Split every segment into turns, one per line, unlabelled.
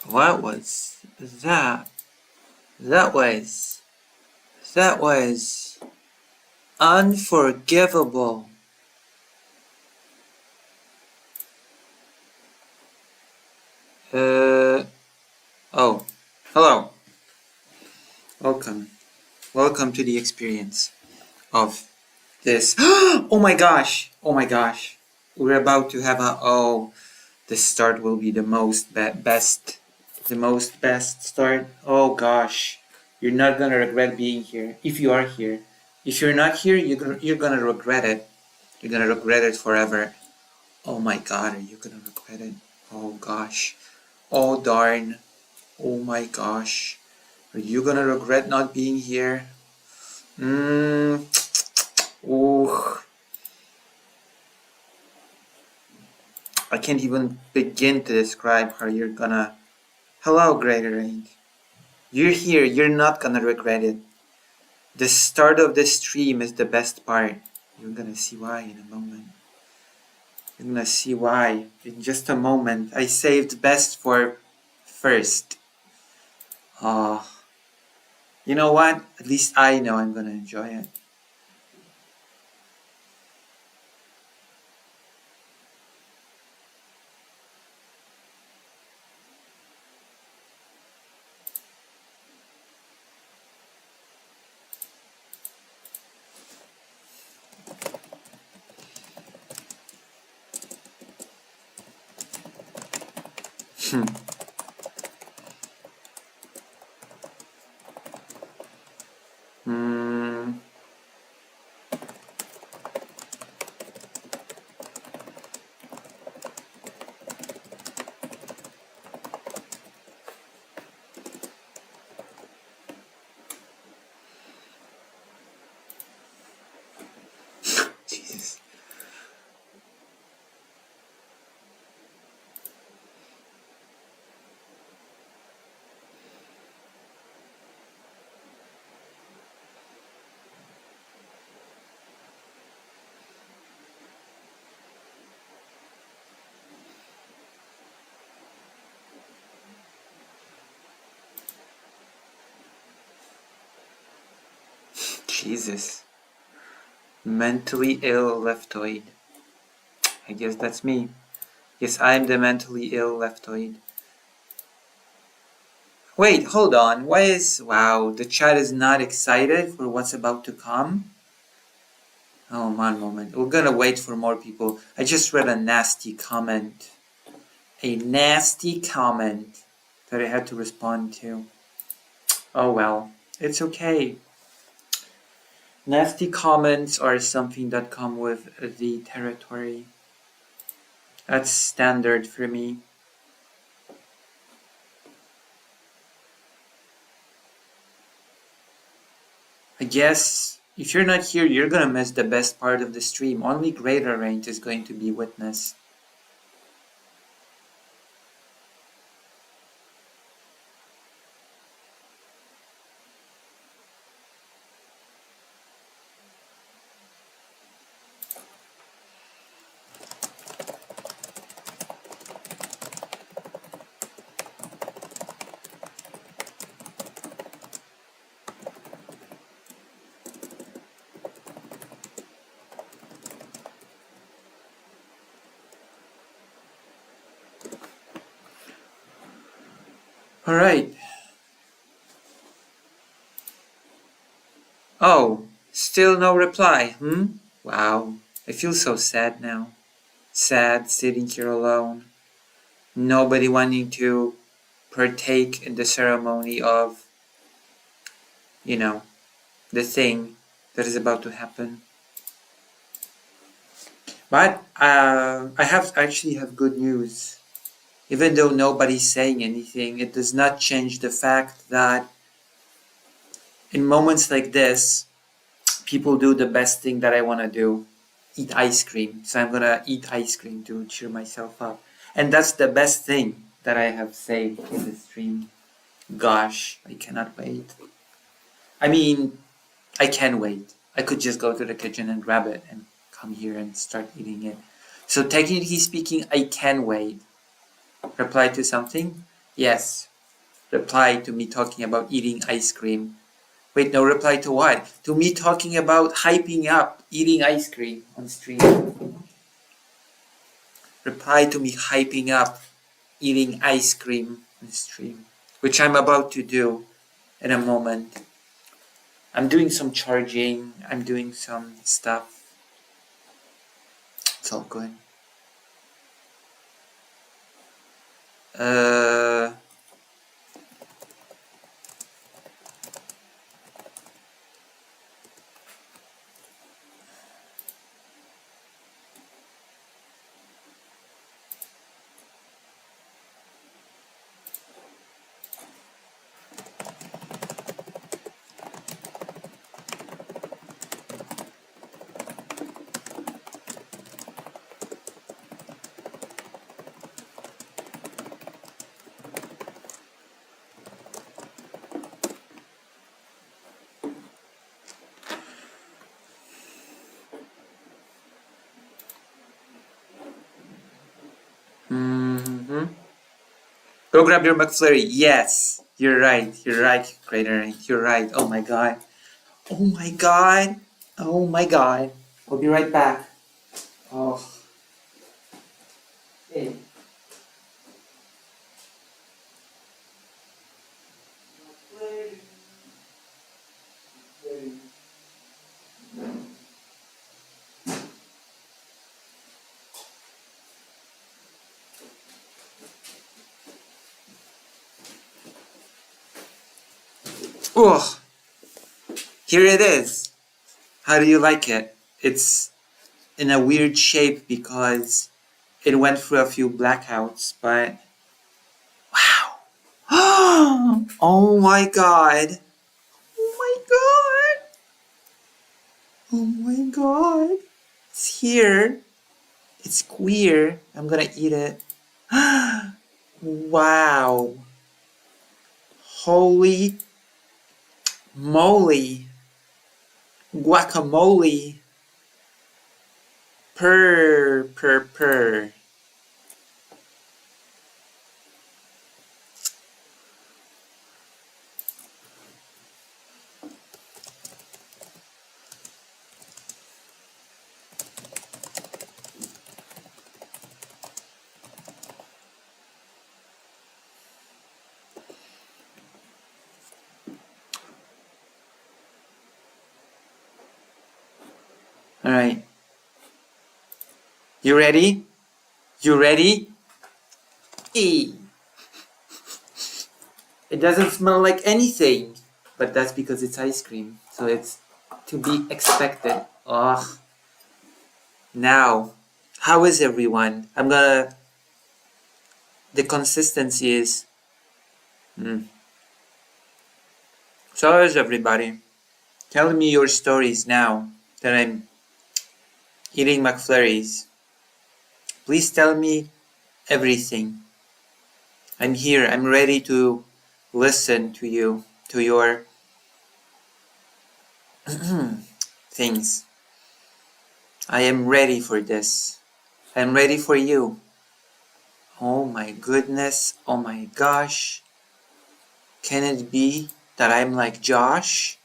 What was that? That was unforgivable. Oh, hello. Welcome. Welcome to the experience of this. Oh my gosh. Oh my gosh. We're about to have the start will be the most best start. Oh gosh. You're not gonna regret being here if you are here. If you're not here, you're gonna regret it. You're gonna regret it forever. Oh my god, are you gonna regret it? Oh gosh. Oh darn. Oh my gosh. Are you gonna regret not being here? Ooh. I can't even begin to describe how you're gonna. Hello, Greater 8. You're here, you're not gonna regret it. The start of the stream is the best part. You're gonna see why in a moment. You're gonna see why in just a moment. I saved best for first. Oh, you know what? At least I know I'm gonna enjoy it. Hmm. Hmm. Jesus. Jesus. Mentally ill leftoid. I guess that's me. Yes, I'm the mentally ill leftoid. Wait, hold on. Why is. Wow, the chat is not excited for what's about to come? Oh, one moment. We're gonna wait for more people. I just read a nasty comment. A nasty comment that I had to respond to. Oh well, it's okay. Nasty comments are something that come with the territory. That's standard for me. I guess if you're not here, you're gonna miss the best part of the stream. Only greater range is going to be witness. Alright. Oh, still no reply, Wow, I feel so sad now. Sad sitting here alone. Nobody wanting to partake in the ceremony of, the thing that is about to happen. But I actually have good news. Even though nobody's saying anything, it does not change the fact that in moments like this, people do the best thing that I want to do, eat ice cream. So I'm gonna eat ice cream to cheer myself up. And that's the best thing that I have saved in the stream. Gosh, I cannot wait. I mean, I can wait. I could just go to the kitchen and grab it and come here and start eating it. So technically speaking, I can wait. Reply to something? Yes. Reply to me talking about eating ice cream. Wait, no, reply to what? To me talking about hyping up eating ice cream on stream. Reply to me hyping up eating ice cream on stream, which I'm about to do in a moment. I'm doing some charging. I'm doing some stuff. It's all good. Uh... Mm-hmm. Go grab your McFlurry. Yes, you're right. You're right, Crater. You're right. Oh my god. Oh my god. Oh my god. I'll be right back. Oh. Hey. Oh, here it is. How do you like it? It's in a weird shape because it went through a few blackouts, but wow. Oh my god. Oh my god. Oh my god. It's here. It's queer. I'm gonna eat it. Wow. Holy moly. Guacamole. Purr. Alright. You ready? You ready? Eee. It doesn't smell like anything. But that's because it's ice cream. So it's to be expected. Ugh. Now, how is everyone? The consistency is. So how is everybody? Tell me your stories now that I'm eating McFlurries. Please tell me everything. I'm here. I'm ready to listen to you, to your things. I am ready for this. I'm ready for you. Oh my goodness. Oh my gosh. Can it be that I'm like Josh?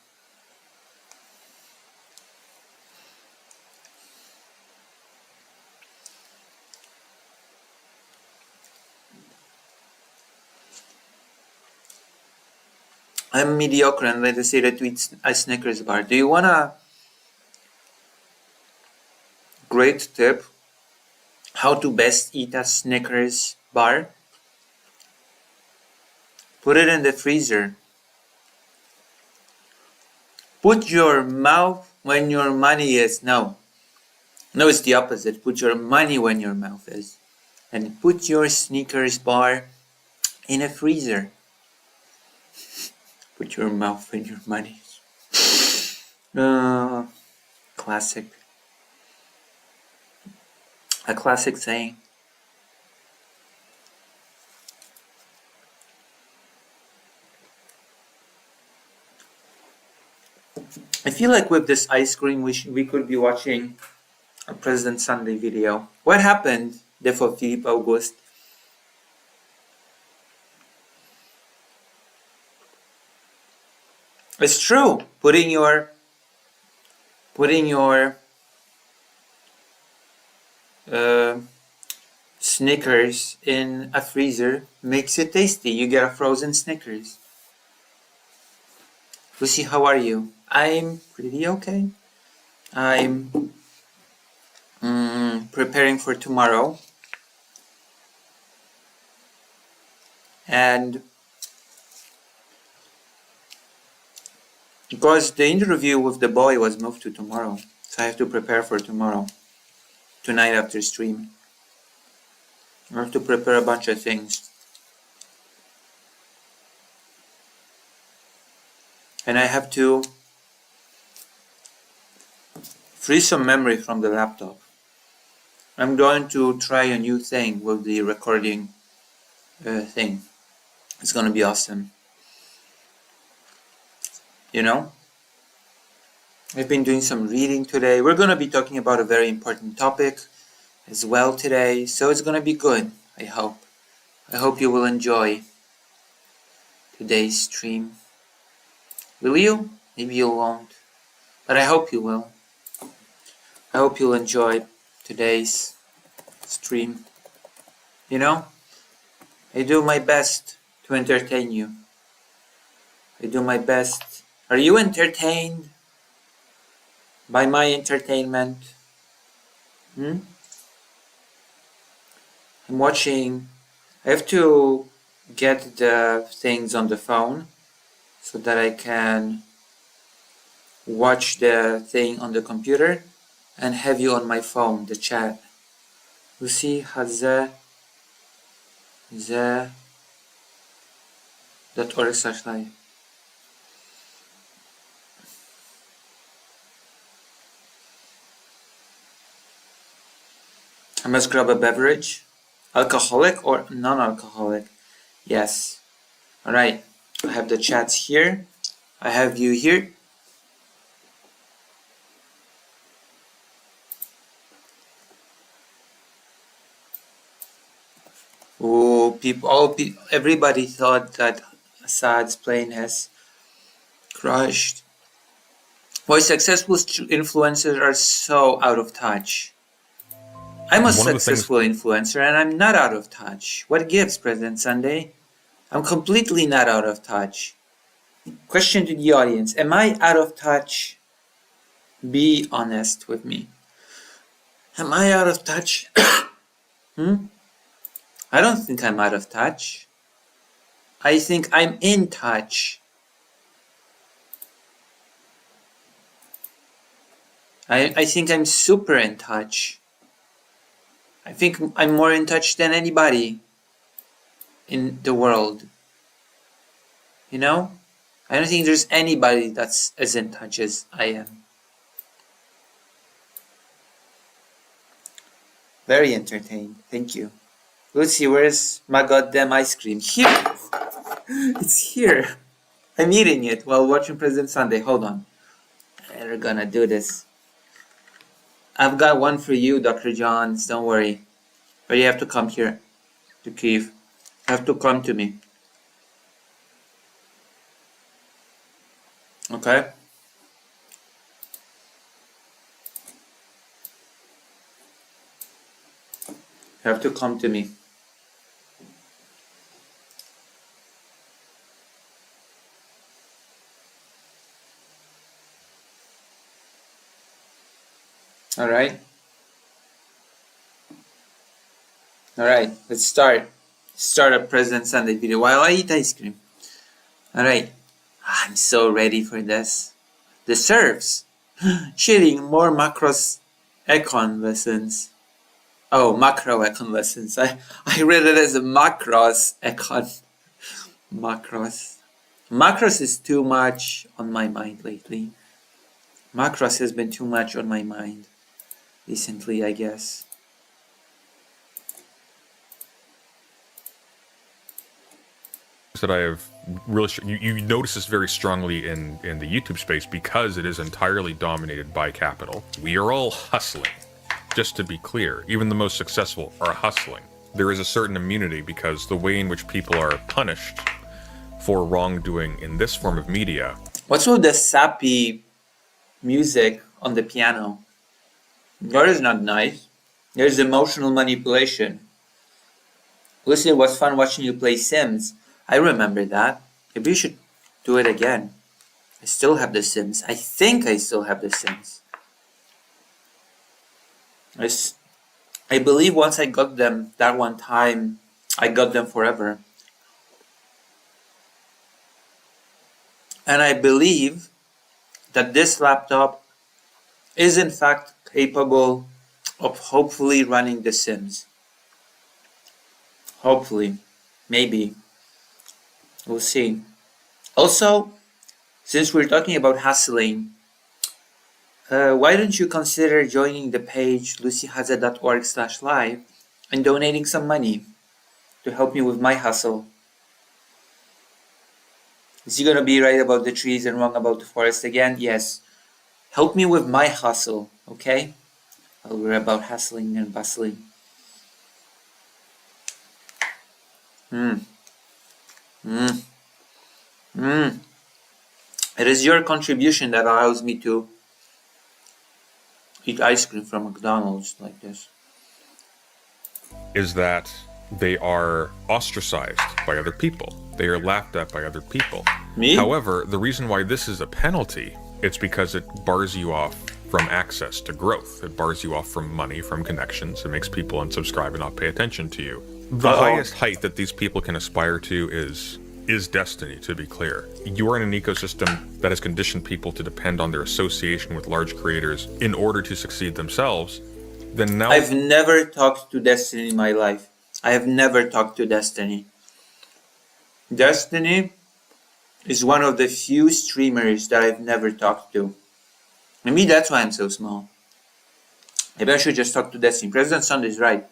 I'm mediocre and let us say that to eat a Snickers bar. Do you want a great tip? How to best eat a Snickers bar? Put it in the freezer. Put your mouth when your money is. No, it's the opposite. Put your money when your mouth is. And put your Snickers bar in a freezer. Put your mouth when your money is. Classic. A classic saying. I feel like with this ice cream we could be watching a President Sunday video. What happened, therefore, Philippe Auguste? It's true. Putting your uh, Snickers in a freezer makes it tasty. You get a frozen Snickers. Lucy, how are you? I'm pretty okay. I'm preparing for tomorrow. And because the interview with the boy was moved to tomorrow, so I have to prepare for tomorrow. Tonight after stream. I have to prepare a bunch of things. And I have to free some memory from the laptop. I'm going to try a new thing with the recording thing. It's going to be awesome. You know? I've been doing some reading today. We're going to be talking about a very important topic as well today. So it's going to be good, I hope. I hope you will enjoy today's stream. Will you? Maybe you won't. But I hope you will. I hope you'll enjoy today's stream. You know? I do my best to entertain you. I do my best. Are you entertained by my entertainment? I'm watching. I have to get the things on the phone so that I can watch the thing on the computer and have you on my phone, the chat. Lucy has .org/live. I must grab a beverage. Alcoholic or non-alcoholic? Yes. Alright. I have the chats here. I have you here. Oh, everybody thought that Assad's plane has crashed. Why successful influencers are so out of touch. I'm a successful influencer and I'm not out of touch. What gives, President Sunday? I'm completely not out of touch. Question to the audience. Am I out of touch? Be honest with me. Am I out of touch? I don't think I'm out of touch. I think I'm in touch. I think I'm super in touch. I think I'm more in touch than anybody in the world. You know? I don't think there's anybody that's as in touch as I am. Very entertained. Thank you. Lucy, where's my goddamn ice cream? Here! It's here. I'm eating it while watching President Sunday. Hold on. We're gonna do this. I've got one for you, Dr. Johns. Don't worry. But you have to come here to Kyiv. You have to come to me. Okay? You have to come to me. Alright? Alright, let's start. Start a President Sunday video while I eat ice cream. Alright. I'm so ready for this. The serfs. Cheating, more macros econ lessons. Oh, macro econ lessons. I read it as a macros econ. Macros. Macros is too much on my mind lately. Macros has been too much on my mind recently, I guess.
That I have really you notice this very strongly in the YouTube space because it is entirely dominated by capital. We are all hustling. Just to be clear, even the most successful are hustling. There is a certain immunity because the way in which people are punished for wrongdoing in this form of media
What's with the sappy music on the piano? That is not nice. There's emotional manipulation. Listen, it was fun watching you play Sims. I remember that. Maybe you should do it again. I still have the Sims. I think I still have the Sims. I believe once I got them that one time, I got them forever. And I believe that this laptop is in fact capable of hopefully running The Sims. Hopefully. Maybe. We'll see. Also, since we're talking about hustling, why don't you consider joining the page lucyhaza.org/live and donating some money to help me with my hustle? Is he gonna be right about the trees and wrong about the forest again? Yes. Help me with my hustle, okay? Well, we're about hustling and bustling. It is your contribution that allows me to eat ice cream from McDonald's like this.
Is that they are ostracized by other people. They are laughed at by other people.
Me?
However, the reason why this is a penalty, it's because it bars you off from access to growth. It bars you off from money, from connections. It makes people unsubscribe and not pay attention to you. The highest height that these people can aspire to is destiny, to be clear. You are in an ecosystem that has conditioned people to depend on their association with large creators in order to succeed themselves. Then now
I've never talked to Destiny in my life. I have never talked to Destiny. Destiny is one of the few streamers that I've never talked to. Maybe that's why I'm so small. Maybe I should just talk to Destiny. President Sunday is right.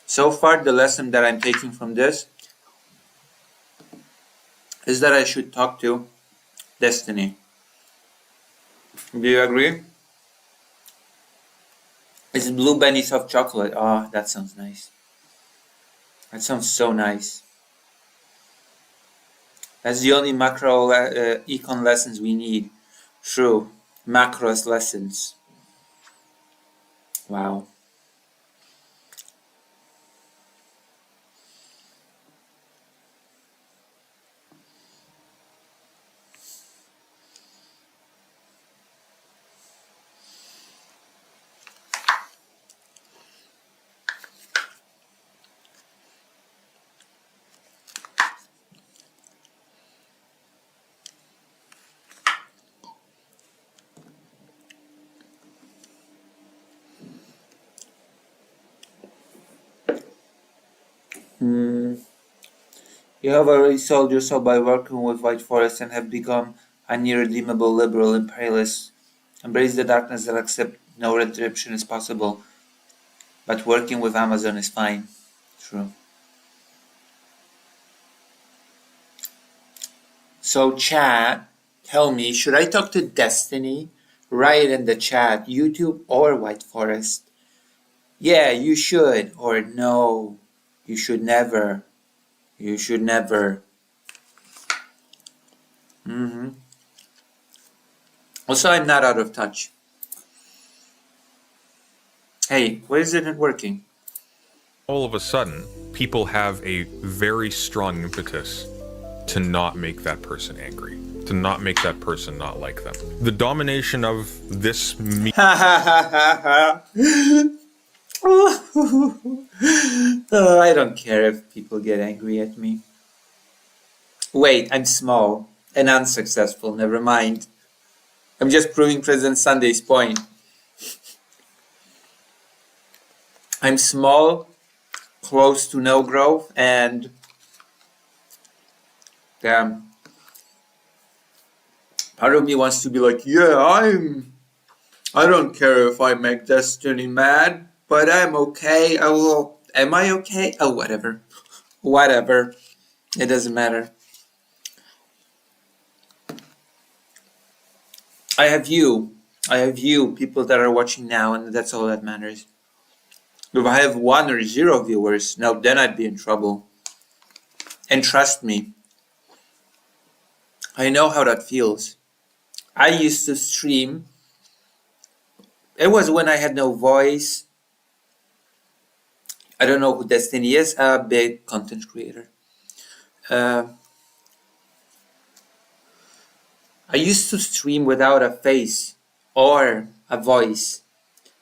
So far, the lesson that I'm taking from this is that I should talk to Destiny. Do you agree? It's blue Benny soft chocolate. Oh, that sounds nice. That sounds so nice. That's the only macro econ lessons we need. True. Macros lessons. Wow. You have already sold yourself by working with White Forest and have become an irredeemable liberal imperialist. Embrace the darkness that accept no redemption is possible. But working with Amazon is fine. True. So chat, tell me, should I talk to Destiny? Write in the chat, YouTube or White Forest. Yeah, you should. Or no, you should never. You should never. Also, I'm not out of touch. Hey, why is it not working?
all of a sudden, people have a very strong impetus to not make that person angry, to not make that person not like them. The domination of this
I don't care if people get angry at me. Wait, I'm small and unsuccessful, never mind. I'm just proving President Sunday's point. I'm small, close to no growth, and damn, part of me wants to be like, yeah, I don't care if I make Destiny mad, but I'm okay. Am I okay? Oh, whatever. Whatever. It doesn't matter. I have you, people that are watching now, and that's all that matters. If I have 1 or 0 viewers, now then I'd be in trouble. And trust me, I know how that feels. I used to stream. It was when I had no voice. I don't know who Destiny is, a big content creator. Uh, I used to stream without a face or a voice.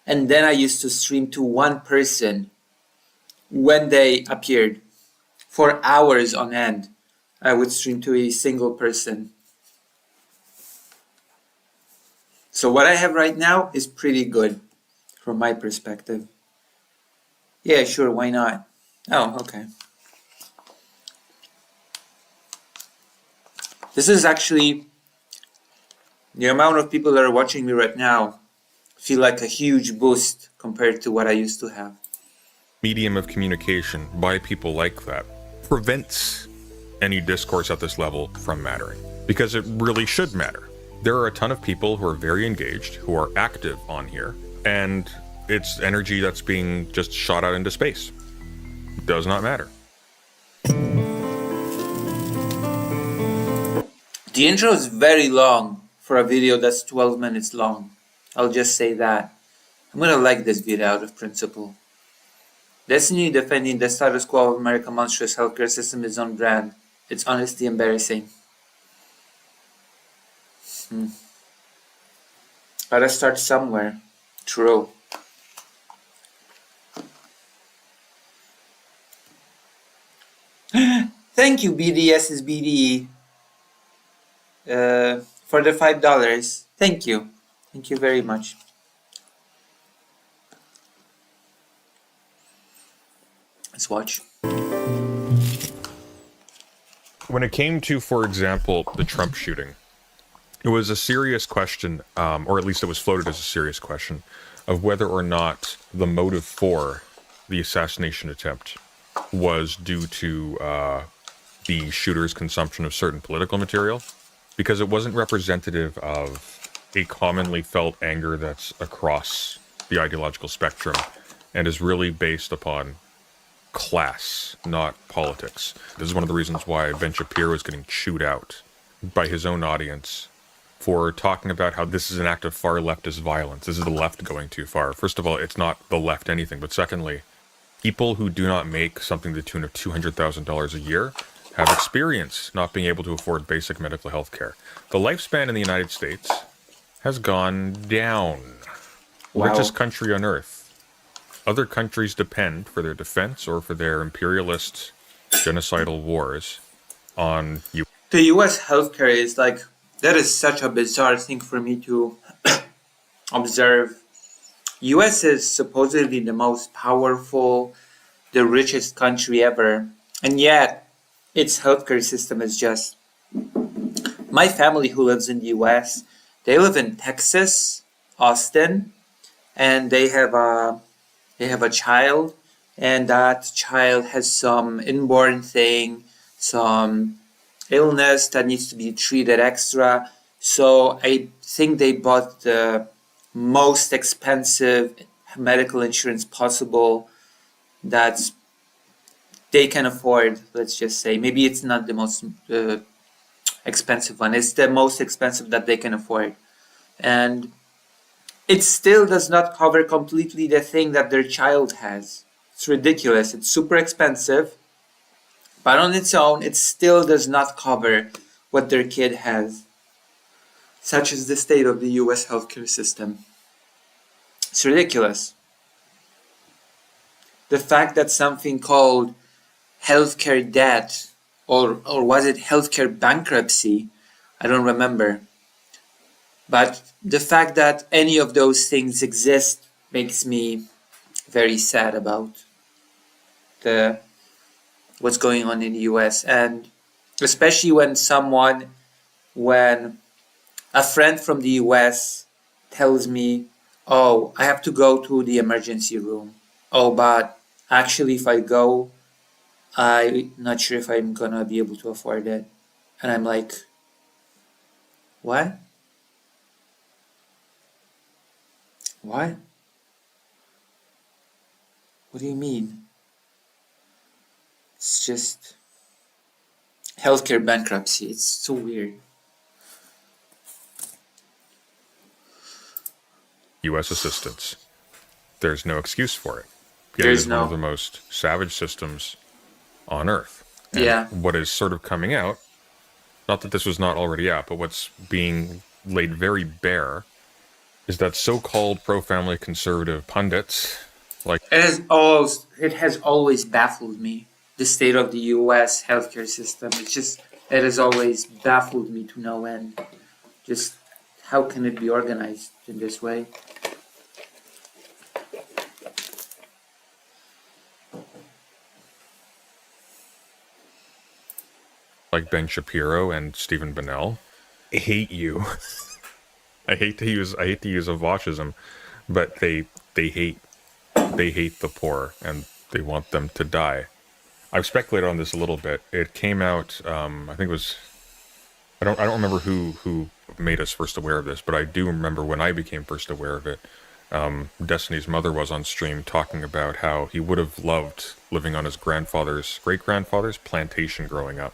And then I used to stream to one person when they appeared. For hours on end, I would stream to a single person. So what I have right now is pretty good from my perspective. Yeah, sure, why not? Oh, okay. This is actually the amount of people that are watching me right now feel like a huge boost compared to what I used to have.
Medium of communication by people like that prevents any discourse at this level from mattering, because it really should matter. There are a ton of people who are very engaged, who are active on here, and it's energy that's being just shot out into space. It does not matter.
The intro is very long for a video that's 12 minutes long. I'll just say that. I'm gonna like this video out of principle. Destiny defending the status quo of America's monstrous healthcare system is on brand. It's honestly embarrassing. Gotta start somewhere. True. Thank you, BDS's BDE, for the $5. Thank you. Thank you very much. Let's watch.
When it came to, for example, the Trump shooting, it was a serious question, or at least it was floated as a serious question, of whether or not the motive for the assassination attempt was due to the shooter's consumption of certain political material, because it wasn't representative of a commonly felt anger that's across the ideological spectrum and is really based upon class, not politics. This is one of the reasons why Ben Shapiro is getting chewed out by his own audience for talking about how this is an act of far leftist violence. This is the left going too far. First of all, it's not the left anything, but secondly, people who do not make something to the tune of $200,000 a year have experience not being able to afford basic medical health care. The lifespan in the United States has gone down.
Wow.
Richest country on earth. Other countries depend for their defense or for their imperialist genocidal wars on you.
The US healthcare is like, that is such a bizarre thing for me to observe. US is supposedly the most powerful, the richest country ever, and yet its healthcare system is just... My family who lives in the US, they live in Texas, Austin, and they have a child, and that child has some inborn thing, some illness that needs to be treated extra. So I think they bought the most expensive medical insurance possible that they can afford, let's just say. Maybe it's not the most expensive one, it's the most expensive that they can afford. And it still does not cover completely the thing that their child has. It's ridiculous. It's super expensive, but on its own, it still does not cover what their kid has. Such is the state of the US healthcare system. It's ridiculous. The fact that something called healthcare debt, or was it healthcare bankruptcy? I don't remember. But the fact that any of those things exist makes me very sad about what's going on in the US. And especially when a friend from the US tells me, oh, I have to go to the emergency room. Oh, but actually if I go, I'm not sure if I'm gonna be able to afford it. And I'm like, what? What? What do you mean? It's just healthcare bankruptcy. It's so weird.
U.S. assistance. There's no excuse for it. It
There's
is one of
no.
the most savage systems on Earth. And
Yeah.
what is sort of coming out, not that this was not already out, but what's being laid very bare is that so-called pro-family conservative pundits, like
It has always baffled me, the state of the U.S. healthcare system. It has always baffled me to no end. Just how can it be organized in this way?
Ben Shapiro and Stephen Bennell, hate you. I hate to use a Vauchism, but they hate the poor and they want them to die. I've speculated on this a little bit. It came out, I think it was, I don't remember who made us first aware of this, but I do remember when I became first aware of it. Destiny's mother was on stream talking about how he would have loved living on his great grandfather's plantation growing up,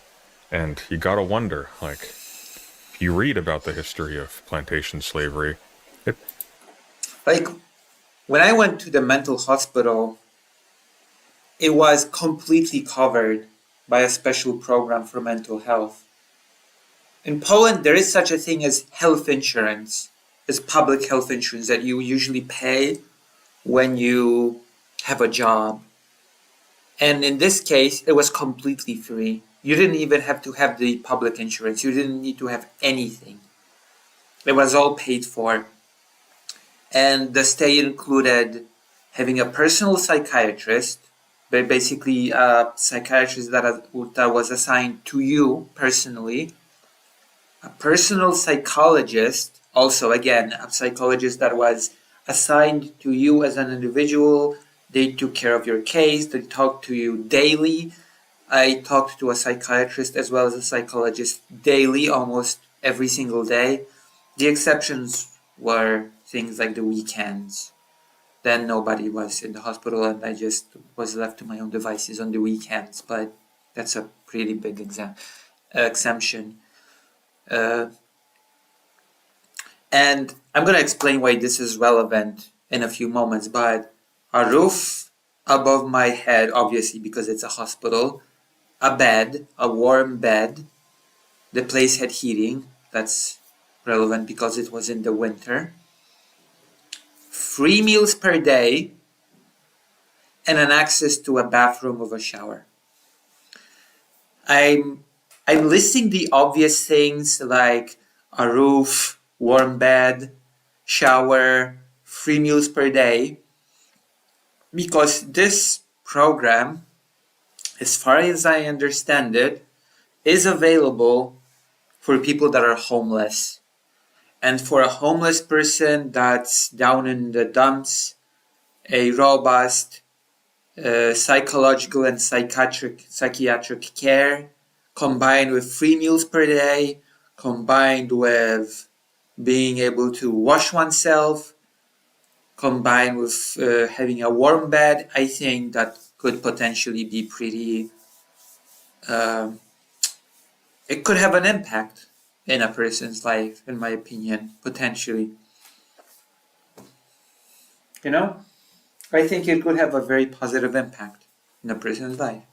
and you gotta wonder, like, you read about the history of plantation slavery.
Like, when I went to the mental hospital, it was completely covered by a special program for mental health. In Poland, there is such a thing as health insurance, as public health insurance that you usually pay when you have a job. And in this case, it was completely free. You didn't even have to have the public insurance. You didn't need to have anything. It was all paid for. And the stay included having a personal psychiatrist, but basically a psychiatrist that was assigned to you personally, a personal psychologist, also again, a psychologist that was assigned to you as an individual. They took care of your case, they talked to you daily. I talked to a psychiatrist as well as a psychologist daily, almost every single day. The exceptions were things like the weekends. Then nobody was in the hospital and I just was left to my own devices on the weekends, but that's a pretty big exemption. And I'm going to explain why this is relevant in a few moments, but a roof above my head, obviously because it's a hospital, a bed, a warm bed, the place had heating, that's relevant because it was in the winter, 3 meals per day, and an access to a bathroom with a shower. I'm listing the obvious things like a roof, warm bed, shower, 3 meals per day, because this program, as far as I understand it, is available for people that are homeless. And for a homeless person that's down in the dumps, a robust psychological and psychiatric care, combined with 3 meals per day, combined with being able to wash oneself, combined with having a warm bed, I think that could potentially be pretty. It could have an impact in a person's life, in my opinion, potentially. You know? I think it could have a very positive impact in a person's life.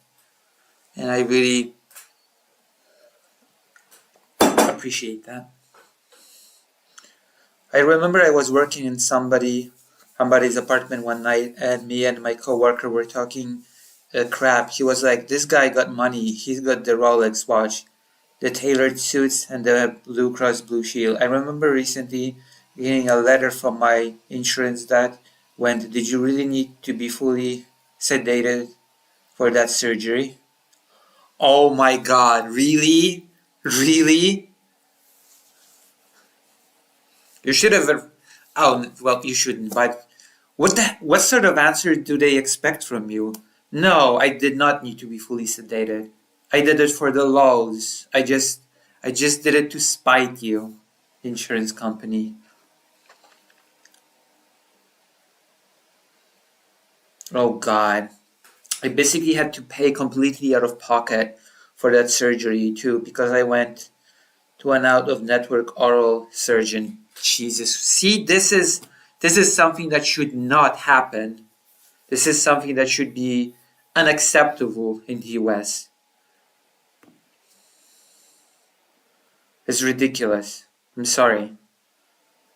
And I really appreciate that. I remember I was working in somebody's apartment one night and me and my coworker were talking crap. He was like, this guy got money. He's got the Rolex watch, the tailored suits, and the Blue Cross Blue Shield. I remember recently getting a letter from my insurance that went, did you really need to be fully sedated for that surgery? Oh my god, really? Really? You should have. Oh, well, you shouldn't, but what sort of answer do they expect from you? No, I did not need to be fully sedated. I did it for the lulz. I just did it to spite you, insurance company. Oh god. I basically had to pay completely out of pocket for that surgery too because I went to an out of network oral surgeon. Jesus. See, this is This is something that should not happen. This is something that should be unacceptable in the US. It's ridiculous. I'm sorry.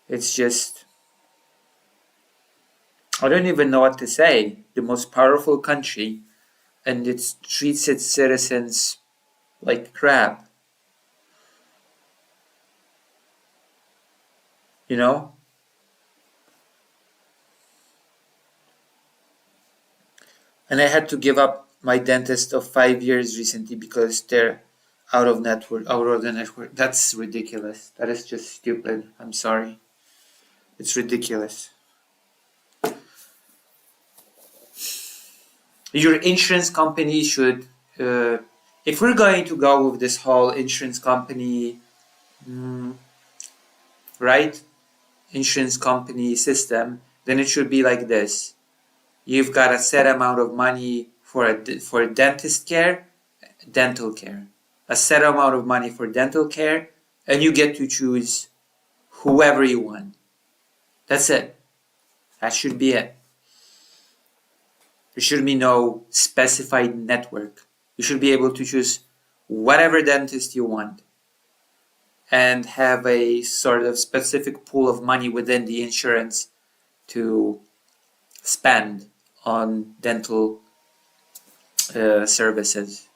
It's just, I don't even know what to say. The most powerful country, and it treats its citizens like crap. You know? And I had to give up my dentist of 5 years recently because they're out of the network. That's ridiculous. That is just stupid. I'm sorry. It's ridiculous. Your insurance company should, if we're going to go with this whole insurance company, right? Insurance company system, then it should be like this. You've got a set amount of money for dentist care, dental care. A set amount of money for dental care, and you get to choose whoever you want. That's it. That should be it. There should be no specified network. You should be able to choose whatever dentist you want and have a sort of specific pool of money within the insurance to spend on dental services.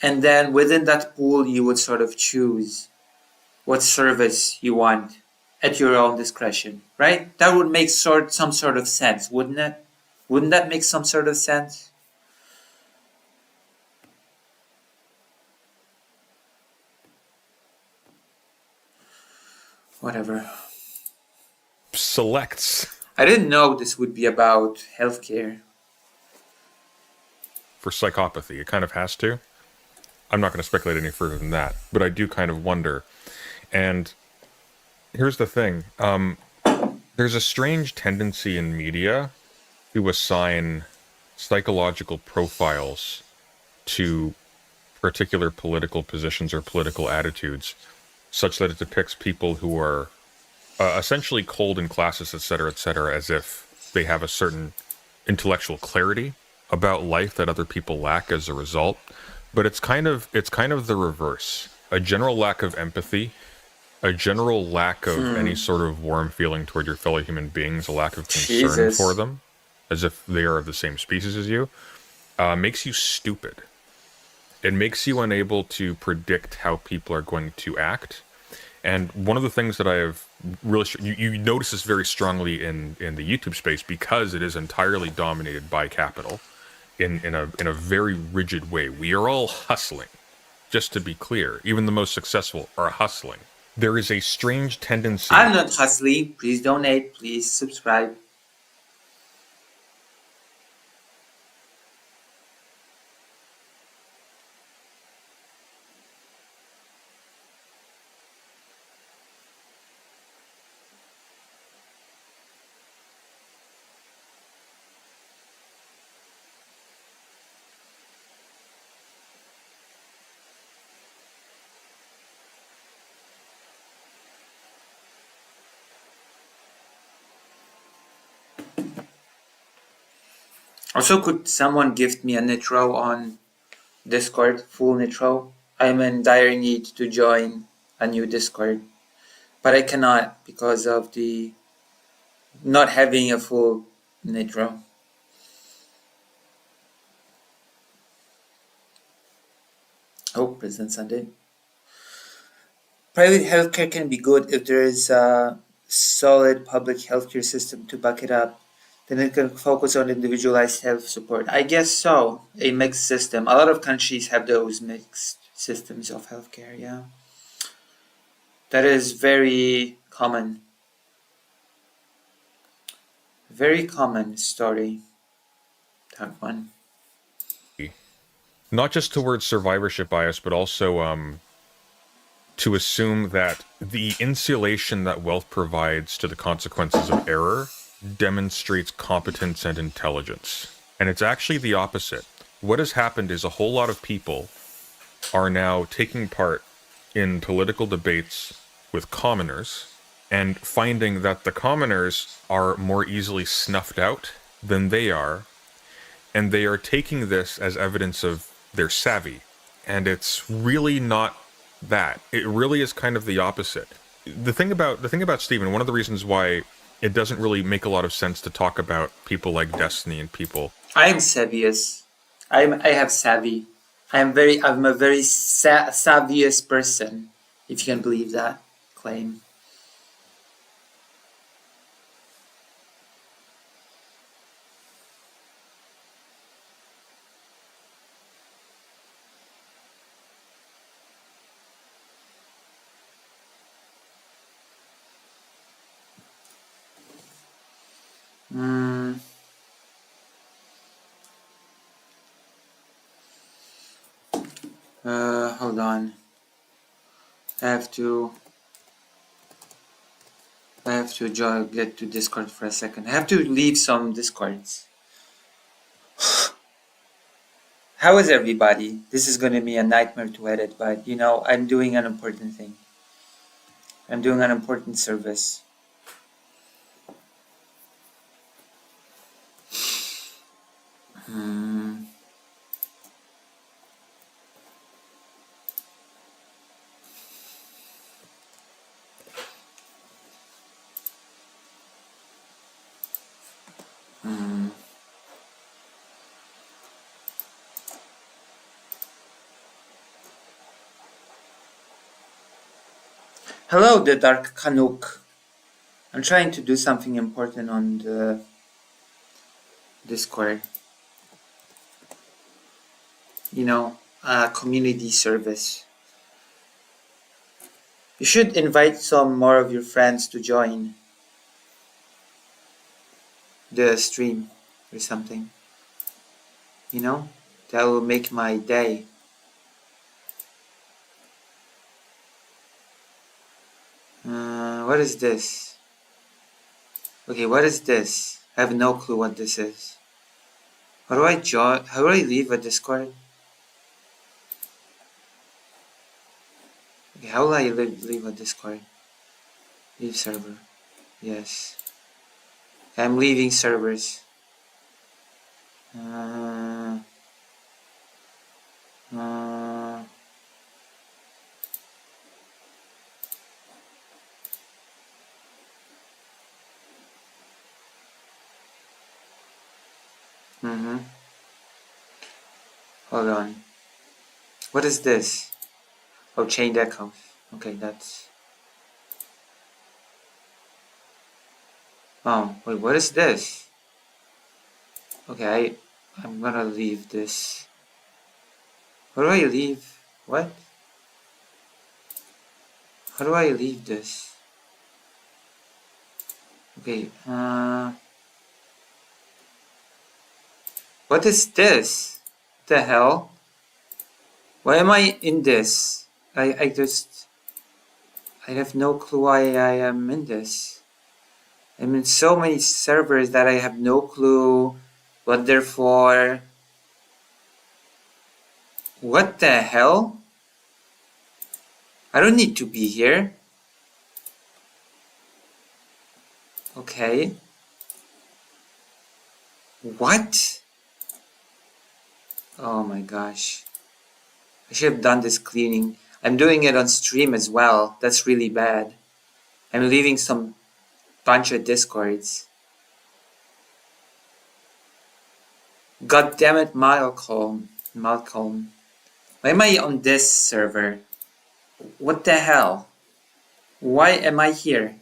And then within that pool, you would sort of choose what service you want at your own discretion, right? That would make some sort of sense, wouldn't it? Wouldn't that make some sort of sense? Whatever.
Selects
I didn't know this would be about healthcare.
for psychopathy. It kind of has to. I'm not going to speculate any further than that, but I do kind of wonder. And here's the thing. There's a strange tendency in media to assign psychological profiles to particular political positions or political attitudes, such that it depicts people who are essentially cold and classist, etc., as if they have a certain intellectual clarity about life that other people lack as a result. But it's kind of the reverse. A general lack of empathy, a general lack of any sort of warm feeling toward your fellow human beings, a lack of concern for them, as if they are of the same species as you, makes you stupid. It makes you unable to predict how people are going to act. And one of the things that I have really, you notice this very strongly in the YouTube space because it is entirely dominated by capital in a very rigid way. We are all hustling, just to be clear. Even the most successful are hustling. There is a strange tendency.
I'm not hustling. Please donate. Please subscribe. Also, could someone gift me a nitro on Discord, full nitro? I'm in dire need to join a new Discord, but I cannot because of the not having a full nitro. Oh, President Sunday. Private healthcare can be good if there is a solid public healthcare system to back it up. Then it can focus on individualized health support. I guess so. A mixed system. A lot of countries have those mixed systems of healthcare, yeah. That is very common. Very common story. That one.
Not just towards survivorship bias, but also to assume that the insulation that wealth provides to the consequences of error demonstrates competence and intelligence. And it's actually the opposite. What has happened is a whole lot of people are now taking part in political debates with commoners and finding that the commoners are more easily snuffed out than they are, and they are taking this as evidence of their savvy. And it's really not that. It really is kind of the opposite. The thing about Stephen, one of the reasons why it doesn't really make a lot of sense to talk about people like Destiny and people.
I'm savviest. I have savvy. I'm a very savviest person, if you can believe that claim. Mm, hold on. I have to get to Discord for a second. I have to leave some Discords. How is everybody? This is going to be a nightmare to edit, but I'm doing an important thing. I'm doing an important service. Hmm. Hmm. Hello, the Dark Canuck. I'm trying to do something important on the Discord. Community service. You should invite some more of your friends to join the stream or something. That will make my day. What is this? Okay, what is this? I have no clue what this is. How do I join? How do I leave a Discord? Okay, how will I leave a Discord? Leave server. Yes. I'm leaving servers. Uh, uh, mm-hmm. Hold on. What is this? Oh, chained echoes. Okay, that's... Oh, wait, what is this? Okay, I'm gonna leave this. How do I leave? What? How do I leave this? Okay, what is this? What the hell? Why am I in this? I have no clue why I am in this. I'm in so many servers that I have no clue what they're for. What the hell? I don't need to be here. Okay. What? Oh my gosh. I should have done this cleaning. I'm doing it on stream as well. That's really bad. I'm leaving some bunch of discords. God damn it, Malcolm. Why am I on this server? What the hell? Why am I here?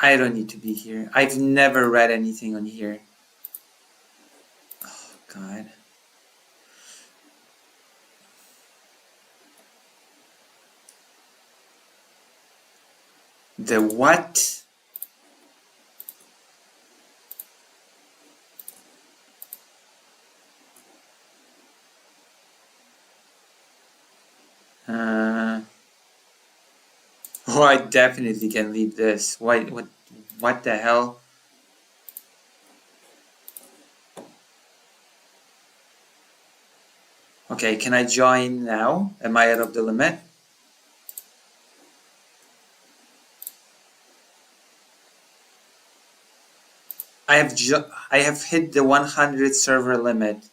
I don't need to be here. I've never read anything on here. Oh, God. The what? Oh, I definitely can leave this. Why? What the hell? Okay, can I join now? Am I out of the limit? I have hit the 100 server limit,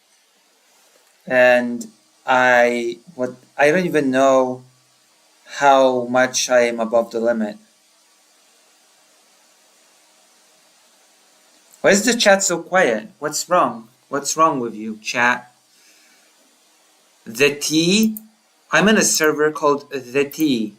and I don't even know how much I am above the limit. Why is the chat so quiet? What's wrong? What's wrong with you, chat? The T? I'm in a server called The T.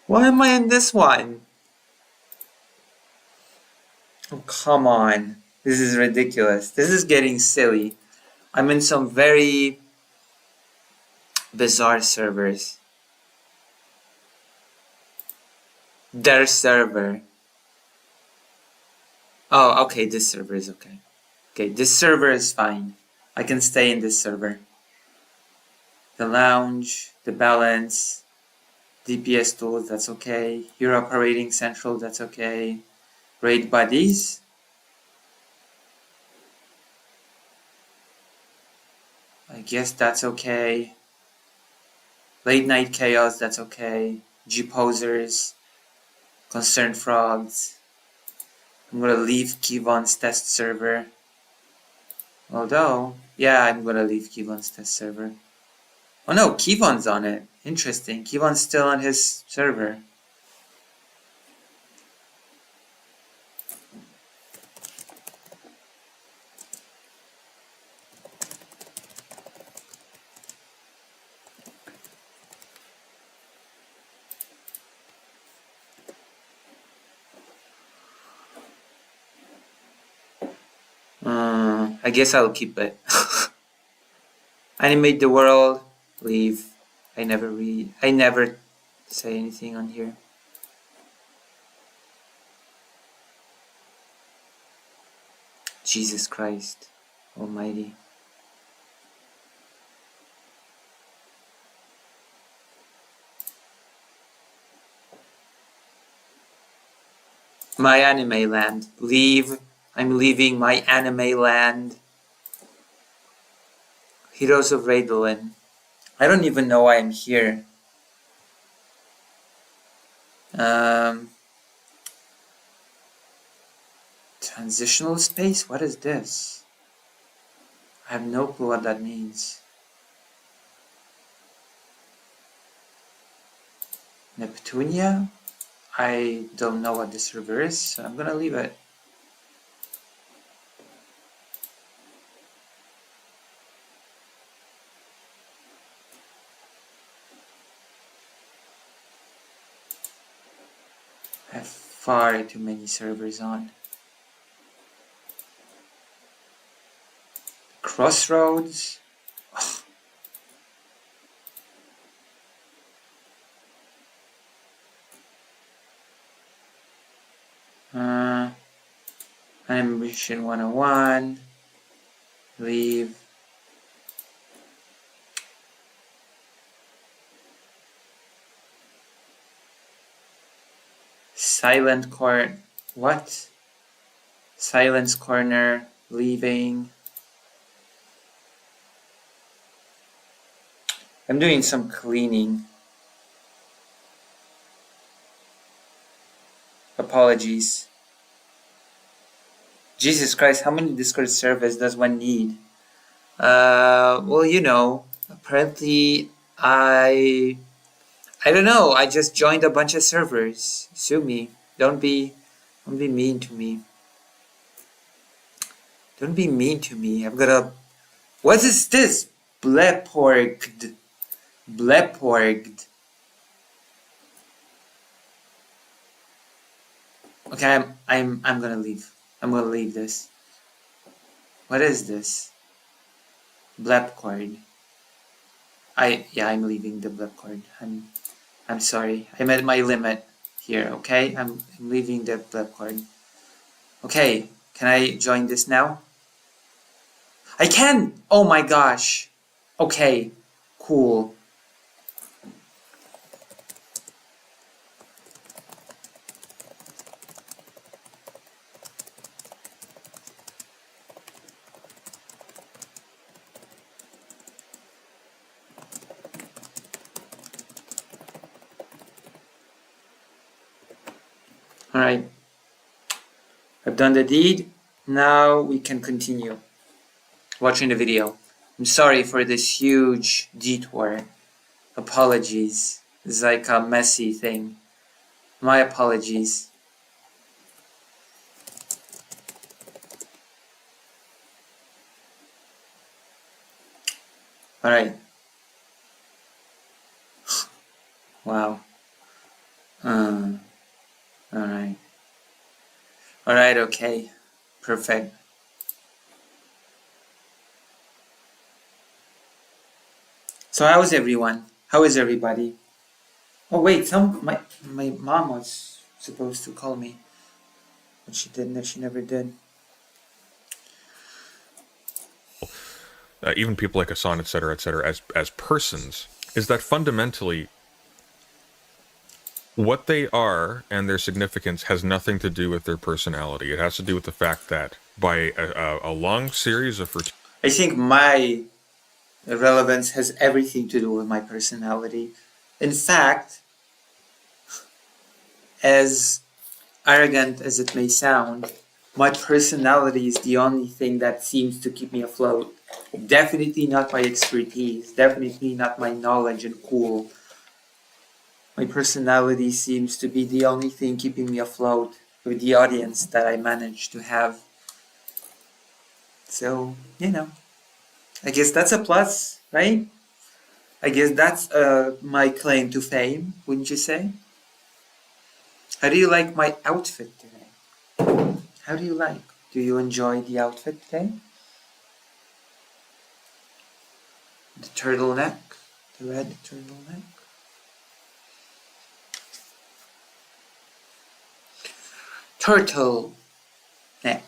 Why am I in this one? Oh, come on. This is ridiculous. This is getting silly. I'm in some very bizarre servers. Their server. Oh, okay, this server is okay. Okay, this server is fine. I can stay in this server. The lounge, the balance, DPS tools, that's okay. Your operating central, that's okay. Raid buddies. I guess that's okay. Late night chaos, that's okay. G-posers, concerned frogs. I'm gonna leave Kivon's test server. Although, yeah, I'm gonna leave Kivon's test server. Oh no, Kivon's on it. Interesting. Kivon's still on his server. I guess I'll keep it. Animate the world. Leave. I never read. I never say anything on here. Jesus Christ Almighty. My anime land. Leave. I'm leaving my anime land. Heroes of Raidolin. I don't even know why I'm here. Transitional space? What is this? I have no clue what that means. Neptunia? I don't know what this server is, so I'm gonna leave it. I have far too many servers on. Crossroads? Animation 101. Leave. Silent court. What? Silence corner. Leaving. I'm doing some cleaning. Apologies. Jesus Christ, how many Discord servers does one need? Well, you know, apparently I don't know. I just joined a bunch of servers. Sue me. Don't be mean to me. Don't be mean to me. I'm gonna. What is this? Bleporged. Bleporged. Okay, I'm gonna leave. I'm gonna leave this. What is this? Blepcord. I'm leaving the Blepcord. I'm sorry. I'm at my limit. here, okay? I'm leaving the card. Okay, can I join this now? I can! Oh my gosh! Okay, cool. Alright, I've done the deed. Now we can continue watching the video. I'm sorry for this huge detour. Apologies. It's like a messy thing. My apologies. Alright. Wow. Alright. Alright, okay. Perfect. So how is everyone? How is everybody? Oh wait, my mom was supposed to call me. But she didn't, she never did.
Even people like Hassan, etc., as persons, is that fundamentally what they are and their significance has nothing to do with their personality. It has to do with the fact that by a long series of...
I think my relevance has everything to do with my personality. In fact, as arrogant as it may sound, my personality is the only thing that seems to keep me afloat. Definitely not my expertise, definitely not my knowledge and cool. My personality seems to be the only thing keeping me afloat with the audience that I managed to have. So, you know, I guess that's a plus, right? I guess that's my claim to fame, wouldn't you say? How do you like my outfit today? How do you like? Do you enjoy the outfit today? The turtleneck, the red turtleneck. Turtle neck.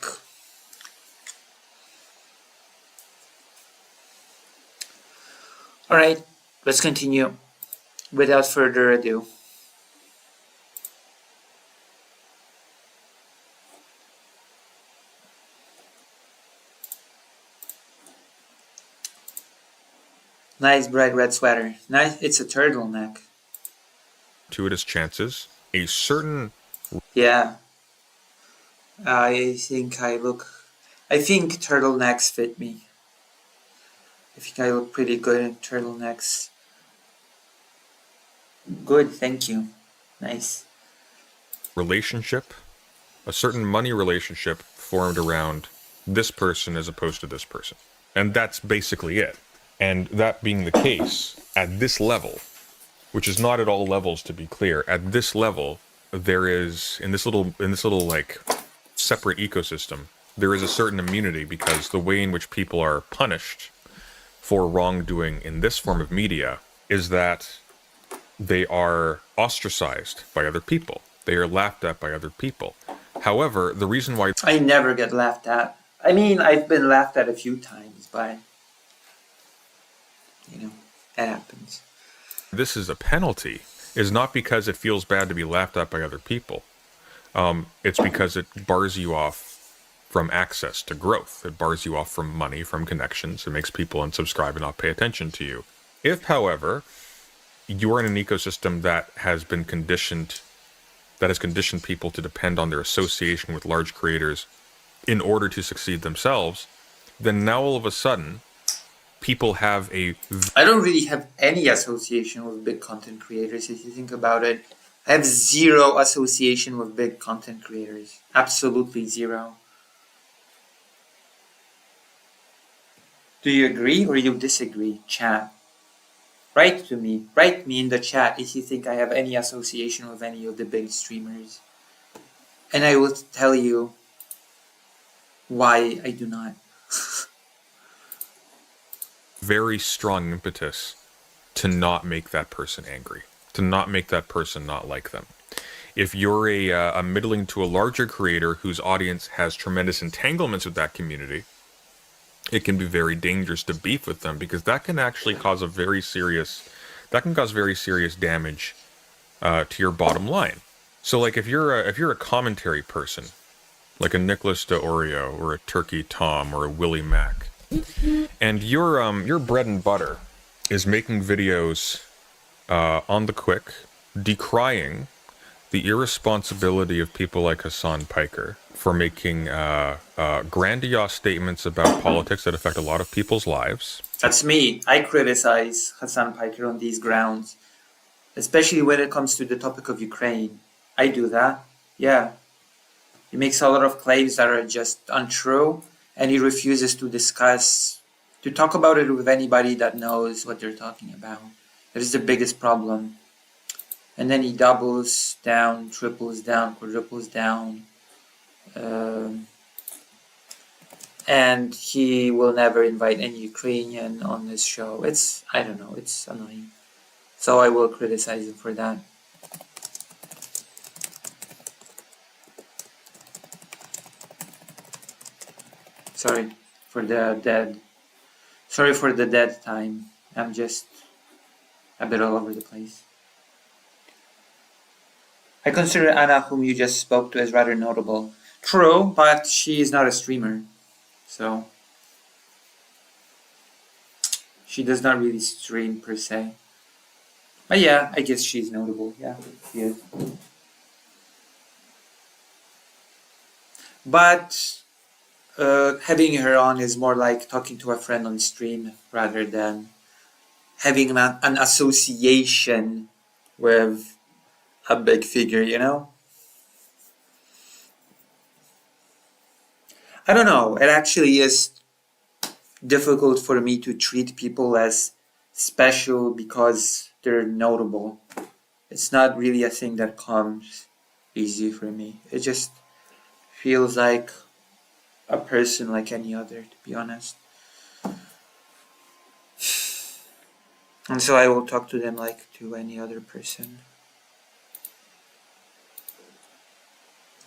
Alright, let's continue. Without further ado. Nice bright red sweater. Nice, it's a turtleneck.
Gratuitous chances, a certain...
Yeah. I think turtlenecks fit me. I think I look pretty good in turtlenecks. Good, thank you. Nice.
Relationship, a certain money relationship formed around this person as opposed to this person. And that's basically it. And that being the case, at this level, which is not at all levels to be clear, at this level, there is, in this little like separate ecosystem, there is a certain immunity because the way in which people are punished for wrongdoing in this form of media is that they are ostracized by other people. They are laughed at by other people. However, the reason why...
I never get laughed at. I mean, I've been laughed at a few times, but, you know, that happens.
This is a penalty is not because it feels bad to be laughed at by other people. It's because it bars you off from access to growth. It bars you off from money, from connections. It makes people unsubscribe and not pay attention to you. If, however, you are in an ecosystem that has been conditioned, that has conditioned people to depend on their association with large creators in order to succeed themselves, then now all of a sudden, people have a...
I don't really have any association with big content creators, if you think about it. I have zero association with big content creators. Absolutely zero. Do you agree or you disagree, chat? Write to me. Write me in the chat if you think I have any association with any of the big streamers. And I will tell you why I do not.
Very strong impetus to not make that person angry, to not make that person not like them. If you're a middling to a larger creator whose audience has tremendous entanglements with that community, it can be very dangerous to beef with them, because that can actually cause very serious damage to your bottom line. So, like, if you're a commentary person, like a Nicholas de Oreo or a Turkey Tom or a Willie Mac, and your bread and butter is making videos on the quick, decrying the irresponsibility of people like Hassan Piker for making grandiose statements about politics that affect a lot of people's lives.
That's me. I criticize Hassan Piker on these grounds, especially when it comes to the topic of Ukraine. I do that. Yeah. He makes a lot of claims that are just untrue, and he refuses to talk about it with anybody that knows what they're talking about. That is the biggest problem. And then he doubles down, triples down, quadruples down. And he will never invite any Ukrainian on this show. It's annoying. So I will criticize him for that. Sorry for the dead time. I'm just a bit all over the place. I consider Anna, whom you just spoke to, as rather notable. True, but she is not a streamer. So she does not really stream per se. But yeah, I guess she's notable. Yeah, she is. But having her on is more like talking to a friend on stream rather than having an association with a big figure, you know? I don't know. It actually is difficult for me to treat people as special because they're notable. It's not really a thing that comes easy for me. It just feels like a person like any other, to be honest. And so I will talk to them like to any other person.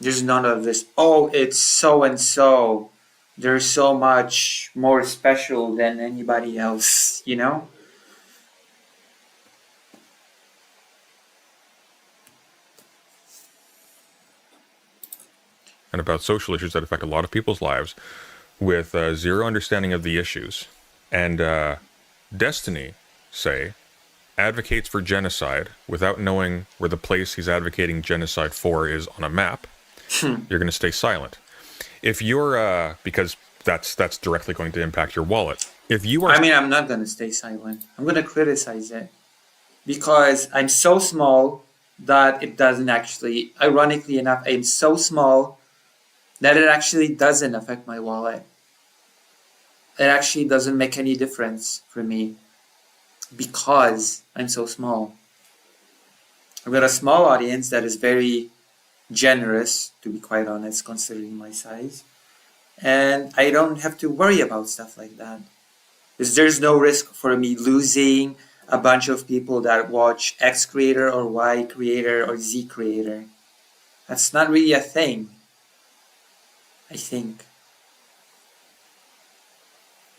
There's none of this, oh, it's so and so. They're so much more special than anybody else, you know?
And about social issues that affect a lot of people's lives with zero understanding of the issues. And Destiny, say, advocates for genocide without knowing where the place he's advocating genocide for is on a map. You're going to stay silent. If you're, because that's directly going to impact your wallet. If you are,
I'm not going to stay silent. I'm going to criticize it because I'm so small that it doesn't actually, ironically enough, I'm so small that it actually doesn't affect my wallet. It actually doesn't make any difference for me because I'm so small. I've got a small audience that is very generous, to be quite honest, considering my size. And I don't have to worry about stuff like that. Because there's no risk for me losing a bunch of people that watch X creator or Y creator or Z creator. That's not really a thing, I think.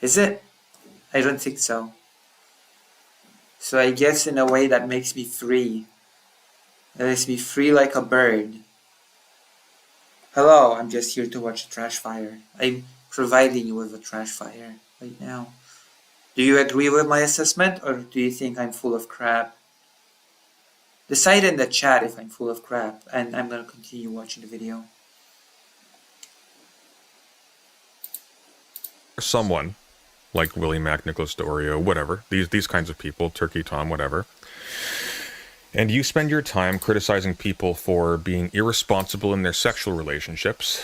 Is it? I don't think so. So I guess in a way that makes me free. That makes me free like a bird. Hello, I'm just here to watch a trash fire. I'm providing you with a trash fire right now. Do you agree with my assessment, or do you think I'm full of crap? Decide in the chat if I'm full of crap, and I'm gonna continue watching the video.
someone like Willie Mac, Nicholas de Oreo, whatever, these kinds of people, Turkey Tom, whatever, and you spend your time criticizing people for being irresponsible in their sexual relationships,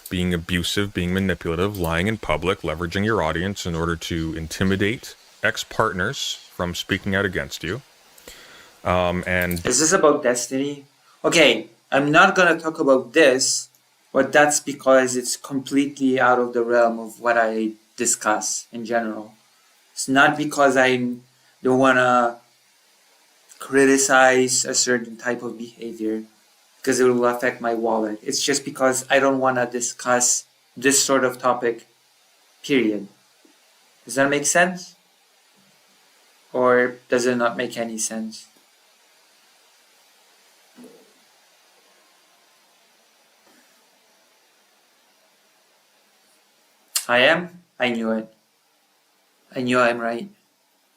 being abusive, being manipulative, lying in public, leveraging your audience in order to intimidate ex-partners from speaking out against you. And
is this about Destiny? Okay, I'm not gonna talk about this, but that's because it's completely out of the realm of what I discuss in general. It's not because I don't wanna criticize a certain type of behavior. because it will affect my wallet. It's just because I don't want to discuss this sort of topic, period. Does that make sense? Or does it not make any sense? I am? I knew it. I knew I'm right.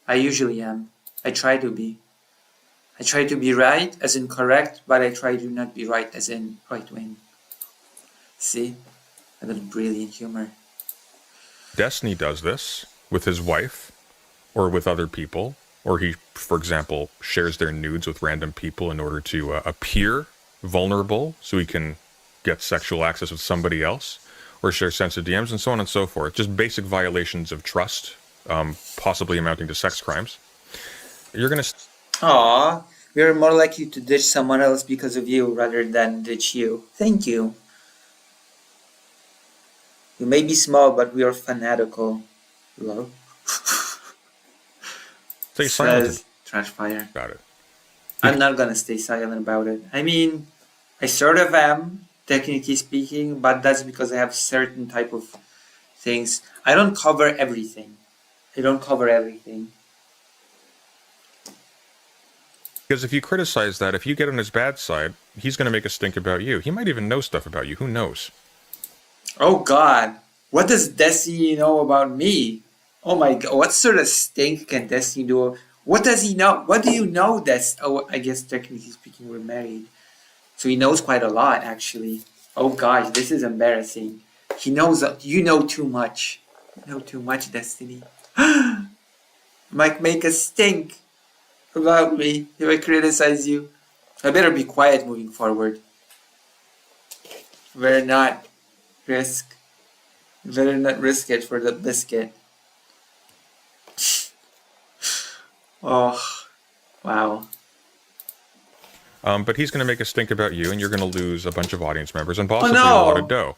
I usually am. I try to be. I try to be right as in correct, but I try to not be right as in right wing. See? I got brilliant humor.
Destiny does this with his wife or with other people, or he, for example, shares their nudes with random people in order to appear vulnerable so he can get sexual access with somebody else, or share sensitive DMs, and so on and so forth. Just basic violations of trust, possibly amounting to sex crimes. You're going to...
Aw, we're more likely to ditch someone else because of you rather than ditch you. Thank you. You may be small, but we are fanatical. Love.
Stay silent.
Says Trash Fire.
Got it.
I'm not gonna stay silent about it. I mean, I sort of am, technically speaking, but that's because I have certain type of things. I don't cover everything.
Because if you criticize that, if you get on his bad side, he's going to make a stink about you. He might even know stuff about you. Who knows?
Oh God, what does Destiny know about me? Oh my God, what sort of stink can Destiny do? What does he know? What do you know, Oh, I guess technically speaking, we're married. So he knows quite a lot, actually. Oh gosh, this is embarrassing. He knows, you know too much. You know too much, Destiny. Might make a stink about me if I criticize you. I better be quiet moving forward. Better not risk it for the biscuit. Oh, wow.
But he's going to make a stink about you, and you're going to lose a bunch of audience members and possibly
no.
a lot of dough.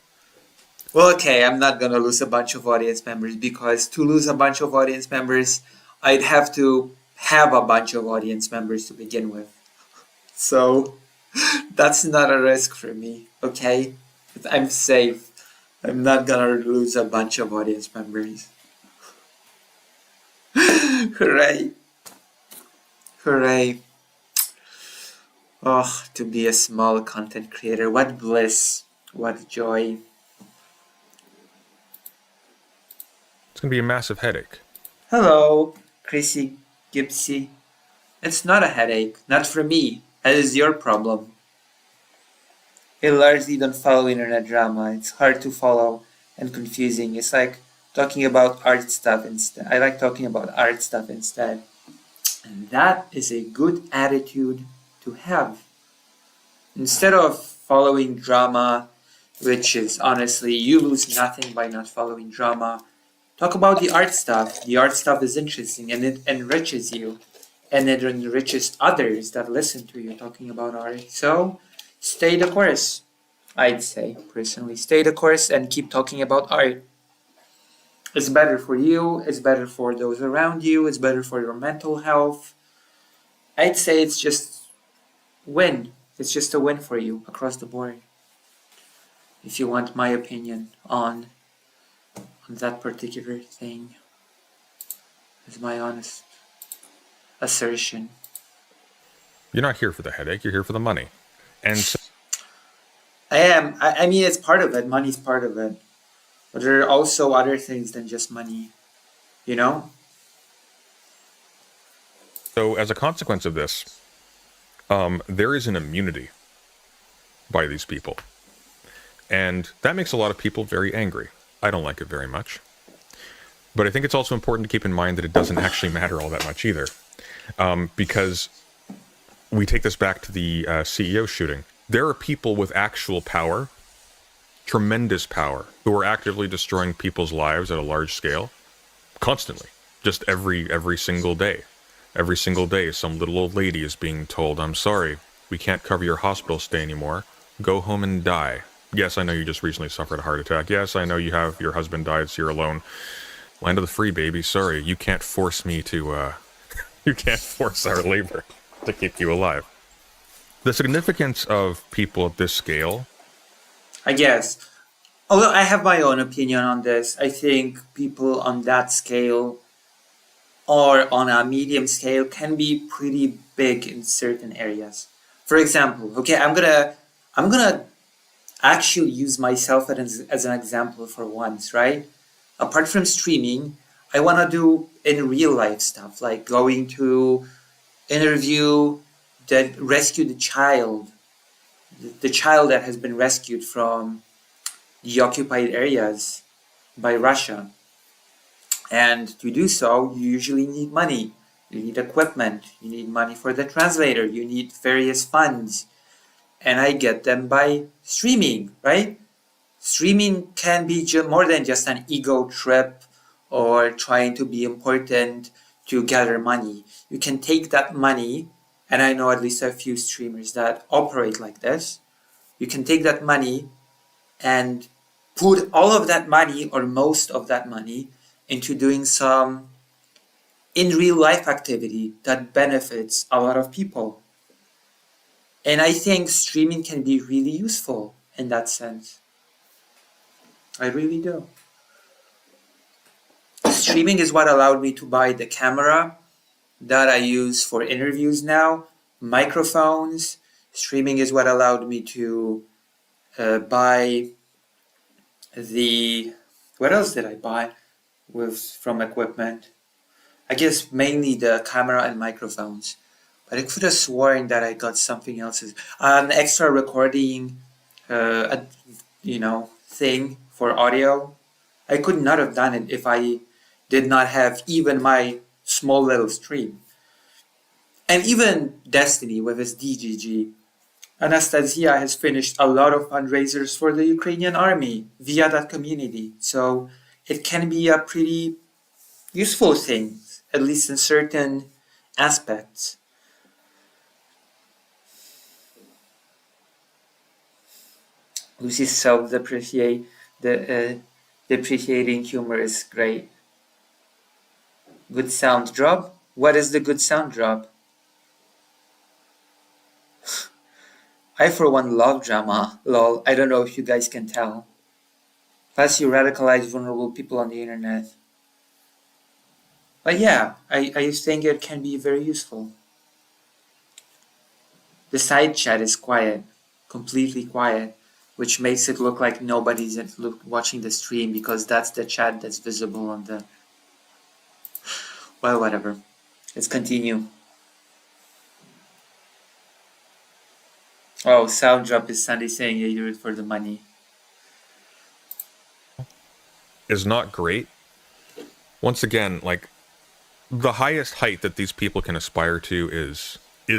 Well, okay, I'm not gonna lose a bunch of audience members, because to lose a bunch of audience members, I'd have to have a bunch of audience members to begin with. So that's not a risk for me, okay? I'm safe. I'm not gonna lose a bunch of audience members. Hooray. Hooray. Oh, to be a small content creator. What bliss. What joy.
It's going to be a massive headache.
Hello, Chrissy Gipsy. It's not a headache. Not for me. That is your problem. I largely don't follow internet drama. It's hard to follow and confusing. It's like talking about art stuff instead. I like talking about art stuff instead. And that is a good attitude to have. Instead of following drama, which is honestly, you lose nothing by not following drama. Talk about the art stuff. The art stuff is interesting and it enriches you. And it enriches others that listen to you talking about art. So, stay the course. I'd say, personally. Stay the course and keep talking about art. It's better for you. It's better for those around you. It's better for your mental health. I'd say it's just win. It's just a win for you across the board. If you want my opinion on that particular thing, is my honest assertion.
You're not here for the headache, you're here for the money. And so
I am. I mean, it's part of it. Money's part of it. But there are also other things than just money. You know?
So as a consequence of this, there is an immunity by these people. And that makes a lot of people very angry. I don't like it very much. But I think it's also important to keep in mind that it doesn't actually matter all that much either. Because we take this back to the CEO shooting. There are people with actual power, tremendous power, who are actively destroying people's lives at a large scale, constantly, just every single day. Every single day, some little old lady is being told, "I'm sorry, we can't cover your hospital stay anymore. Go home and die. Yes, I know you just recently suffered a heart attack. Yes, I know you have your husband died, so you're alone. Land of the free, baby. Sorry, you can't force me to, you can't force our labor to keep you alive." The significance of people at this scale.
I guess. Although I have my own opinion on this, I think people on that scale or on a medium scale can be pretty big in certain areas. For example, okay, I'm gonna actually use myself as an example for once, right? Apart from streaming, I wanna do in real life stuff like going to interview the rescued child, the child that has been rescued from the occupied areas by Russia. And to do so, you usually need money. You need equipment. You need money for the translator. You need various funds. And I get them by streaming, right? Streaming can be more than just an ego trip or trying to be important to gather money. You can take that money, and I know at least a few streamers that operate like this. You can take that money and put all of that money or most of that money into doing some in real life activity that benefits a lot of people. And I think streaming can be really useful in that sense. I really do. Streaming is what allowed me to buy the camera that I use for interviews now, microphones. Streaming is what allowed me to buy the. What else did I buy from equipment? I guess mainly the camera and microphones. But I could have sworn that I got something else, an extra recording, thing for audio. I could not have done it if I did not have even my small little stream. And even Destiny with its DGG. Anastasia has finished a lot of fundraisers for the Ukrainian army via that community. So it can be a pretty useful thing, at least in certain aspects. Lucy's depreciating humor is great. Good sound drop? What is the good sound drop? I for one love drama, lol. I don't know if you guys can tell. Plus you radicalize vulnerable people on the internet. But yeah, I think it can be very useful. The side chat is quiet, completely quiet, which makes it look like nobody's watching the stream because that's the chat that's visible on the... Well, whatever. Let's continue. Oh, sound drop is Sandy saying you do it for the money.
Is not great. Once again, like, the highest height that these people can aspire to is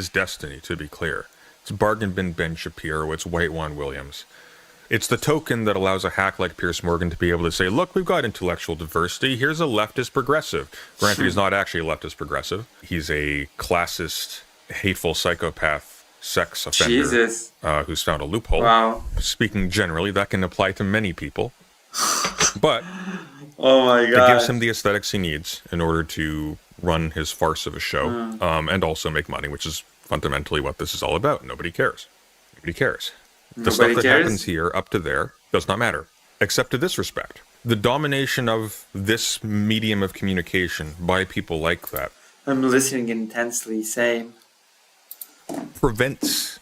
Destiny, to be clear. It's Bargain Bin Ben Shapiro, it's White Juan Williams. It's the token that allows a hack like Piers Morgan to be able to say, look, we've got intellectual diversity, here's a leftist progressive. Granted, he's not actually a leftist progressive. He's a classist, hateful psychopath sex offender who's found a loophole.
Wow.
Speaking generally, that can apply to many people. But
oh my God.
It gives him the aesthetics he needs in order to run his farce of a show and also make money, which is fundamentally what this is all about. Nobody cares. Nobody cares. The stuff that happens here up to there does not matter, except to this respect. The domination of this medium of communication by people like that.
I'm listening intensely, same.
Prevents.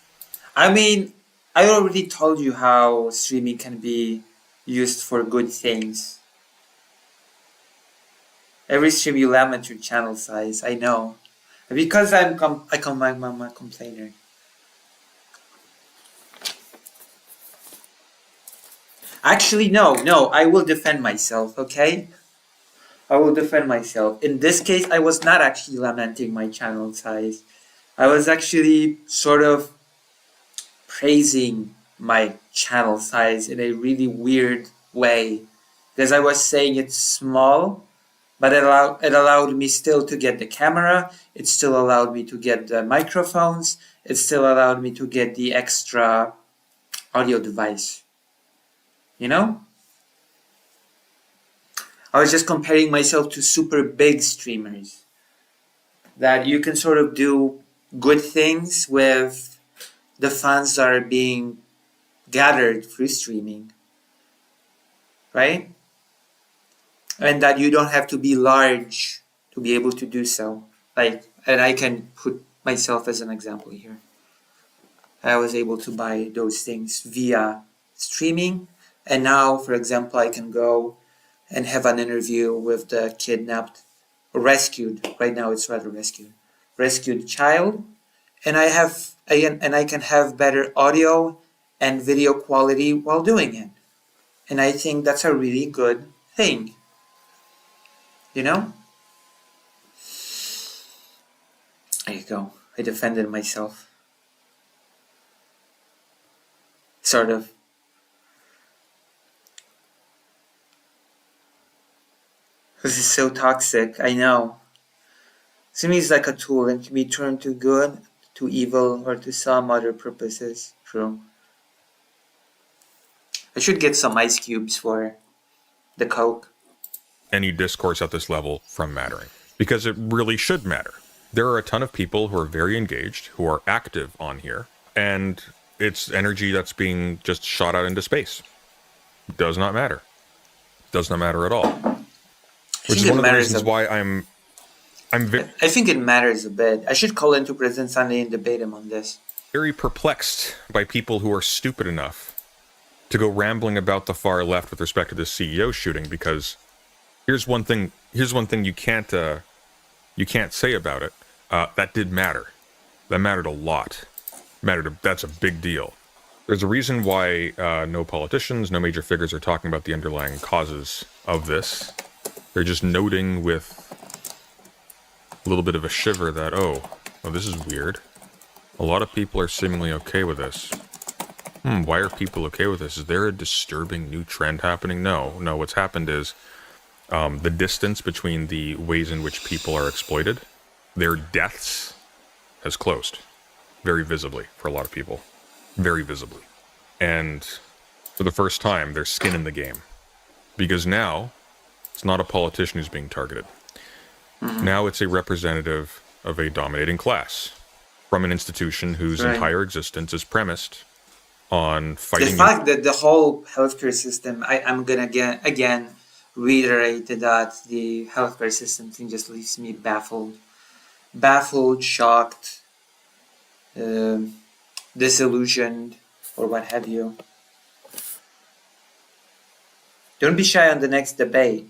I mean, I already told you how streaming can be used for good things. Every stream you lament your channel size, I know. Because I'm a complainer. Actually, no, I will defend myself, okay? I will defend myself. In this case, I was not actually lamenting my channel size. I was actually sort of praising my channel size in a really weird way. Because I was saying it's small, but it allowed me still to get the camera, it still allowed me to get the microphones, it still allowed me to get the extra audio device. You know? I was just comparing myself to super big streamers. That you can sort of do good things with the funds are being gathered through streaming, right? And that you don't have to be large to be able to do so. And I can put myself as an example here. I was able to buy those things via streaming, and now, for example, I can go and have an interview with the kidnapped or rescued. Right now, it's rather rescued child, and I can have better audio and video quality while doing it. And I think that's a really good thing. You know? There you go. I defended myself. Sort of. This is so toxic, I know. To me, it's like a tool and can be turned to good, to evil, or to some other purposes. True. I should get some ice cubes for the Coke.
Any discourse at this level from mattering, because it really should matter. There are a ton of people who are very engaged, who are active on here, and it's energy that's being just shot out into space. Does not matter. Does not matter at all. Which is one of the reasons why I'm
I think it matters a bit. I should call into President Sunday and debate him on this.
Very perplexed by people who are stupid enough to go rambling about the far left with respect to this CEO shooting, because here's one thing you can't say about it. That did matter. That mattered a lot. That's a big deal. There's a reason why no politicians, no major figures are talking about the underlying causes of this. They're just noting with a little bit of a shiver that, oh, this is weird. A lot of people are seemingly okay with this. Why are people okay with this? Is there a disturbing new trend happening? No, what's happened is the distance between the ways in which people are exploited, their deaths, has closed very visibly for a lot of people. Very visibly. And for the first time, there's skin in the game. Because now, it's not a politician who's being targeted. Now it's a representative of a dominating class from an institution whose entire existence is premised on fighting.
The fact that the whole healthcare system, I'm going to again reiterate that the healthcare system thing just leaves me baffled, shocked, disillusioned, or what have you. Don't be shy on the next debate.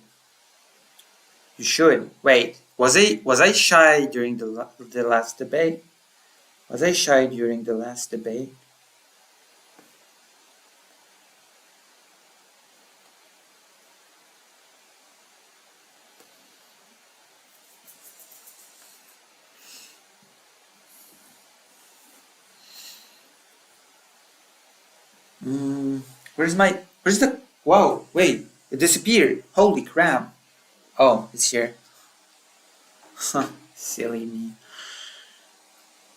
You should. Wait, was I shy during the last debate? Was I shy during the last debate? Where's the, wow, wait, it disappeared. Holy crap. Oh, it's here. Silly me.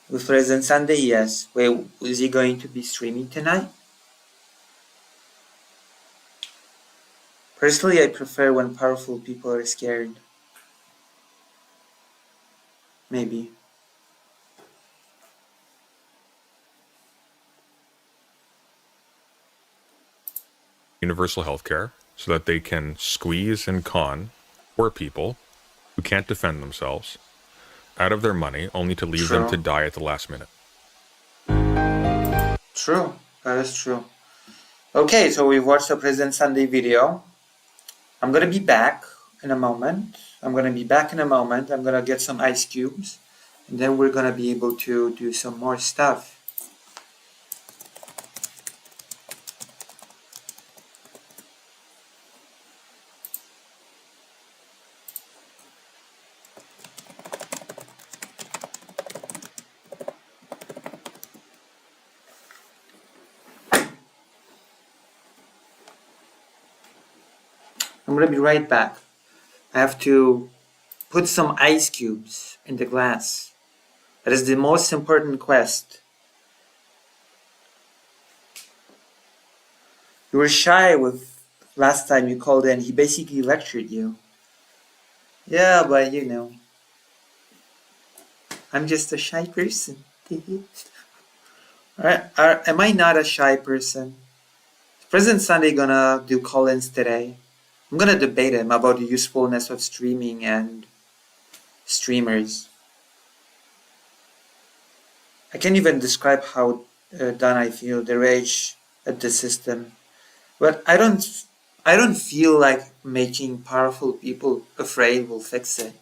With President Sunday, yes. Wait, is he going to be streaming tonight? Personally, I prefer when powerful people are scared. Maybe.
Universal health care so that they can squeeze and con poor people who can't defend themselves out of their money only to leave them to die at the last minute.
True. That is true. Okay, so we've watched the President Sunday video. I'm going to be back in a moment. I'm going to get some ice cubes. And then we're going to be able to do some more stuff. I'm going to be right back. I have to put some ice cubes in the glass. That is the most important quest. You were shy with last time you called in. He basically lectured you. Yeah, but you know, I'm just a shy person. Am I not a shy person? President Sunday gonna do call-ins today. I'm gonna debate him about the usefulness of streaming and streamers. I can't even describe how done I feel, the rage at the system. But I don't feel like making powerful people afraid will fix it.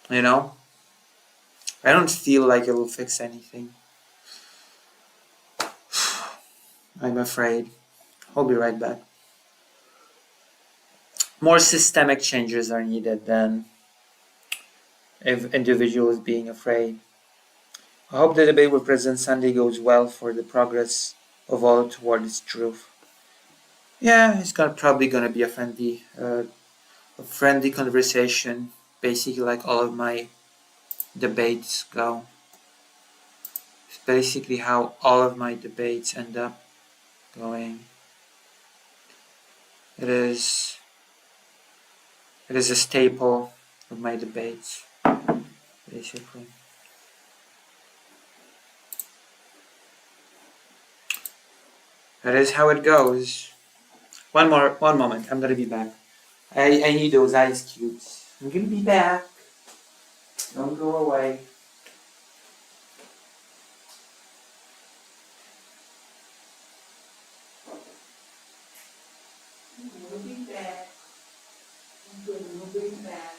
You know? I don't feel like it will fix anything. I'm afraid. I'll be right back. More systemic changes are needed than if individuals being afraid. I hope the debate with President Sunday goes well for the progress of all towards truth. Yeah, it's probably gonna be a friendly conversation, basically like all of my debates go. It's basically how all of my debates end up going. It is a staple of my debates, basically. That is how it goes. One moment. I'm gonna be back. I need those ice cubes. I'm gonna be back. Don't go away. We'll be back. We'll be back.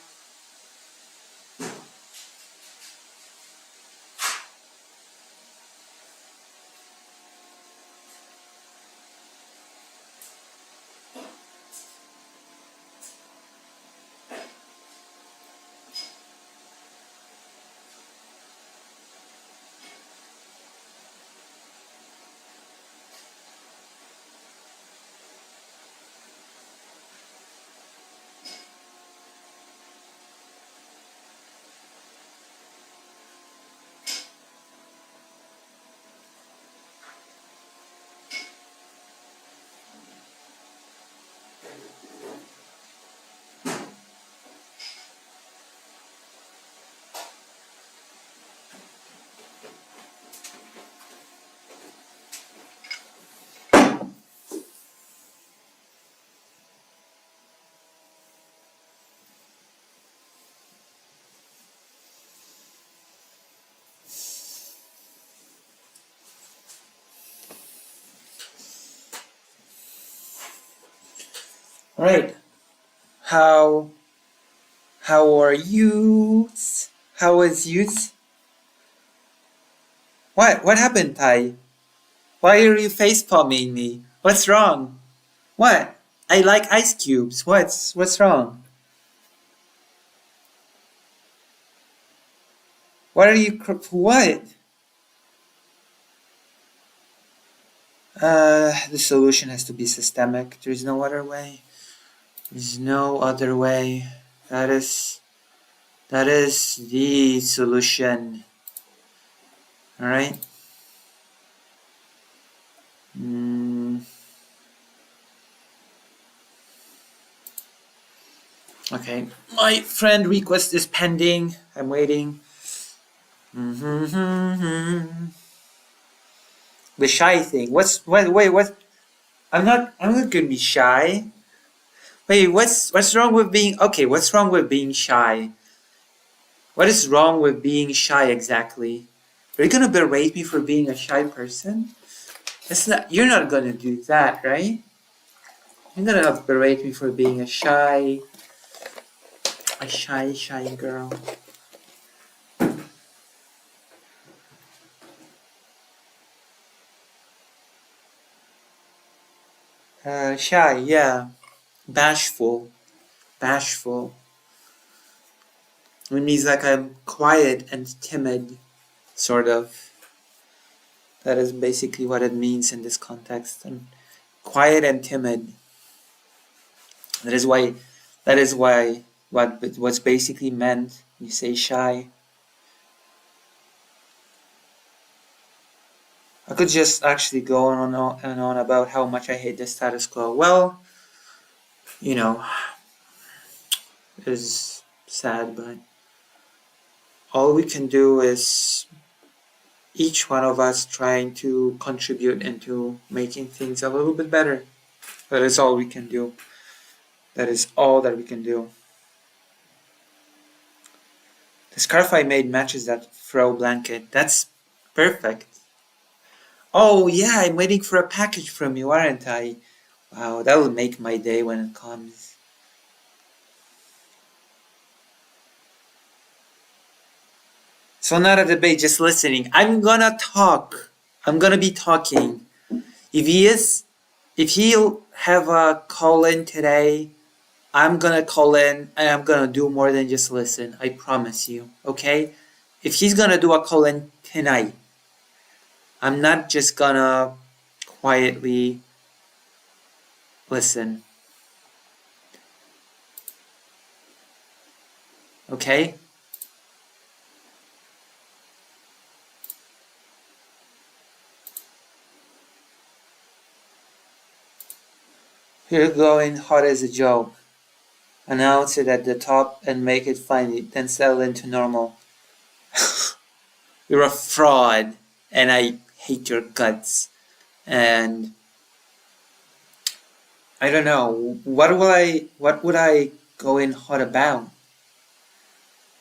All right. How are you? How is you? What happened, Tai? Why are you face palming me? What's wrong? What? I like ice cubes. What's wrong? What are you? What? The solution has to be systemic. There's no other way. There's no other way. That is the solution. All right. Okay. My friend request is pending. I'm waiting. The shy thing. Wait, what? I'm not gonna be shy. Wait, what's wrong with being okay, what's wrong with being shy? What is wrong with being shy exactly? Are you gonna berate me for being a shy person? You're not gonna do that, right? You're gonna berate me for being a shy girl. Shy, yeah. Bashful. It means like I'm quiet and timid, sort of. That is basically what it means in this context. I'm quiet and timid. That is why what's basically meant. You say shy. I could just actually go on and on about how much I hate the status quo. Well, you know, it is sad, but all we can do is, each one of us trying to contribute into making things a little bit better. That is all we can do. That is all that we can do. The scarf I made matches that throw blanket. That's perfect. Oh yeah, I'm waiting for a package from you, aren't I? Wow, that will make my day when it comes. So not a debate, just listening. I'm gonna talk. I'm gonna be talking. If he'll have a call in today, I'm gonna call in and I'm gonna do more than just listen. I promise you. Okay? If he's gonna do a call in tonight, I'm not just gonna quietly listen. Okay? You're going hot as a joke. Announce it at the top and make it funny, then settle into normal. You're a fraud, and I hate your guts. And I don't know, what would I go in hot about?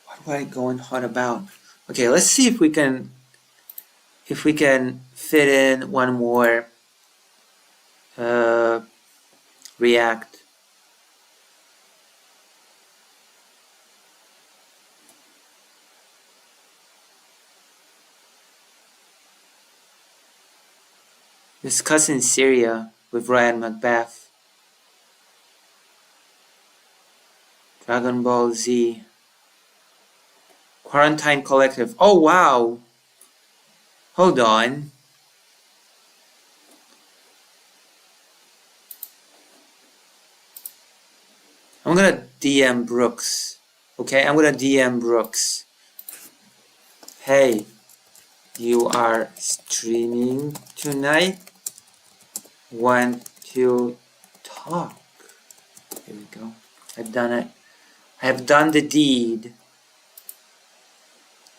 What would I go in hot about? Okay, let's see if we can fit in one more react. Discussing Syria with Ryan Macbeth. Dragon Ball Z. Quarantine Collective. Oh wow! Hold on. I'm gonna DM Brooks. Okay, I'm gonna DM Brooks. Hey, you are streaming tonight? Want to talk? Here we go. I've done it. I have done the deed.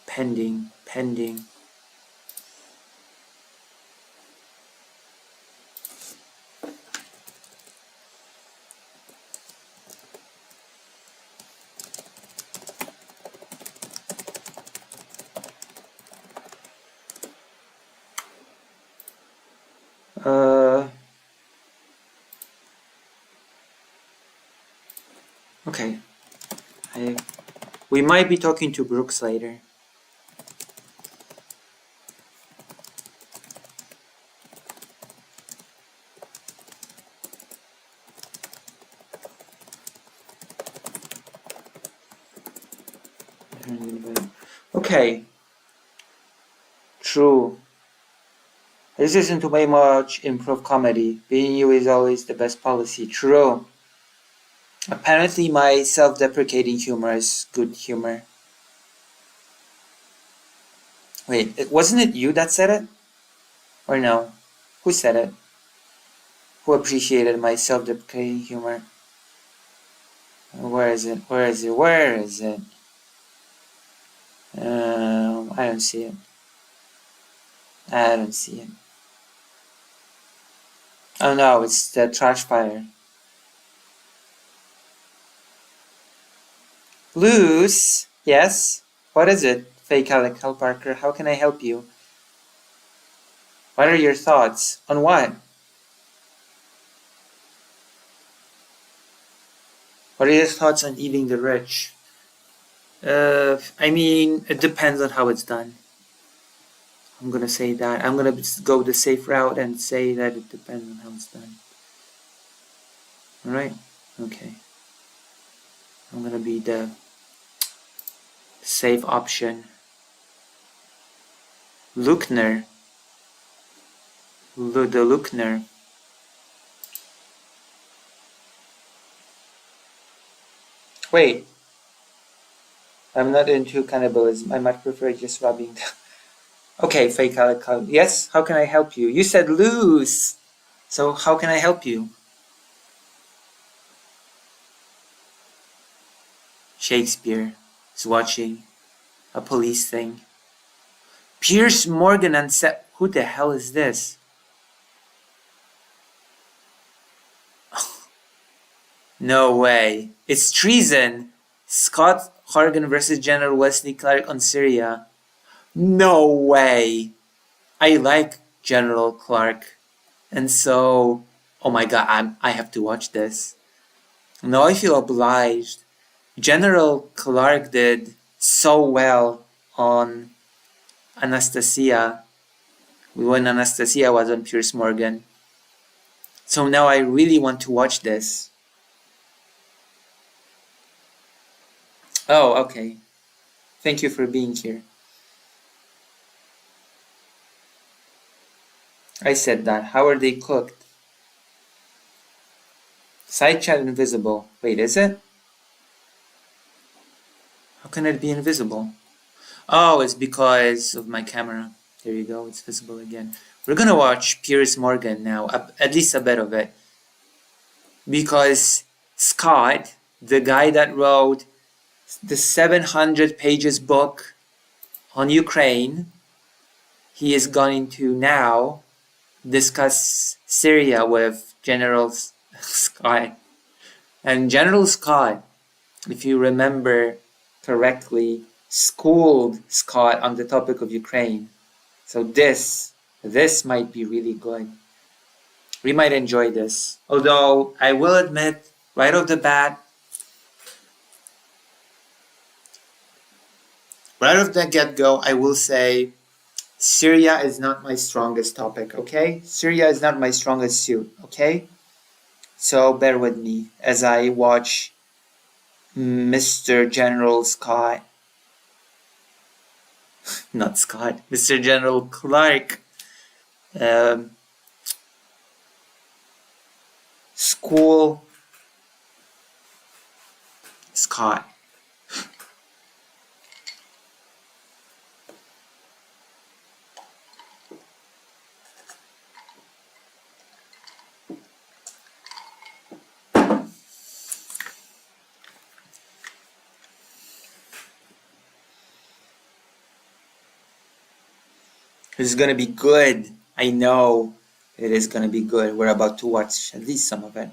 Pending. Okay. We might be talking to Brooks later. Okay. True. I listen to way much improv comedy. Being you is always the best policy. True. Apparently my self-deprecating humor is good humor. Wait, wasn't it you that said it? Or no? Who said it? Who appreciated my self-deprecating humor? Where is it? I don't see it. Oh no, it's the trash fire. Loose? Yes? What is it? Fake Alec Hal Parker, how can I help you? What are your thoughts? On what? What are your thoughts on eating the rich? I mean, it depends on how it's done. I'm gonna say that. I'm gonna go the safe route and say that it depends on how it's done. Alright? Okay. I'm gonna be the safe option. Luckner. The Luckner. Wait. I'm not into cannibalism. I might prefer just rubbing. Okay, fake Alec. Yes? How can I help you? You said loose! So how can I help you? Shakespeare is watching a police thing. Pierce Morgan and who the hell is this? No way. It's treason. Scott Horgan versus General Wesley Clark on Syria. No way. I like General Clark. And so, oh my god, I have to watch this. Now I feel obliged. General Clark did so well on Anastasia. When Anastasia was on Pierce Morgan. So now I really want to watch this. Oh, okay. Thank you for being here. I said that. How are they cooked? Side chat invisible. Wait, is it? How can it be invisible? Oh, it's because of my camera. There you go, it's visible again. We're gonna watch Piers Morgan now, at least a bit of it. Because Scott, the guy that wrote the 700 pages book on Ukraine, he is going to now discuss Syria with General Scott. And General Scott, if you remember correctly, schooled Scott on the topic of Ukraine. So this might be really good. We might enjoy this. Although I will admit, right off the bat, right off the get-go, I will say Syria is not my strongest topic, okay? Syria is not my strongest suit, okay? So bear with me as I watch Mr. General Scott. Not Scott, Mr. General Clark. School Scott. This is gonna be good. I know it is gonna be good. We're about to watch at least some of it.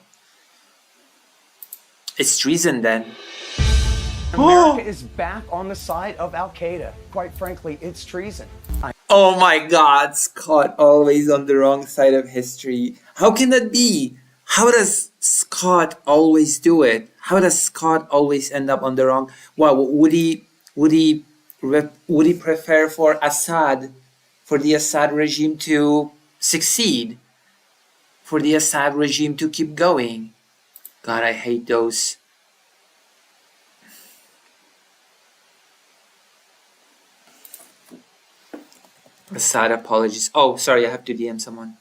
It's treason then.
America is back on the side of Al Qaeda. Quite frankly, it's treason.
Oh my god, Scott always on the wrong side of history. How can that be? How does Scott always do it? How does Scott always end up on the wrong? Wow, would he prefer for the Assad regime to succeed? For the Assad regime to keep going? God, I hate those. Assad apologies. Oh, sorry, I have to DM someone.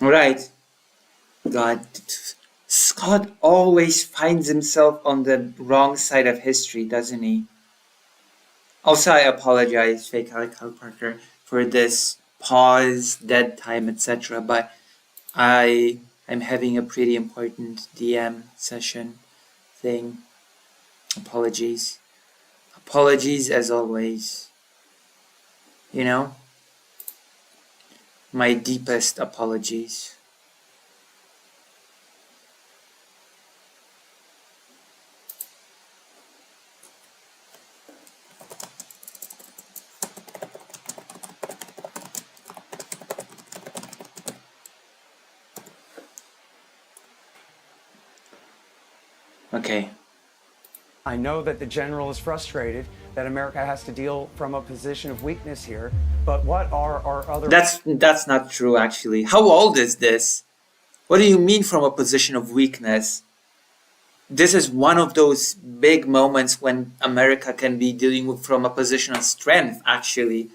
Right. God, Scott always finds himself on the wrong side of history, doesn't he? Also, I apologize, fake Alec Parker, for this pause, dead time, etc. But I'm having a pretty important DM session thing. Apologies. Apologies as always. You know? My deepest apologies. Okay.
I know that the general is frustrated that America has to deal from a position of weakness here, but what are our other...
That's not true, actually. How old is this? What do you mean from a position of weakness? This is one of those big moments when America can be dealing with from a position of strength, actually.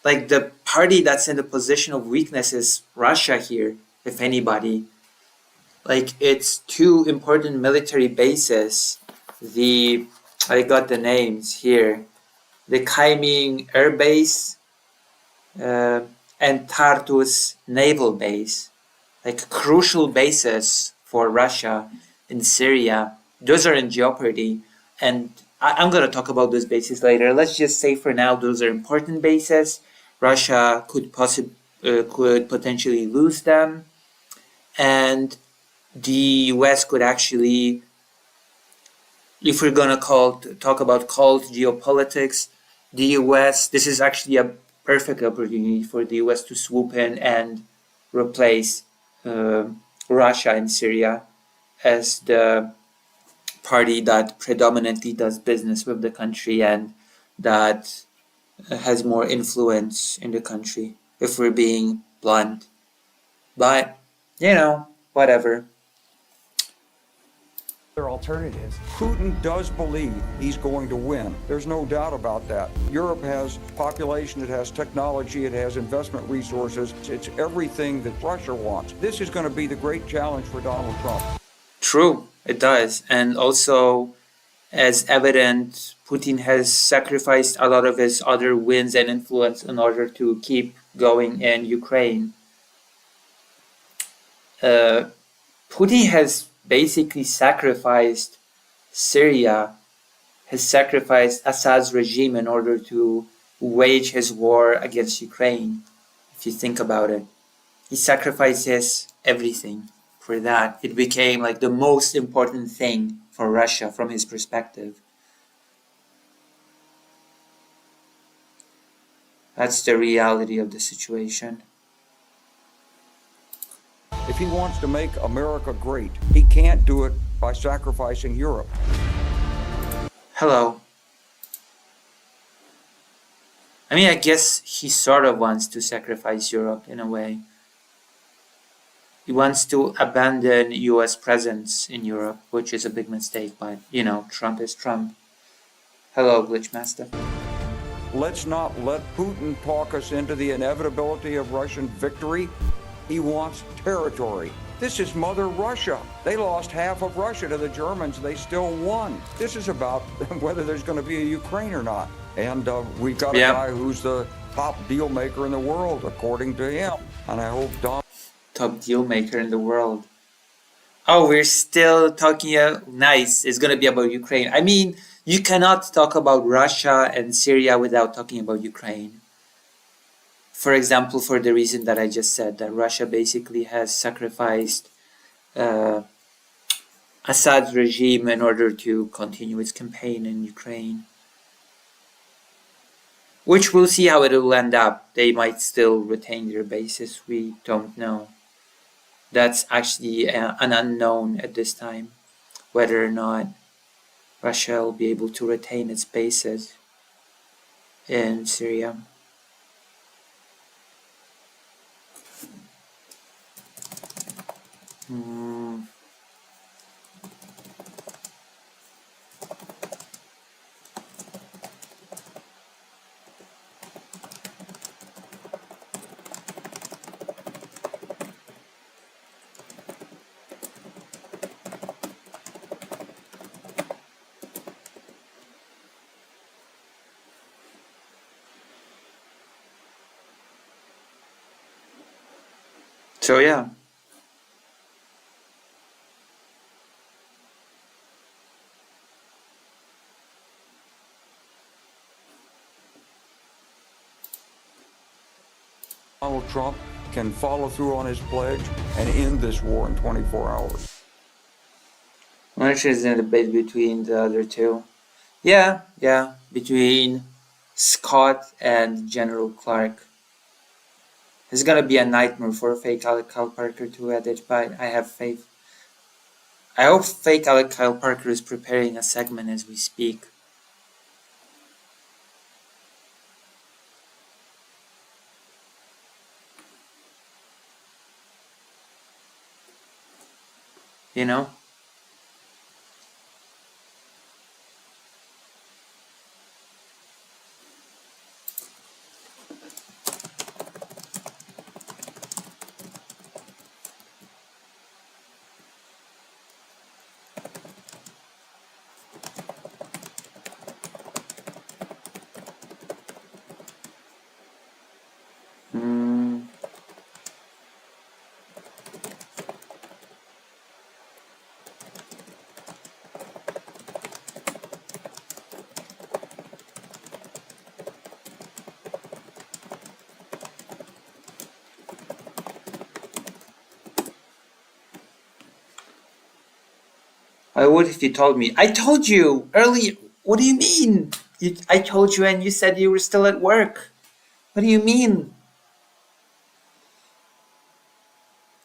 Like, the party that's in the position of weakness is Russia here, if anybody. Like, it's two important military bases. I got the names here. The Kaiming Air Base uh, and Tartus Naval Base. Like, crucial bases for Russia in Syria. Those are in jeopardy. And I'm going to talk about those bases later. Let's just say for now, those are important bases. Russia could potentially lose them. And the US could actually, if we're gonna talk about cold geopolitics, the US, this is actually a perfect opportunity for the US to swoop in and replace Russia in Syria as the party that predominantly does business with the country and that has more influence in the country, if we're being blunt. But, whatever.
alternatives.
Putin does believe he's going to win. There's no doubt about that. Europe has population, it has technology, it has investment resources. It's everything that Russia wants. This is going to be the great challenge for Donald Trump.
True, it does. And also, as evident, Putin has sacrificed a lot of his other wins and influence in order to keep going in Ukraine. Putin has basically sacrificed Syria, has sacrificed Assad's regime in order to wage his war against Ukraine, if you think about it. He sacrifices everything for that. It became like the most important thing for Russia from his perspective. That's the reality of the situation.
If he wants to make America great, he can't do it by sacrificing Europe.
Hello. I mean, I guess he sort of wants to sacrifice Europe in a way. He wants to abandon US presence in Europe, which is a big mistake, but, Trump is Trump. Hello, Glitchmaster.
Let's not let Putin talk us into the inevitability of Russian victory. He wants territory. This is Mother Russia. They lost half of Russia to the Germans. They still won. This is about whether there's going to be a Ukraine or not. And we've got a guy who's the top deal maker in the world, according to him. And I hope
top deal maker in the world. Oh, we're still talking. Nice. It's going to be about Ukraine. I mean, you cannot talk about Russia and Syria without talking about Ukraine. For example, for the reason that I just said, that Russia basically has sacrificed Assad's regime in order to continue its campaign in Ukraine. Which we'll see how it will end up. They might still retain their bases. We don't know. That's actually an unknown at this time, whether or not Russia will be able to retain its bases in Syria. So yeah.
Donald Trump can follow through on his pledge and end this war in 24 hours.
I'm actually in a debate between the other two. Yeah, between Scott and General Clark. It's gonna be a nightmare for fake Cal Parker to edit, but I have faith. I hope fake Alec Kyle Parker is preparing a segment as we speak. You know? I would if you told me. I told you earlier. What do you mean? I told you and you said you were still at work. What do you mean?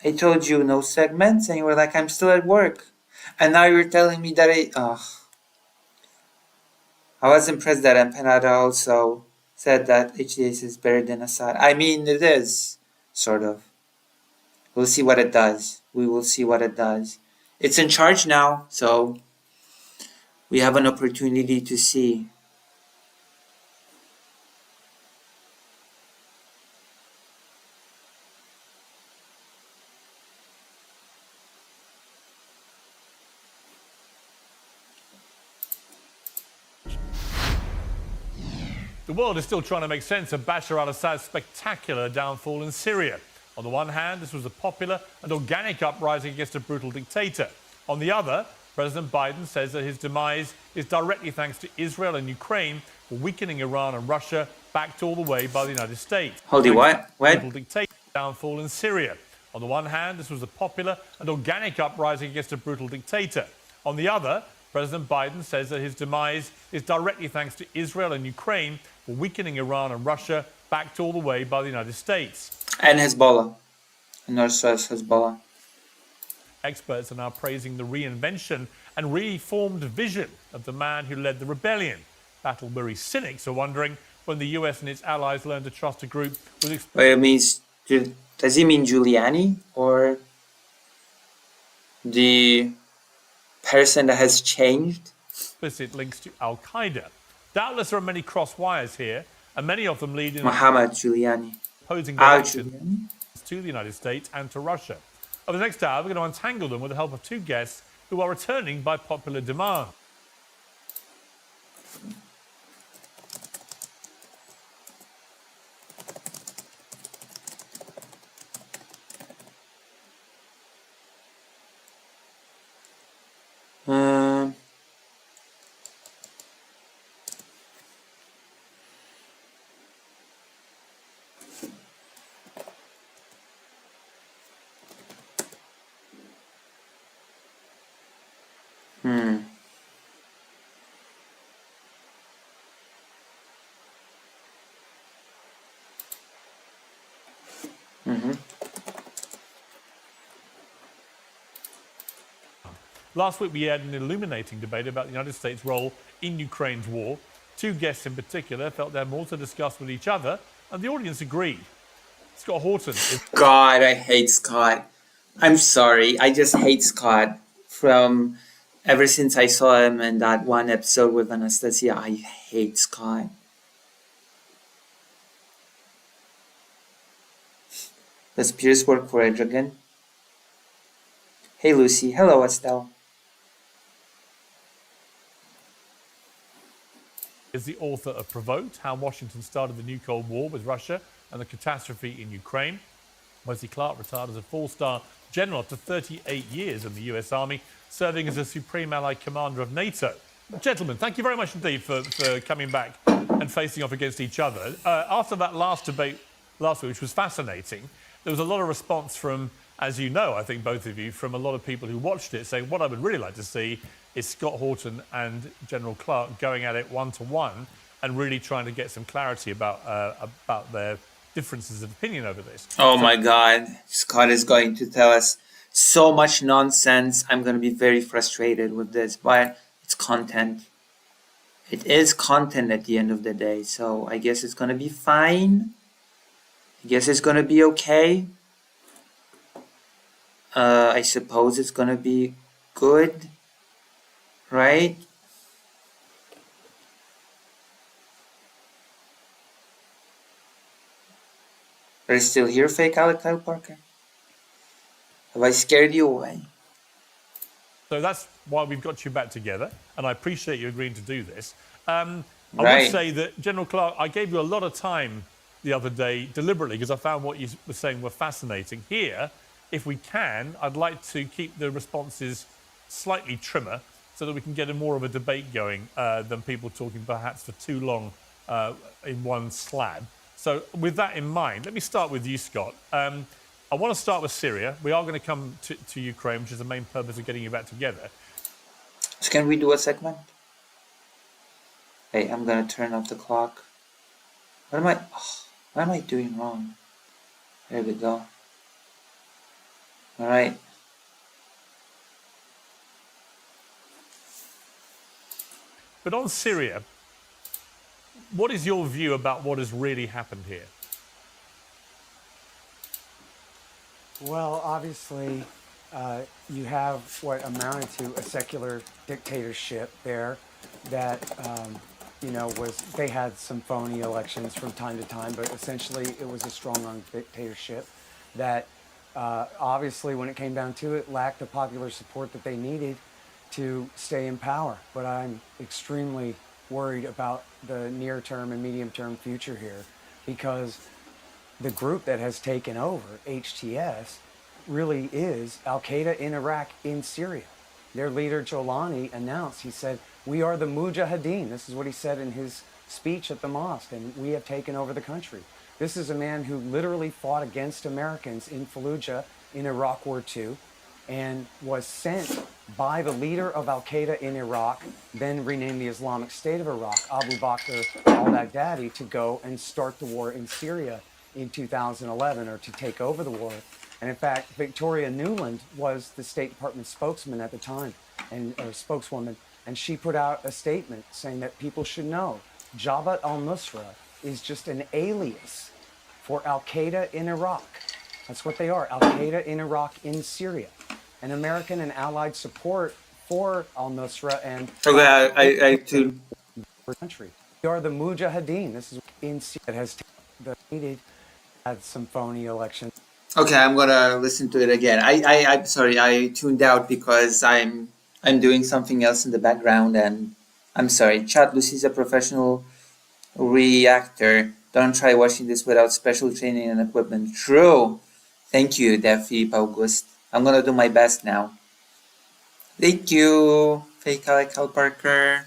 I told you no segments and you were like, I'm still at work. And now you're telling me that I was impressed that Empanada also said that HDS is better than Assad. I mean, it is, sort of. We'll see what it does. We will see what it does. It's in charge now, so we have an opportunity to see.
The world is still trying to make sense of Bashar al-Assad's spectacular downfall in Syria. On the one hand, this was a popular and organic uprising against a brutal dictator. On the other, President Biden says that his demise is directly thanks to Israel and Ukraine for weakening Iran and Russia, backed all the way by the United States.
Hold you what? What?
Brutal dictator downfall in Syria. On the one hand, this was a popular and organic uprising against a brutal dictator. On the other, President Biden says that his demise is directly thanks to Israel and Ukraine for weakening Iran and Russia, backed all the way by the United States.
And Hezbollah. And also Hezbollah.
Experts are now praising the reinvention and reformed vision of the man who led the rebellion. Battle-weary cynics are wondering when the US and its allies learn to trust a group with...
Wait, it means... Does he mean Giuliani? Or the person that has changed?
...explicit links to Al-Qaeda. Doubtless there are many cross wires here, and many of them lead in...
Muhammad Giuliani.
...opposing
Giuliani.
directions to the United States and to Russia. Over the next hour, we're going to untangle them with the help of two guests who are returning by popular demand. Last week, we had an illuminating debate about the United States' role in Ukraine's war. Two guests in particular felt they had more to discuss with each other, and the audience agreed. Scott Horton is...
God, I hate Scott. I'm sorry. I just hate Scott. From ever since I saw him in that one episode with Anastasia, I hate Scott. Does Pierce work for Edragan? Hey Lucy. Hello Estelle.
Is the author of Provoked, How Washington Started the New Cold War with Russia and the Catastrophe in Ukraine. Wesley Clark retired as a four-star general after 38 years in the US Army, serving as a Supreme Allied Commander of NATO. Gentlemen, thank you very much indeed for coming back and facing off against each other. After that last debate last week, which was fascinating, there was a lot of response from, as you know, I think both of you, from a lot of people who watched it, saying what I would really like to see is Scott Horton and General Clark going at it one-to-one and really trying to get some clarity about their differences of opinion over this.
Oh my God. Scott is going to tell us so much nonsense. I'm going to be very frustrated with this, but it's content. It is content at the end of the day, so I guess it's going to be fine. I guess it's going to be okay. I suppose it's going to be good, right? Are you still here, fake Alec Kyle Parker? Have I scared you away?
So that's why we've got you back together, and I appreciate you agreeing to do this. I would
Right.
say that, General Clark, I gave you a lot of time the other day deliberately because I found what you were saying were fascinating. Here, if we can, I'd like to keep the responses slightly trimmer so that we can get a more of a debate going than people talking perhaps for too long in one slab. So with that in mind, let me start with you, Scott. I want to start with Syria. We are going to come to Ukraine, which is the main purpose of getting you back together.
So can we do a segment? Hey, I'm gonna turn off the clock. What am I doing wrong? There we go. Alright.
But on Syria, what is your view about what has really happened here?
Well, obviously, you have what amounted to a secular dictatorship there that, they had some phony elections from time to time, but essentially it was a strong-arm dictatorship that obviously, when it came down to it, lacked the popular support that they needed to stay in power. But I'm extremely worried about the near-term and medium-term future here because the group that has taken over, HTS, really is Al-Qaeda in Iraq, in Syria. Their leader, Jolani, announced, he said, "We are the Mujahideen." This is what he said in his speech at the mosque, and we have taken over the country. This is a man who literally fought against Americans in Fallujah in Iraq War II and was sent by the leader of Al-Qaeda in Iraq, then renamed the Islamic State of Iraq, Abu Bakr al-Baghdadi, to go and start the war in Syria in 2011, or to take over the war. And in fact, Victoria Nuland was the State Department spokesman at the time, or spokeswoman, and she put out a statement saying that people should know Jabhat al-Nusra is just an alias for Al-Qaeda in Iraq. That's what they are, Al-Qaeda in Iraq, in Syria. And American and Allied support for al-Nusra and
Okay, I too.
country. We are the Mujahideen. This is in Syria that has needed had some phony elections.
Okay, I'm gonna listen to it again. I'm sorry, I tuned out because I'm doing something else in the background, and I'm sorry. Chat, Lucy's a professional reactor. Don't try watching this without special training and equipment. True. Thank you, Daffy August. I'm gonna do my best now. Thank you, fake Alec Hal Parker.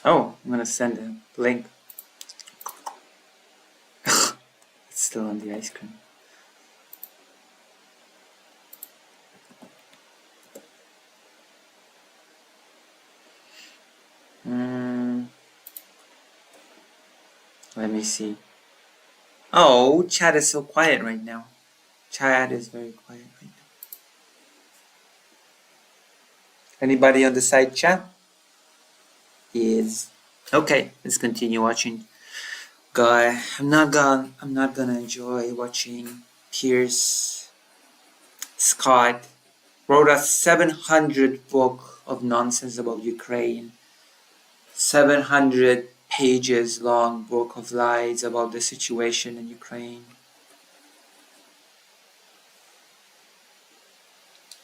Oh, I'm gonna send a link. It's still on the ice cream. Let me see. Oh, chat is so quiet right now. Chat is very quiet right now. Anybody on the side chat? Is okay. Let's continue watching. Guy, I'm not gonna enjoy watching Pierce Scott wrote a 700 book of nonsense about Ukraine. 700 pages long book of lies about the situation in Ukraine.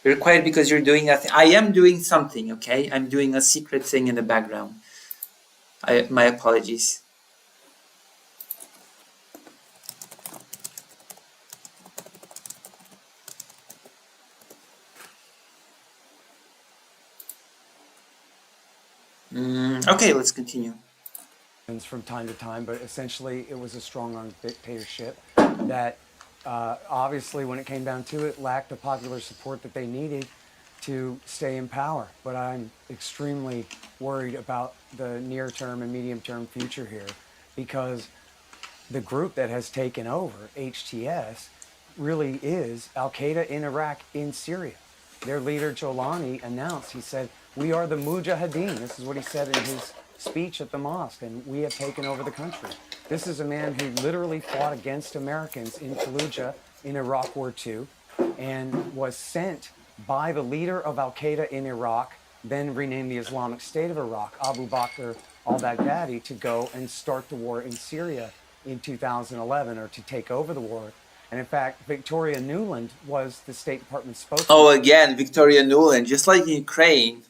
You're quiet because you're doing a I am doing something, okay? I'm doing a secret thing in the background. My apologies. Okay, let's continue.
From time to time, but essentially it was a strong-armed dictatorship that obviously, when it came down to it, lacked the popular support that they needed to stay in power. But I'm extremely worried about the near-term and medium-term future here, because the group that has taken over, HTS, really is Al-Qaeda in Iraq, in Syria. Their leader, Jolani, announced, he said, "We are the Mujahideen." This is what he said in his speech at the mosque, and we have taken over the country. This is a man who literally fought against Americans in Fallujah in Iraq War II and was sent by the leader of Al-Qaeda in Iraq, then renamed the Islamic State of Iraq, Abu Bakr al-Baghdadi, to go and start the war in Syria in 2011, or to take over the war. And in fact, Victoria Nuland was the State Department spokesman.
Oh, again, Victoria Nuland, just like in Ukraine.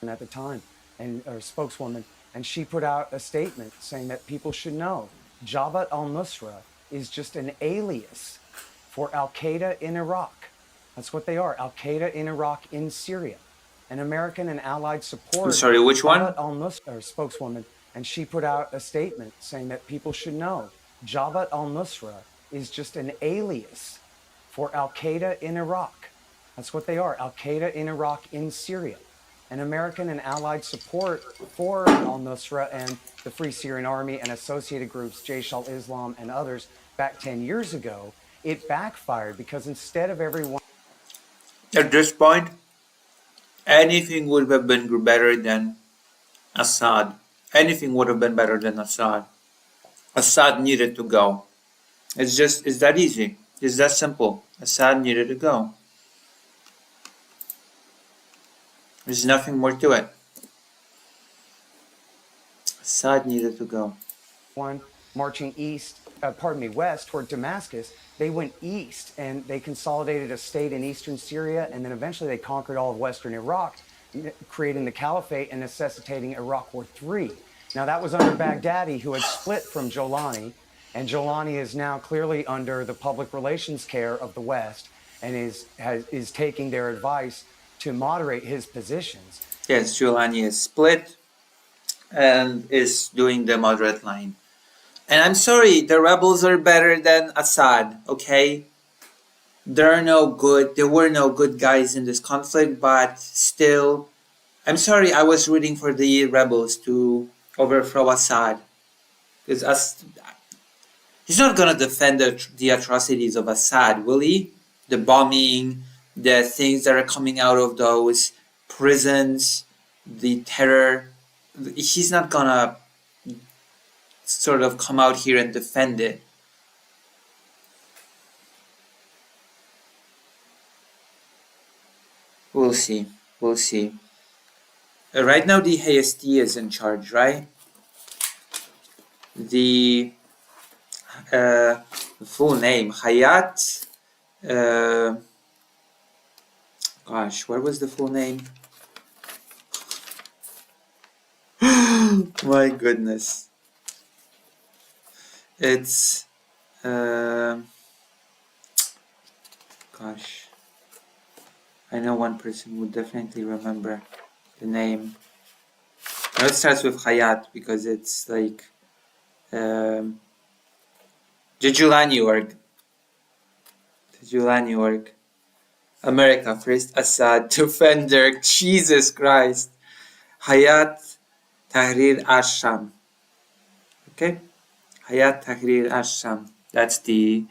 At the time, or spokeswoman, and she put out a statement saying that people should know Jabhat al-Nusra is just an alias for Al-Qaeda in Iraq. That's what they are, Al-Qaeda in Iraq, in Syria. And American and Allied support.
I'm sorry, which one?
Jabhat al-Nusra, or spokeswoman, and she put out a statement saying that people should know Jabhat al-Nusra is just an alias for Al-Qaeda in Iraq. That's what they are, Al-Qaeda in Iraq, in Syria. And American and Allied support for al-Nusra and the Free Syrian Army and associated groups, Jaish al-Islam and others, back 10 years ago, it backfired, because instead of everyone...
At this point, anything would have been better than Assad. Anything would have been better than Assad. Assad needed to go. It's that easy. It's that simple. Assad needed to go. There's nothing more to it. Assad needed to go.
Marching west toward Damascus, they went east and they consolidated a state in eastern Syria, and then eventually they conquered all of western Iraq, creating the caliphate and necessitating Iraq War III. Now that was under Baghdadi, who had split from Jolani, and Jolani is now clearly under the public relations care of the West and is taking their advice to moderate his positions.
Yes, Giuliani is split and is doing the moderate line. And I'm sorry, the rebels are better than Assad, okay? There were no good guys in this conflict, but still, I'm sorry, I was rooting for the rebels to overthrow Assad. Because he's not gonna defend the atrocities of Assad, will he? The bombing, the things that are coming out of those prisons, the terror. He's not gonna sort of come out here and defend it. We'll see. We'll see. Right now the HST is in charge, right? The full name, Hayat. Gosh, what was the full name? My goodness. It's gosh, I know one person would definitely remember the name. Now it starts with Hayat because it's like the Julani org. The Julani org. America first, Assad, defender, Jesus Christ. Hayat Tahrir Asham. Okay? Hayat Tahrir Asham. That's the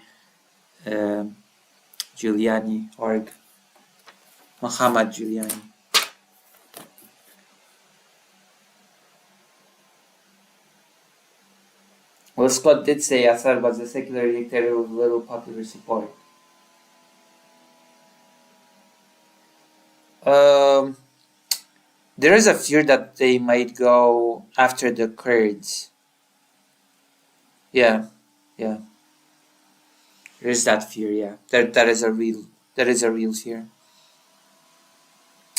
Giuliani org. Muhammad Giuliani. Well, Scott did say Assad was a secular dictator with little popular support. There is a fear that they might go after the Kurds. Yeah. There is that fear, yeah. That is a real fear.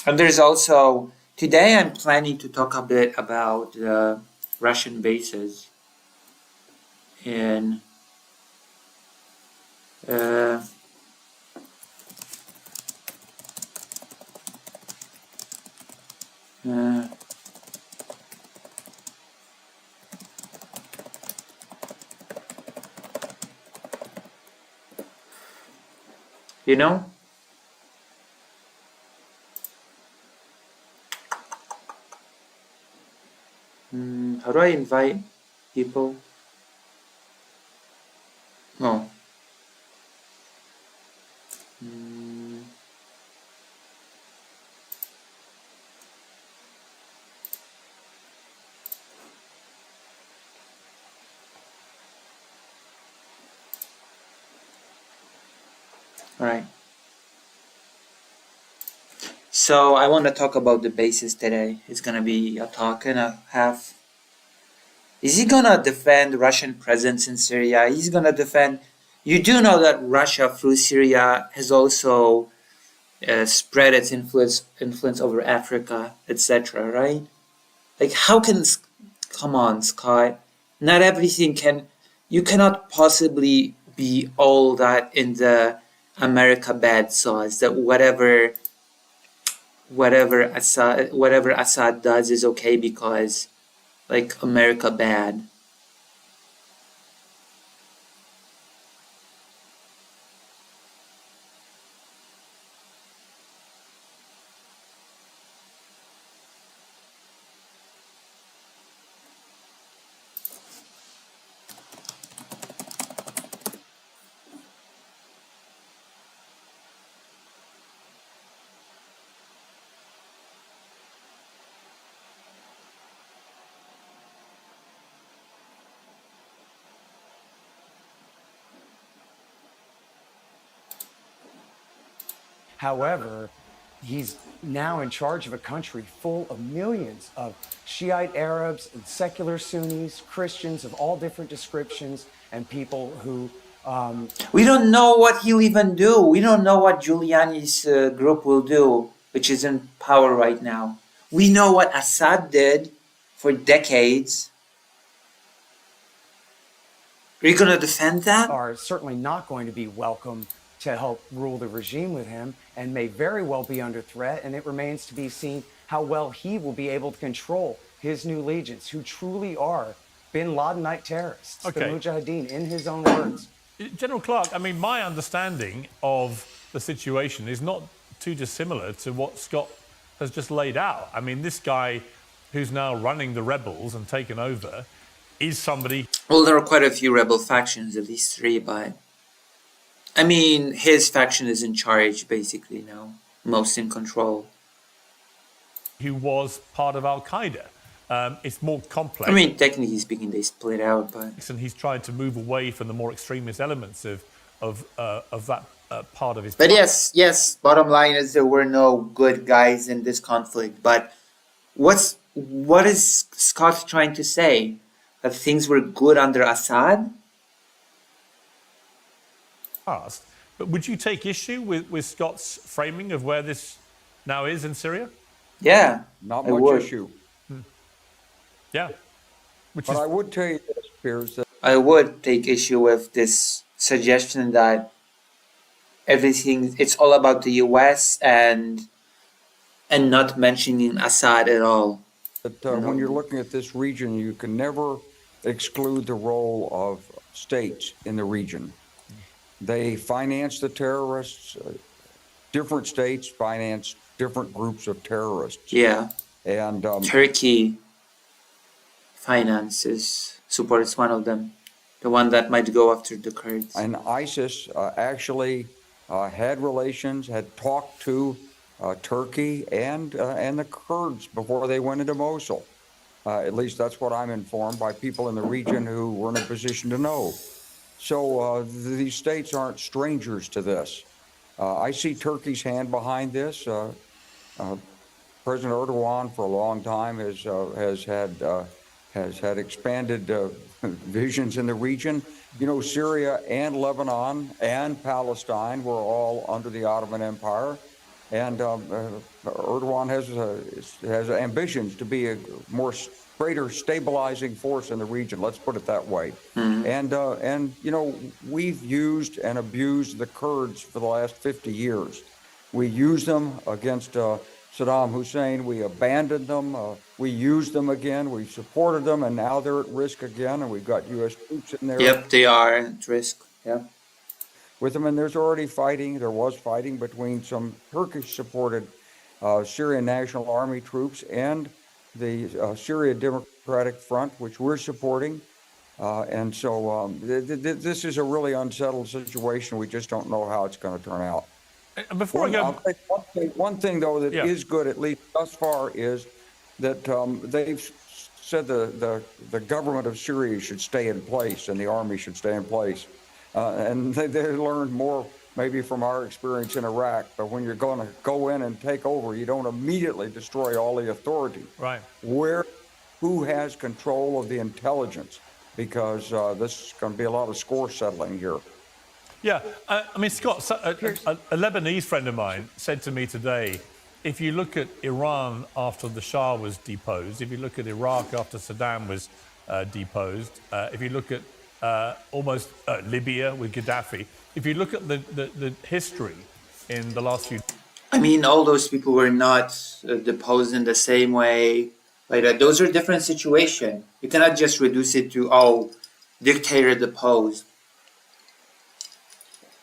And there's also today I'm planning to talk a bit about Russian bases in you know, how do I invite people? No. All right. So I want to talk about the bases today. It's gonna be a talk and a half. Is he gonna defend Russian presence in Syria? He's gonna defend. You do know that Russia through Syria has also spread its influence over Africa, etc. Right? Like, how can? Come on, Scott. Not everything can. You cannot possibly be all that in the America bad sauce. That whatever Assad does is okay because, like, America bad.
However, he's now in charge of a country full of millions of Shiite Arabs and secular Sunnis, Christians of all different descriptions, and people who
We don't know what he'll even do. We don't know what Giuliani's group will do, which is in power right now. We know what Assad did for decades. Are you going to defend that?
are certainly not going to be welcome to help rule the regime with him and may very well be under threat. And it remains to be seen how well he will be able to control his new legions, who truly are bin Ladenite terrorists, the Mujahideen, in his own words.
General Clark, I mean, my understanding of the situation is not too dissimilar to what Scott has just laid out. I mean, this guy who's now running the rebels and taken over is somebody...
Well, there are quite a few rebel factions, at least 3, but... I mean, his faction is in charge, basically, now. Most in control.
Who was part of Al-Qaeda. It's more complex.
I mean, technically speaking, they split out, but...
And he's trying to move away from the more extremist elements of that part of his...
But yes, bottom line is there were no good guys in this conflict. But what is Scott trying to say? That things were good under Assad?
Past. But would you take issue with Scott's framing of where this now is in Syria?
Yeah,
Not much issue.
Yeah.
But I would tell you this, Piers, that
I would take issue with this suggestion that it's all about the US and not mentioning Assad at all.
That when you're looking at this region, you can never exclude the role of states in the region. They finance the terrorists. Different states finance different groups of terrorists.
Yeah.
And
Turkey. finances supports one of them, the one that might go after the Kurds.
And ISIS actually had relations, had talked to Turkey and the Kurds before they went into Mosul. At least that's what I'm informed by people in the region who were in a position to know. So these states aren't strangers to this. I see Turkey's hand behind this. President Erdogan, for a long time, has had expanded visions in the region. You know, Syria and Lebanon and Palestine were all under the Ottoman Empire, and Erdogan has ambitions to be a greater stabilizing force in the region. Let's put it that way. And you know, we've used and abused the Kurds for the last 50 years. We used them against Saddam Hussein. We abandoned them. We used them again. We supported them, and now they're at risk again. And we've got U.S. troops in there.
Yep, they are at risk. Yeah.
With them, and there's already fighting. There was fighting between some Turkish-supported Syrian National Army troops and the Syria Democratic Front, which we're supporting. And so this is a really unsettled situation. We just don't know how it's going to turn out.
And before I go,
I'll say one thing though that is good, at least thus far, is that they've said the government of Syria should stay in place and the army should stay in place. And they learned more maybe from our experience in Iraq. But when you're going to go in and take over, you don't immediately destroy all the authority.
right.
Who has control of the intelligence? Because this is going to be a lot of score settling here.
Yeah, I mean, Scott, a Lebanese friend of mine said to me today, if you look at Iran after the Shah was deposed, if you look at Iraq after Saddam was deposed, if you look at almost Libya with Gaddafi, if you look at the history in the last few...
I mean, all those people were not deposed in the same way. Like that. Those are different situations. You cannot just reduce it to, oh, dictator deposed.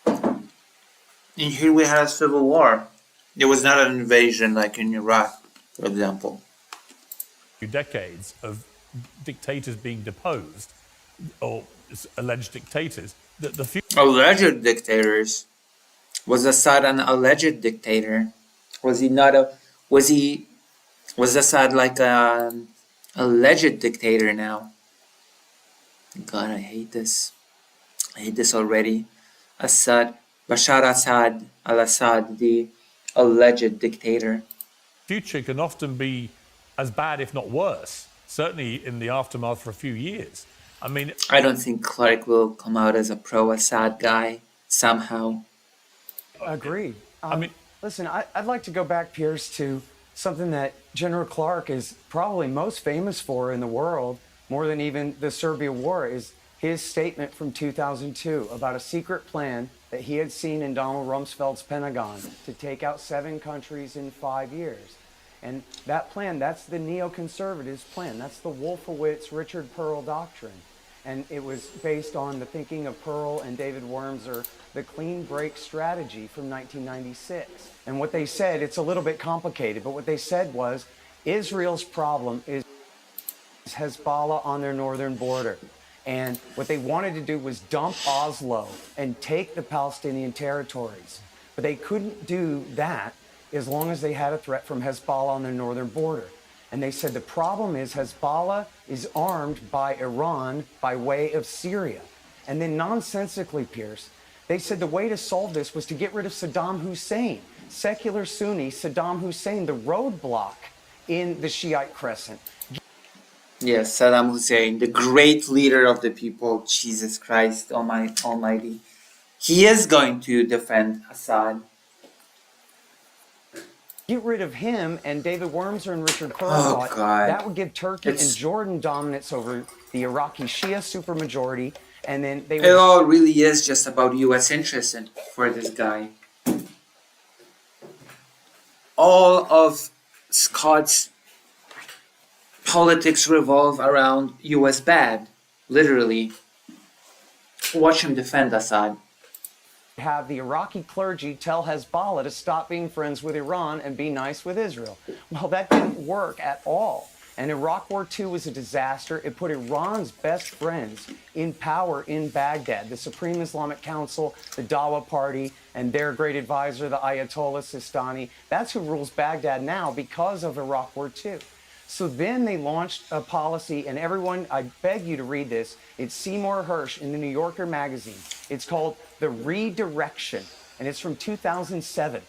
And here we had a civil war. There was not an invasion like in Iraq, for example.
few decades of dictators being deposed, or alleged dictators, the few...
Alleged dictators. Was Assad an alleged dictator? Was he not a... Was Assad like an alleged dictator now? God, I hate this. I hate this already. Bashar Assad al-Assad, the alleged dictator.
future can often be as bad, if not worse, certainly in the aftermath for a few years. I mean...
I don't think Clark will come out as a pro-Assad guy somehow.
Agreed.
I mean...
Listen, I'd like to go back, Pierce, to something that General Clark is probably most famous for in the world, more than even the Serbia war, is his statement from 2002 about a secret plan that he had seen in Donald Rumsfeld's Pentagon to take out 7 countries in 5 years. And that plan, that's the neoconservatives' plan. That's the Wolfowitz, Richard Perle doctrine. And it was based on the thinking of Perle and David Wormser, the clean break strategy from 1996. And what they said, it's a little bit complicated, but what they said was Israel's problem is Hezbollah on their northern border. And what they wanted to do was dump Oslo and take the Palestinian territories. But they couldn't do that as long as they had a threat from Hezbollah on their northern border. And they said the problem is Hezbollah is armed by Iran by way of Syria. And then nonsensically, Pierce, they said the way to solve this was to get rid of Saddam Hussein, secular Sunni Saddam Hussein, the roadblock in the Shiite crescent.
Yes, Saddam Hussein, the great leader of the people, Jesus Christ Almighty. He is going to defend Assad.
Get rid of him, and David Wormser and Richard Perle thought that would give Turkey and Jordan dominance over the Iraqi Shia supermajority, and then they would...
It all really is just about U.S. interests for this guy. All of Scott's politics revolve around U.S. bad, literally. Watch him defend Assad.
Have the Iraqi clergy tell Hezbollah to stop being friends with Iran and be nice with Israel. Well, that didn't work at all. And Iraq War II was a disaster. It put Iran's best friends in power in Baghdad, the Supreme Islamic Council, the Dawa Party, and their great advisor, the Ayatollah Sistani. That's who rules Baghdad now because of Iraq War II. So then they launched a policy, and everyone, I beg you to read this. It's Seymour Hersh in the New Yorker magazine. It's called The Redirection, and it's from 2007.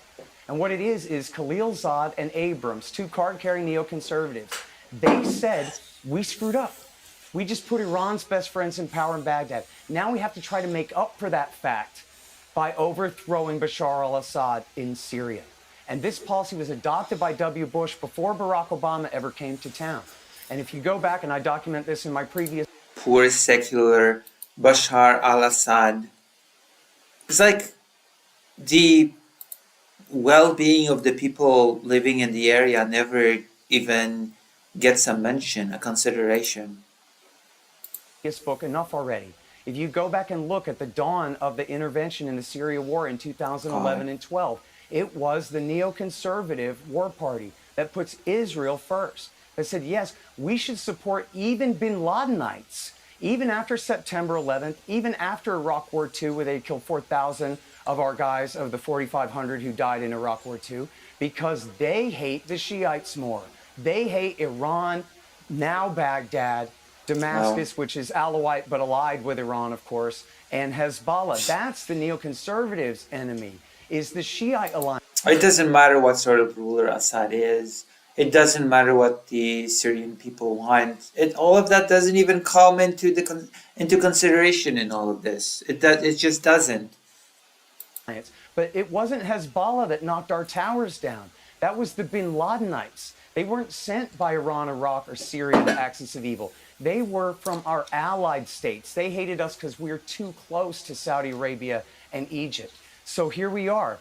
And what it is Khalilzad and Abrams, two card-carrying neoconservatives, they said, we screwed up. We just put Iran's best friends in power in Baghdad. Now we have to try to make up for that fact by overthrowing Bashar al-Assad in Syria. And this policy was adopted by W. Bush before Barack Obama ever came to town. And if you go back, and I document this in my previous...
Poor secular Bashar al-Assad. It's like the well-being of the people living in the area never even gets a mention, a consideration.
This book, enough already. If you go back and look at the dawn of the intervention in the Syria war in 2011 and 12, it was the neoconservative war party that puts Israel first. That said, yes, we should support even bin Ladenites, even after September 11th, even after Iraq War II, where they killed 4,000 of our guys, of the 4,500 who died in Iraq War II, because they hate the Shiites more. They hate Iran, now Baghdad, Damascus, which is Alawite but allied with Iran, of course, and Hezbollah. That's the neoconservatives' enemy, is the Shiite alliance.
It doesn't matter what sort of ruler Assad is. It doesn't matter what the Syrian people want. All of that doesn't even come into consideration in all of this. It just doesn't.
But it wasn't Hezbollah that knocked our towers down. That was the bin Ladenites. They weren't sent by Iran, Iraq, or Syria, the axis of evil. They were from our allied states. They hated us because we were too close to Saudi Arabia and Egypt. So here we are.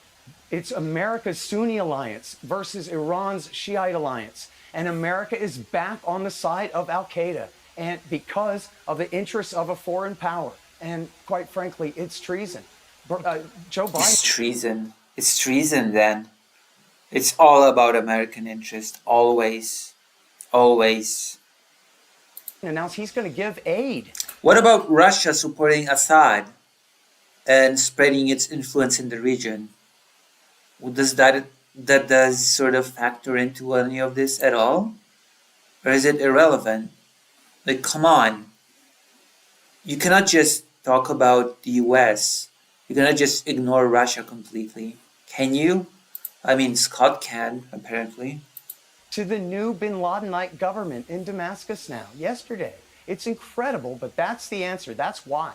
It's America's Sunni alliance versus Iran's Shiite alliance. And America is back on the side of al-Qaeda, and because of the interests of a foreign power. And quite frankly, it's treason. Joe Biden...
It's treason. It's treason then. It's all about American interest. Always. Always.
Announced he's going to give aid.
What about Russia supporting Assad and spreading its influence in the region? Does that does sort of factor into any of this at all? Or is it irrelevant? Like, come on. You cannot just talk about the US. You cannot just ignore Russia completely. Can you? I mean, Scott can, apparently.
To the new bin Ladenite government in Damascus now, yesterday. It's incredible, but that's the answer. That's why.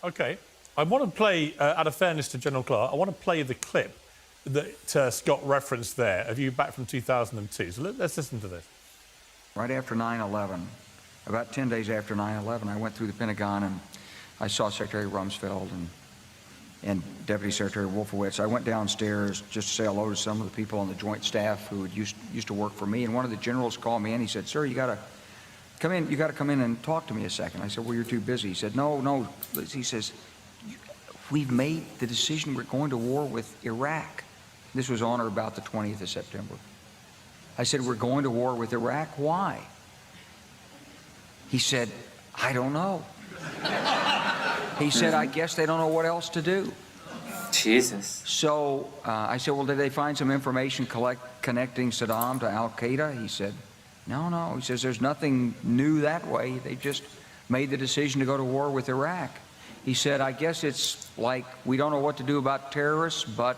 Okay. I want to play, out of fairness to General Clark, I want to play the clip that Scott referenced there of you back from 2002. So let's listen to this.
Right after 9/11, about 10 days after 9/11, I went through the Pentagon and I saw Secretary Rumsfeld and Deputy Secretary Wolfowitz. I went downstairs just to say hello to some of the people on the Joint Staff who used to work for me. And one of the generals called me in. He said, "Sir, you got to come in. You got to come in and talk to me a second." I said, "Well, you're too busy." He said, "No." He says, "We've made the decision. We're going to war with Iraq." This was on or about the 20th of September. I said, "We're going to war with Iraq. Why?" He said, "I don't know." He said, "I guess they don't know what else to do."
Jesus.
So I said, "Well, did they find some information connecting Saddam to al-Qaeda?" He said, No. He says, "There's nothing new that way. They just made the decision to go to war with Iraq." He said, "I guess it's like we don't know what to do about terrorists, but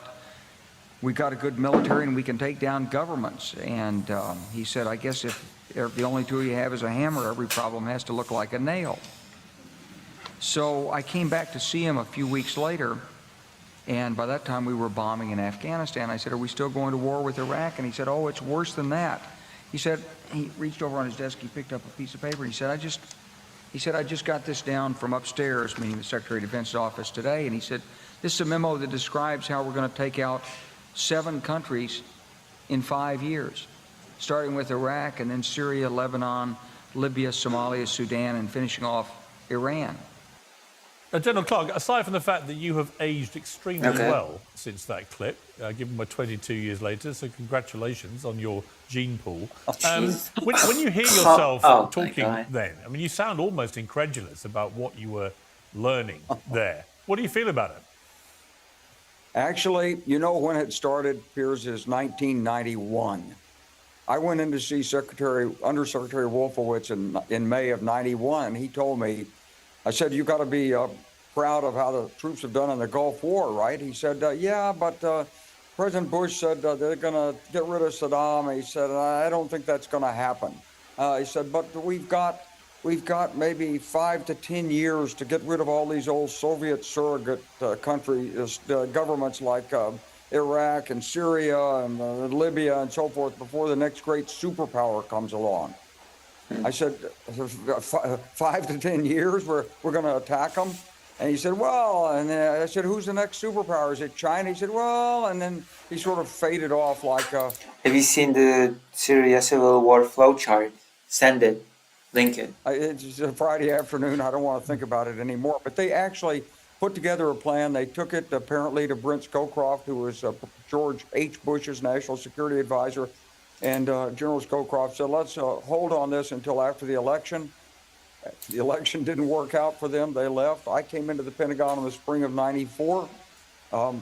we got a good military and we can take down governments." And he said, "I guess if the only tool you have is a hammer, every problem has to look like a nail." So I came back to see him a few weeks later, and by that time we were bombing in Afghanistan. I said, "Are we still going to war with Iraq?" And he said, "Oh, it's worse than that." He said, he reached over on his desk, he picked up a piece of paper, and he said, I just got this down from upstairs," meaning the Secretary of Defense's office today, and he said, "This is a memo that describes how we're going to take out 7 countries in 5 years, starting with Iraq and then Syria, Lebanon, Libya, Somalia, Sudan, and finishing off Iran."
General Clark, aside from the fact that you have aged extremely
Okay.
well since that clip, given we're 22 years later, so congratulations on your gene pool.
Jeez.
When you hear
Oh,
yourself
oh my
talking
God.
then, I mean, you sound almost incredulous about what you were learning there. What do you feel about it?
Actually, you know when it started, Piers, is 1991. I went in to see Undersecretary Wolfowitz in May of 91. He told me, I said, you got to be proud of how the troops have done in the Gulf War, right? He said, yeah, but President Bush said they're going to get rid of Saddam. He said, I don't think that's going to happen. He said, but we've got maybe 5 to 10 years to get rid of all these old Soviet surrogate countries, governments like Iraq and Syria and Libya and so forth before the next great superpower comes along. I said, 5 to 10 years, we're going to attack them? And he said, well, and I said, who's the next superpower? Is it China? He said, well, and then he sort of faded off like...
Have you seen the Syria Civil War flowchart? Send it. Link it.
It's a Friday afternoon. I don't want to think about it anymore. But they actually put together a plan. They took it apparently to Brent Scowcroft, who was George H. Bush's national security advisor. And General Scowcroft said, let's hold on this until after the election. The election didn't work out for them. They left. I came into the Pentagon in the spring of 94.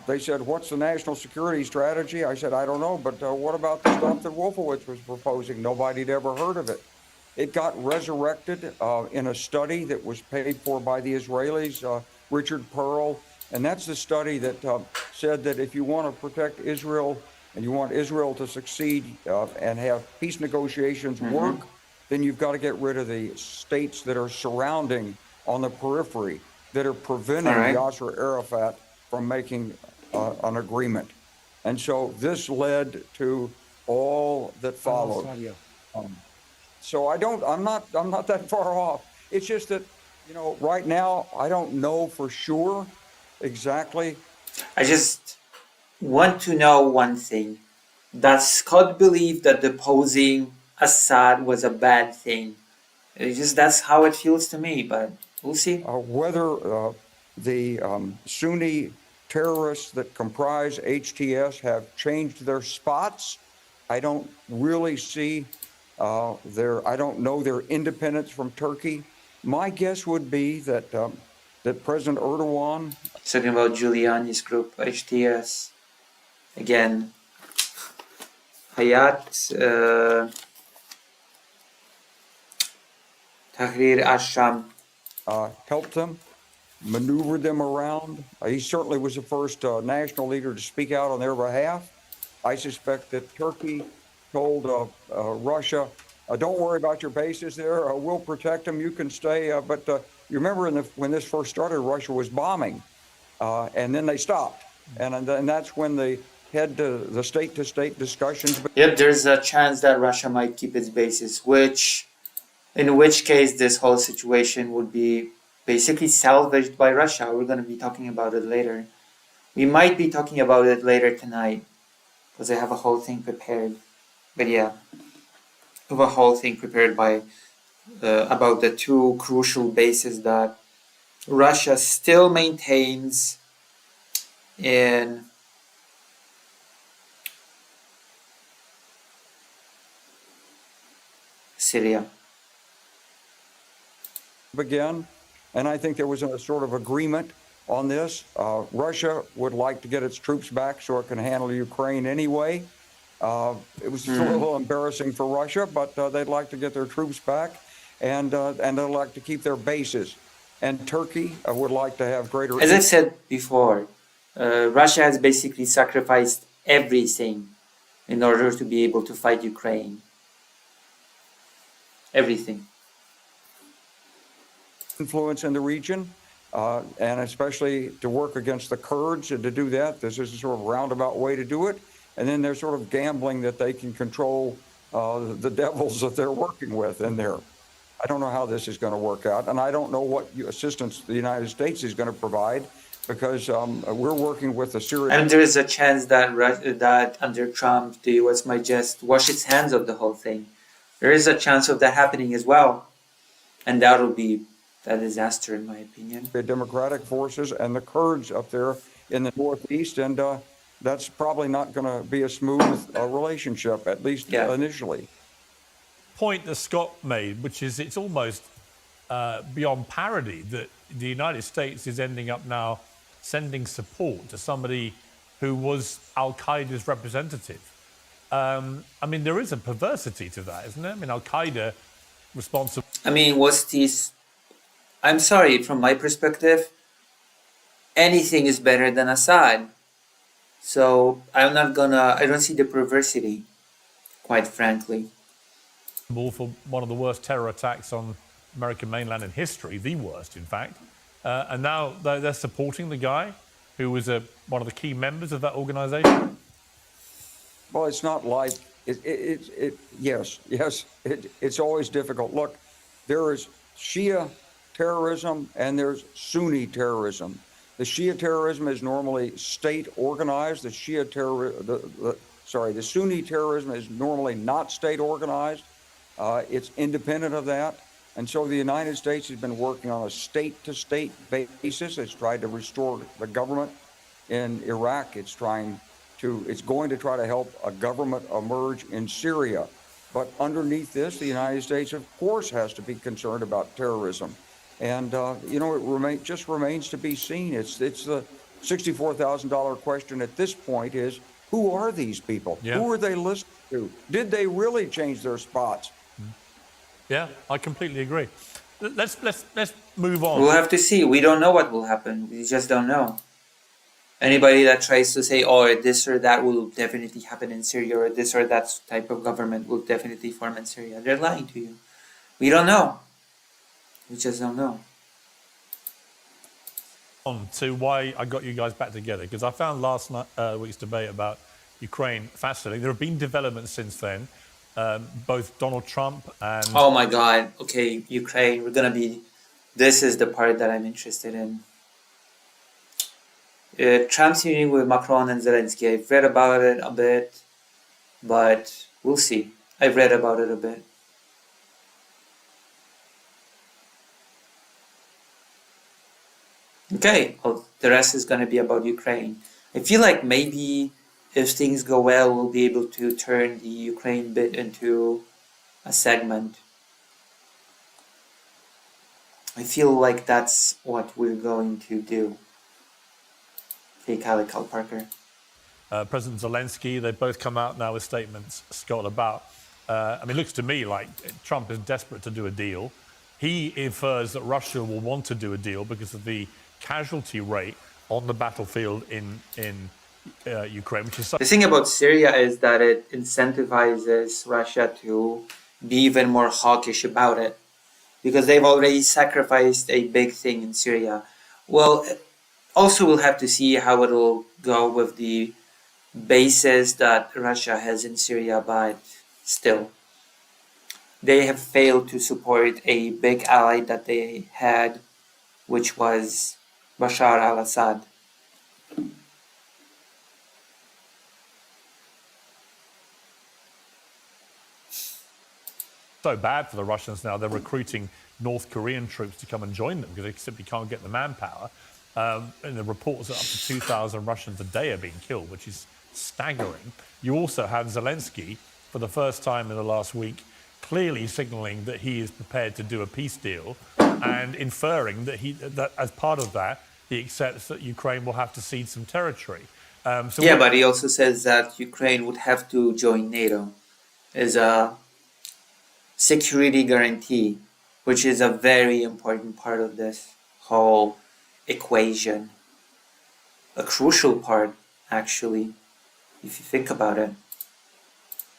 They said, what's the national security strategy? I said, I don't know. But what about the stuff that Wolfowitz was proposing? Nobody'd ever heard of it. It got resurrected in a study that was paid for by the Israelis, Richard Pearl. And that's the study that said that if you want to protect Israel and you want Israel to succeed and have peace negotiations work, then you've got to get rid of the states that are surrounding on the periphery that are preventing Yasser Arafat from making an agreement. And so this led to all that followed. So I'm not that far off. It's just that, right now, I don't know for sure exactly.
I just want to know one thing. Does Scott believe that deposing Assad was a bad thing? That's how it feels to me, but we'll see.
Whether the Sunni terrorists that comprise HTS have changed their spots, I don't really see I don't know their independence from Turkey. My guess would be that President Erdogan...
He's talking about Giuliani's group, HTS. Again, Hayat Tahrir al-Sham.
Helped them, maneuvered them around. He certainly was the first national leader to speak out on their behalf. I suspect that Turkey told Russia, don't worry about your bases there. We'll protect them. You can stay. But you remember when this first started, Russia was bombing. And then they stopped. And that's when they head to the state-to-state discussions.
Yep, there's a chance that Russia might keep its bases, in which case this whole situation would be basically salvaged by Russia. We're going to be talking about it later. We might be talking about it later tonight because I have a whole thing prepared. But yeah, I have a whole thing prepared about the two crucial bases that Russia still maintains in Syria.
Again, and I think there was a sort of agreement on this. Russia would like to get its troops back so it can handle Ukraine anyway. It was a little embarrassing for Russia, but they'd like to get their troops back, and they'd like to keep their bases. And Turkey would like to have greater...
As I said before, Russia has basically sacrificed everything in order to be able to fight Ukraine. Everything.
Influence in the region, and especially to work against the Kurds, and to do that, this is a sort of roundabout way to do it. And then they're sort of gambling that they can control the devils that they're working with in there. I don't know how this is going to work out, and I don't know what assistance the United States is going to provide, because we're working with the Syrian...
And there is a chance that under Trump, the U.S. might just wash its hands of the whole thing. There is a chance of that happening as well. And that will be a disaster, in my opinion.
The Democratic forces and the Kurds up there in the northeast, and that's probably not going to be a smooth relationship, at least
Yeah.
initially.
Point that Scott made, which is it's almost beyond parody that the United States is ending up now sending support to somebody who was Al Qaeda's representative. I mean, there is a perversity to that, isn't there? I mean, Al Qaeda responsible.
I mean, what's these? I'm sorry, from my perspective, anything is better than Assad. So I don't see the perversity, quite frankly.
For one of the worst terror attacks on American mainland in history, the worst, in fact. And now they're supporting the guy who was one of the key members of that organization.
Well, it's not like yes, it's always difficult. Look, there is Shia terrorism and there's Sunni terrorism. The Shia terrorism is normally state organized. The Sunni terrorism is normally not state organized. It's independent of that. And so the United States has been working on a state-to-state basis. It's tried to restore the government in Iraq. It's going to try to help a government emerge in Syria. But underneath this, the United States, of course, has to be concerned about terrorism. And, it just remains to be seen. It's the $64,000 question at this point is, who are these people?
Yeah.
Who are they listening to? Did they really change their spots?
Yeah, I completely agree. Let's move on.
We'll have to see. We don't know what will happen. We just don't know. Anybody that tries to say, oh, this or that will definitely happen in Syria, or this or that type of government will definitely form in Syria, they're lying to you. We don't know. We just don't know.
On to why I got you guys back together, because I found last week's debate about Ukraine fascinating. There have been developments since then. Both Donald Trump and...
Oh my God. Okay, Ukraine. This is the part that I'm interested in. Trump's meeting with Macron and Zelensky. I've read about it a bit, but we'll see. I've read about it a bit. Okay, well, the rest is going to be about Ukraine. I feel like maybe if things go well, we'll be able to turn the Ukraine bit into a segment. I feel like that's what we're going to do. Okay, Kyle Parker.
President Zelensky, they've both come out now with statements, Scott, about... it looks to me like Trump is desperate to do a deal. He infers that Russia will want to do a deal because of the casualty rate on the battlefield in Ukraine, which is...
The thing about Syria is that it incentivizes Russia to be even more hawkish about it, because they've already sacrificed a big thing in Syria. Well, also we'll have to see how it'll go with the bases that Russia has in Syria, but still, they have failed to support a big ally that they had, which was Bashar al-Assad.
So bad for the Russians now. They're recruiting North Korean troops to come and join them because they simply can't get the manpower. And the reports that up to 2,000 Russians a day are being killed, which is staggering. You also have Zelensky, for the first time in the last week, clearly signaling that he is prepared to do a peace deal and inferring that as part of that, he accepts that Ukraine will have to cede some territory.
But he also says that Ukraine would have to join NATO as a security guarantee, which is a very important part of this whole equation. A crucial part, actually, if you think about it.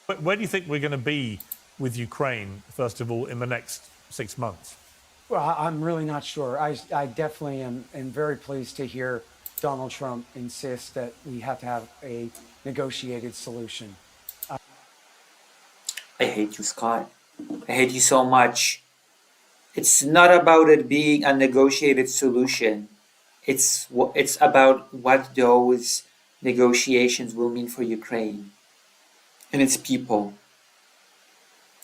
But where do you think we're going to be with Ukraine, first of all, in the next 6 months?
Well, I'm really not sure. I definitely am very pleased to hear Donald Trump insist that we have to have a negotiated solution.
I hate you, Scott. I hate you so much. It's not about it being a negotiated solution. It's about what those negotiations will mean for Ukraine and its people.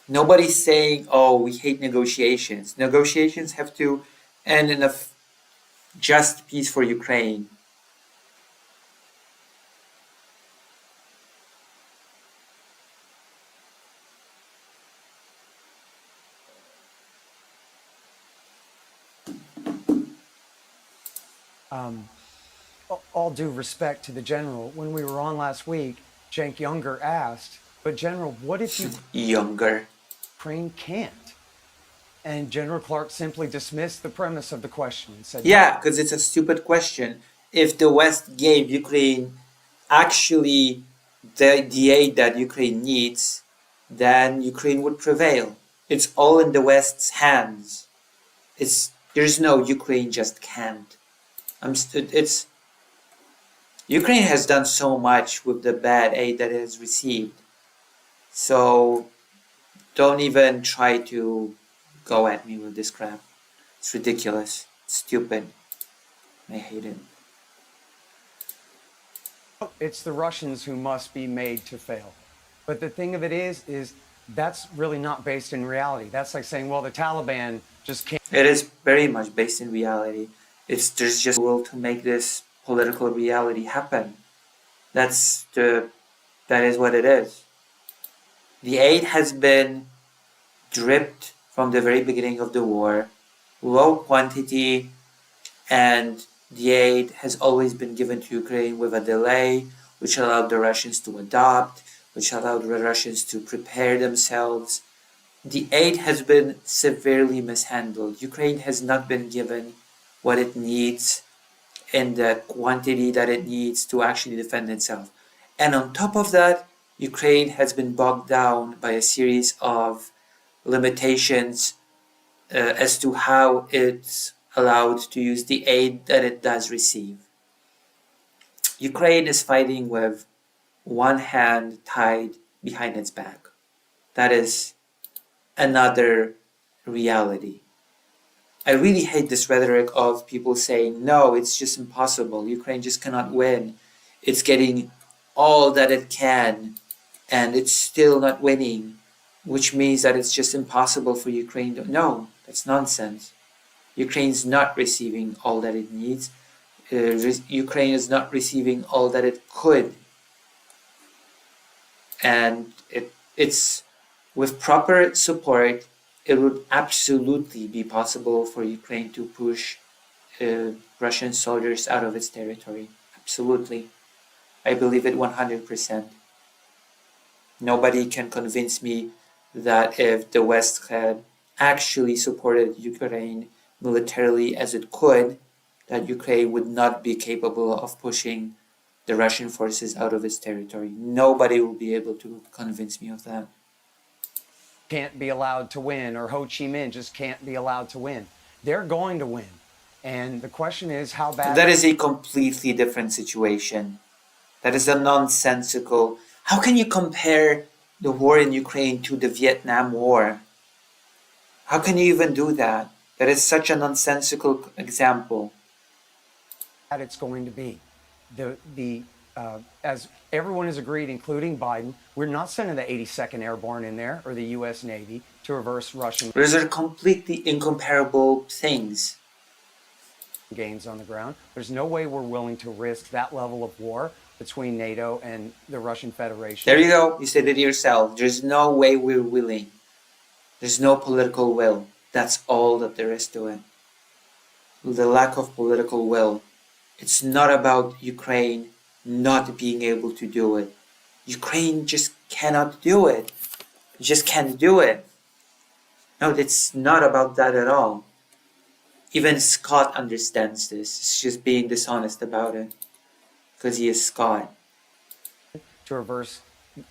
Nobody's saying, oh, we hate negotiations. Negotiations have to and enough just peace for Ukraine.
All due respect to the general, when we were on last week, Cenk Younger asked, but General, what if
Younger.
Ukraine can't? And General Clark simply dismissed the premise of the question and said,
Yeah, because it's a stupid question. If the West gave Ukraine actually the aid that Ukraine needs, then Ukraine would prevail. It's all in the West's hands. There's no Ukraine just can't. Ukraine has done so much with the bad aid that it has received. So don't even try to go at me with this crap. It's ridiculous. It's stupid. I hate it.
it's the Russians who must be made to fail. But the thing of it is that's really not based in reality. That's like saying, well, the Taliban just can't.
It is very much based in reality. There's just a will to make this political reality happen. That is what it is. The aid has been dripped from the very beginning of the war, low quantity, and the aid has always been given to Ukraine with a delay, which allowed the Russians to adopt, which allowed the Russians to prepare themselves. The aid has been severely mishandled. Ukraine has not been given what it needs in the quantity that it needs to actually defend itself. And on top of that, Ukraine has been bogged down by a series of limitations as to how it's allowed to use the aid that it does receive. Ukraine is fighting with one hand tied behind its back. That is another reality. I really hate this rhetoric of people saying, no, it's just impossible. Ukraine just cannot win. It's getting all that it can, and it's still not winning, which means that it's just impossible for Ukraine to... No, that's nonsense. Ukraine's not receiving all that it needs. Ukraine is not receiving all that it could. And it's with proper support, it would absolutely be possible for Ukraine to push Russian soldiers out of its territory. Absolutely. I believe it 100%. Nobody can convince me that if the West had actually supported Ukraine militarily as it could, that Ukraine would not be capable of pushing the Russian forces out of its territory. Nobody will be able to convince me of that.
Can't be allowed to win, or Ho Chi Minh just can't be allowed to win. They're going to win. And the question is how bad...
That is a completely different situation. That is a nonsensical... How can you compare the war in Ukraine to the Vietnam War? How can you even do that? That is such a nonsensical example.
That it's going to be. As everyone has agreed, including Biden, we're not sending the 82nd Airborne in there, or the U.S. Navy, to reverse Russian...
Those are completely incomparable things.
...gains on the ground. There's no way we're willing to risk that level of war between NATO and the Russian Federation.
There you go. You said it yourself. There's no way we're willing. There's no political will. That's all that there is to it. The lack of political will. It's not about Ukraine not being able to do it. Ukraine just cannot do it. Just can't do it. No, it's not about that at all. Even Scott understands this. It's just being dishonest about it. Because he is Scott.
To reverse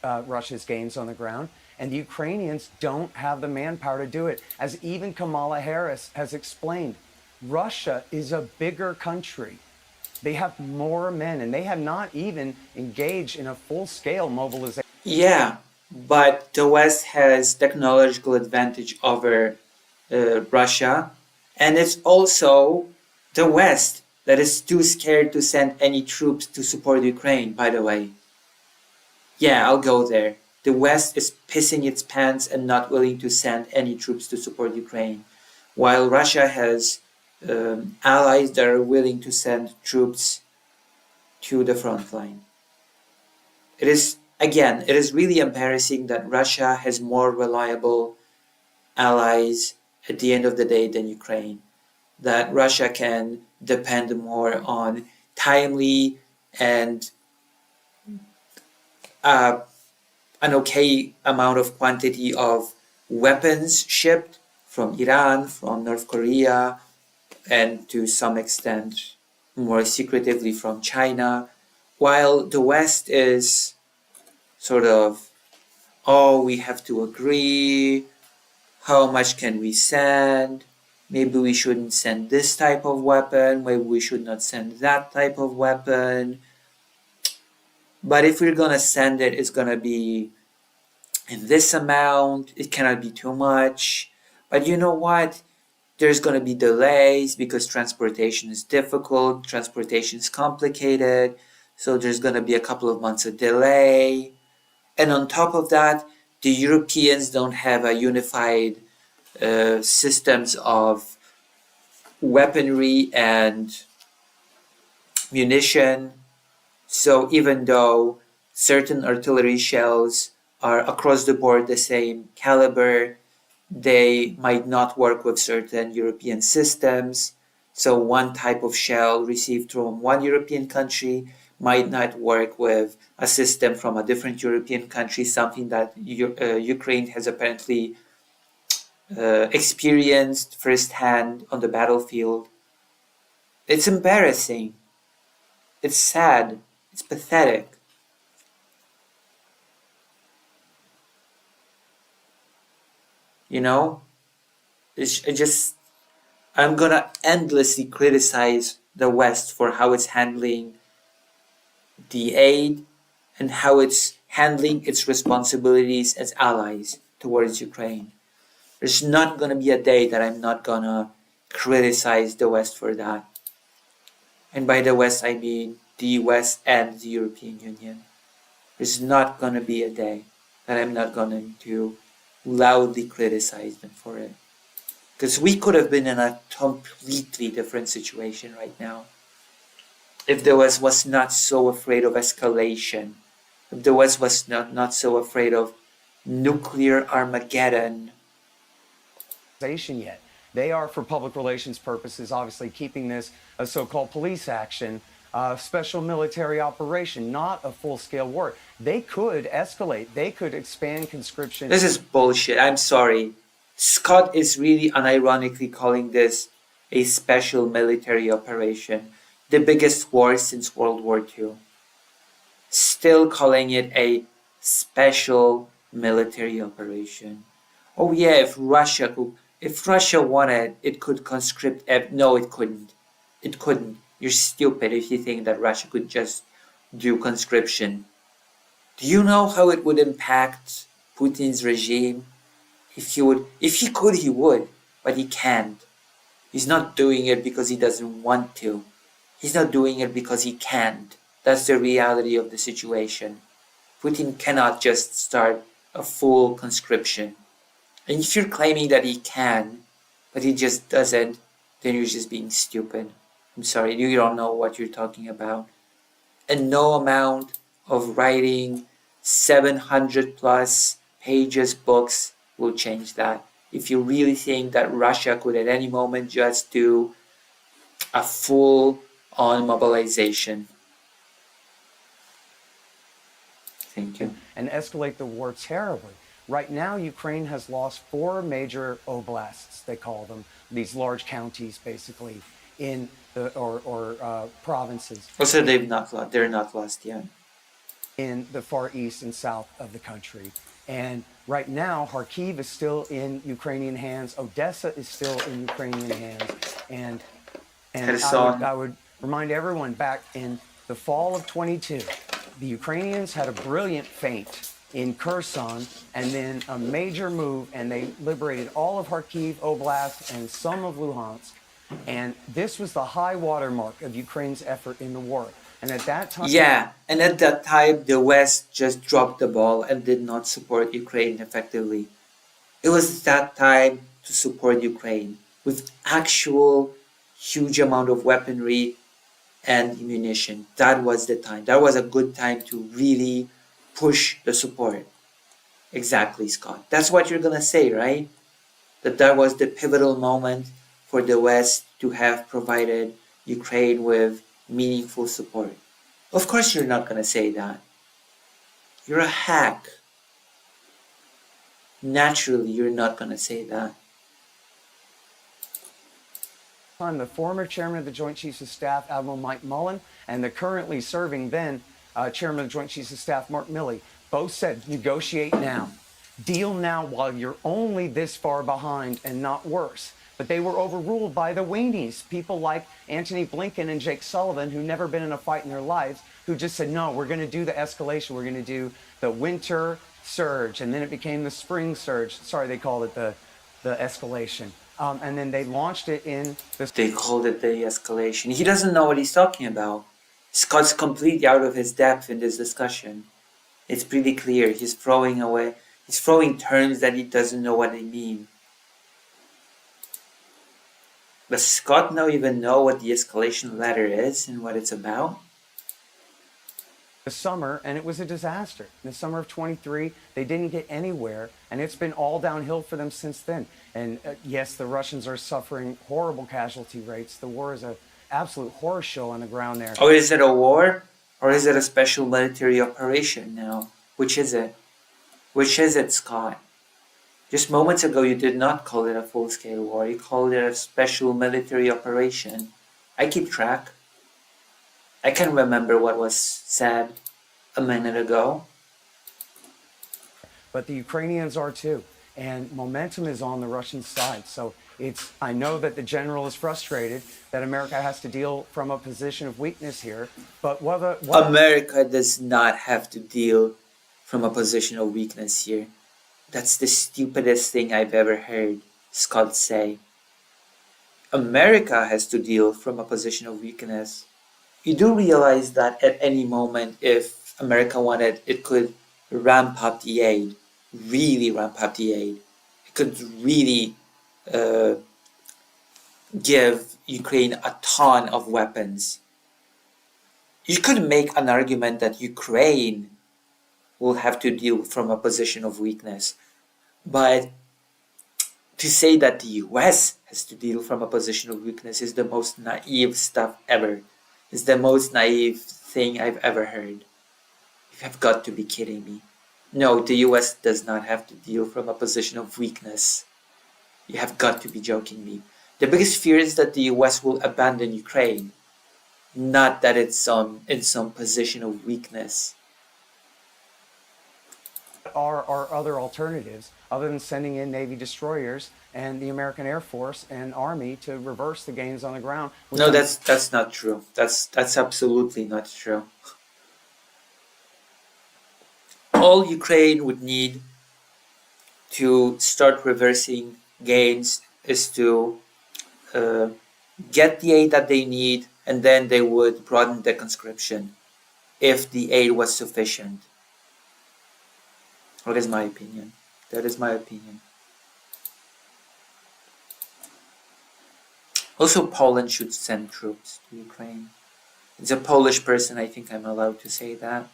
Russia's gains on the ground. And the Ukrainians don't have the manpower to do it. As even Kamala Harris has explained, Russia is a bigger country. They have more men, and they have not even engaged in a full-scale mobilization.
Yeah, but the West has technological advantage over Russia, and it's also the West that is too scared to send any troops to support Ukraine, by the way. Yeah, I'll go there. The West is pissing its pants and not willing to send any troops to support Ukraine, while Russia has allies that are willing to send troops to the front line. It is really embarrassing that Russia has more reliable allies at the end of the day than Ukraine. That Russia can depend more on timely and an okay amount of quantity of weapons shipped from Iran, from North Korea, and to some extent more secretively from China, while the West is sort of, oh, we have to agree, how much can we send? Maybe we shouldn't send this type of weapon, maybe we should not send that type of weapon. But if we're gonna send it, it's gonna be in this amount, it cannot be too much. But you know what? There's going to be delays because transportation is difficult, transportation is complicated, so there's going to be a couple of months of delay. And on top of that, the Europeans don't have a unified systems of weaponry and munition. So even though certain artillery shells are across the board the same caliber, they might not work with certain European systems. So one type of shell received from one European country might not work with a system from a different European country, something that Ukraine has apparently experienced firsthand on the battlefield. It's embarrassing. It's sad. It's pathetic. You know, I'm gonna endlessly criticize the West for how it's handling the aid and how it's handling its responsibilities as allies towards Ukraine. There's not gonna be a day that I'm not gonna criticize the West for that. And by the West, I mean the West and the European Union. There's not gonna be a day that I'm not going to loudly criticize them for it. Because we could have been in a completely different situation right now if the West was not so afraid of escalation, if the West was not so afraid of nuclear Armageddon.
Yet. They are, for public relations purposes, obviously keeping this a so-called police action, special military operation, not a full-scale war. They could escalate. They could expand conscription.
This is bullshit. I'm sorry. Scott is really unironically calling this a special military operation, the biggest war since World War II. Still calling it a special military operation. Oh yeah, if Russia wanted, it could conscript. No, it couldn't. It couldn't. You're stupid if you think that Russia could just do conscription. Do you know how it would impact Putin's regime? If he could, he would, but he can't. He's not doing it because he doesn't want to. He's not doing it because he can't. That's the reality of the situation. Putin cannot just start a full conscription. And if you're claiming that he can, but he just doesn't, then you're just being stupid. I'm sorry, you don't know what you're talking about. And no amount of writing 700 plus pages books will change that. If you really think that Russia could at any moment just do a full-on mobilization. Thank you.
And escalate the war terribly. Right now, Ukraine has lost 4 major oblasts, they call them, these large counties, basically, in the provinces.
Also, they're not lost yet.
In the far east and south of the country. And right now, Kharkiv is still in Ukrainian hands. Odessa is still in Ukrainian hands. And I would remind everyone, back in the fall of 22, the Ukrainians had a brilliant feint in Kherson, and then a major move, and they liberated all of Kharkiv Oblast and some of Luhansk. And this was the high watermark of Ukraine's effort in the war. And at that time...
Yeah, and at that time, the West just dropped the ball and did not support Ukraine effectively. It was that time to support Ukraine with actual huge amount of weaponry and ammunition. That was the time. That was a good time to really push the support. Exactly, Scott. That's what you're gonna say, right? That was the pivotal moment for the West to have provided Ukraine with meaningful support. Of course you're not gonna say that. You're a hack. Naturally, you're not gonna say that.
The former chairman of the Joint Chiefs of Staff, Admiral Mike Mullen, and the currently serving then chairman of the Joint Chiefs of Staff, Mark Milley, both said negotiate now. Deal now while you're only this far behind and not worse. But they were overruled by the weenies, people like Antony Blinken and Jake Sullivan, who never been in a fight in their lives, who just said, no, we're going to do the escalation. We're going to do the winter surge. And then it became the spring surge. Sorry, they called it the escalation. And then they launched it in the...
They called it the escalation. He doesn't know what he's talking about. Scott's completely out of his depth in this discussion. It's pretty clear. He's throwing terms that he doesn't know what they mean. Does Scott not even know what the escalation ladder is and what it's about?
The summer, and it was a disaster. In the summer of 23, they didn't get anywhere, and it's been all downhill for them since then. And yes, the Russians are suffering horrible casualty rates. The war is an absolute horror show on the ground there.
Or is it a war? Or is it a special military operation now? Which is it? Which is it, Scott? Just moments ago, you did not call it a full-scale war. You called it a special military operation. I keep track. I can remember what was said a minute ago.
But the Ukrainians are too. And momentum is on the Russian side. So I know that the general is frustrated that America has to deal from a position of weakness here. But
America does not have to deal from a position of weakness here. That's the stupidest thing I've ever heard Scott say. America has to deal from a position of weakness. You do realize that at any moment, if America wanted, it could ramp up the aid, really ramp up the aid. It could really give Ukraine a ton of weapons. You could make an argument that Ukraine will have to deal from a position of weakness. But to say that the US has to deal from a position of weakness is the most naive stuff ever. It's the most naive thing I've ever heard. You have got to be kidding me. No, the US does not have to deal from a position of weakness. You have got to be joking me. The biggest fear is that the US will abandon Ukraine, not that it's in some position of weakness.
Are other alternatives other than sending in Navy destroyers and the American Air Force and Army to reverse the gains on the ground?
No, that's not true. That's absolutely not true. All Ukraine would need to start reversing gains is to get the aid that they need, and then they would broaden the conscription if the aid was sufficient. That is my opinion. That is my opinion. Also, Poland should send troops to Ukraine. As a Polish person, I think I'm allowed to say that.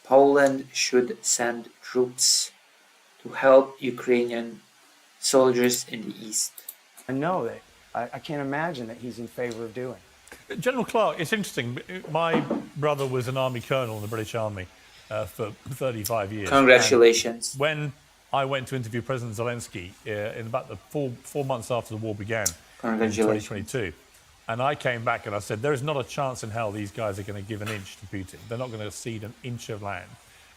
Poland should send troops to help Ukrainian soldiers in the east.
I know that. I can't imagine that he's in favor of doing.
General Clark, it's interesting. My brother was an army colonel in the British Army for 35 years.
Congratulations.
And when I went to interview President Zelensky in about the four months after the war began in 2022, and I came back and I said, there is not a chance in hell these guys are going to give an inch to Putin. They're not going to cede an inch of land.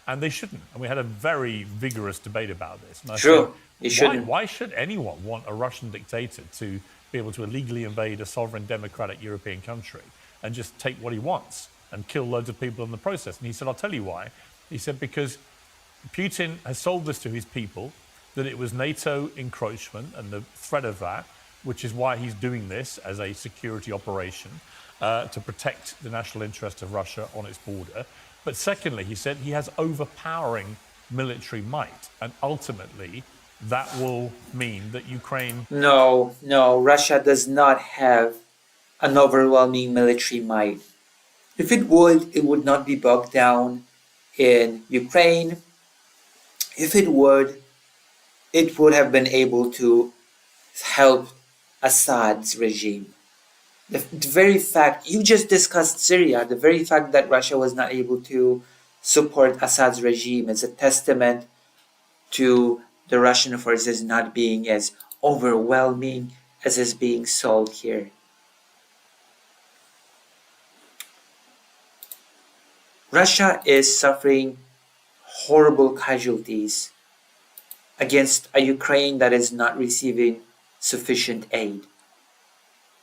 And they shouldn't. And we had a very vigorous debate about this. And I
True.
said,
They shouldn't.
Why should anyone want a Russian dictator to be able to illegally invade a sovereign democratic European country and just take what he wants and kill loads of people in the process? And he said, I'll tell you why. He said, because Putin has sold this to his people, that it was NATO encroachment and the threat of that, which is why he's doing this as a security operation to protect the national interest of Russia on its border. But secondly, he said he has overpowering military might, and ultimately that will mean that Ukraine...
No, Russia does not have an overwhelming military might. If it would not be bogged down in Ukraine. If it would have been able to help Assad's regime. The very fact, you just discussed Syria, the very fact that Russia was not able to support Assad's regime is a testament to the Russian forces not being as overwhelming as is being sold here. Russia is suffering horrible casualties against a Ukraine that is not receiving sufficient aid.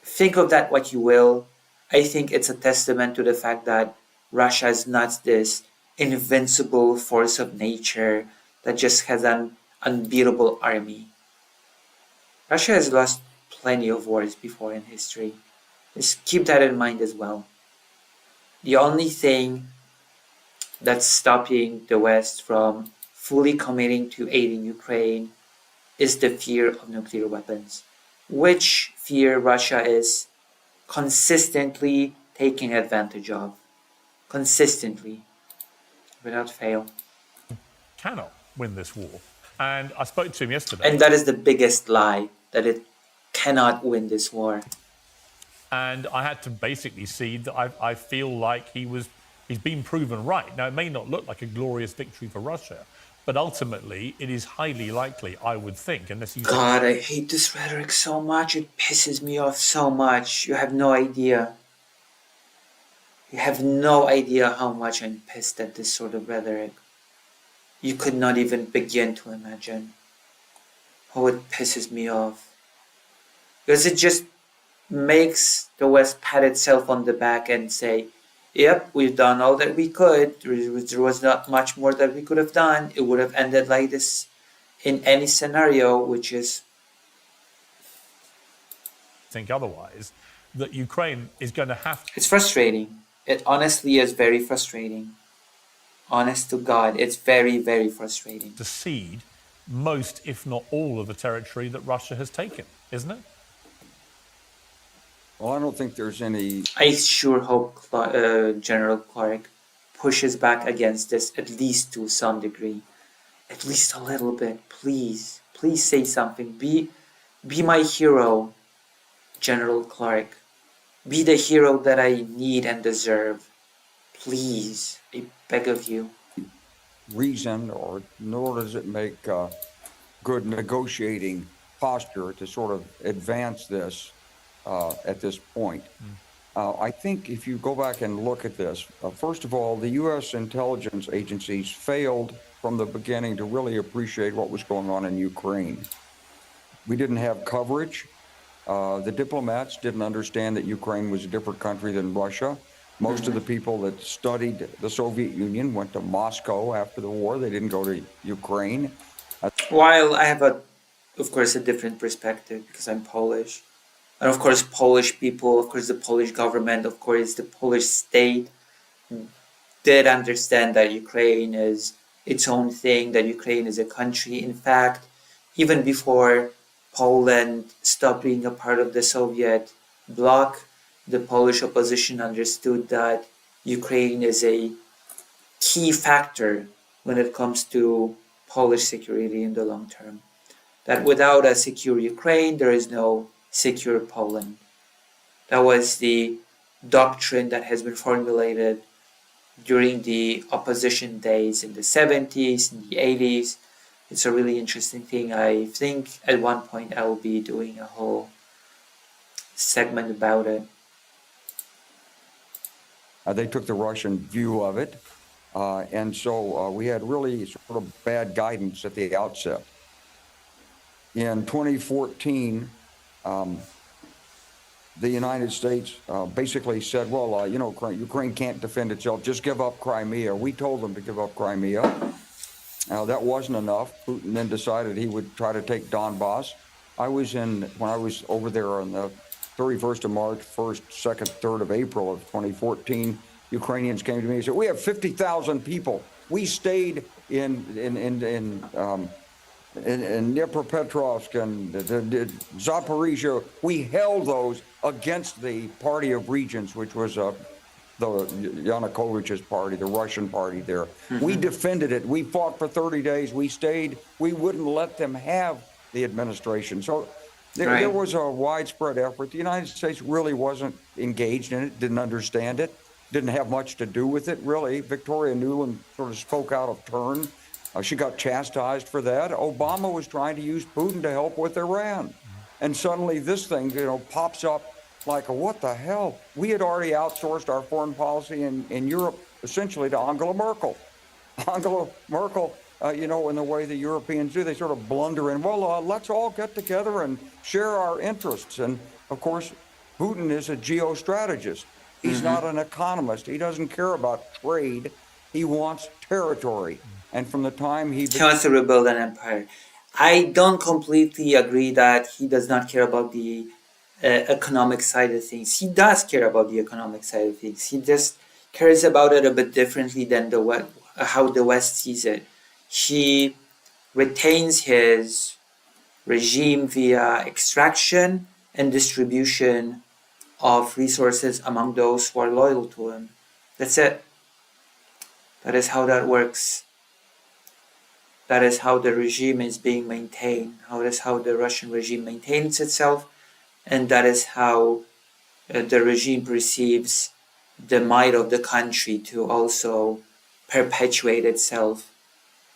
Think of that what you will. I think it's a testament to the fact that Russia is not this invincible force of nature that just has an unbeatable army. Russia has lost plenty of wars before in history. Just keep that in mind as well. The only thing that's stopping the West from fully committing to aiding Ukraine is the fear of nuclear weapons, which fear Russia is consistently taking advantage of. Consistently, without fail.
Cannot win this war. And I spoke to him yesterday.
And that is the biggest lie, that it cannot win this war.
And I had to basically see that I feel like he's been proven right. Now, it may not look like a glorious victory for Russia, but ultimately it is highly likely, I would think, unless you...
God, I hate this rhetoric so much. It pisses me off so much. You have no idea. You have no idea how much I'm pissed at this sort of rhetoric. You could not even begin to imagine how it pisses me off. Because it just makes the West pat itself on the back and say, yep, we've done all that we could. There was not much more that we could have done. It would have ended like this in any scenario, which is...
think otherwise, that Ukraine is going to have to...
It's frustrating. It honestly is very frustrating. Honest to God, it's very, very frustrating.
to cede most, if not all, of the territory that Russia has taken, isn't it?
Well, I don't think there's any...
I sure hope General Clark pushes back against this, at least to some degree. At least a little bit. Please. Please say something. Be my hero, General Clark. Be the hero that I need and deserve. Please. I beg of you.
reason, or nor does it make good negotiating posture to sort of advance this at this point. I think if you go back and look at this, first of all, the U.S. intelligence agencies failed from the beginning to really appreciate what was going on in Ukraine. We didn't have coverage. The diplomats didn't understand that Ukraine was a different country than Russia. Most of the people that studied the Soviet Union went to Moscow after the war. They didn't go to Ukraine.
While I have of course, a different perspective because I'm Polish. And of course, Polish people, of course, the Polish government, of course, the Polish state did understand that Ukraine is its own thing, that Ukraine is a country. In fact, even before Poland stopped being a part of the Soviet bloc, the Polish opposition understood that Ukraine is a key factor when it comes to Polish security in the long term. That without a secure Ukraine, there is no secure Poland. That was the doctrine that has been formulated during the opposition days in the 70s, in the 80s. It's a really interesting thing. I think at one point I will be doing a whole segment about it.
They took the Russian view of it. And so we had really sort of bad guidance at the outset. In 2014, the United States basically said, well, Ukraine can't defend itself. Just give up Crimea. We told them to give up Crimea. That wasn't enough. Putin then decided he would try to take Donbass. When I was over there on the 31st of March, 1st, 2nd, 3rd of April of 2014, Ukrainians came to me and said, we have 50,000 people. We stayed in and Dnipropetrovsk and Zaporizhia, we held those against the Party of Regions, which was the Yanukovych's party, the Russian party there. We defended it. We fought for 30 days. We stayed. We wouldn't let them have the administration. So there was a widespread effort. The United States really wasn't engaged in it, didn't understand it, didn't have much to do with it, really. Victoria Nuland sort of spoke out of turn. She got chastised for that. Obama was trying to use Putin to help with Iran. And suddenly this thing, pops up like, what the hell? We had already outsourced our foreign policy in Europe essentially to Angela Merkel. Angela Merkel, in the way the Europeans do, they sort of blunder in, let's all get together and share our interests. And of course, Putin is a geostrategist. He's not an economist. He doesn't care about trade. He wants territory. And from the time he
wants to rebuild an empire. I don't completely agree that he does not care about the economic side of things. He does care about the economic side of things. He just cares about it a bit differently than how the West sees it. He retains his regime via extraction and distribution of resources among those who are loyal to him. That's it. That is how that works. That is how the regime is being maintained. That is how the Russian regime maintains itself. And that is how the regime perceives the might of the country to also perpetuate itself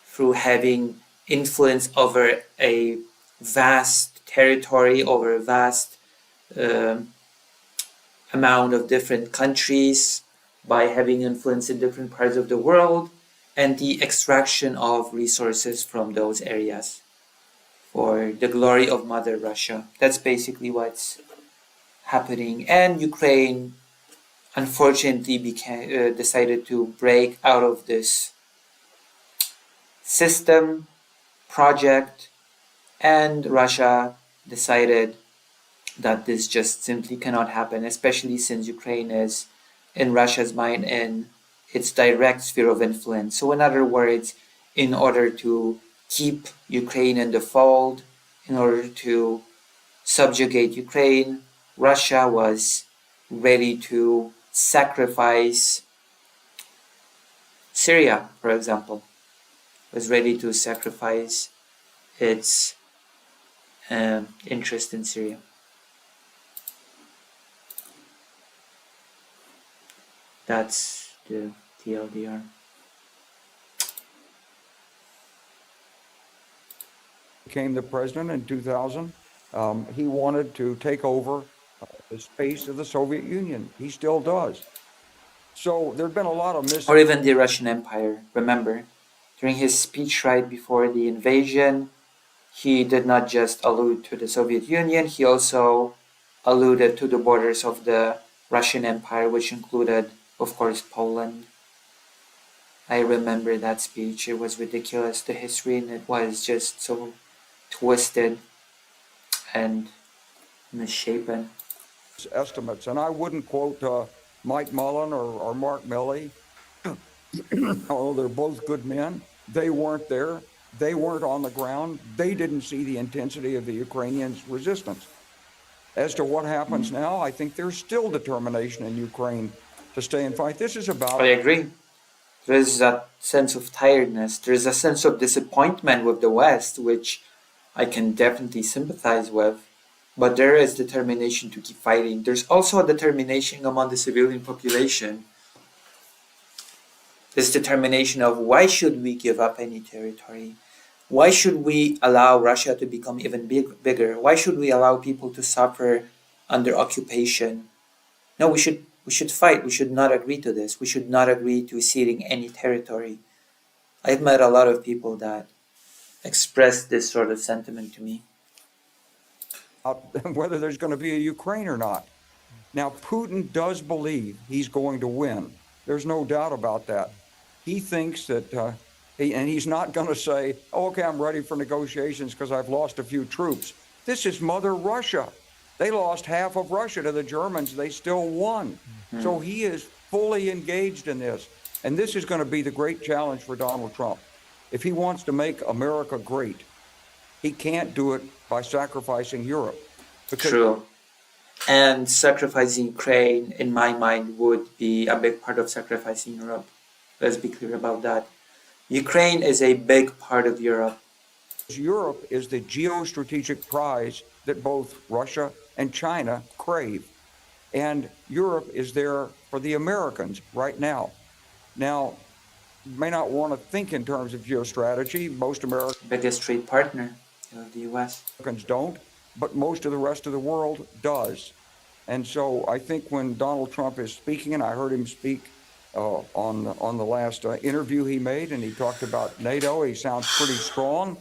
through having influence over a vast territory, over a vast amount of different countries, by having influence in different parts of the world, and the extraction of resources from those areas for the glory of Mother Russia. That's basically what's happening. And Ukraine, unfortunately, decided to break out of this system, project, and Russia decided that this just simply cannot happen, especially since Ukraine is, in Russia's mind, in its direct sphere of influence. So in other words, in order to keep Ukraine in the fold, in order to subjugate Ukraine, Russia was ready to sacrifice Syria, for example, was ready to sacrifice its interest in Syria. That's the TLDR.
Became the president in 2000. He wanted to take over the space of the Soviet Union. He still does. So there's been a lot of
or even the Russian Empire. Remember, during his speech right before the invasion, he did not just allude to the Soviet Union, he also alluded to the borders of the Russian Empire, which included, of course, Poland. I remember that speech. It was ridiculous. The history in it was just so twisted and misshapen.
Estimates, and I wouldn't quote Mike Mullen or Mark Milley, although they're both good men. They weren't there. They weren't on the ground. They didn't see the intensity of the Ukrainians' resistance. As to what happens now, I think there's still determination in Ukraine to stay and fight. This is about...
I agree. There is a sense of tiredness. There is a sense of disappointment with the West, which I can definitely sympathize with. But there is determination to keep fighting. There's also a determination among the civilian population. This determination of why should we give up any territory? Why should we allow Russia to become even bigger? Why should we allow people to suffer under occupation? No, we should fight. We should not agree to this. We should not agree to ceding any territory. I've met a lot of people that express this sort of sentiment to me.
Whether there's going to be a Ukraine or not. Now, Putin does believe he's going to win. There's no doubt about that. He thinks that, and he's not going to say, oh, okay, I'm ready for negotiations because I've lost a few troops. This is Mother Russia. They lost half of Russia to the Germans. They still won. So he is fully engaged in this. And this is going to be the great challenge for Donald Trump. If he wants to make America great, He can't do it by sacrificing Europe. Because
True. And sacrificing Ukraine, in my mind, would be a big part of sacrificing Europe. Let's be clear about that. Ukraine is a big part of Europe.
Europe is the geostrategic prize that both Russia and China crave. And Europe is there for the Americans right now. Now, you may not want to think in terms of geostrategy. Most
Biggest trade partner of the US.
Americans don't, but most of the rest of the world does. And so I think when Donald Trump is speaking, and I heard him speak on the last interview he made, and he talked about NATO, he sounds pretty strong.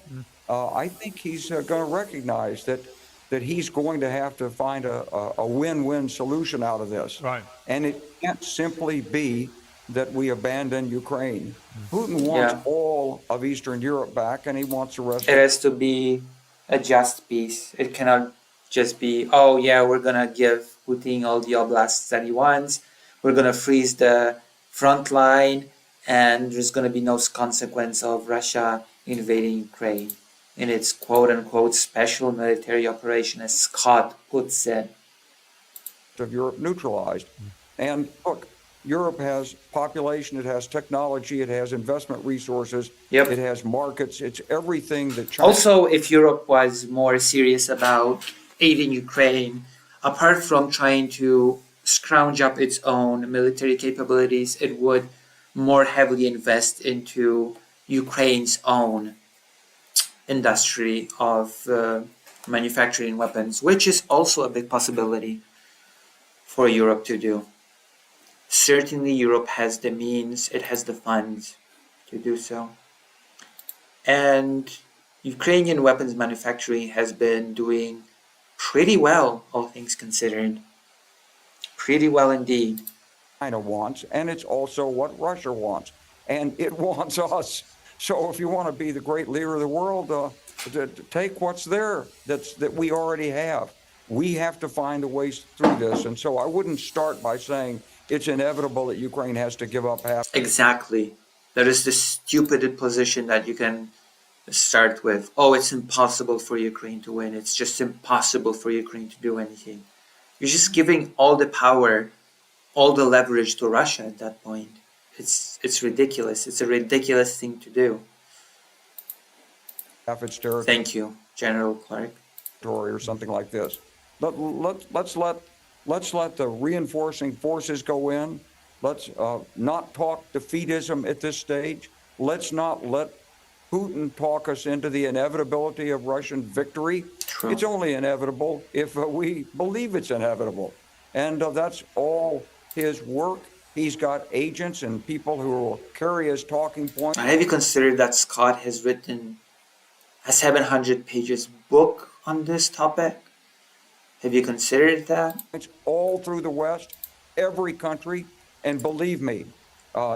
I think he's going to recognize that he's going to have to find a win-win solution out of this.
Right.
And it can't simply be that we abandon Ukraine. Putin wants all of Eastern Europe back, and he wants the rest.
It has to be a just peace. It cannot just be, oh yeah, we're gonna give Putin all the oblasts that he wants. We're gonna freeze the front line, and there's gonna be no consequence of Russia invading Ukraine in its quote-unquote special military operation, as Scott puts it.
Of Europe neutralized. And look, Europe has population, it has technology, it has investment resources, it has markets, it's everything that China.
Also, if Europe was more serious about aiding Ukraine, apart from trying to scrounge up its own military capabilities, it would more heavily invest into Ukraine's own industry of manufacturing weapons, which is also a big possibility for Europe to do. Certainly Europe has the means, it has the funds to do so. And Ukrainian weapons manufacturing has been doing pretty well, all things considered. Pretty well indeed.
China wants, and it's also what Russia wants. And it wants us. So if you want to be the great leader of the world, take what's there that we already have. We have to find the ways through this. And so I wouldn't start by saying it's inevitable that Ukraine has to give up half.
Exactly. That is the stupid position that you can start with. Oh, it's impossible for Ukraine to win. It's just impossible for Ukraine to do anything. You're just giving all the power, all the leverage to Russia at that point. It's ridiculous. It's a ridiculous thing to do.
Half its territory.
Thank you, General Clark.
Or something like this. Let's let the reinforcing forces go in. Let's not talk defeatism at this stage. Let's not let Putin talk us into the inevitability of Russian victory.
True.
It's only inevitable if we believe it's inevitable. And that's all his work. He's got agents and people who will carry his talking points.
Have you considered that Scott has written a 700 pages book on this topic? Have you considered that?
It's all through the West, every country, and believe me,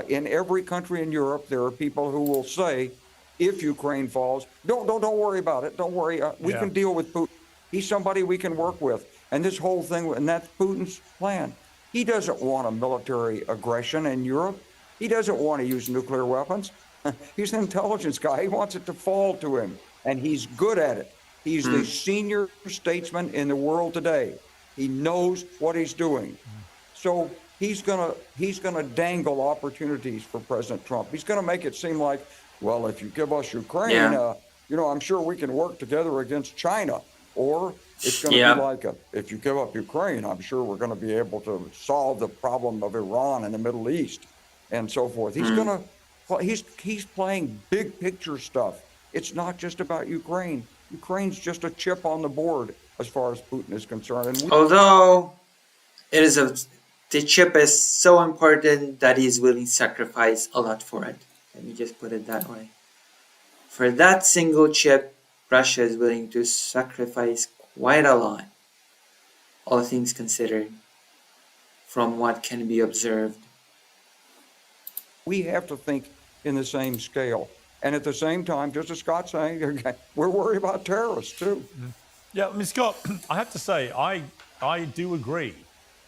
in every country in Europe, there are people who will say, if Ukraine falls, don't worry about it. Don't worry. We can deal with Putin. He's somebody we can work with. And this whole thing, and that's Putin's plan. He doesn't want a military aggression in Europe. He doesn't want to use nuclear weapons. He's an intelligence guy. He wants it to fall to him, and he's good at it. He's the senior statesman in the world today. He knows what he's doing. So he's gonna dangle opportunities for President Trump. He's gonna make it seem like, well, if you give us Ukraine, I'm sure we can work together against China. Or it's going to be like, if you give up Ukraine, I'm sure we're going to be able to solve the problem of Iran in the Middle East and so forth. He's playing big picture stuff. It's not just about Ukraine. Ukraine's just a chip on the board as far as Putin is concerned. And
although the chip is so important that he's willing to sacrifice a lot for it. Let me just put it that way. For that single chip, Russia is willing to sacrifice quite a lot, all things considered, from what can be observed.
We have to think in the same scale. And at the same time, just as Scott's saying, we're worried about terrorists too.
Yeah, I mean, Scott, I have to say, I do agree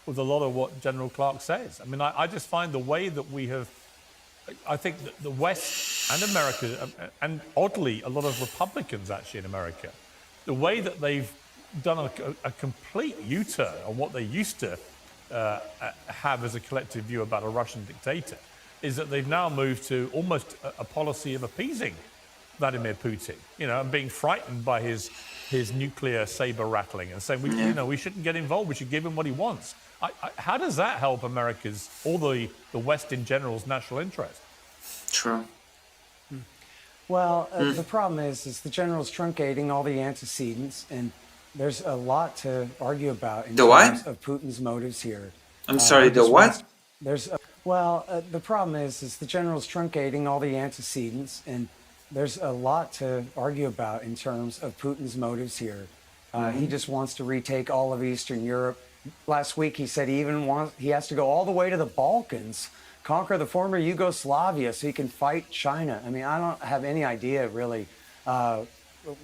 with a lot of what General Clark says. I mean, I just find the way that we have I think that the West and America, and oddly, a lot of Republicans actually in America, the way that they've done a complete U-turn on what they used to have as a collective view about a Russian dictator is that they've now moved to almost a policy of appeasing Vladimir Putin, and being frightened by his nuclear saber rattling and saying, we shouldn't get involved. We should give him what he wants. How does that help America's, or the West in general's national interest?
True.
Well, the problem is the general's truncating all the antecedents, and there's a lot to argue about in
The
terms
what?
of Putin's motives here.
I'm sorry,
He
the
just
what?
The problem is the general's truncating all the antecedents, and there's a lot to argue about in terms of Putin's motives here. He just wants to retake all of Eastern Europe. Last week he said he has to go all the way to the Balkans, conquer the former Yugoslavia so he can fight China. I mean, I don't have any idea really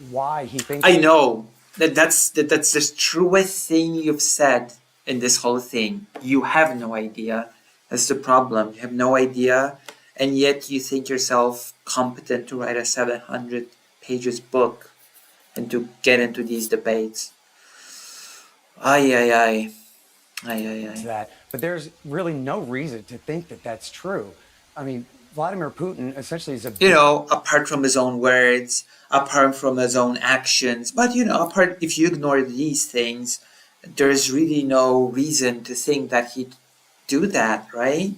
why he thinks.
I know that's the truest thing you've said in this whole thing. You have no idea. That's the problem. You have no idea, and yet you think yourself competent to write a 700 pages book and to get into these debates. Ay.
That, but there's really no reason to think that that's true. I mean, Vladimir Putin essentially is
Apart from his own words, apart from his own actions, but if you ignore these things, there's really no reason to think that he'd do that, right?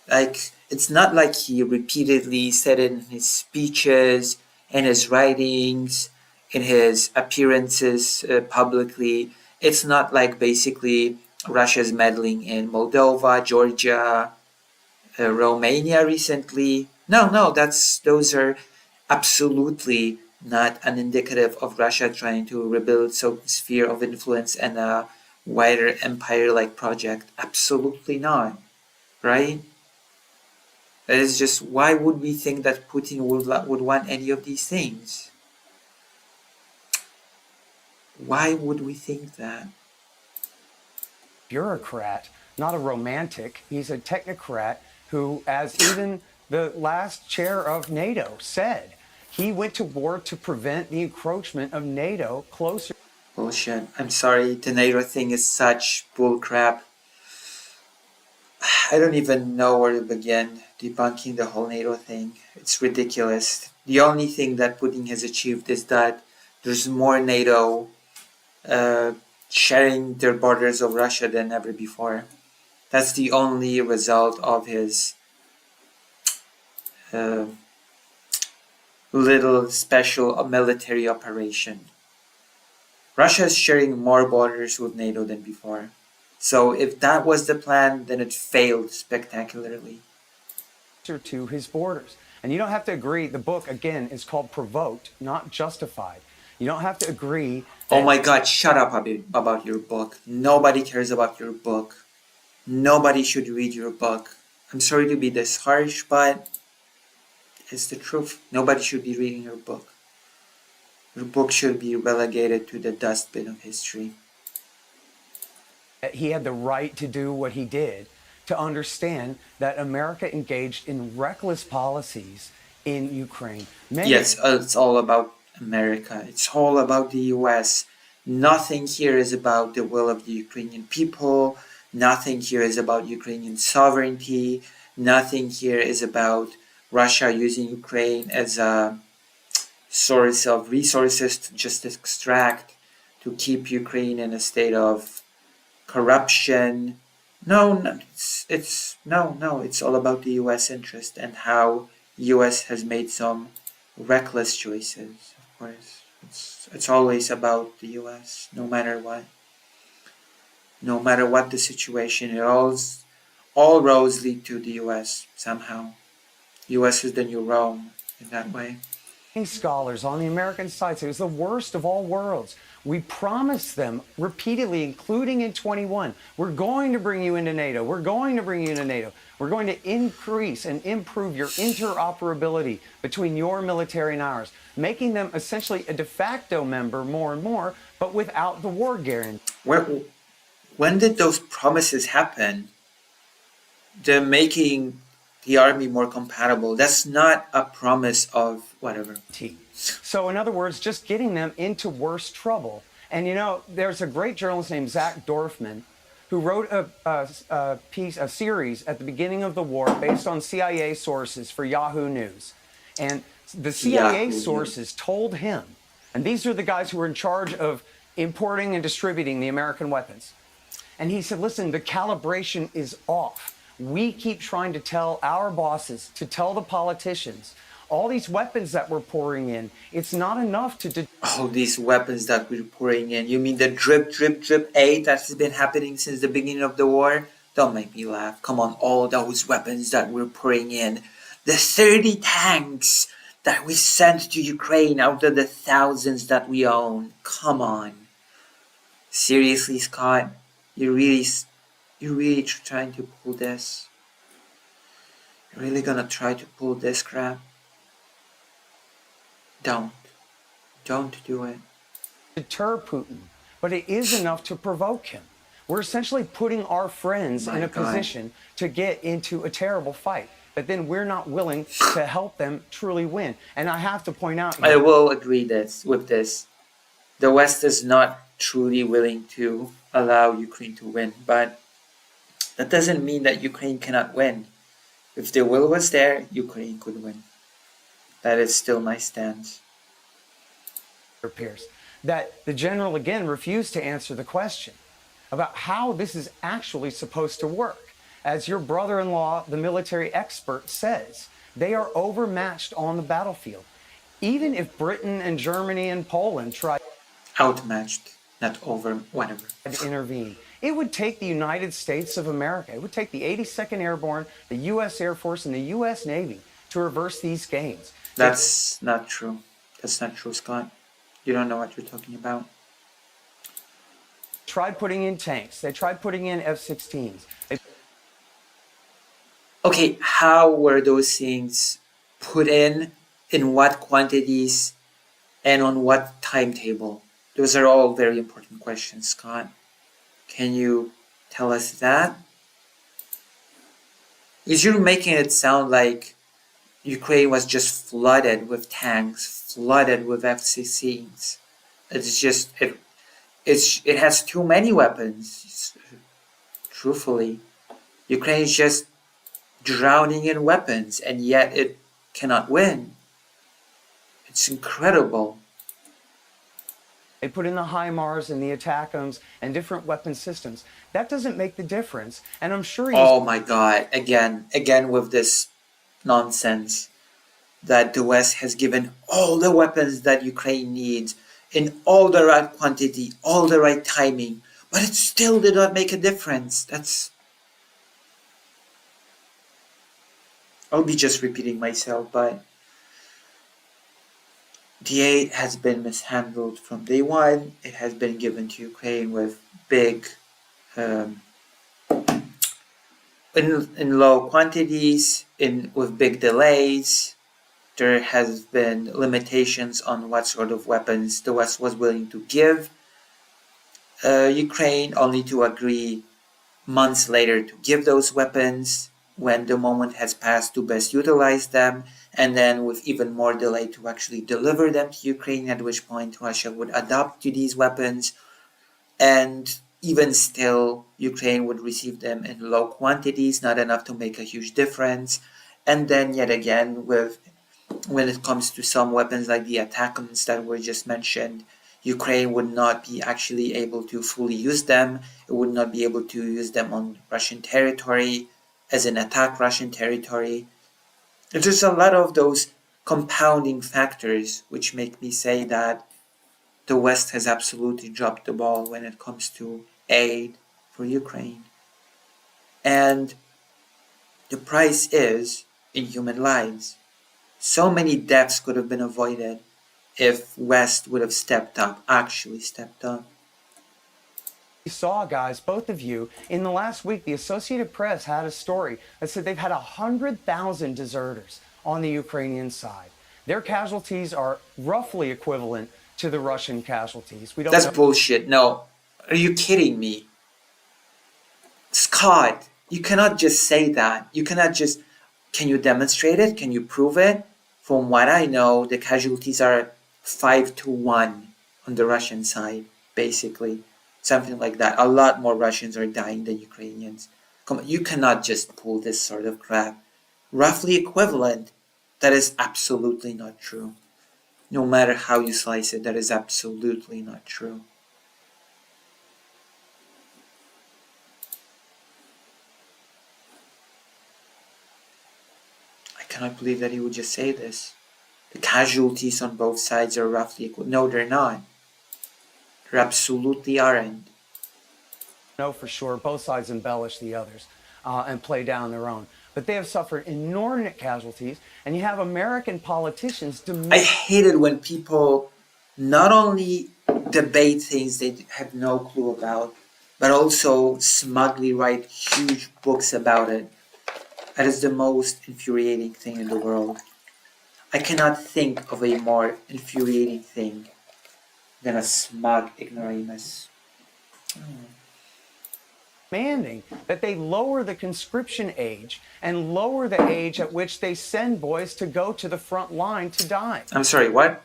Like, it's not like he repeatedly said in his speeches, in his writings, in his appearances publicly. It's not like basically Russia's meddling in Moldova, Georgia, Romania recently. No, those are absolutely not an indicative of Russia trying to rebuild some sphere of influence and a wider empire-like project. Absolutely not, right? That is just, why would we think that Putin would want any of these things? Why would we think that?
bureaucrat, not a romantic. He's a technocrat who, as even the last chair of NATO said, he went to war to prevent the encroachment of NATO closer.
Bullshit. I'm sorry, the NATO thing is such bullcrap. I don't even know where to begin debunking the whole NATO thing. It's ridiculous. The only thing that Putin has achieved is that there's more NATO sharing their borders of Russia than ever before. That's the only result of his little special military operation. Russia is sharing more borders with NATO than before. So if that was the plan, then it failed spectacularly.
To his borders. And you don't have to agree. The book, again, is called Provoked, not Justified. You don't have to agree.
Oh my God, shut up about your book. Nobody cares about your book. Nobody should read your book. I'm sorry to be this harsh, but it's the truth. Nobody should be reading your book. Your book should be relegated to the dustbin of history.
He had the right to do what he did, to understand that America engaged in reckless policies in Ukraine.
Yes, it's all about America. It's all about the US. Nothing here is about the will of the Ukrainian people. Nothing here is about Ukrainian sovereignty. Nothing here is about Russia using Ukraine as a source of resources to just extract, to keep Ukraine in a state of corruption. No, it's all about the US interest and how US has made some reckless choices. Of course, it's always about the US, no matter what. No matter what the situation, all roads lead to the US somehow. US is the new Rome in that way.
Scholars on the American side say it was the worst of all worlds. We promised them repeatedly, including in 21, we're going to bring you into NATO. We're going to bring you into NATO. We're going to increase and improve your interoperability between your military and ours, making them essentially a de facto member more and more, but without the war guarantee.
When did those promises happen? The making the army more compatible. That's not a promise of whatever.
So, in other words, just getting them into worse trouble. And you know, there's a great journalist named Zach Dorfman who wrote a series at the beginning of the war based on CIA sources for Yahoo News. And the CIA sources told him, and these are the guys who were in charge of importing and distributing the American weapons. And he said, listen, the calibration is off. We keep trying to tell our bosses, to tell the politicians, all these weapons that we're pouring in, it's not enough to...
All these weapons that we're pouring in. You mean the drip, drip, drip aid that has been happening since the beginning of the war? Don't make me laugh. Come on, all those weapons that we're pouring in. The 30 tanks that we sent to Ukraine out of the thousands that we own. Come on. Seriously, Scott? You're really trying to pull this? You're really gonna try to pull this crap? Don't do it.
Deter Putin, but it is enough to provoke him. We're essentially putting our friends in a position to get into a terrible fight, but then we're not willing to help them truly win. And I have to point out...
I will agree with this. The West is not truly willing to allow Ukraine to win, but that doesn't mean that Ukraine cannot win. If the will was there, Ukraine could win. That is still my stance.
Appears that the general again refused to answer the question about how this is actually supposed to work. As your brother-in-law, the military expert, says, they are overmatched on the battlefield. Even if Britain and Germany and Poland tried...
Outmatched, not over, whatever.
...to intervene, it would take the United States of America, it would take the 82nd Airborne, the U.S. Air Force, and the U.S. Navy to reverse these gains.
That's not true. That's not true, Scott. You don't know what you're talking about.
Tried putting in tanks. They tried putting in F-16s.
Okay, how were those things put in what quantities, and on what timetable? Those are all very important questions, Scott. Can you tell us that? Because you're making it sound like Ukraine was just flooded with tanks, flooded with F-16s. It's just, it has too many weapons. Truthfully, Ukraine is just drowning in weapons, and yet it cannot win. It's incredible.
They put in the HIMARS and the ATACMS and different weapon systems. That doesn't make the difference. And I'm sure
Oh my God, again with this nonsense that the West has given all the weapons that Ukraine needs in all the right quantity, all the right timing, but it still did not make a difference. I'll be just repeating myself, but the aid has been mishandled from day one. It has been given to Ukraine with big, in low quantities, with big delays. There has been limitations on what sort of weapons the West was willing to give Ukraine, only to agree months later to give those weapons when the moment has passed to best utilize them, and then with even more delay to actually deliver them to Ukraine, at which point Russia would adapt to these weapons, and even still Ukraine would receive them in low quantities, not enough to make a huge difference. And then yet again, when it comes to some weapons like the ATACMS that were just mentioned, Ukraine would not be actually able to fully use them. It would not be able to use them on Russian territory, as an attack Russian territory. There's a lot of those compounding factors which make me say that the West has absolutely dropped the ball when it comes to aid for Ukraine. And the price is in human lives. So many deaths could have been avoided if West would have stepped up, actually stepped up.
You saw, guys, both of you, in the last week, the Associated Press had a story that said they've had 100,000 deserters on the Ukrainian side. Their casualties are roughly equivalent to the Russian casualties.
That's bullshit. No. Are you kidding me? Scott, you cannot just say that. You cannot just Can you demonstrate it? Can you prove it? From what I know, the casualties are 5-1 on the Russian side, basically. Something like that. A lot more Russians are dying than Ukrainians. Come on, you cannot just pull this sort of crap. Roughly equivalent. That is absolutely not true. No matter how you slice it, that is absolutely not true. I cannot believe that he would just say this. The casualties on both sides are roughly equal. No, they're not. They absolutely aren't.
Know for sure both sides embellish the others and play down their own. But they have suffered inordinate casualties, and you have American politicians
I hate it when people not only debate things they have no clue about, but also smugly write huge books about it. That is the most infuriating thing in the world. I cannot think of a more infuriating thing than a smug ignoramus.
demanding that they lower the conscription age and lower the age at which they send boys to go to the front line to die.
I'm sorry, what?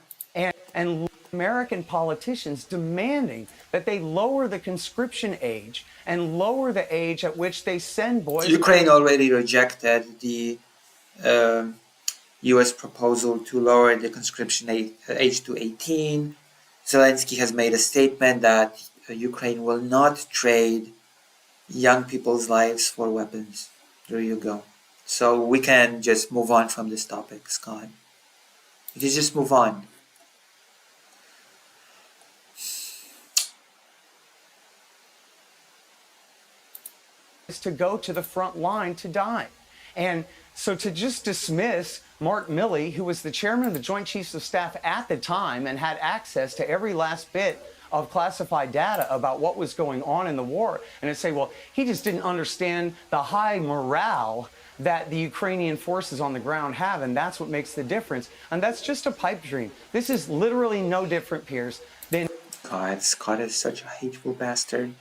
And American politicians demanding that they lower the conscription age and lower the age at which they send boys.
Ukraine already rejected the US proposal to lower the conscription age to 18. Zelensky has made a statement that Ukraine will not trade young people's lives for weapons. There you go. So we can just move on from this topic, Scott. We can just move on.
To go to the front line to die. And so to just dismiss Mark Milley, who was the chairman of the Joint Chiefs of Staff at the time and had access to every last bit of classified data about what was going on in the war, and to say, well, he just didn't understand the high morale that the Ukrainian forces on the ground have, and that's what makes the difference. And that's just a pipe dream. This is literally no different, Piers, than...
God, Scott is such a hateful bastard.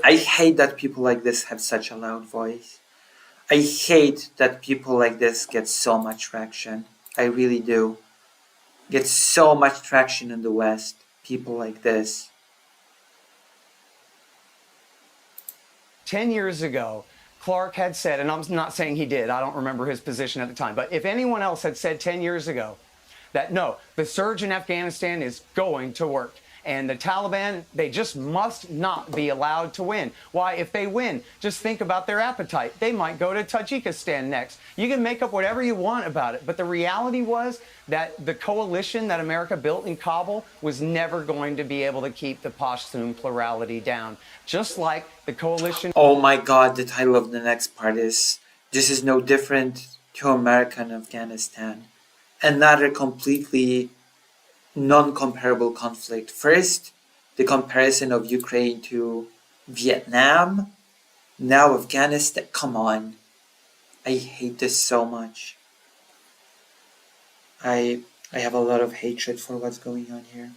I hate that people like this have such a loud voice. I hate that people like this get so much traction. I really do. Get so much traction in the West. People like this.
10 years ago, Clark had said, and I'm not saying he did, I don't remember his position at the time, but if anyone else had said 10 years ago that no, the surge in Afghanistan is going to work, and the Taliban, they just must not be allowed to win. Why, if they win, just think about their appetite. They might go to Tajikistan next. You can make up whatever you want about it, but the reality was that the coalition that America built in Kabul was never going to be able to keep the Pashtun plurality down. Just like the coalition...
Oh my God, the title of the next part is, this is no different to America and Afghanistan. Another completely non-comparable conflict. First, the comparison of Ukraine to Vietnam, now Afghanistan. Come on. I hate this so much. I have a lot of hatred for what's going on here.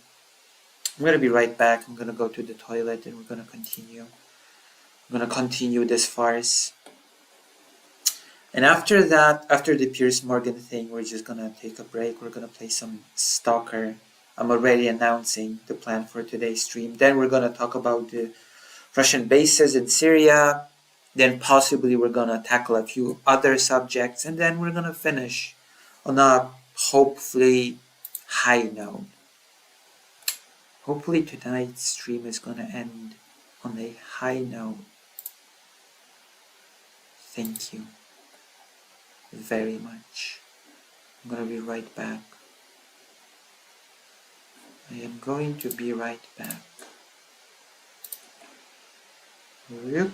I'm gonna be right back. I'm gonna go to the toilet and we're gonna continue. I'm gonna continue this farce. And after that, after the Piers Morgan thing, we're just gonna take a break. We're gonna play some Stalker. I'm already announcing the plan for today's stream. Then we're gonna talk about the Russian bases in Syria. Then possibly we're gonna tackle a few other subjects. And then we're gonna finish on a hopefully high note. Hopefully tonight's stream is gonna end on a high note. Thank you very much. I'm gonna be right back. I am going to be right back. Yep.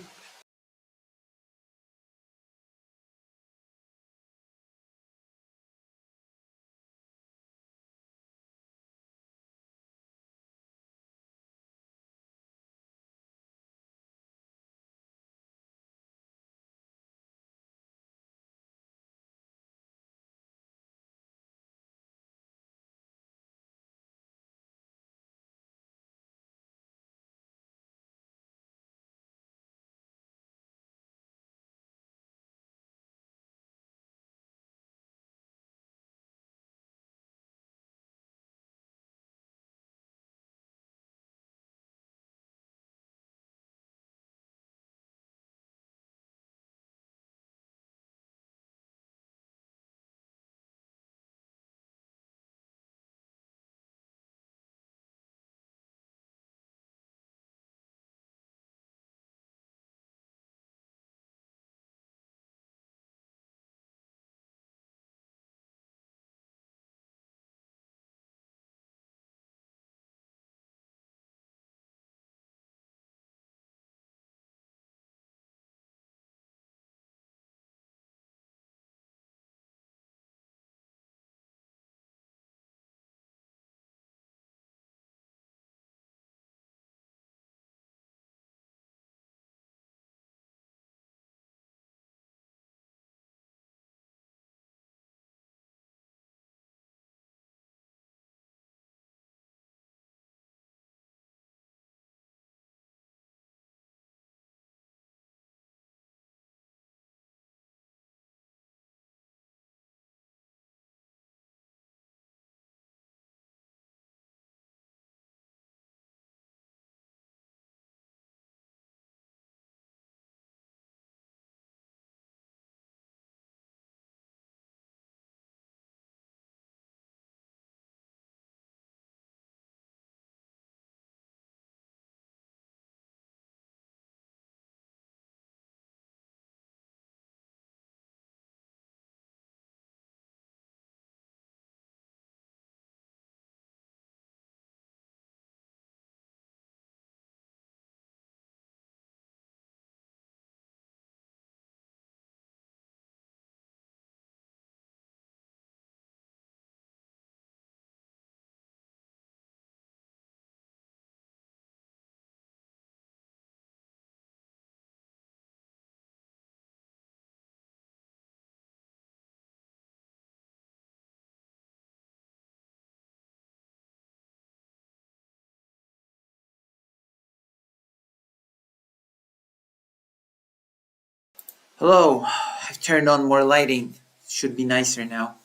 Hello, I've turned on more lighting. Should be nicer now.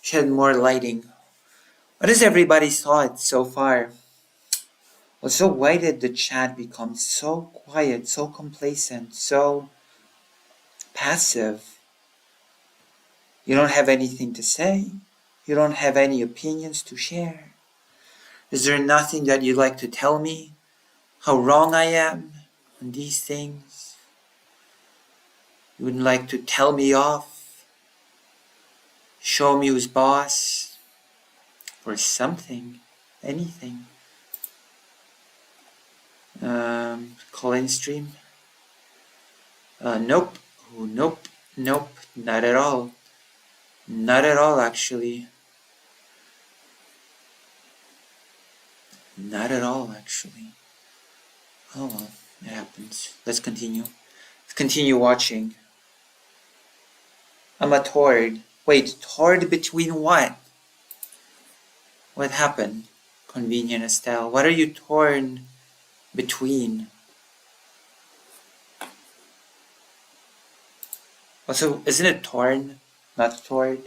Should have more lighting. What is everybody's thought so far? Well, so why did the chat become so quiet, so complacent, so passive? You don't have anything to say? You don't have any opinions to share? Is there nothing that you'd like to tell me? How wrong I am on these things? You would like to tell me off? Show me who's boss? Or something? Anything? Call in stream? Nope. Oh, nope. Nope. Not at all. Not at all, actually. Not at all, actually. Oh well, it happens. Let's continue. Let's continue watching. I'm a tord. Wait, tord between what? What happened? Convenient Estelle. What are you torn between? Also, isn't it torn? Not tord?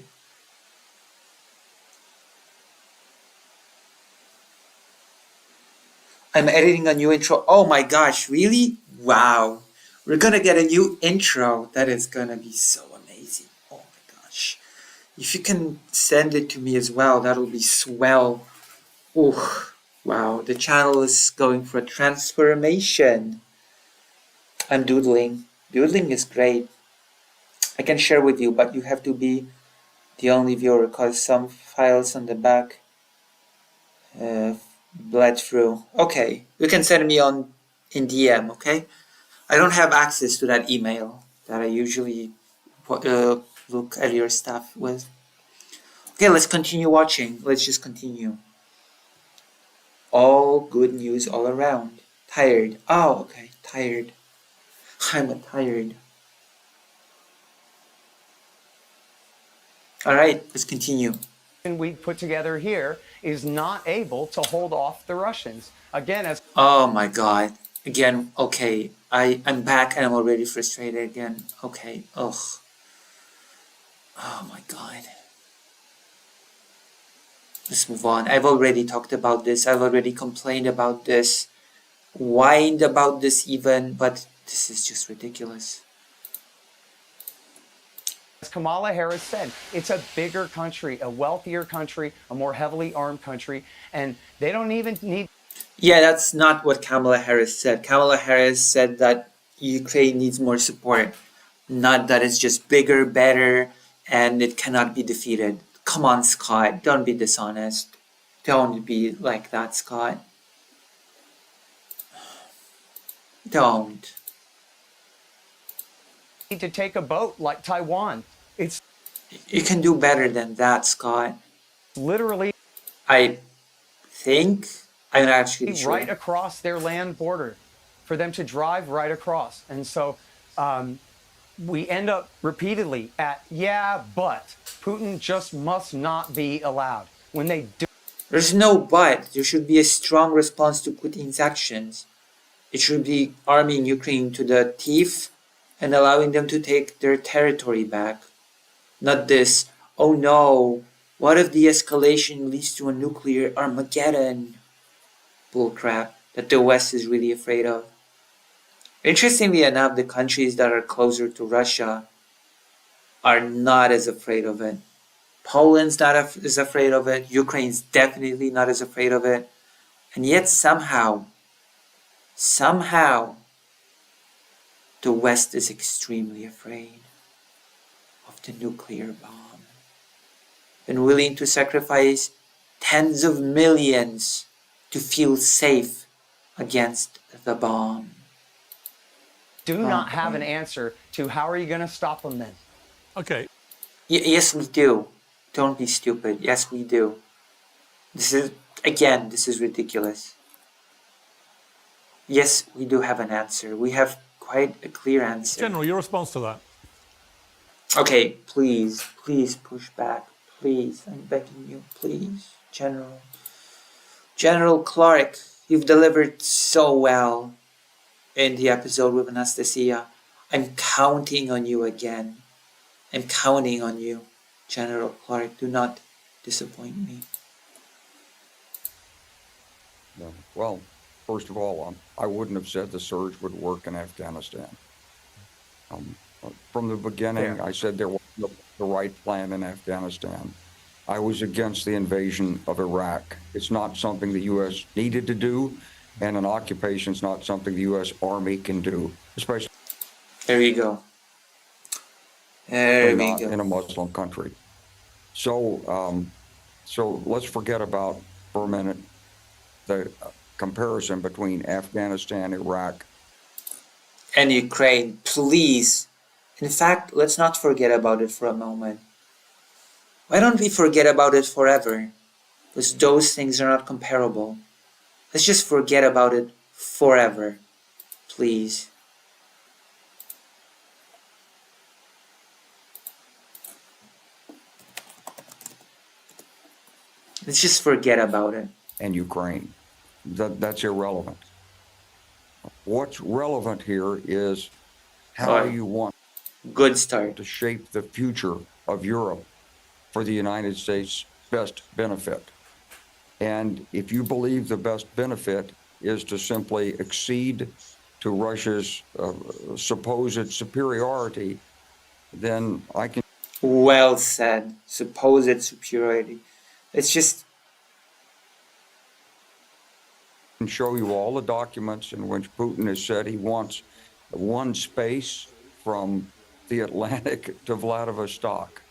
I'm editing a new intro. Oh my gosh, really? Wow. We're gonna get a new intro. That is gonna be so amazing. Oh my gosh. If you can send it to me as well, that'll be swell. Ooh, wow. The channel is going for a transformation. I'm doodling. Doodling is great. I can share with you, but you have to be the only viewer because some files on the back bled through. Okay, you can send me in DM, okay? I don't have access to that email that I usually look at your stuff with. Okay, let's continue watching. Let's just continue. All good news all around. Tired. Oh, okay, tired. I'm tired. All right, let's continue.
We put together here is not able to hold off the Russians. Again, as
Oh my god. Again, okay. I'm back and I'm already frustrated again. Okay. Ugh. Oh my god. Let's move on. I've already talked about this. I've already complained about this. Whined about this even, but this is just ridiculous.
Kamala Harris said, it's a bigger country, a wealthier country, a more heavily armed country, and they don't even need.
Yeah, that's not what Kamala Harris said. Kamala Harris said that Ukraine needs more support, not that it's just bigger, better, and it cannot be defeated. Come on, Scott, don't be dishonest. Don't be like that, Scott. Don't.
Need to take a boat like Taiwan. It's
You can do better than that, Scott.
literally
I think I'm not actually sure.
right across their land border for them to drive right across. And so we end up repeatedly at, yeah, but Putin just must not be allowed. When they do.
There's no but. There should be a strong response to Putin's actions. It should be arming Ukraine to the teeth and allowing them to take their territory back. Not this, oh no, what if the escalation leads to a nuclear Armageddon? Bullcrap that the West is really afraid of. Interestingly enough, the countries that are closer to Russia are not as afraid of it. Poland's not as afraid of it. Ukraine's definitely not as afraid of it. And yet somehow, the West is extremely afraid of the nuclear bomb. And willing to sacrifice tens of millions to feel safe against the bomb.
Do not have an answer to how are you going to stop them then?
Okay.
Yes, we do. Don't be stupid. Yes, we do. This is ridiculous. Yes, we do have an answer. We have quite a clear answer.
General, your response to that?
Okay, please push back. Please, I'm begging you, please. General Clark, you've delivered so well in the episode with Anastasia. I'm counting on you again. I'm counting on you, General Clark. Do not disappoint me.
Yeah. Well, first of all, I wouldn't have said the surge would work in Afghanistan. From the beginning,
Fair.
I said there was the right plan in Afghanistan. I was against the invasion of Iraq. It's not something the U.S. needed to do, and an occupation is not something the U.S. Army can do, especially
There you go. There we
not
go.
in a Muslim country. So, so let's forget about for a minute the comparison between Afghanistan, Iraq.
And Ukraine, please. In fact, let's not forget about it for a moment. Why don't we forget about it forever? Because those things are not comparable. Let's just forget about it forever, please. Let's just forget about it.
And Ukraine. That's irrelevant. What's relevant here is how you want
Good start.
to shape the future of Europe for the United States' best benefit. And if you believe the best benefit is to simply accede to Russia's supposed superiority, then I can
Well said. Supposed superiority. It's just
show you all the documents in which Putin has said he wants one space from the Atlantic to Vladivostok.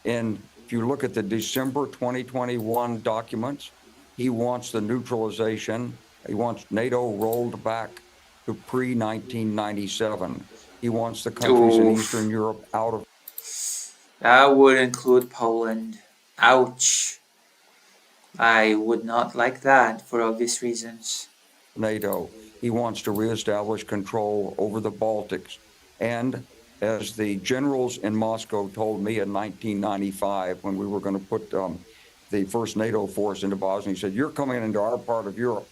And if you look at the December 2021 documents, he wants the neutralization. He wants NATO rolled back to pre-1997. He wants the countries in Eastern Europe out of
that would include Poland. Ouch. I would not like that for obvious reasons.
NATO. He wants to reestablish control over the Baltics. And as the generals in Moscow told me in 1995, when we were going to put the first NATO force into Bosnia, he said, "You're coming into our part of Europe."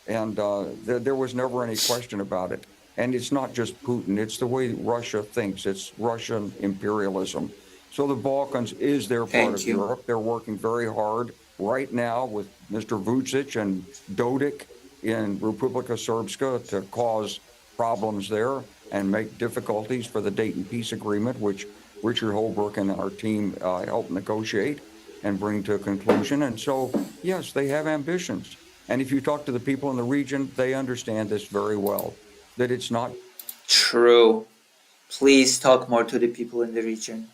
And there was never any question about it. And it's not just Putin, it's the way Russia thinks. It's Russian imperialism. So the Balkans is their part of Europe. They're working very hard right now with Mr. Vucic and Dodik in Republika Srpska to cause problems there and make difficulties for the Dayton Peace Agreement, which Richard Holbrooke and our team helped negotiate and bring to a conclusion. And so, yes, they have ambitions. And if you talk to the people in the region, they understand this very well, that it's not
true. Please talk more to the people in the region.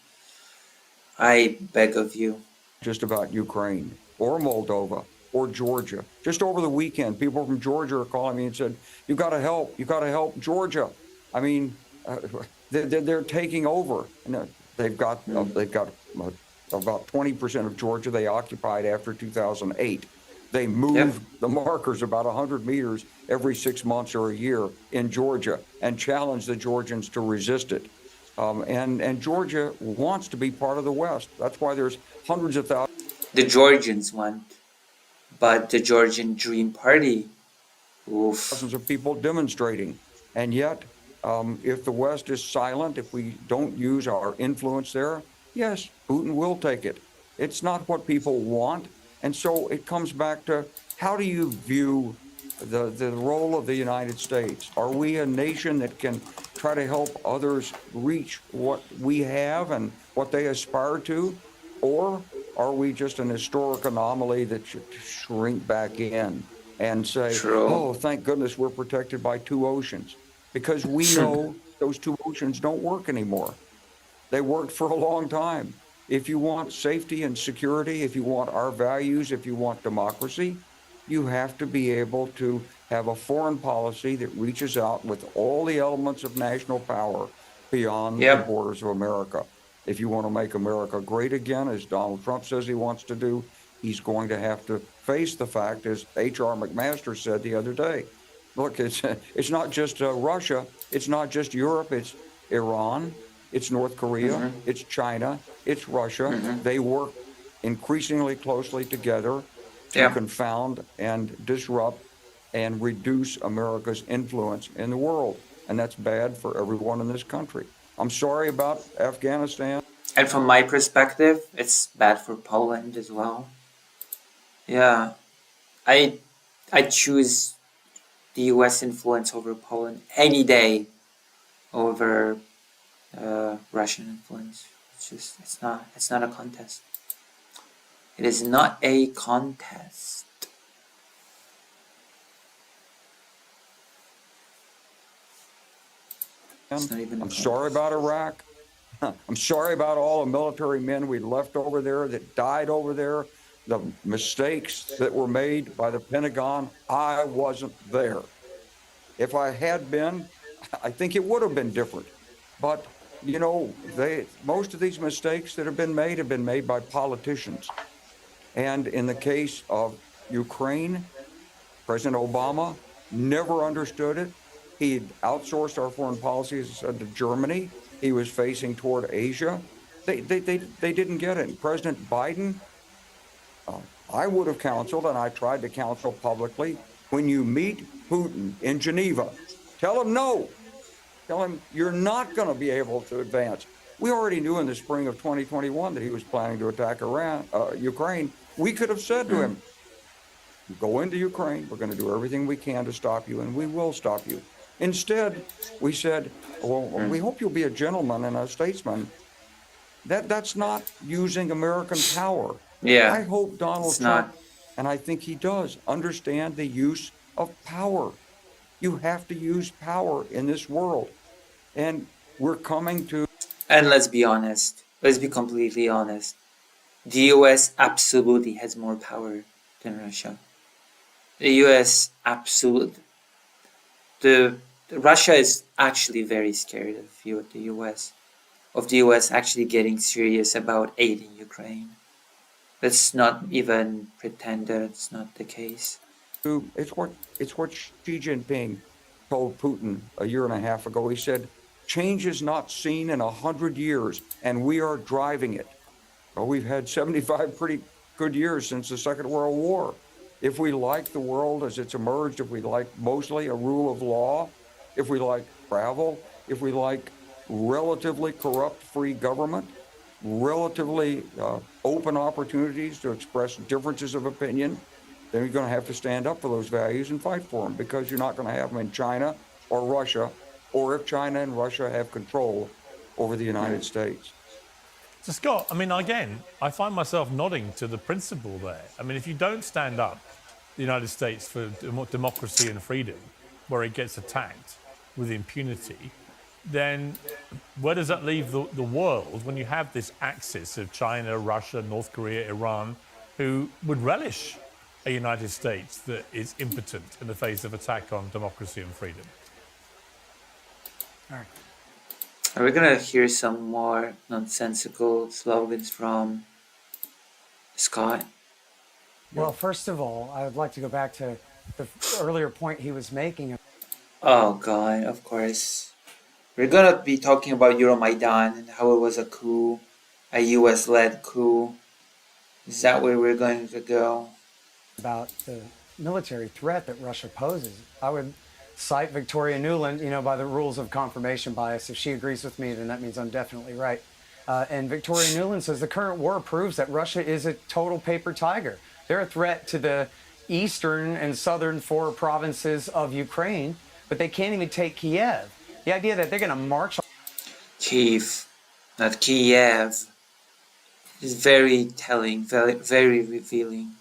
I beg of you.
Just about Ukraine or Moldova or Georgia. Just over the weekend, people from Georgia are calling me and said, "You got to help. You got to help Georgia." I mean, they're taking over. They've got about 20% of Georgia they occupied after 2008. They move the markers about 100 meters every 6 months or a year in Georgia and challenge the Georgians to resist it. And Georgia wants to be part of the West. That's why there's hundreds of thousands.
The Georgians want, but the Georgian Dream Party, oof.
Thousands of people demonstrating. And yet, if the West is silent, if we don't use our influence there, yes, Putin will take it. It's not what people want. And so it comes back to, how do you view the role of the United States? Are we a nation that can try to help others reach what we have and what they aspire to? Or are we just an historic anomaly that should shrink back in and say, "Oh, thank goodness we're protected by two oceans"? Because we know those two oceans don't work anymore. They worked for a long time. If you want safety and security, if you want our values, if you want democracy, you have to be able to have a foreign policy that reaches out with all the elements of national power beyond the borders of America. If you want to make America great again, as Donald Trump says he wants to do, he's going to have to face the fact, as H.R. McMaster said the other day, look, it's not just Russia, it's not just Europe, it's Iran, it's North Korea, it's China, it's Russia. They work increasingly closely together to confound and disrupt and reduce America's influence in the world. and that's bad for everyone in this country. I'm sorry about Afghanistan.
And from my perspective, it's bad for Poland as well. Yeah, I I choose the U.S. influence over Poland any day over Russian influence. It's not a contest. It is not a contest. It's not even a
I'm
contest.
sorry about Iraq. I'm sorry about all the military men we left over there that died over there, the mistakes that were made by the Pentagon. I wasn't there. If I had been, I think it would have been different. But, you know, most of these mistakes that have been made by politicians. And in the case of Ukraine, President Obama never understood it. He outsourced our foreign policies to Germany. He was facing toward Asia. They didn't get it. And President Biden, I would have counseled, and I tried to counsel publicly, when you meet Putin in Geneva, tell him no. Tell him you're not going to be able to advance. We already knew in the spring of 2021 that he was planning to attack Ukraine. We could have said to him, go into Ukraine. We're going to do everything we can to stop you, and we will stop you. Instead, we said, well, we hope you'll be a gentleman and a statesman. That's not using American power.
Yeah,
I hope Donald
it's
Trump,
not.
and I think he does, understand the use of power. You have to use power in this world. And we're coming to...
And let's be honest. Let's be completely honest. The US absolutely has more power than Russia. The US absolutely... Russia is actually very scared of the US. Of the US actually getting serious about aiding Ukraine. Let's not even pretend that it's not the case.
It's what Xi Jinping told Putin a year and a half ago. He said, change is not seen in 100 years, and we are driving it. Well, we've had 75 pretty good years since the Second World War. If we like the world as it's emerged, if we like mostly a rule of law, if we like travel, if we like relatively corrupt-free government, relatively open opportunities to express differences of opinion, then you're going to have to stand up for those values and fight for them, because you're not going to have them in China or Russia, or if China and Russia have control over the United States.
So, Scott, I mean, again, I find myself nodding to the principle there. I mean, if you don't stand up the United States for democracy and freedom, where it gets attacked with impunity, then where does that leave the world when you have this axis of China, Russia, North Korea, Iran, who would relish a United States that is impotent in the face of attack on democracy and freedom?
All right.
Are we gonna hear some more nonsensical slogans from Scott?
Well, first of all, I would like to go back to the earlier point he was making.
Oh God, of course. We're gonna be talking about Euromaidan and how it was a coup, a US-led coup. Is that where we're going to go?
About the military threat that Russia poses. I would cite Victoria Nuland, by the rules of confirmation bias. If she agrees with me, then that means I'm definitely right. And Victoria Nuland says the current war proves that Russia is a total paper tiger. They're a threat to the eastern and southern 4 provinces of Ukraine, but they can't even take Kiev. The idea that they're going to march...
Kiev, not Kiev, is very telling, very, very revealing.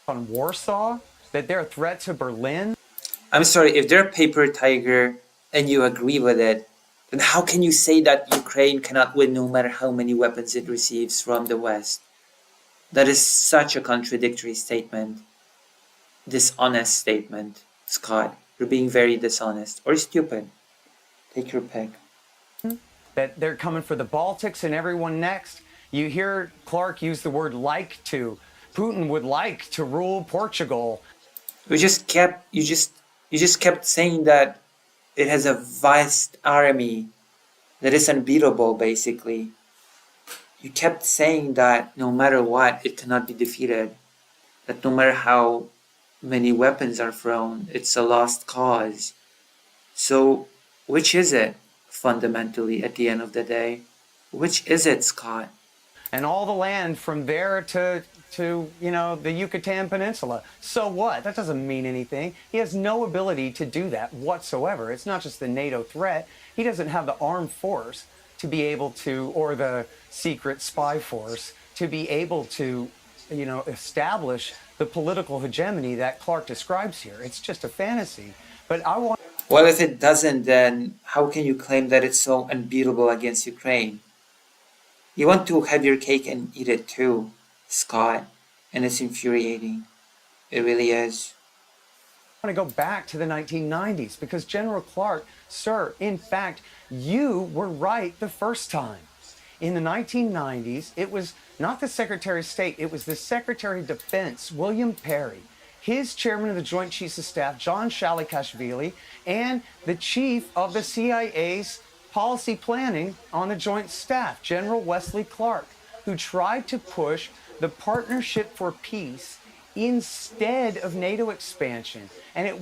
...on Warsaw, that they're a threat to Berlin.
I'm sorry, if they're a paper tiger and you agree with it, then how can you say that Ukraine cannot win no matter how many weapons it receives from the West? That is such a contradictory statement. Dishonest statement, Scott. You're being very dishonest or stupid. Take your pick.
That they're coming for the Baltics and everyone next. You hear Clark use the word like to. Putin would like to rule Portugal.
You just kept saying that it has a vast army that is unbeatable, basically. You kept saying that no matter what, it cannot be defeated. That no matter how many weapons are thrown, it's a lost cause. So Which is it, fundamentally, at the end of the day? Which is it, Scott?
and all the land from there to the Yucatan Peninsula. So what? That doesn't mean anything. He has no ability to do that whatsoever. It's not just the NATO threat. He doesn't have the armed force to be able to, or the secret spy force to be able to, establish the political hegemony that Clark describes here. It's just a fantasy. But I want.
Well, if it doesn't, then how can you claim that it's so unbeatable against Ukraine? You want to have your cake and eat it too, Scott, and it's infuriating. It really is.
I want to go back to the 1990s because General Clark, sir, in fact, you were right the first time. In the 1990s, it was not the Secretary of State, it was the Secretary of Defense, William Perry, his chairman of the Joint Chiefs of Staff, John Shalikashvili, and the chief of the CIA's policy planning on the Joint Staff, General Wesley Clark, who tried to push the Partnership for Peace instead of NATO expansion. And it.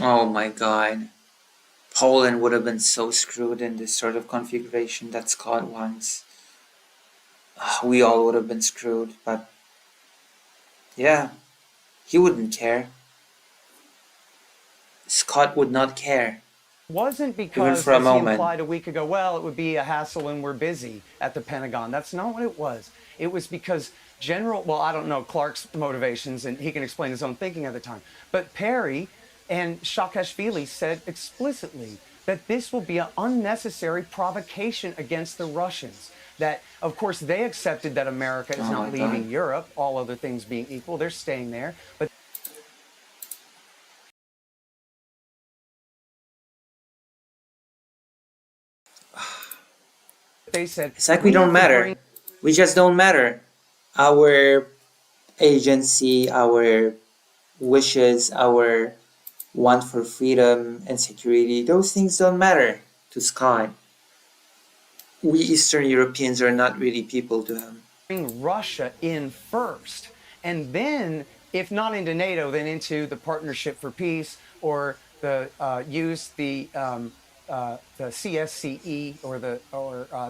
Oh my God. Poland would have been so screwed in this sort of configuration that Scott wants. We all would have been screwed, but yeah, he wouldn't care. Scott would not care.
Wasn't because, as he implied a week ago, well, it would be a hassle and we're busy at the Pentagon. That's not what it was. It was because I don't know Clark's motivations, and he can explain his own thinking at the time. But Perry and Saakashvili said explicitly that this will be an unnecessary provocation against the Russians. That, of course, they accepted that America is not leaving Europe, all other things being equal. They're staying there. But they said,
it's like we don't matter. We just don't matter. Our agency, our wishes, our want for freedom and security, those things don't matter to Scott. We Eastern Europeans are not really people to him.
Bring Russia in first, and then, if not into NATO, then into the Partnership for Peace, or use the CSCE or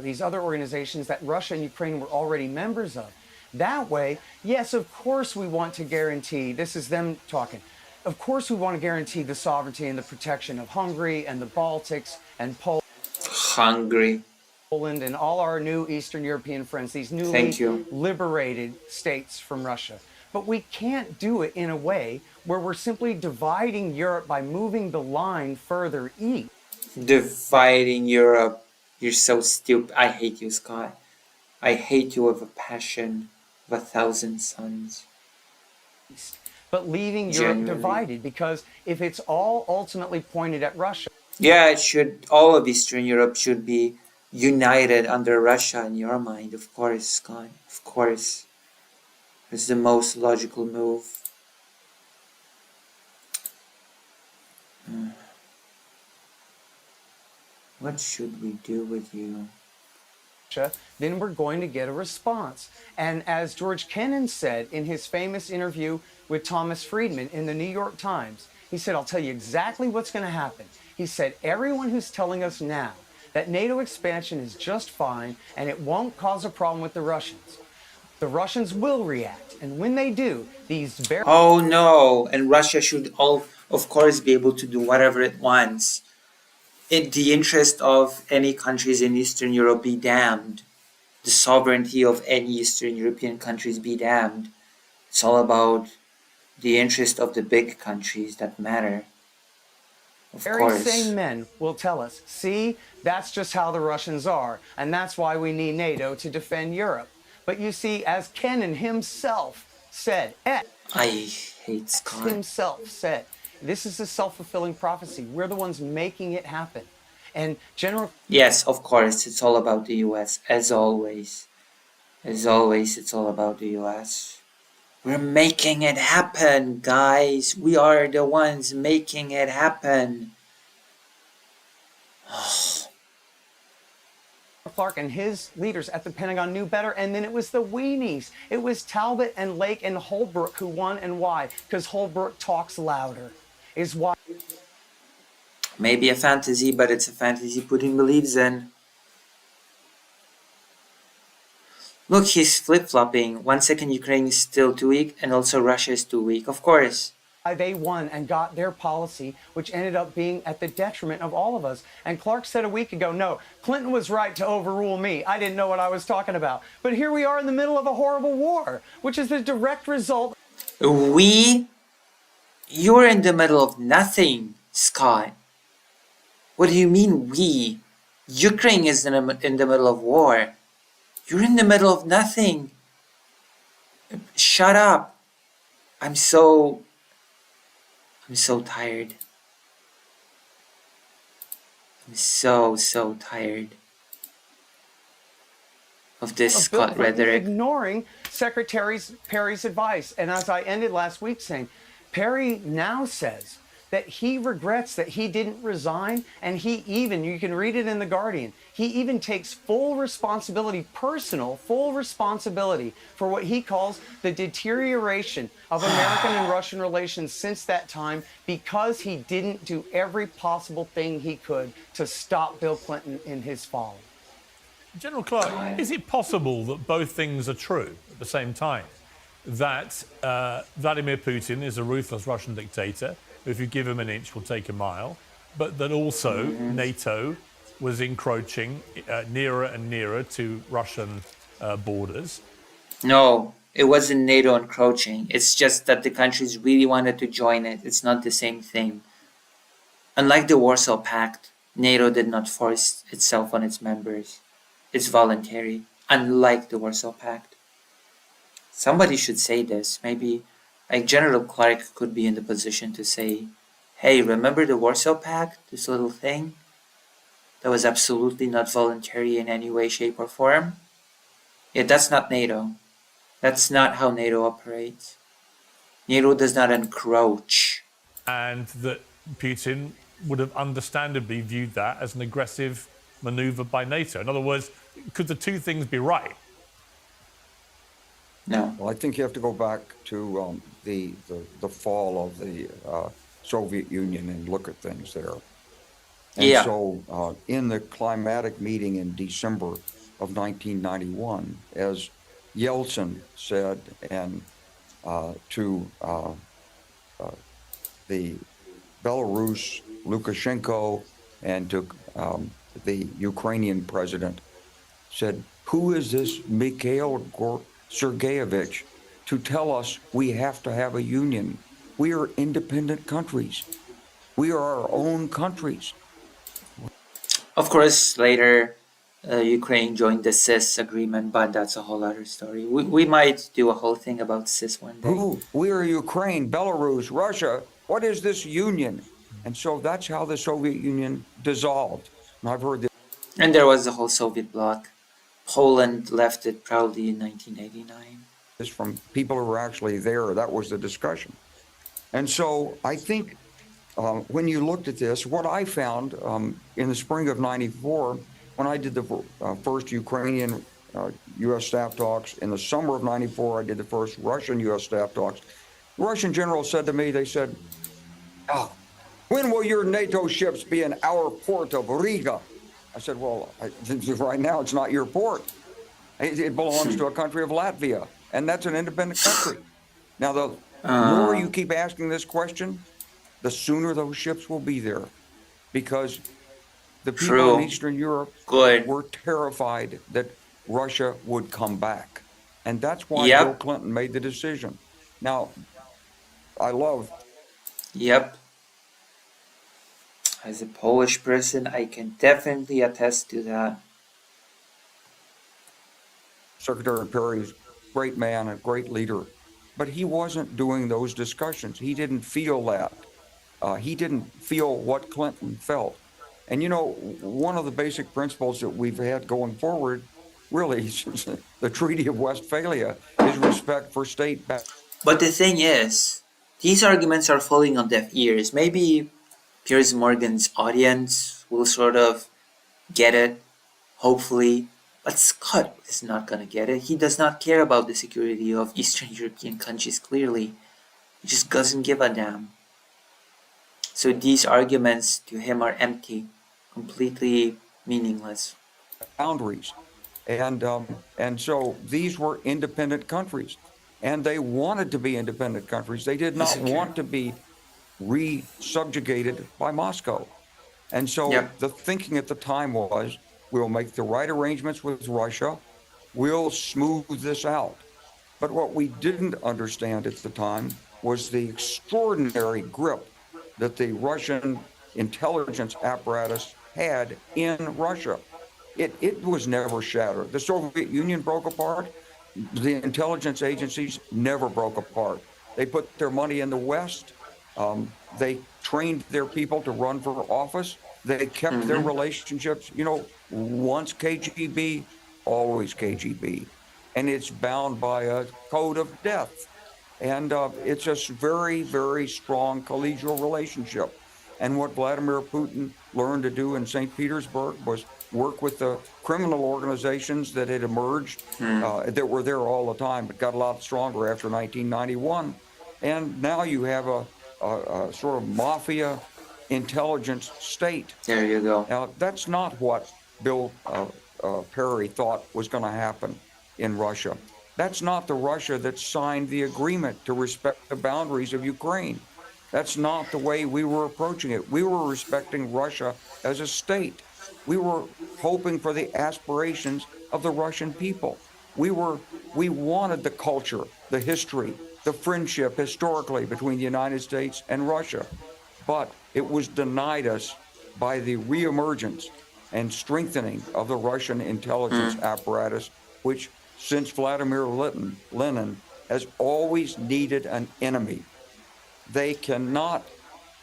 these other organizations that Russia and Ukraine were already members of. That way, yes, of course we want to guarantee, this is them talking, of course we want to guarantee the sovereignty and the protection of Hungary and the Baltics and
Hungary.
Poland and all our new Eastern European friends, these newly liberated states from Russia. But we can't do it in a way where we're simply dividing Europe by moving the line further east.
Dividing Europe. You're so stupid. I hate you, Scott. I hate you with a passion of 1,000 suns.
But leaving Europe divided, because if it's all ultimately pointed at Russia.
Yeah, it should. All of Eastern Europe should be united under Russia in your mind, of course, Scott. Of course. It's the most logical move. What should we do with you?
Then we're going to get a response. And as George Kennan said in his famous interview with Thomas Friedman in the New York Times, he said, I'll tell you exactly what's going to happen. He said, everyone who's telling us now that NATO expansion is just fine and it won't cause a problem with the Russians will react. And when they do, these very...
Oh no, and Russia should of course be able to do whatever it wants. In the interest of any countries in Eastern Europe be damned. The sovereignty of any Eastern European countries be damned. It's all about the interest of the big countries that matter. Of course.
Very same men will tell us, see, that's just how the Russians are, and that's why we need NATO to defend Europe. But you see, as Kennan himself said,
I hate Scott.
Himself said, this is a self-fulfilling prophecy. We're the ones making it happen. And General...
Yes, of course, it's all about the US, as always. As always, it's all about the US. We're making it happen, guys. We are the ones making it happen.
Clark and his leaders at the Pentagon knew better, and then it was the weenies. It was Talbot and Lake and Holbrooke who won, and why? Because Holbrooke talks louder, is why.
Maybe a fantasy, but it's a fantasy Putin believes in. Look, he's flip-flopping. 1 second Ukraine is still too weak, and also Russia is too weak. Of course.
They won and got their policy, which ended up being at the detriment of all of us. And Clark said a week ago, no, Clinton was right to overrule me. I didn't know what I was talking about. But here we are in the middle of a horrible war, which is the direct result.
You're in the middle of nothing, Scott. What do you mean we? Ukraine is in the middle of war. You're in the middle of nothing. Shut up. I'm so tired. I'm so tired of this Scott rhetoric.
Ignoring Secretary Perry's advice. And as I ended last week saying, Perry now says that he regrets that he didn't resign, and he even, you can read it in The Guardian, he even takes full responsibility, full responsibility for what he calls the deterioration of American and Russian relations since that time, because he didn't do every possible thing he could to stop Bill Clinton in his fall.
General Clark, is it possible that both things are true at the same time? That Vladimir Putin is a ruthless Russian dictator, who, if you give him an inch, will take a mile, but that also NATO was encroaching nearer and nearer to Russian borders?
No, it wasn't NATO encroaching. It's just that the countries really wanted to join it. It's not the same thing. Unlike the Warsaw Pact, NATO did not force itself on its members. It's voluntary, unlike the Warsaw Pact. Somebody should say this. Maybe like General Clark could be in the position to say, hey, remember the Warsaw Pact? This little thing? That was absolutely not voluntary in any way, shape, or form? Yeah, that's not NATO. That's not how NATO operates. NATO does not encroach.
And that Putin would have understandably viewed that as an aggressive maneuver by NATO. In other words, could the two things be right?
No.
Well, I think you have to go back to the fall of the Soviet Union and look at things there. And
Yeah.
so in the climatic meeting in December of 1991, as Yeltsin said, and to the Belarus, Lukashenko, and to the Ukrainian president, said, who is this Mikhail Sergeyevich to tell us we have to have a union? We are independent countries. We are our own countries.
Of course, later Ukraine joined the CIS agreement, but that's a whole other story. We might do a whole thing about CIS one day.
Who? We are Ukraine, Belarus, Russia. What is this union? And so that's how the Soviet Union dissolved. And I've heard this.
And there was the whole Soviet bloc. Poland left it proudly in 1989.
From people who were actually there. That was the discussion. And so I think when you looked at this, what I found in the spring of 94, when I did the first Ukrainian U.S. staff talks, in the summer of 94, I did the first Russian U.S. staff talks. The Russian general said to me, they said, when will your NATO ships be in our port of Riga? I said, well, right now it's not your port. It belongs to a country of Latvia, and that's an independent country. Now, the more you keep asking this question, the sooner those ships will be there, because the people in Eastern Europe were terrified that Russia would come back. And that's why Bill Clinton made the decision. Now, I love...
Yep. As a Polish person, I can definitely attest to that.
Secretary Perry is a great man, a great leader, but he wasn't doing those discussions. He didn't feel that. He didn't feel what Clinton felt. And you know, one of the basic principles that we've had going forward, really, since the Treaty of Westphalia, is respect for state.
But the thing is, these arguments are falling on deaf ears. Maybe Piers Morgan's audience will sort of get it, hopefully. But Scott is not going to get it. He does not care about the security of Eastern European countries, clearly. He just doesn't give a damn. So these arguments to him are empty, completely meaningless.
Boundaries. And so these were independent countries, and they wanted to be independent countries. They did not
Insecure.
want to be re-subjugated by Moscow. And so
Yep.
the thinking at the time was, we'll make the right arrangements with Russia, we'll smooth this out. But what we didn't understand at the time was the extraordinary grip that the Russian intelligence apparatus had in Russia. It was never shattered. The Soviet Union broke apart. The intelligence agencies never broke apart. They put their money in the West. They trained their people to run for office. They kept their relationships, once KGB, always KGB. And it's bound by a code of death. And it's a very, very strong collegial relationship. And what Vladimir Putin learned to do in St. Petersburg was work with the criminal organizations that had emerged, that were there all the time, but got a lot stronger after 1991. And now you have a sort of mafia intelligence state.
There you go.
Now, that's not what Bill Perry thought was going to happen in Russia. That's not the Russia that signed the agreement to respect the boundaries of Ukraine. That's not the way we were approaching it. We were respecting Russia as a state. We were hoping for the aspirations of the Russian people. We wanted the culture, the history, the friendship historically between the United States and Russia. But it was denied us by the reemergence and strengthening of the Russian intelligence apparatus, which since Vladimir Lenin has always needed an enemy. They cannot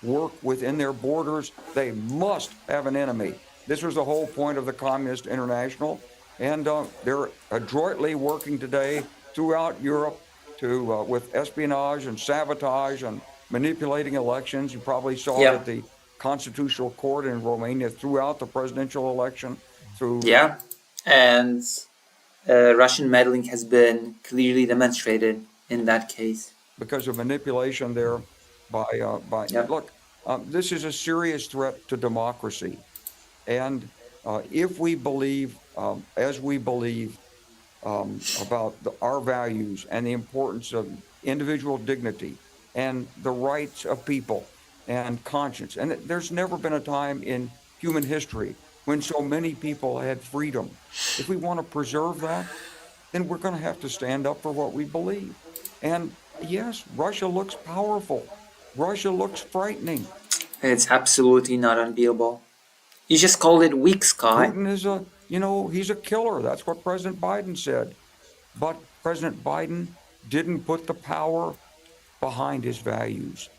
work within their borders. They must have an enemy. This was the whole point of the Communist International. And they're adroitly working today throughout Europe to with espionage and sabotage and manipulating elections. You probably saw it at the Constitutional Court in Romania throughout the presidential election.
Yeah, and Russian meddling has been clearly demonstrated in that case.
Because of manipulation there by look, this is a serious threat to democracy. And if we believe, as we believe, about our values and the importance of individual dignity and the rights of people and conscience, and there's never been a time in human history when so many people had freedom. If we want to preserve that, then we're going to have to stand up for what we believe. And yes, Russia looks powerful. Russia looks frightening.
It's absolutely not unbeatable. You just called it weak, Scott.
Putin is he's a killer. That's what President Biden said. But President Biden didn't put the power behind his values.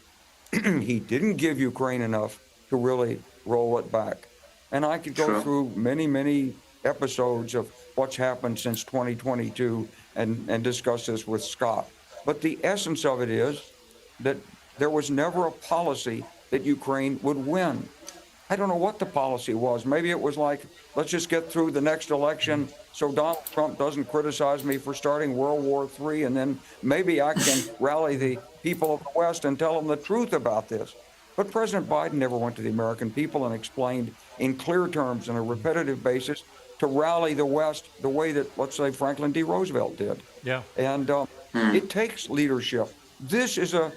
He didn't give Ukraine enough to really roll it back. And I could go through many, many episodes of what's happened since 2022 and discuss this with Scott. But the essence of it is that there was never a policy that Ukraine would win. I don't know what the policy was. Maybe it was like, let's just get through the next election so Donald Trump doesn't criticize me for starting World War III, and then maybe I can rally the people of the West and tell them the truth about this. But President Biden never went to the American people and explained in clear terms on a repetitive basis to rally the West the way that, let's say, Franklin D. Roosevelt did.
Yeah.
And it takes leadership. This is a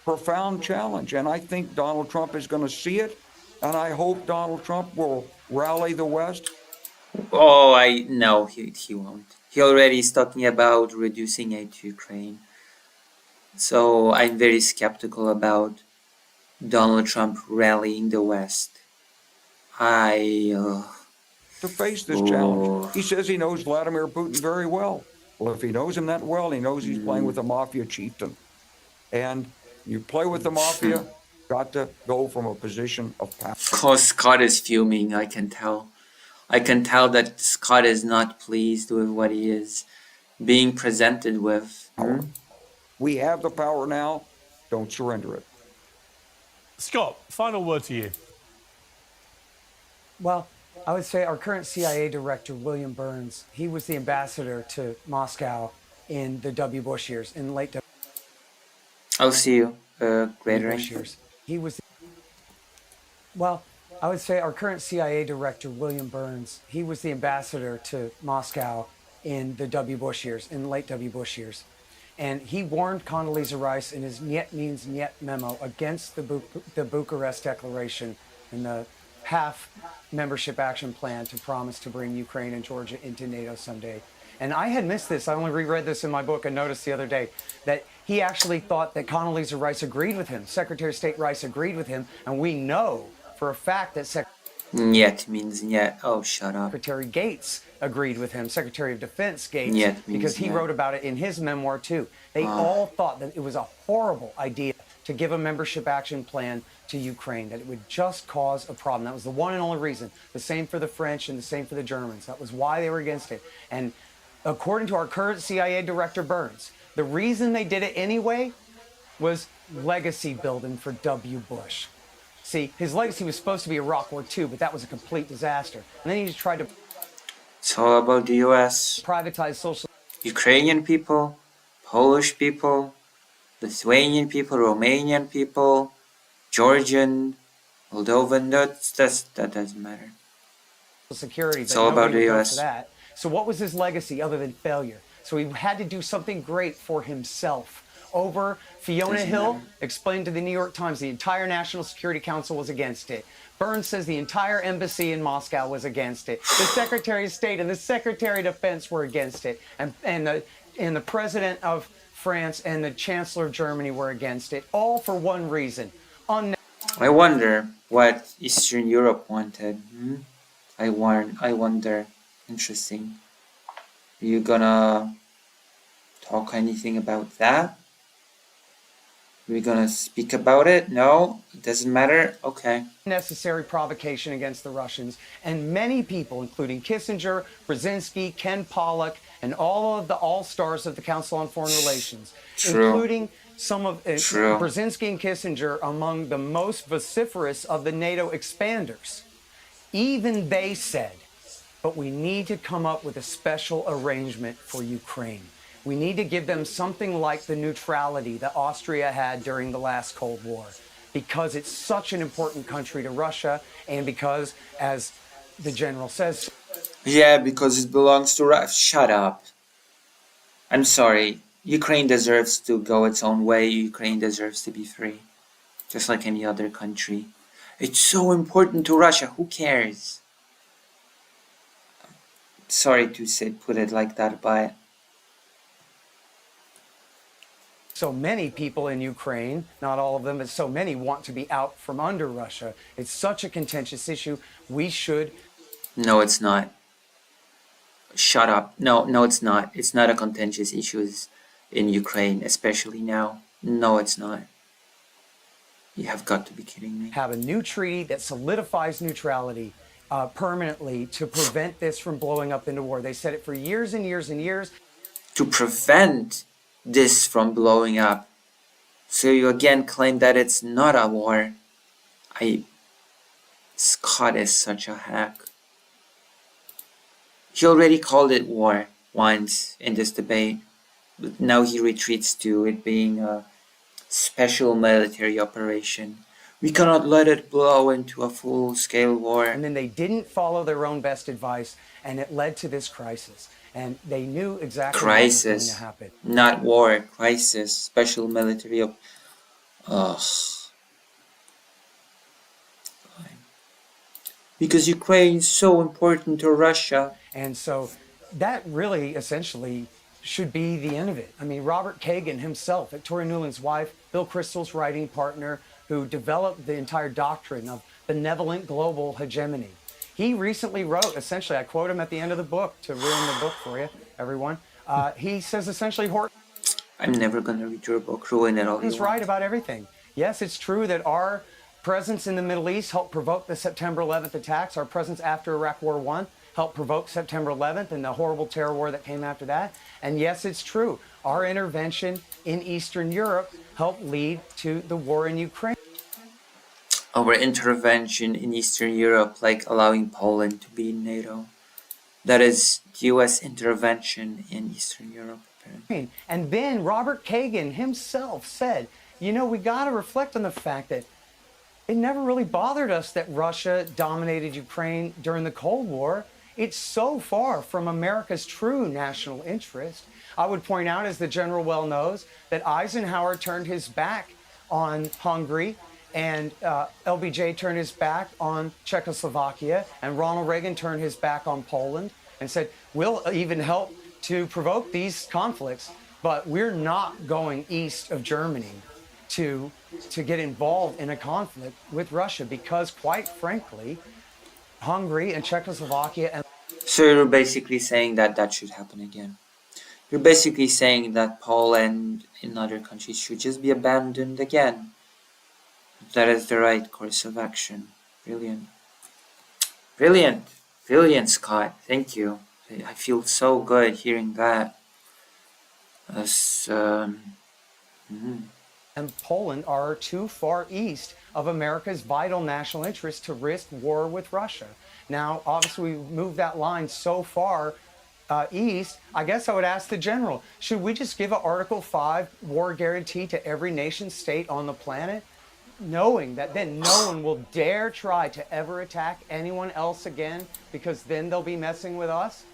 profound challenge, and I think Donald Trump is going to see it, and I hope Donald Trump will rally the West.
Oh, no, he won't. He already is talking about reducing aid to Ukraine. So I'm very skeptical about Donald Trump rallying the West.
To face this challenge. He says he knows Vladimir Putin very well. Well, if he knows him that well, he knows he's playing with a mafia chieftain. And you play with the mafia, got to go from a position of power.
Cause Scott is fuming, I can tell. I can tell that Scott is not pleased with what he is being presented with.
We have the power now. Don't surrender it.
Scott, final word to you.
Well, I would say our current CIA director, William Burns, he was the ambassador to Moscow in the W. Bush years, in late
I'll see you, Great
Bush
Ring.
years. He was Well, I would say our current CIA director, William Burns, he was the ambassador to Moscow in the W. Bush years, in the late W. Bush years. And he warned Condoleezza Rice in his Niet Means Niet memo against the Bucharest Declaration and the half membership action plan to promise to bring Ukraine and Georgia into NATO someday. And I had missed this. I only reread this in my book and noticed the other day that he actually thought that Condoleezza Rice agreed with him. Secretary of State Rice agreed with him. And we know for a fact that
Niet means niet. Oh, shut up.
Secretary Gates agreed with him, Secretary of Defense Gates,
Niet means
because he
niet.
wrote about it in his memoir too. They all thought that it was a horrible idea to give a membership action plan to Ukraine, that it would just cause a problem. That was the one and only reason. The same for the French and the same for the Germans. That was why they were against it. And according to our current CIA director, Burns, the reason they did it anyway was legacy building for W. Bush. See, his legacy was supposed to be Iraq War II, but that was a complete disaster. And then he just tried to
It's all about the US.
privatize social
Ukrainian people, Polish people, Lithuanian people, Romanian people, Georgian, Moldovan, that doesn't matter.
security,
It's
but
all about
nobody
the
would go
US.
for that. So what was his legacy other than failure? So he had to do something great for himself. Over Fiona
Doesn't
Hill
matter.
explained to the New York Times the entire National Security Council was against it. Burns says the entire embassy in Moscow was against it. The Secretary of State and the Secretary of Defense were against it. And the President of France and the Chancellor of Germany were against it, all for one reason.
I wonder what Eastern Europe wanted. I wonder. Interesting. Are you gonna talk anything about that? Are we gonna speak about it? No? It doesn't matter? Okay.
Necessary provocation against the Russians, and many people, including Kissinger, Brzezinski, Ken Pollock, and all of the all-stars of the Council on Foreign Relations,
True.
including some of
True.
Brzezinski and Kissinger among the most vociferous of the NATO expanders. Even they said, but we need to come up with a special arrangement for Ukraine. We need to give them something like the neutrality that Austria had during the last Cold War, because it's such an important country to Russia, and because, as the general says,
Yeah, because it belongs to Russia. Shut up. I'm sorry. Ukraine deserves to go its own way. Ukraine deserves to be free. Just like any other country. It's so important to Russia. Who cares? Sorry to say, put it like that, but
so many people in Ukraine, not all of them, but so many want to be out from under Russia. It's such a contentious issue. We should.
no, it's not. Shut up. No, it's not. It's not a contentious issue in Ukraine, especially now. No, it's not. You have got to be kidding me.
Have a new treaty that solidifies neutrality permanently to prevent this from blowing up into war. They said it for years and years and years.
To prevent this from blowing up. So you again claim that it's not a war. Scott is such a hack. He already called it war once in this debate, but now he retreats to it being a special military operation. We cannot let it blow into a full-scale war.
And then they didn't follow their own best advice, and it led to this crisis. And they knew exactly what was going
Crisis,
to happen.
not war. Crisis, special military Ugh. Because Ukraine is so important to Russia.
And so that really essentially should be the end of it. I mean, Robert Kagan himself, Victoria Nuland's wife, Bill Kristol's writing partner, who developed the entire doctrine of benevolent global hegemony. He recently wrote, essentially, I quote him at the end of the book to ruin the book for you, everyone. He says essentially,
I'm never going to read your book, ruin it all you
Horton's
want.
right about everything. Yes, it's true that our presence in the Middle East helped provoke the September 11th attacks. Our presence after Iraq War I helped provoke September 11th and the horrible terror war that came after that. And yes, it's true. Our intervention in Eastern Europe helped lead to the war in Ukraine.
Our intervention in Eastern Europe, like allowing Poland to be in NATO. That is US intervention in Eastern Europe, apparently.
And then Robert Kagan himself said, you know, we got to reflect on the fact that it never really bothered us that Russia dominated Ukraine during the Cold War. It's so far from America's true national interest. I would point out, as the general well knows, that Eisenhower turned his back on Hungary, and LBJ turned his back on Czechoslovakia, and Ronald Reagan turned his back on Poland and said, we'll even help to provoke these conflicts, but we're not going east of Germany to get involved in a conflict with Russia, because quite frankly, Hungary and Czechoslovakia and
So you're basically saying that that should happen again. You're basically saying that Poland and other countries should just be abandoned again. That is the right course of action. Brilliant. Brilliant. Brilliant, Scott. Thank you. I feel so good hearing that.
and Poland are too far east of America's vital national interest to risk war with Russia. Now, obviously, we moved that line so far east. I guess I would ask the general, should we just give an Article 5 war guarantee to every nation state on the planet, knowing that then no one will dare try to ever attack anyone else again, because then they'll be messing with us?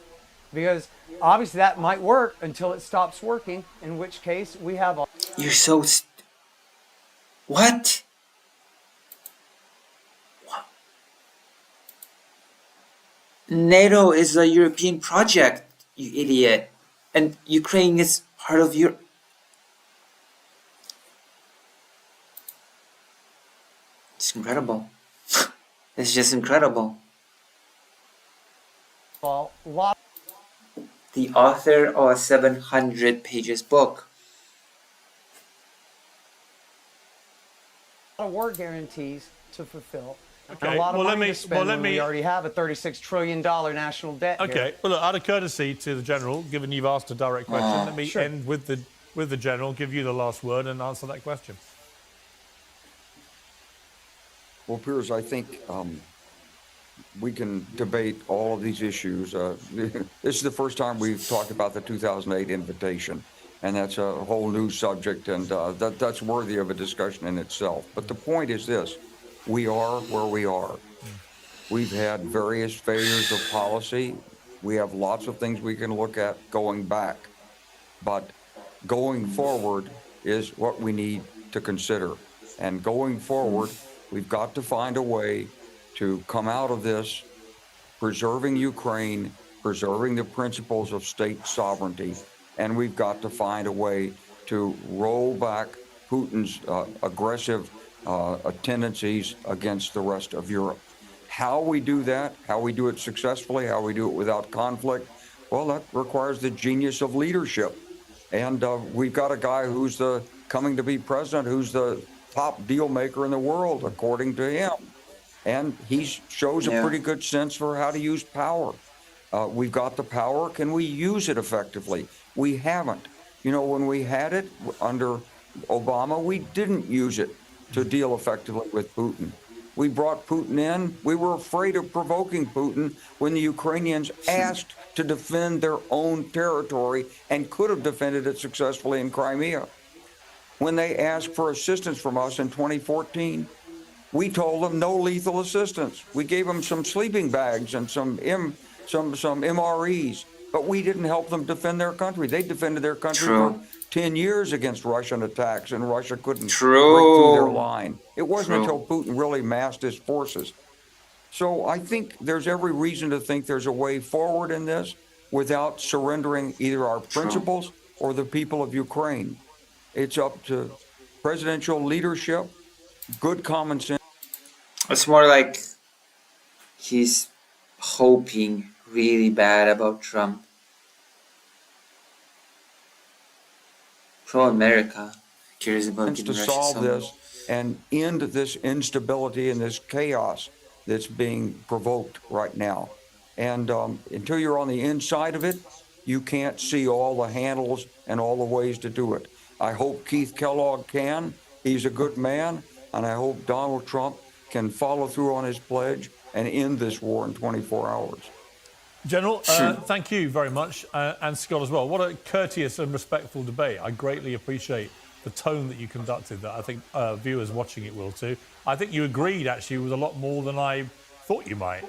Because obviously that might work until it stops working, in which case we have a...
You're so... What? NATO is a European project, you idiot. And Ukraine is part of Europe. It's incredible. It's just incredible.
lot
The author of a 700 pages book.
of war guarantees to fulfill.
Okay,
And a lot of
well, let
money
me-
to spend
well, let
when
me-
we already have a $36 trillion national debt here.
Okay. Well, look, out of courtesy to the general, given you've asked a direct question, let me
Sure.
end with the general, give you the last word, and answer that question.
Well, Piers, I think we can debate all of these issues. This is the first time we've talked about the 2008 invitation, and that's a whole new subject, and that's worthy of a discussion in itself. But the point is this: we are where we are. We've had various failures of policy. We have lots of things we can look at going back, but going forward is what we need to consider. And going forward, we've got to find a way to come out of this preserving Ukraine, preserving the principles of state sovereignty, and we've got to find a way to roll back Putin's aggressive tendencies against the rest of Europe. How we do that, how we do it successfully, how we do it without conflict, well, that requires the genius of leadership. And we've got a guy who's coming to be president, who's the top deal maker in the world, according to him. And he shows a pretty good sense for how to use power. We've got the power. Can we use it effectively? We haven't. You know, when we had it under Obama, we didn't use it to deal effectively with Putin. We brought Putin in. We were afraid of provoking Putin when the Ukrainians asked to defend their own territory and could have defended it successfully in Crimea. When they asked for assistance from us in 2014, we told them no lethal assistance. We gave them some sleeping bags and some MREs, but we didn't help them defend their country. They defended their country for 10 years against Russian attacks, and Russia couldn't break through their line. It wasn't until Putin really massed his forces. So I think there's every reason to think there's a way forward in this without surrendering either our principles or the people of Ukraine. It's up to presidential leadership, good common sense.
It's more like he's hoping really bad about Trump. Pro-America, cares about
to
giving Russia
solve
some...
this and end this instability and this chaos that's being provoked right now. And until you're on the inside of it, you can't see all the handles and all the ways to do it. I hope Keith Kellogg can. He's a good man. And I hope Donald Trump can follow through on his pledge and end this war in 24 hours.
General, thank you very much, and Scott as well. What a courteous and respectful debate. I greatly appreciate the tone that you conducted that. I think viewers watching it will too. I think you agreed actually with a lot more than I thought you might.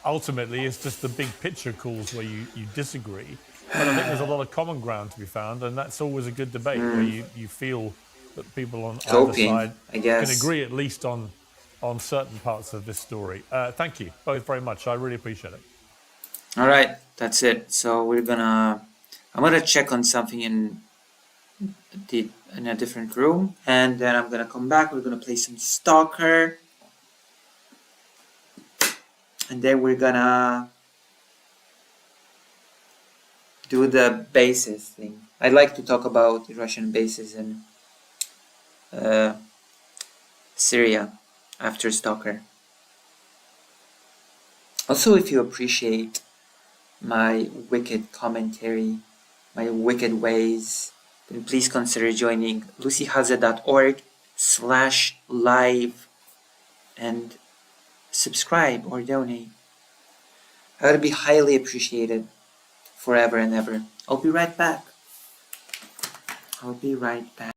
Ultimately, it's just the big picture calls where you disagree. But I think there's a lot of common ground to be found, and that's always a good debate where you feel that people on either
Hoping,
side
I
can
guess.
agree at least on certain parts of this story. Thank you both very much. I really appreciate it.
All right, that's it. So I'm gonna check on something in a different room, and then I'm gonna come back. We're gonna play some Stalker, and then we're gonna do the bases thing. I'd like to talk about the Russian bases in uh, Syria after Stalker. Also, if you appreciate my wicked commentary, my wicked ways, then please consider joining lucyhaza.org/live and subscribe or donate. I would be highly appreciated forever and ever. I'll be right back. I'll be right back.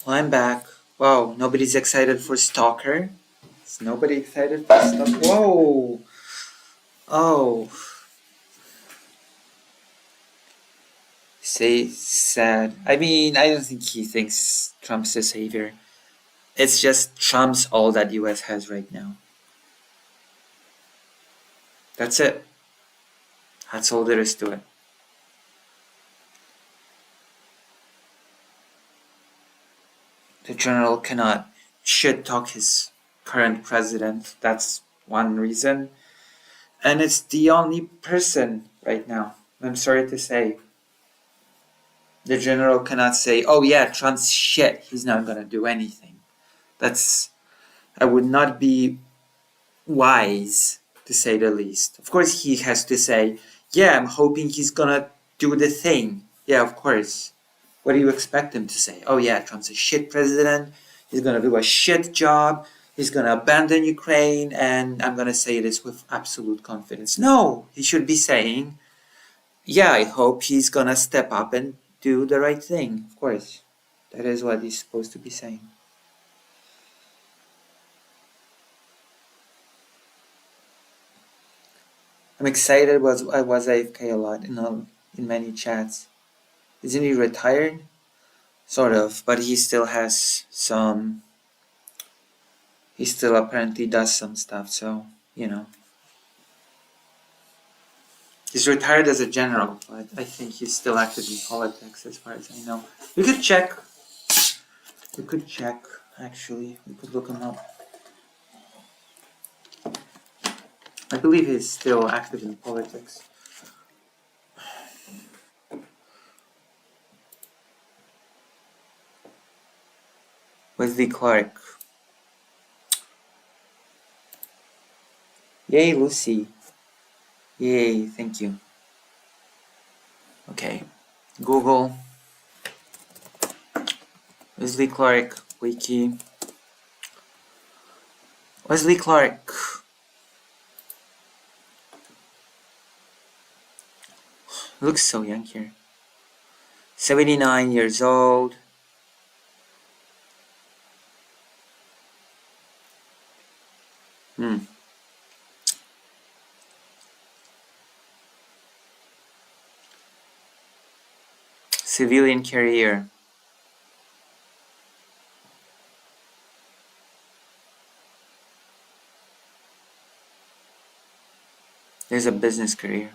Well, I'm back. Wow, nobody's excited for Stalker? Is nobody excited for Stalker? Whoa! Oh. Say sad. I mean, I don't think he thinks Trump's the savior. It's just Trump's all that US has right now. That's it. That's all there is to it. The general cannot shit talk his current president. That's one reason. And it's the only person right now. I'm sorry to say. The general cannot say, oh yeah, Trump's shit. He's not gonna do anything. I would not be wise, to say the least. Of course, he has to say, yeah, I'm hoping he's gonna do the thing. Yeah, of course. What do you expect him to say? Oh yeah, Trump's a shit president. He's gonna do a shit job. He's gonna abandon Ukraine, and I'm gonna say this with absolute confidence. No, he should be saying, yeah, I hope he's gonna step up and do the right thing. Of course, that is what he's supposed to be saying. I'm excited. I was AFK a lot in many chats. Isn't he retired? Sort of, but he still has some. He still apparently does some stuff. So you know, he's retired as a general, but I think he's still active in politics, as far as I know. We could check. We could check. Actually, we could look him up. I believe he's still active in politics. Wesley Clark. Yay, Lucy. Yay, thank you. Okay, Google. Wesley Clark, wiki. Wesley Clark. Looks so young here. 79 years old. Civilian career. There's a business career.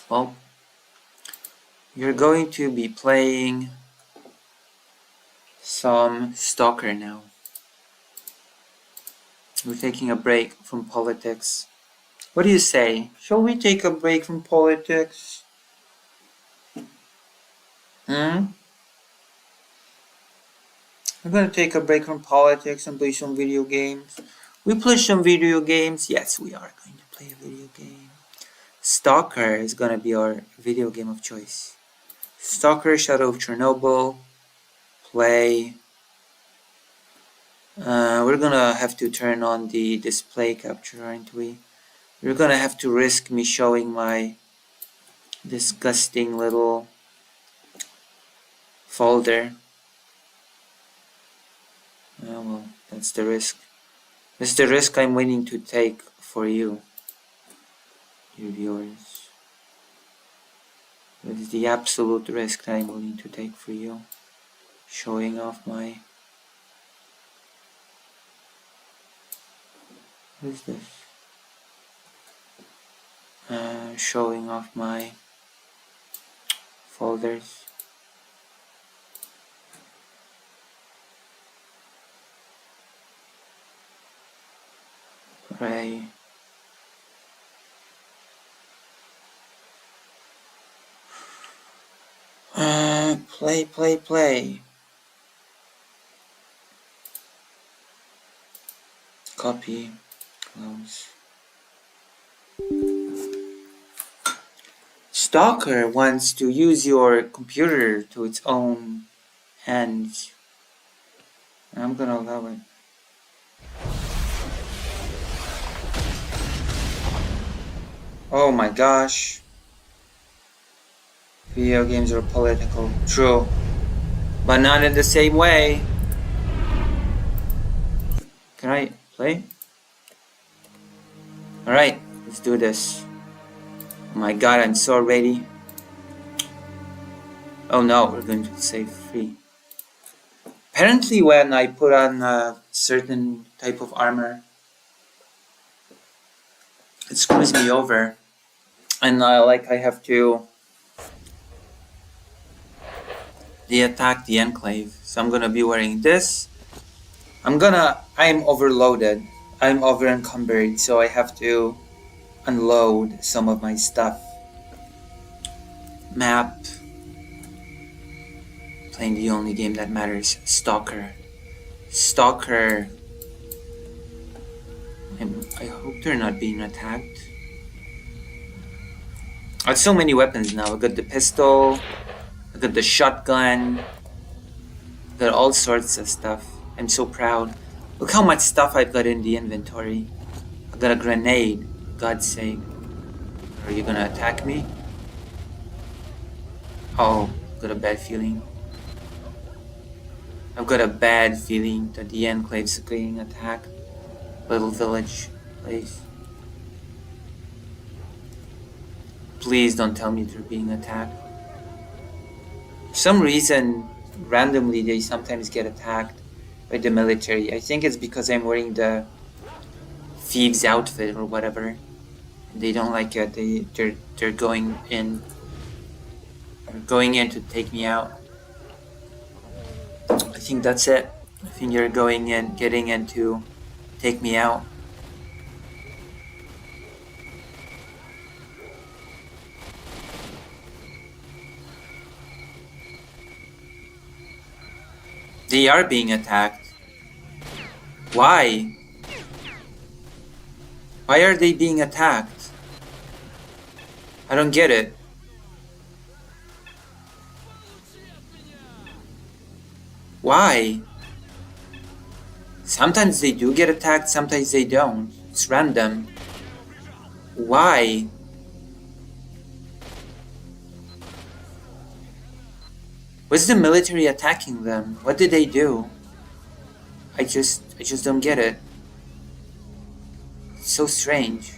Well, you're going to be playing some Stalker now. We're taking a break from politics. What do you say? Shall we take a break from politics? We're gonna take a break from politics and play some video games. We play some video games. Yes, we are going to play a video game. Stalker is gonna be our video game of choice. Stalker, Shadow of Chernobyl. Play. We're gonna have to turn on the display capture, aren't we? We're gonna have to risk me showing my disgusting little folder. Oh well, that's the risk. That's the risk I'm willing to take for you, dear viewers. That is the absolute risk that I'm willing to take for you. Showing off my... What is this? Showing off my folders. Pray. Play. Copy. Close. Stalker wants to use your computer to its own ends. I'm gonna allow it. Oh my gosh. Video games are political. True. But not in the same way. Can I play? Alright, let's do this. Oh my god, I'm so ready. Oh no, we're going to save free. Apparently when I put on a certain type of armor, it screws me over. And I have to de-attack the enclave. So I'm gonna be wearing this. I'm overloaded. I'm over encumbered, so I have to unload some of my stuff. Map. Playing the only game that matters. Stalker. Stalker. I hope they're not being attacked. I have so many weapons now. I got the pistol. I got the shotgun. I got all sorts of stuff. I'm so proud. Look how much stuff I've got in the inventory. I got a grenade. God's sake. Are you gonna attack me? Oh, got a bad feeling. I've got a bad feeling that the enclave's getting attacked. Little village place. Please don't tell me they're being attacked. For some reason, randomly they sometimes get attacked by the military. I think it's because I'm wearing the thieves outfit or whatever. They don't like it. They're going in. They're going in to take me out. I think that's it. I think you're going in, getting in to take me out. They are being attacked. Why? Why are they being attacked? I don't get it. Why? Sometimes they do get attacked, sometimes they don't. It's random. Why? Was the military attacking them? What did they do? I just don't get it. It's so strange.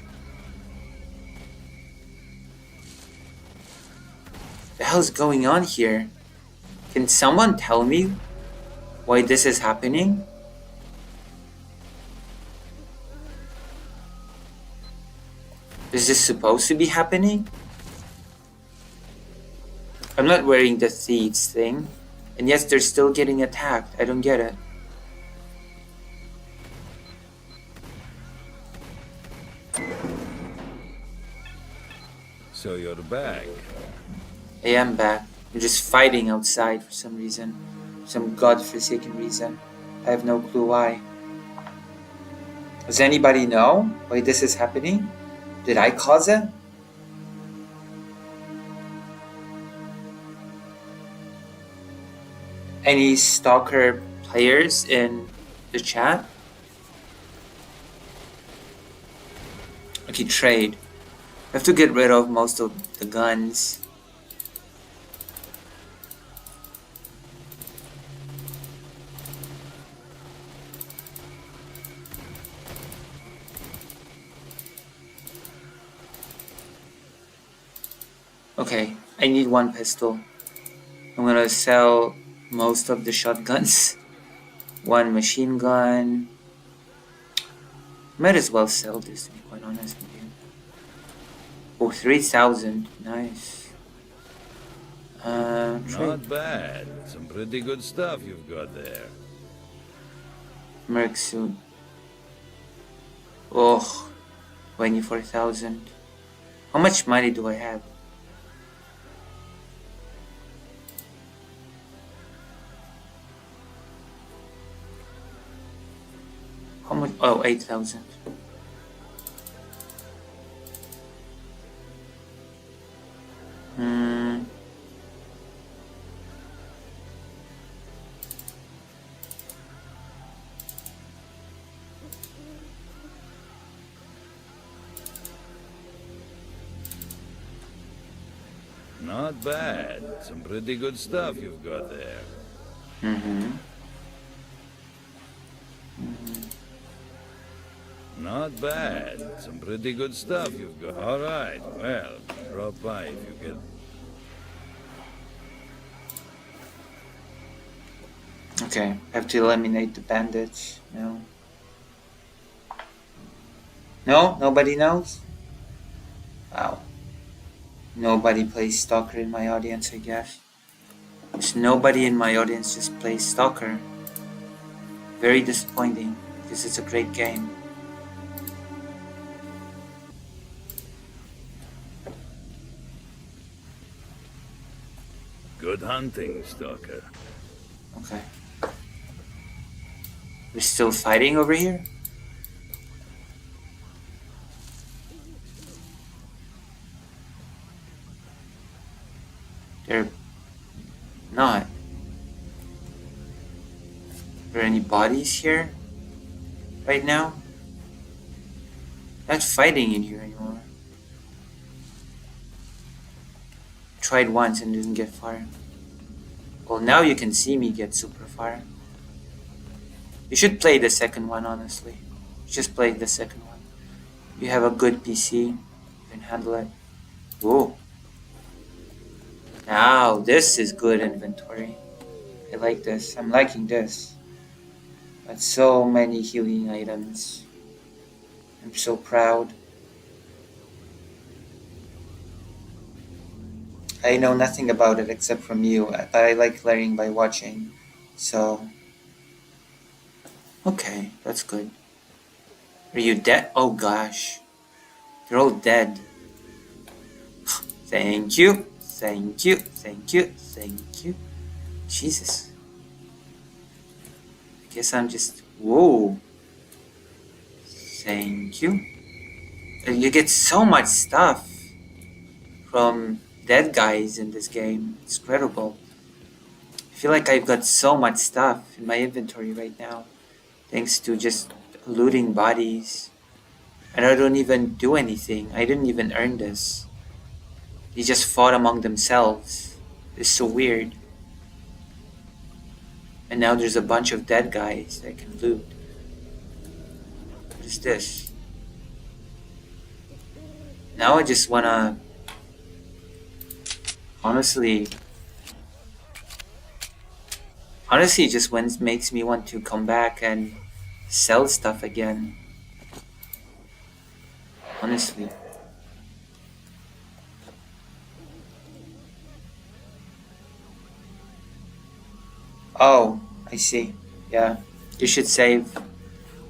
The hell's going on here? Can someone tell me why this is happening? Is this supposed to be happening? I'm not wearing the thieves thing, and yes, they're still getting attacked. I don't get it.
So you're back.
I am back. They're just fighting outside for some reason. Some godforsaken reason. I have no clue why. Does anybody know why this is happening? Did I cause it? Any Stalker players in the chat? Okay, trade. I have to get rid of most of the guns. Okay, I need one pistol. I'm gonna sell most of the shotguns. One machine gun. Might as well sell this, to be quite honest with you. Oh, 3,000. Nice. Trade.
Not bad. Some pretty good stuff you've got there.
Merc suit. Oh, 24,000. How much money do I have? How much? Oh, 8,000.
Not bad. Some pretty good stuff you've got there.
Mm-hmm.
Not bad. Some pretty good stuff you've got. All right. Well, drop by if you get.
Okay, I have to eliminate the bandits. No. No? Nobody knows? Wow. Nobody plays Stalker in my audience, I guess. There's nobody in my audience just plays Stalker. Very disappointing, because it's a great game.
Good hunting, Stalker.
Okay. We're still fighting over here? They're not. Are there any bodies here right now? Not fighting in here anymore. Tried once and didn't get far. Well, now you can see me get super far. You should play the second one, honestly. Just play the second one. You have a good PC. You can handle it. Whoa. Now, this is good inventory. I like this. I'm liking this. Got so many healing items. I'm so proud. I know nothing about it except from you, but I like learning by watching. So, okay, that's good. Are you dead? Oh gosh. You're all dead. Thank you. Thank you. Thank you. Thank you. Jesus. I guess I'm just... Whoa. Thank you. You get so much stuff from dead guys in this game. It's incredible. I feel like I've got so much stuff in my inventory right now. Thanks to just looting bodies. And I don't even do anything. I didn't even earn this. They just fought among themselves. It's so weird. And now there's a bunch of dead guys that I can loot. What is this? Now I just wanna... Honestly, it just makes me want to come back and sell stuff again. Honestly. Oh, I see. Yeah, you should save.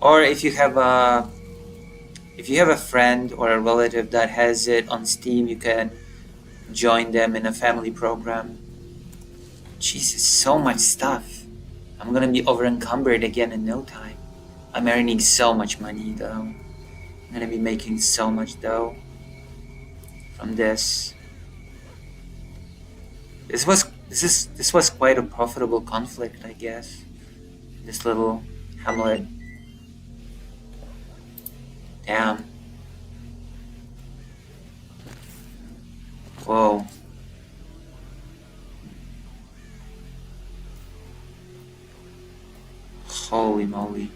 Or if you have a friend or a relative that has it on Steam, you can join them in a family program. Jesus, so much stuff. I'm gonna be over encumbered again in no time. I'm earning so much money though. I'm gonna be making so much dough from this. This was quite a profitable conflict, I guess. This little hamlet. Damn. Whoa. Holy moly.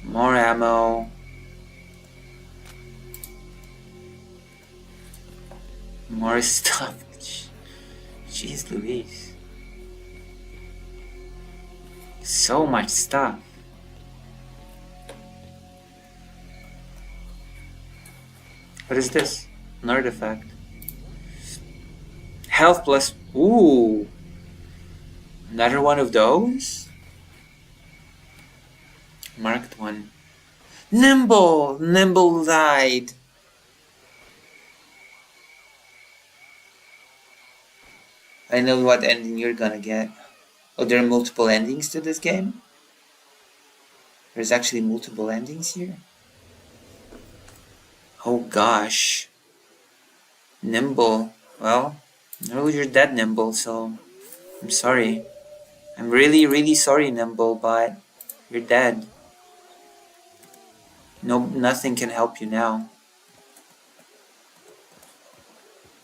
More ammo. More stuff. Jeez Louise. So much stuff. What is this? An artifact. Health plus... Ooh. Another one of those? Marked one. Nimble! Nimble died. I know what ending you're gonna get. Oh, there are multiple endings to this game? There's actually multiple endings here? Oh gosh. Nimble. Well, no, you're dead, Nimble, so I'm sorry. I'm really, really sorry, Nimble, but you're dead. No, nothing can help you now.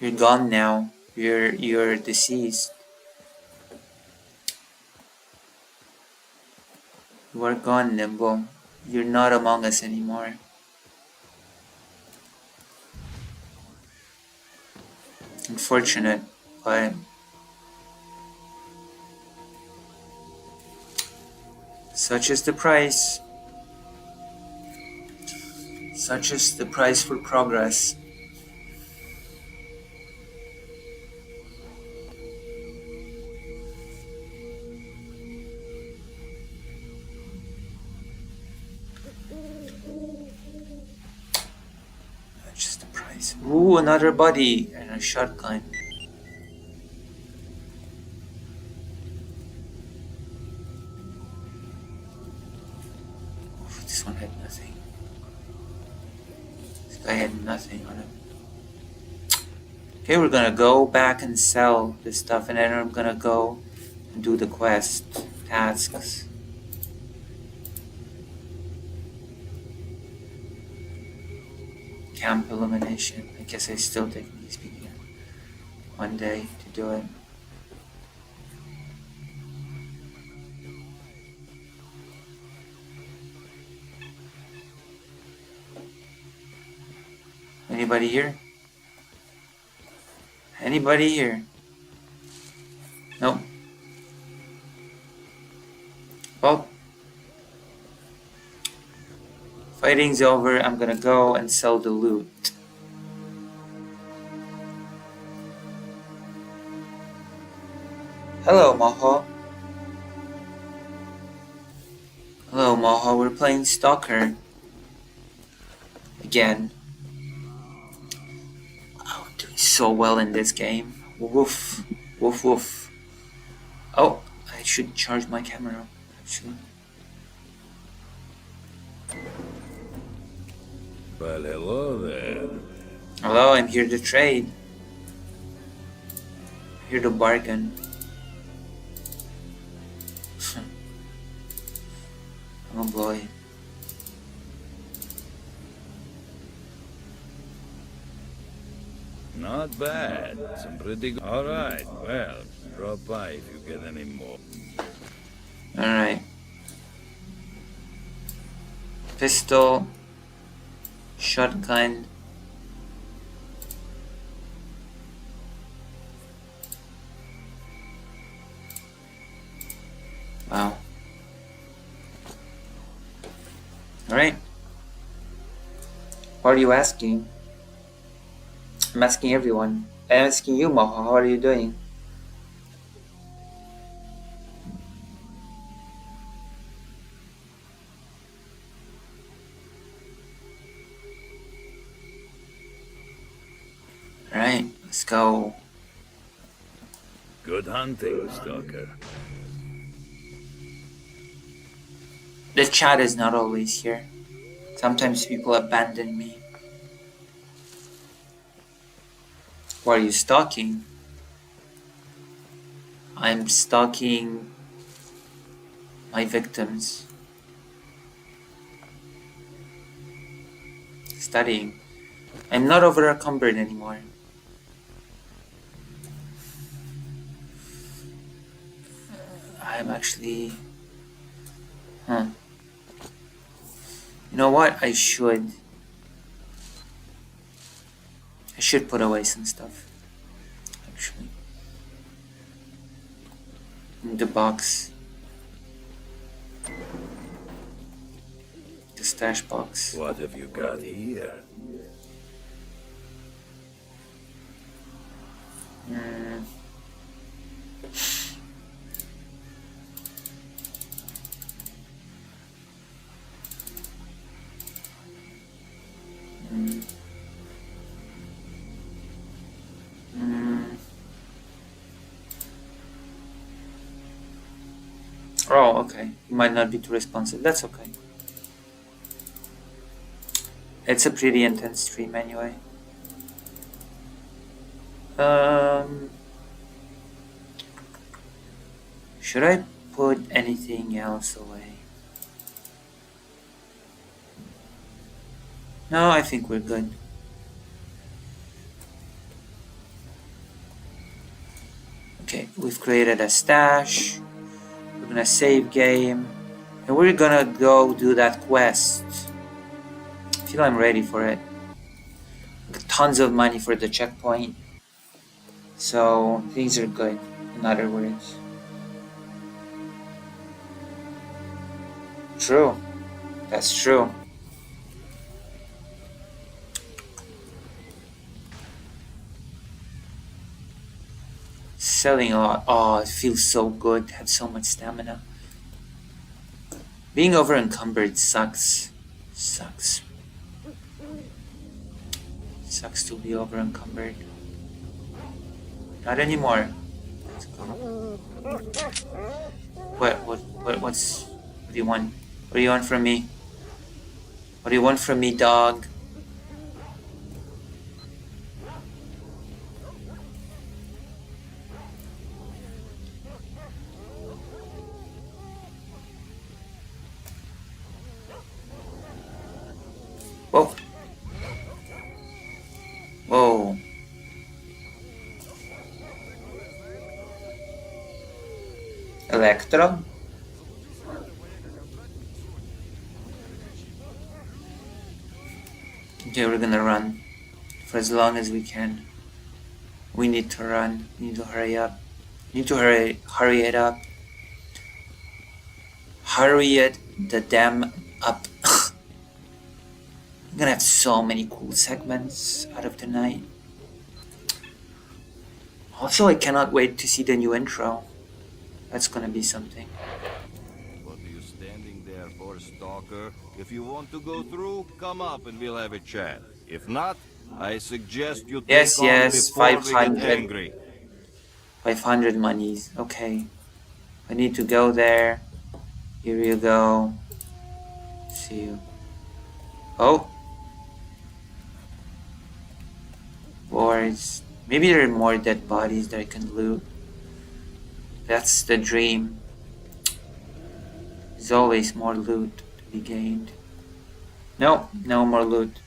You're gone now. You're deceased. You are gone, Nimble. You're not among us anymore. Unfortunate, but such is the price. Such is the price for progress. Such is the price. Ooh, another body and a shotgun. Oof, this one had nothing. This guy had nothing on him. Okay, we're gonna go back and sell this stuff, and then I'm gonna go and do the quest tasks. Camp elimination. I guess I still technically speaking one day to do it. Anybody here? Anybody here? Nope. Well, fighting's over. I'm gonna go and sell the loot. Hello, Moho. Hello, Moho. We're playing Stalker. Again. Oh, I'm doing so well in this game. Woof. Woof woof. Oh, I should charge my camera, actually.
Well, hello there.
Hello, I'm here to trade. Here to bargain. Oh boy.
Not bad. Some pretty good. All right. Well, drop by if you get any more.
Alright. Pistol. Shotgun. Wow. Alright. What are you asking? I'm asking everyone. I'm asking you, Moho. How are you doing? Alright, let's go.
Good hunting, Stalker.
The chat is not always here. Sometimes people abandon me. Who are you stalking? I'm stalking my victims. Studying. I'm not over encumbered anymore. I'm actually... You know what? I should put away some stuff. Actually. In the box. The stash box.
What have you got here?
Mm. Mm. Mm. Oh, okay. You might not be too responsive. That's okay. It's a pretty intense stream anyway. Should I put anything else away? No, I think we're good. Okay, we've created a stash. We're gonna save game. And we're gonna go do that quest. I feel I'm ready for it. Got tons of money for the checkpoint. So things are good, in other words. True. That's true. Selling a lot. Oh, it feels so good. Have so much stamina. Being over encumbered sucks. Sucks. Sucks to be over encumbered. Not anymore. Let's go. What do you want? What do you want from me? What do you want from me, dog? Whoa. Whoa. Electro? Okay, we're gonna run for as long as we can. We need to run. We need to hurry up. We need to hurry it up. Hurry it the damn up. I'm gonna have so many cool segments out of tonight. Also, I cannot wait to see the new intro. That's gonna be something.
What are you standing there for, stalker? If you want to go through, come up and we'll have a chat. If not, I suggest you take
Yes,
on
yes,
before we get
500.
angry.
500 monies. Okay. I need to go there. Here you go. See you. Oh. Boards. Maybe there are more dead bodies that I can loot. That's the dream. There's always more loot to be gained. No, no more loot.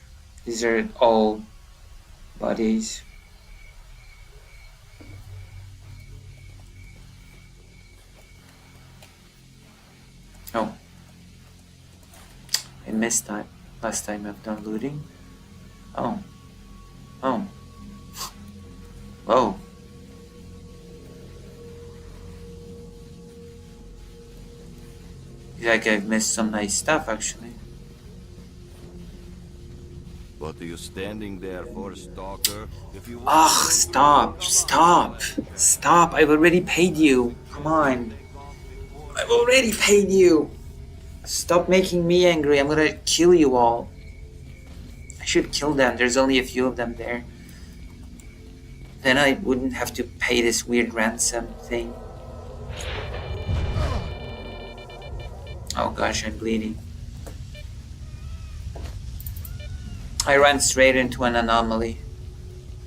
These are all bodies. Oh. I missed that last time I've done looting. Oh. Oh. Whoa. Like I've missed some nice stuff actually.
What are you standing there for, stalker? If you want
Ah, stop, stop, stop. I've already paid you. Come on. I've already paid you. Stop making me angry. I'm gonna kill you all. I should kill them. There's only a few of them there. Then I wouldn't have to pay this weird ransom thing. Oh gosh, I'm bleeding. I ran straight into an anomaly.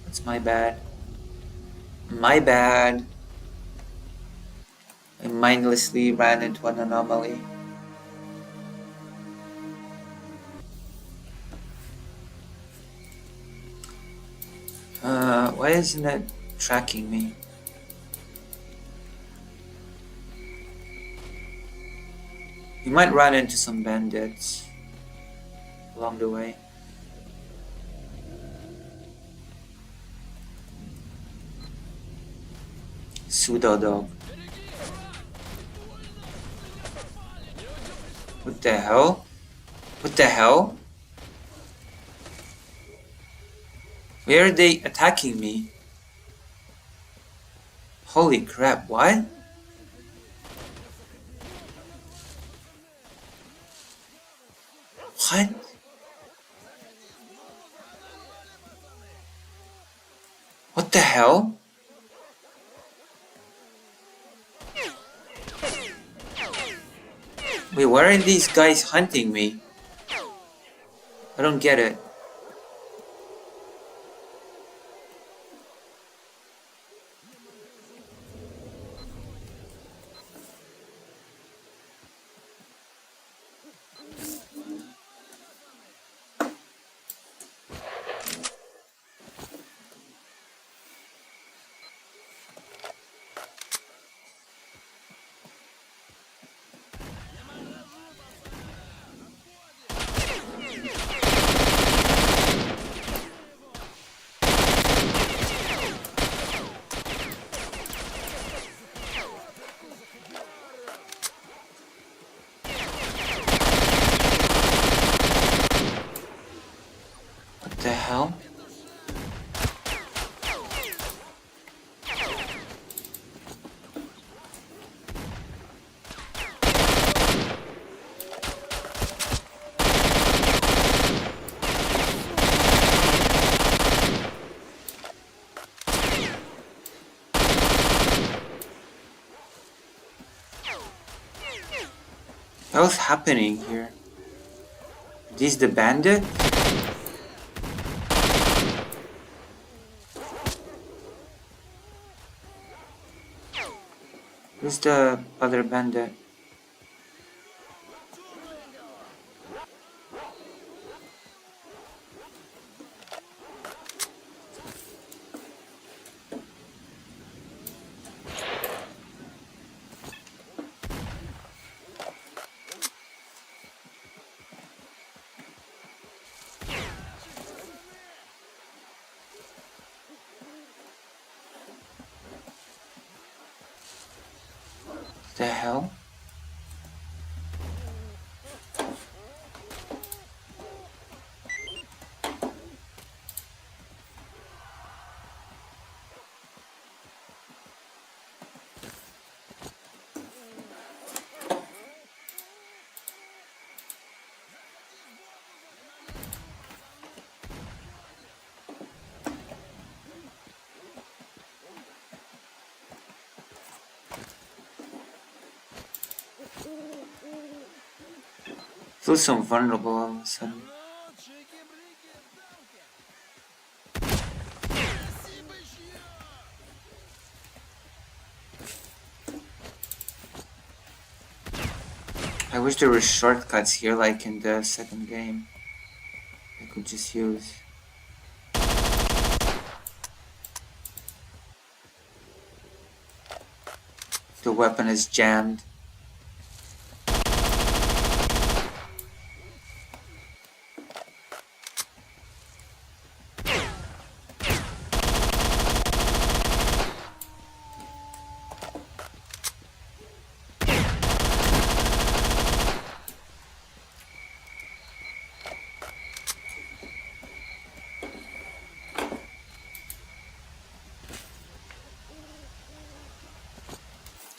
That's my bad. My bad. I mindlessly ran into an anomaly. Why isn't it tracking me? You might run into some bandits along the way. Pseudo dog. What the hell? What the hell? Where are they attacking me? Holy crap, what? What? What the hell? Wait, why aren't these guys hunting me? I don't get it. What's happening here? Are these the bandit? Who's the other bandit? The hell? Feel so vulnerable all of a sudden. I wish there were shortcuts here like in the second game. I could just use. The weapon is jammed.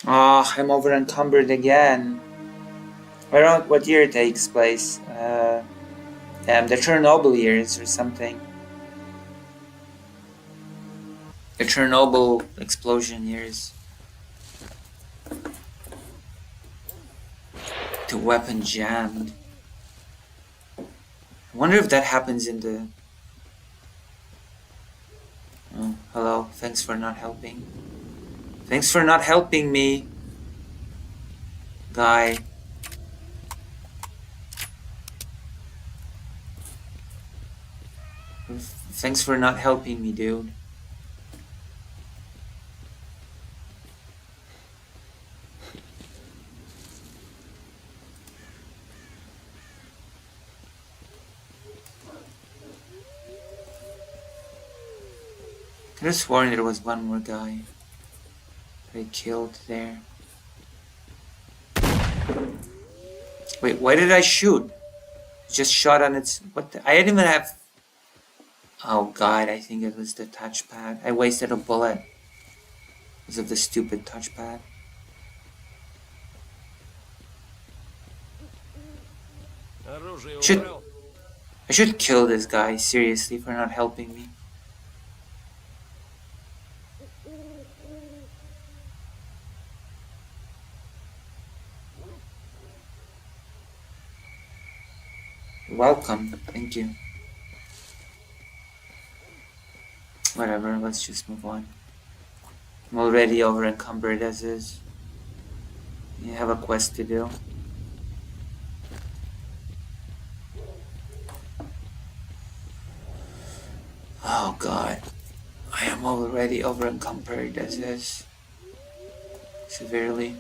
Oh, I'm over encumbered again. Around what year it takes place? The Chernobyl years or something. The Chernobyl explosion years. The weapon jammed. I wonder if that happens in the... Oh, hello. Thanks for not helping. Thanks for not helping me, guy. Thanks for not helping me, dude. I could have sworn there was one more guy that I killed there. Wait, why did I shoot? Just shot on its... What the... I didn't even have... Oh god, I think it was the touchpad. I wasted a bullet because of the stupid touchpad. I should kill this guy, seriously, for not helping me. Welcome, thank you. Whatever, let's just move on. I'm already over encumbered as is. You have a quest to do. Oh god. I am already over encumbered as is. Severely.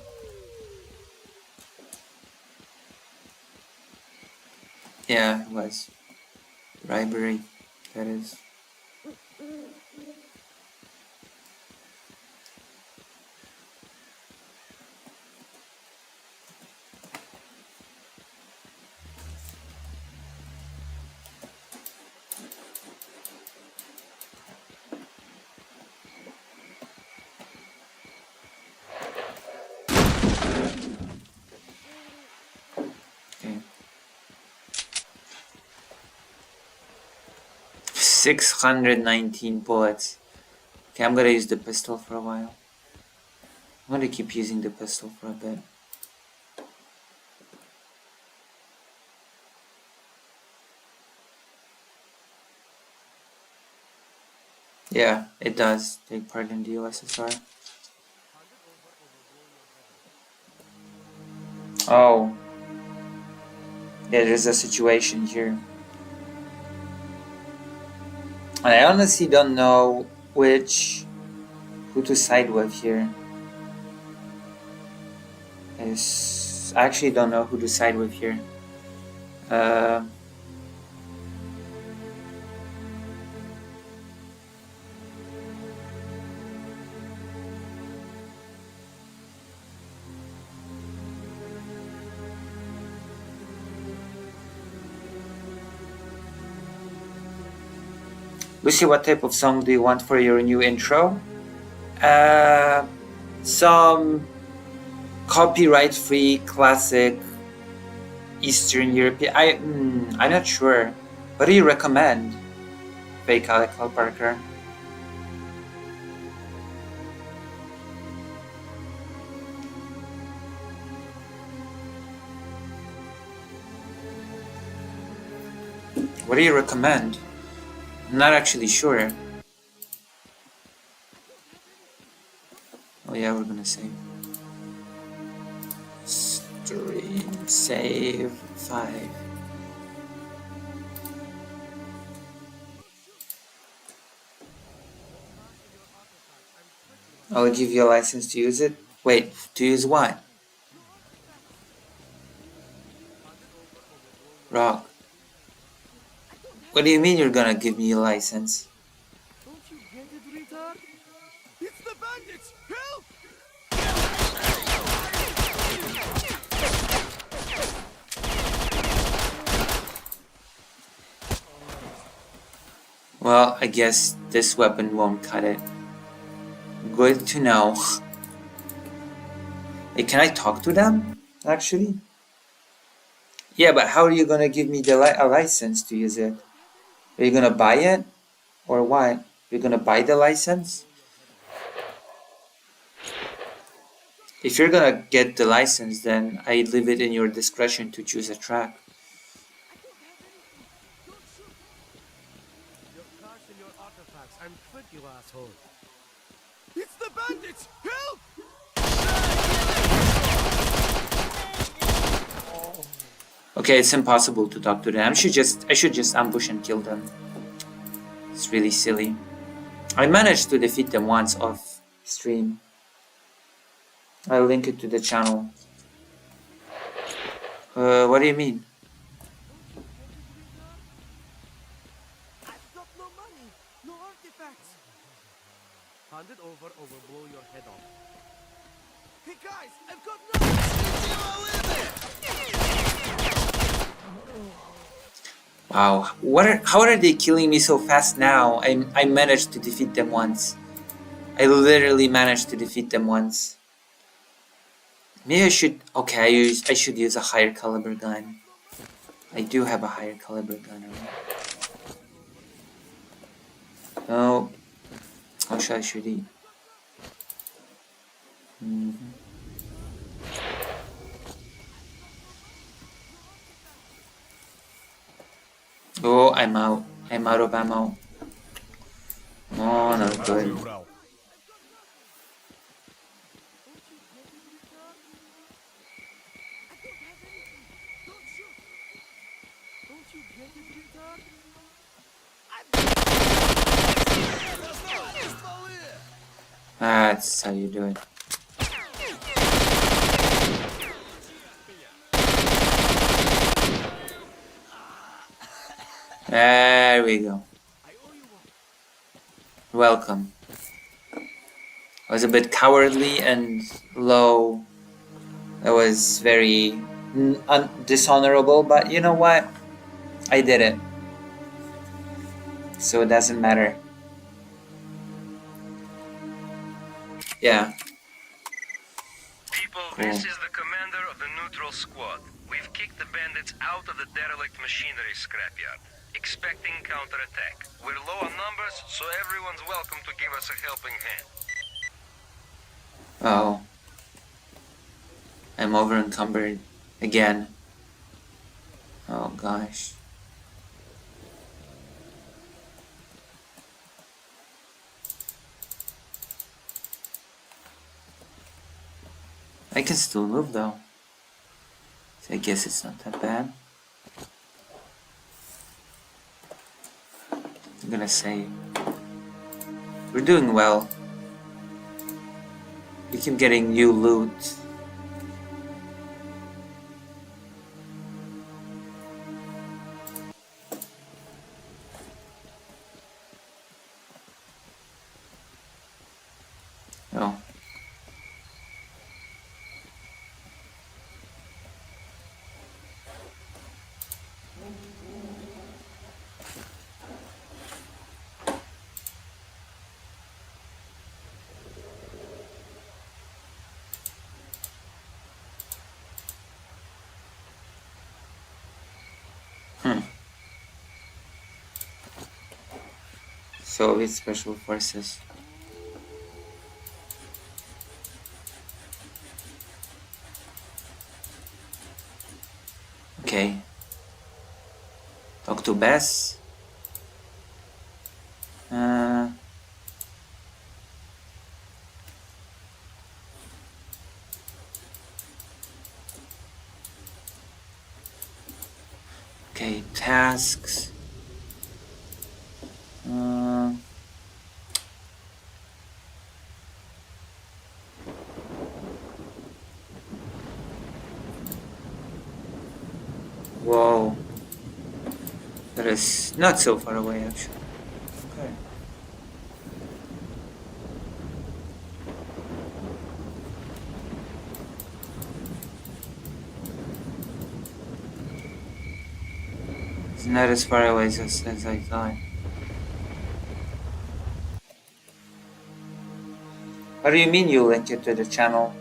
Yeah, it was. Bribery, that is. Okay. 619 bullets. Okay, I'm gonna use the pistol for a while. I'm gonna keep using the pistol for a bit. Yeah, it does take part in the USSR. Oh, yeah, there's a situation here. I honestly don't know who to side with here. I actually don't know who to side with here. Lucy, what type of song do you want for your new intro? Some copyright-free classic Eastern European. I'm not sure. What do you recommend, Fake Alec Parker? What do you recommend? I'm not actually sure. Oh yeah, we're gonna save. Stream save 5. I'll give you a license to use it. Wait, to use what? Rock. What do you mean you're gonna give me a license?
Don't you get it, retard? It's the bandits! Help!
Well, I guess this weapon won't cut it. Good to know. Hey, can I talk to them, actually? Yeah, but how are you gonna give me a license to use it? Are you gonna buy it? Or what? You're gonna buy the license? If you're gonna get the license, then I leave it in your discretion to choose a track.
Your cars and your artifacts. I'm quit, you asshole. It's the bandits! Help!
Okay, it's impossible to talk to them. I should just ambush and kill them. It's really silly. I managed to defeat them once off stream. I'll link it to the channel. What do you mean?
I've got no money, no artifacts. Hand it over or we'll blow your head off. Hey guys, I've got
Wow, how are they killing me so fast now? I managed to defeat them once. I literally managed to defeat them once. Maybe I should, okay, I should use a higher caliber gun. I do have a higher caliber gun, right? No. How should I shoot it? Oh, I'm out. I'm out of ammo. Oh, no good.
Don't you get it, retard?
That's how you do it. There we go. Welcome. I was a bit cowardly and low. That was very dishonorable, but you know what? I did it. So it doesn't matter. Yeah.
People,
Cool.
this is the commander of the neutral squad. We've kicked the bandits out of the derelict machinery scrapyard, expecting counterattack. We're low on numbers, so everyone's welcome to give us a helping hand.
Oh. I'm over encumbered again. Oh gosh. I can still move though. So I guess it's not that bad. I'm gonna say we're doing well. We keep getting new loot. Oh. Soviet Special Forces. Okay. Talk to Bess. Okay, tasks. Whoa. That is not so far away, actually. Okay. It's not as far away as I thought. What do you mean you link it to the channel?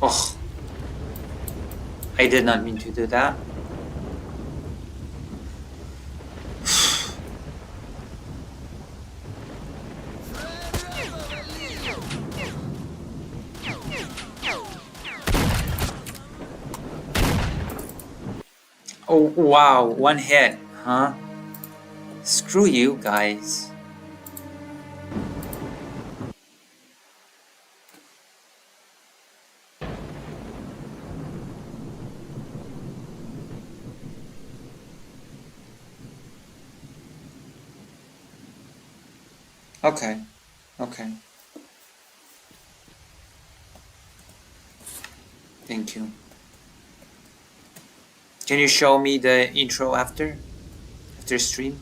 Oh, I did not mean to do that. Oh, wow, one hit, huh? Screw you guys. Okay, okay. Thank you. Can you show me the intro after stream?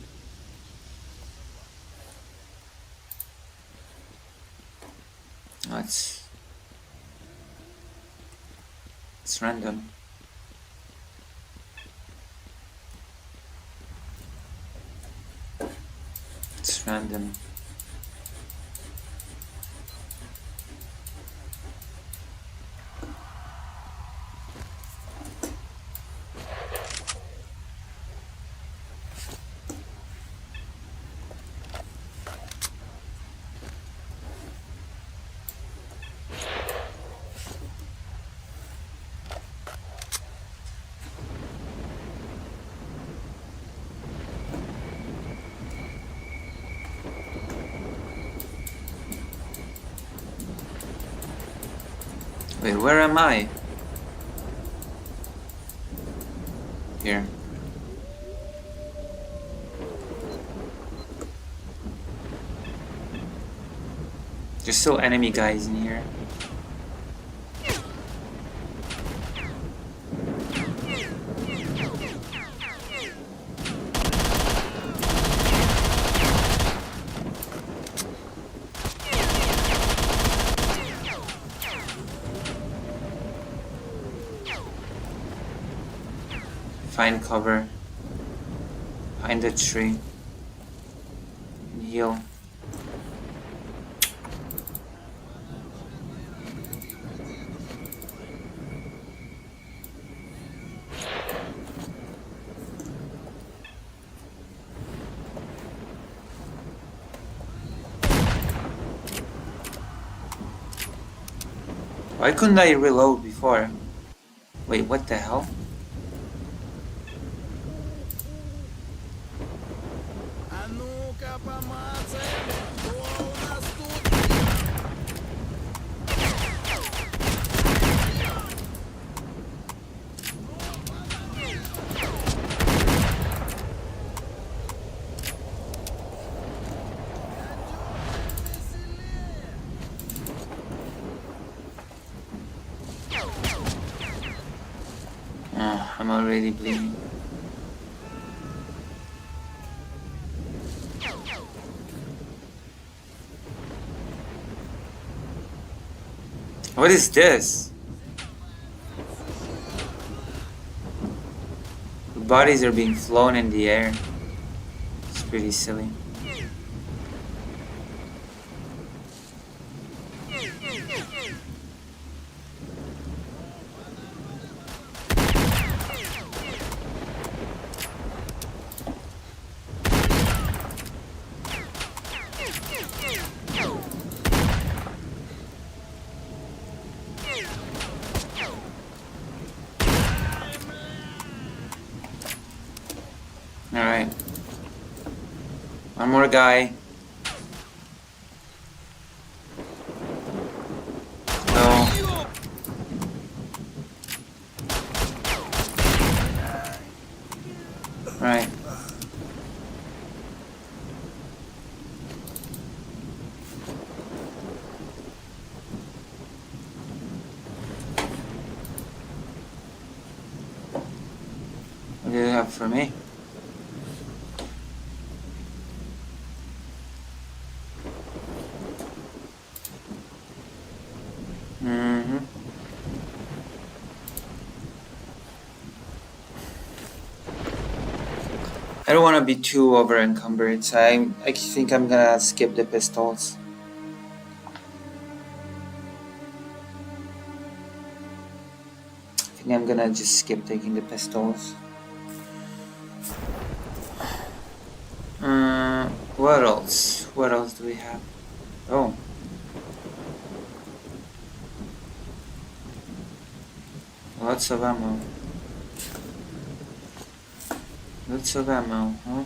Oh, it's random. It's random. Wait, where am I? Here. There's still enemy guys in here. Find cover. Find the tree. And heal. Why couldn't I reload before? Wait, what the hell? I'm already bleeding. What is this? The bodies are being flown in the air. It's pretty silly. Alright. One more guy. Go. Right. What do you have for me? I don't want to be too over encumbered, so I think I'm gonna skip the pistols. I think I'm gonna just skip taking the pistols. What else? What else do we have? Oh. Lots of ammo. Lots of ammo, huh?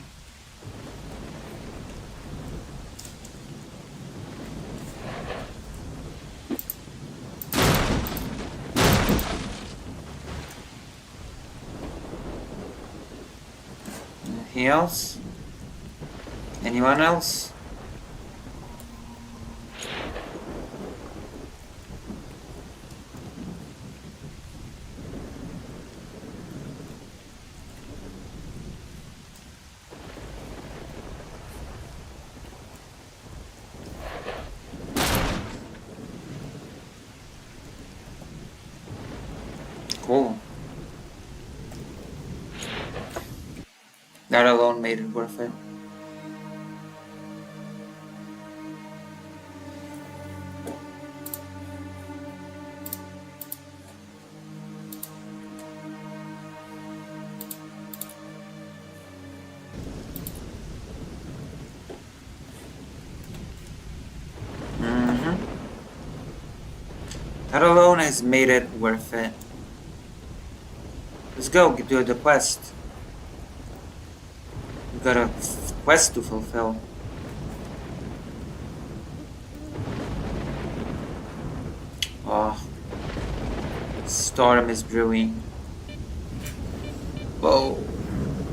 Anything else? Anyone else? Cool. That alone made it worth it. That alone has made it worth it. Let's go do the quest. We've got a quest to fulfill. Oh, storm is brewing. Whoa,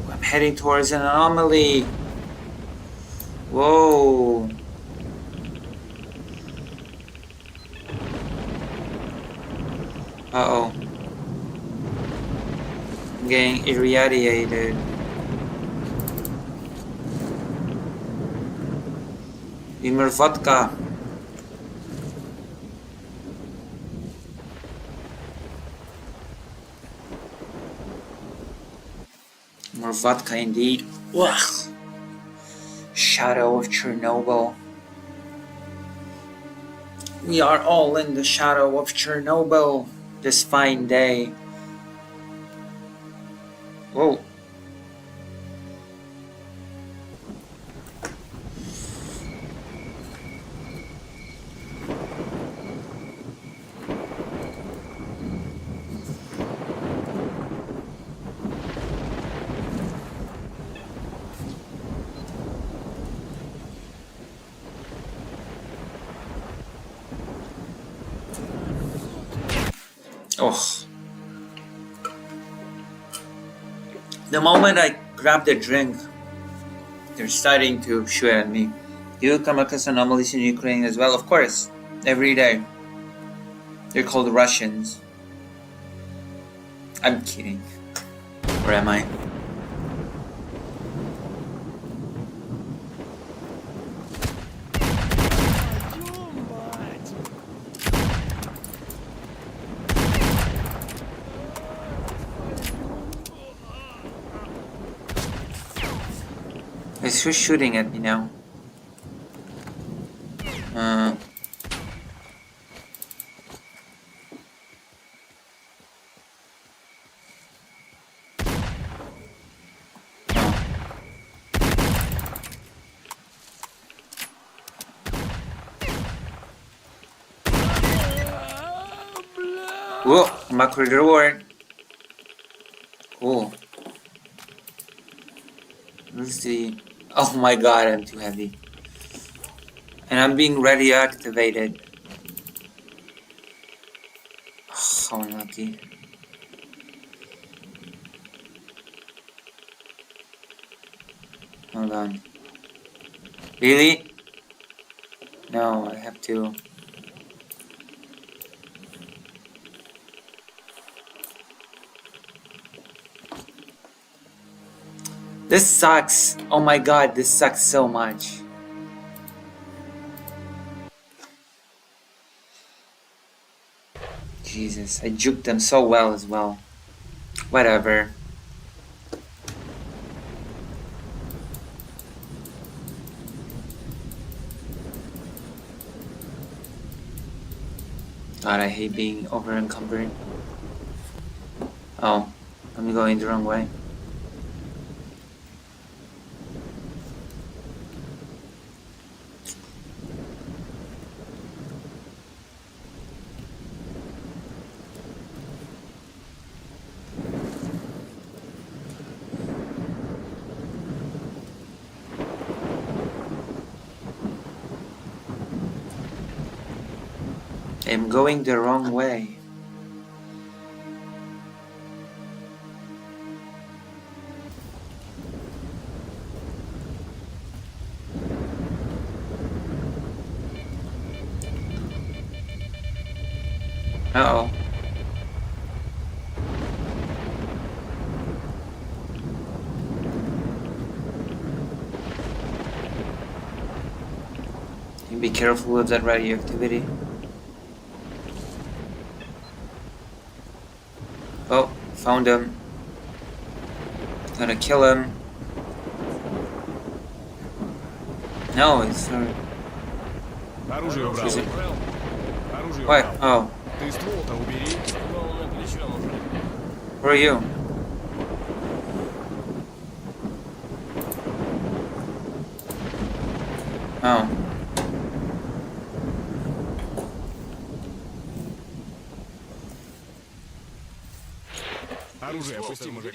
I'm heading towards an anomaly. Whoa. Uh-oh. I'm getting irradiated. Need more vodka. More vodka indeed. Ugh. Shadow of Chernobyl. We are all in the shadow of Chernobyl this fine day. Whoa. Oh, the moment I grabbed a drink, they're starting to shoot at me. Do you come across anomalies in Ukraine as well? Of course, every day. They're called Russians. I'm kidding. Where am I? Who's shooting at me now? Whoa, macro reward. Cool. Where's the... Oh my god, I'm too heavy. And I'm being reactivated. Oh, how unlucky. Hold on. Really? No, I have to... This sucks. Oh my god, this sucks so much. Jesus, I juked them so well as well. Whatever. God, I hate being over encumbered. Oh, I'm going the wrong way. I'm going the wrong way. Uh-oh. You be careful with that radioactivity. Oh, found him. Gonna kill him. No, it's not.
Оружие убрал.
Is it?
Оружие
What?
убрал.
Oh,
Ты ствол-то убери.
where are you? Oh.
Оружие опусти, мужик.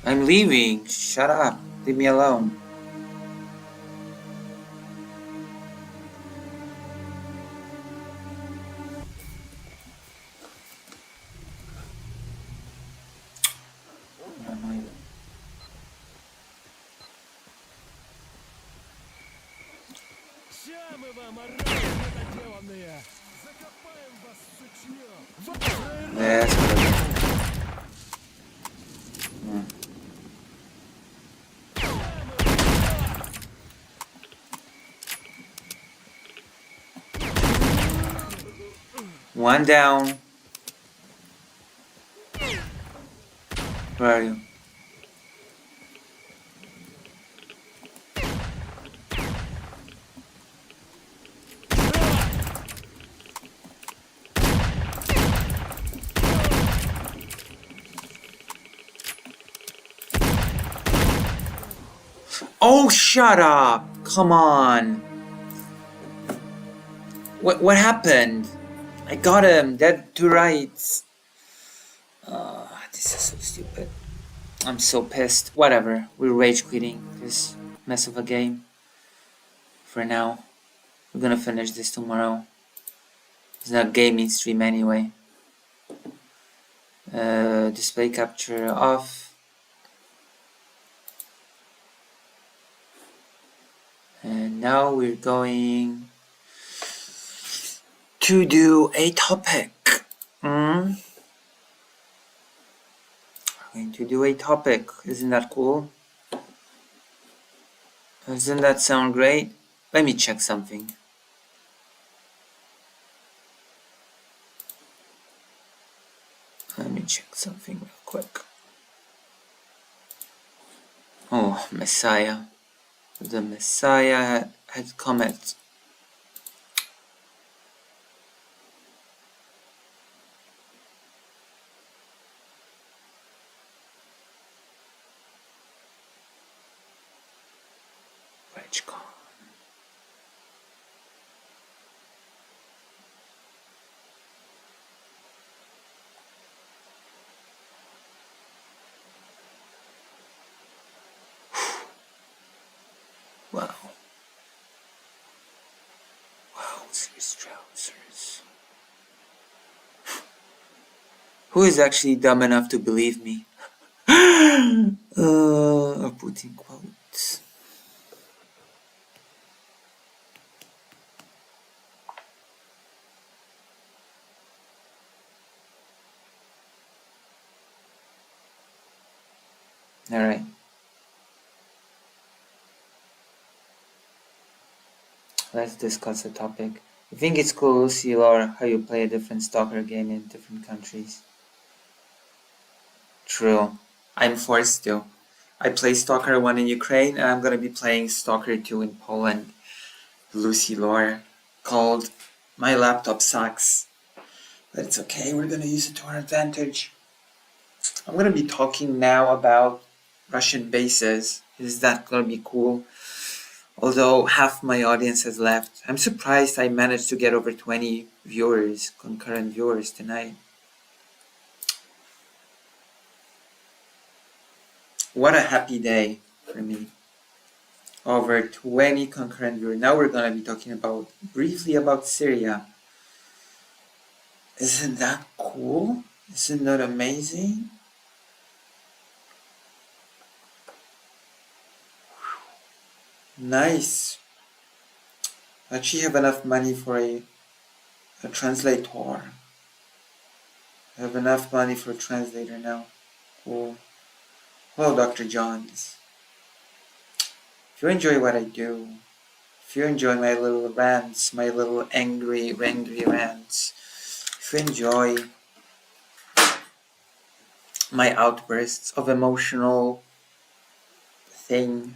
I'm leaving. Shut up. Leave me alone. Where am I?
Ща мы вам орали недоделанные. Закопаем вас, сучье.
That's what I do. One down. Where are you? Oh, shut up! Come on. What happened? I got him. Dead to rights. This is so stupid. I'm so pissed. Whatever. We're rage quitting this mess of a game. For now. We're gonna finish this tomorrow. It's not a gaming stream anyway. Display capture off. And now we're going to do a topic. We're going to do a topic. Isn't that cool? Doesn't that sound great? Let me check something. Let me check something real quick. Oh, Messiah. The Messiah had comment. RegCon. Wow. Wowzers, trousers. Who is actually dumb enough to believe me? I'm putting quotes. Alright. Let's discuss the topic. I think it's cool, Lucy, Laura, how you play a different stalker game in different countries. True. I'm forced to. I play Stalker 1 in Ukraine, and I'm gonna be playing Stalker 2 in Poland. Lucy lore called My Laptop Sucks. But it's okay, we're gonna use it to our advantage. I'm gonna be talking now about Russian bases. Is that gonna be cool? Although half my audience has left. I'm surprised I managed to get over 20 viewers, concurrent viewers tonight. What a happy day for me. Over 20 concurrent viewers. Now we're gonna be talking about briefly about Syria. Isn't that cool? Isn't that amazing? Nice. I actually have enough money for a translator. I have enough money for a translator now. Cool. Hello, Dr. Johns. If you enjoy what I do, if you enjoy my little rants, my little angry rants, if you enjoy my outbursts of emotional thing,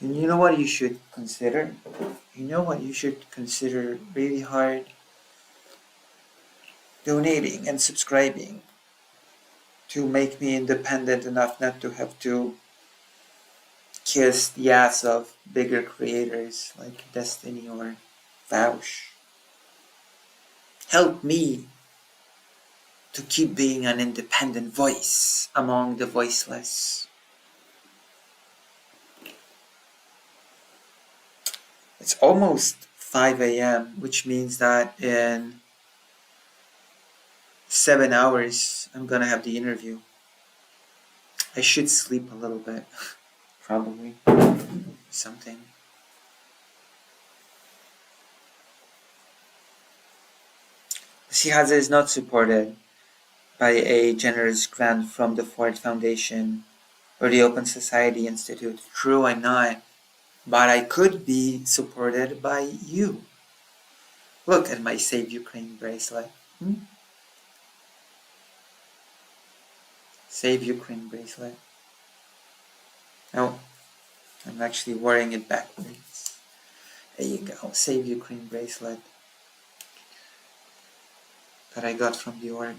and you know what you should consider? You know what you should consider really hard? Donating and subscribing to make me independent enough not to have to kiss the ass of bigger creators like Destiny or Vouch. Help me to keep being an independent voice among the voiceless. It's almost 5 a.m., which means that in 7 hours I'm gonna have the interview. I should sleep a little bit, probably. Something. Sihaza is not supported by a generous grant from the Ford Foundation or the Open Society Institute. True, I'm not. But I could be supported by you. Look at my Save Ukraine bracelet. Save Ukraine bracelet. Oh, I'm actually wearing it backwards. There you go. Save Ukraine bracelet that I got from the org.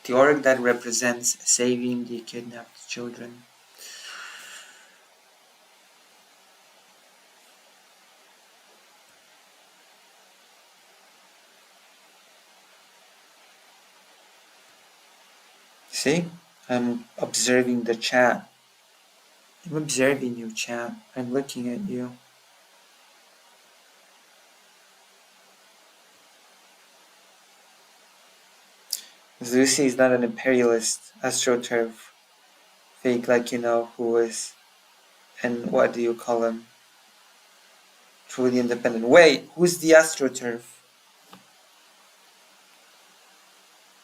The org that represents saving the kidnapped children. See? I'm observing the chat. I'm observing you, chat. I'm looking at you. Lucy is not an imperialist astroturf fake like who is, and what do you call him? Truly independent. Wait, who's the astroturf?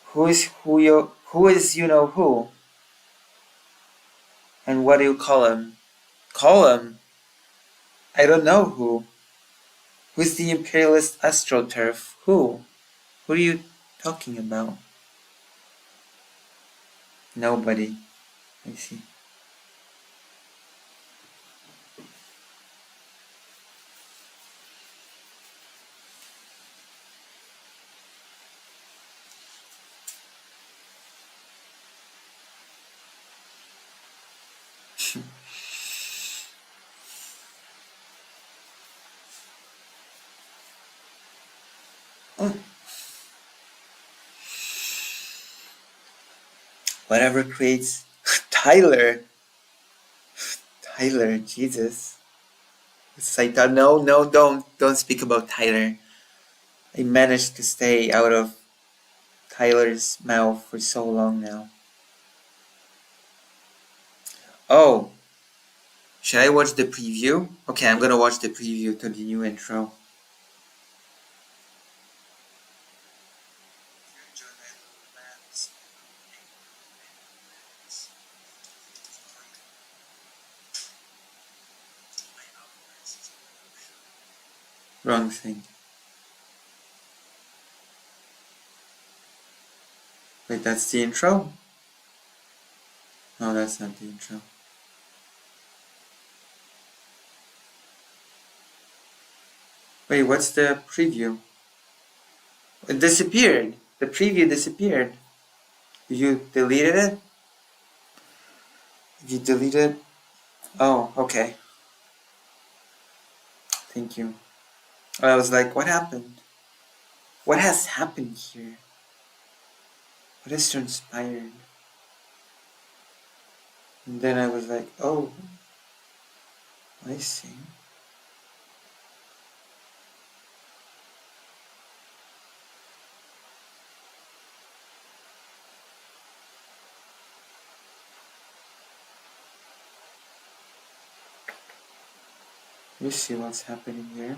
Who is who? And what do you call him? Call him. I don't know who. Who's the imperialist astroturf? Who? Who are you talking about? Nobody. I see. Oh. Whatever creates Tyler. Tyler, Jesus. It's like no, don't speak about Tyler. I managed to stay out of Tyler's mouth for so long now. Oh, should I watch the preview? Okay, I'm gonna watch the preview to the new intro. Wrong thing. Wait, that's the intro? No, that's not the intro. Wait, what's the preview? It disappeared. The preview disappeared. You deleted it? You deleted? Oh, okay. Thank you. I was like, what happened? What has happened here? What has transpired? And then I was like, oh, I see. You see what's happening here?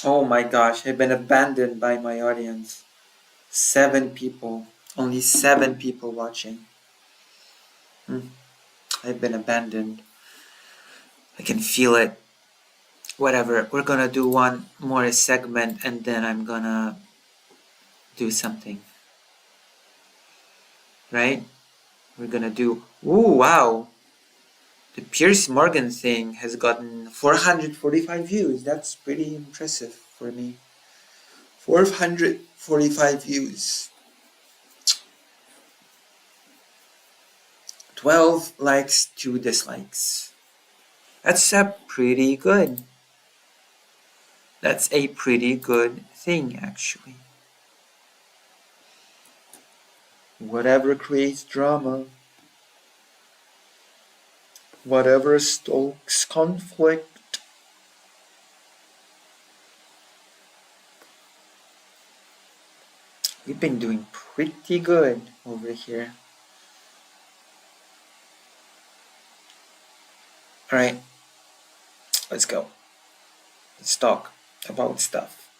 Oh my gosh, I've been abandoned by my audience. 7 people. Only 7 people watching. I've been abandoned. I can feel it. Whatever, we're gonna do one more segment and then I'm gonna do something. Right? We're gonna do... Ooh, wow! The Piers Morgan thing has gotten 445 views. That's pretty impressive for me. 445 views. 12 likes, 2 dislikes. That's a pretty good. That's a pretty good thing, actually. Whatever creates drama, whatever stokes conflict, we've been doing pretty good over here. Alright, let's go. Let's talk about stuff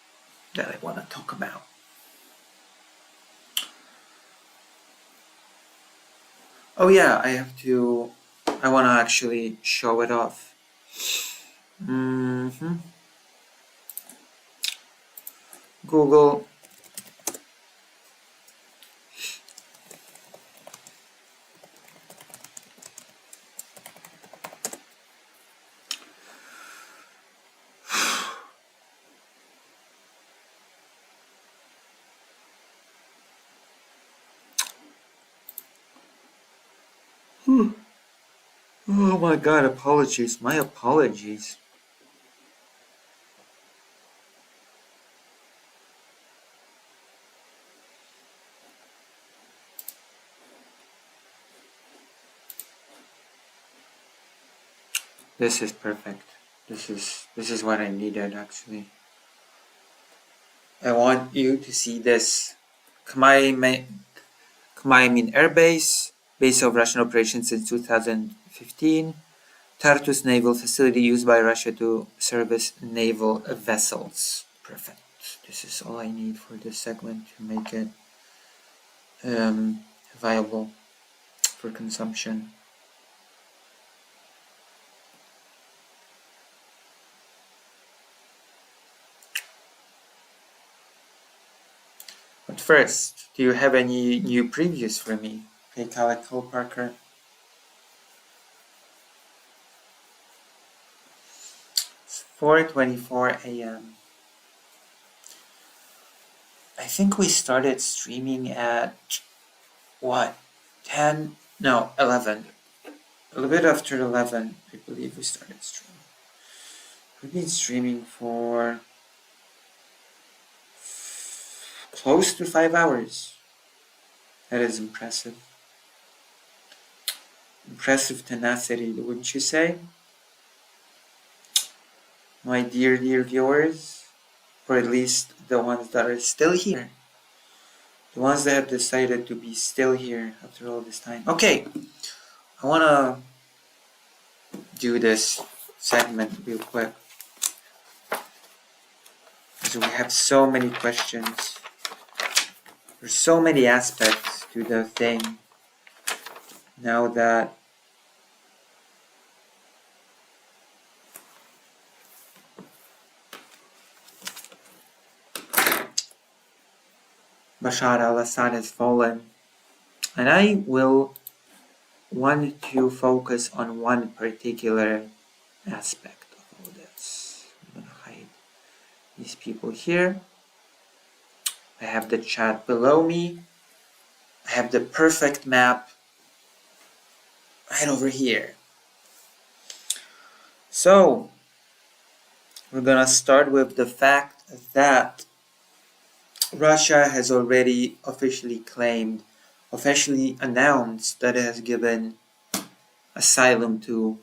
that I want to talk about. Oh yeah, I want to actually show it off. Google. Oh my god, apologies. My apologies. This is perfect. This is what I needed actually. I want you to see this. Khmeimim Air Base, base of Russian operations since 2015. Tartus naval facility used by Russia to service naval vessels. Perfect. This is all I need for this segment to make it viable for consumption. But first, do you have any new previews for me? Hey, Calico Parker. It's 4:24 a.m. I think we started streaming at what? 10? No, 11. A little bit after 11, I believe we started streaming. We've been streaming for close to 5 hours. That is impressive. Impressive tenacity, wouldn't you say? My dear viewers, or at least the ones that are still here. The ones that have decided to be still here after all this time. Okay, I want to do this segment real quick. Because we have so many questions. There's so many aspects to the thing. Now that Bashar al-Assad has fallen, and I will want to focus on one particular aspect of all this. I'm going to hide these people here. I have the chat below me. I have the perfect map right over here. So, we're going to start with the fact that Russia has already officially announced that it has given asylum to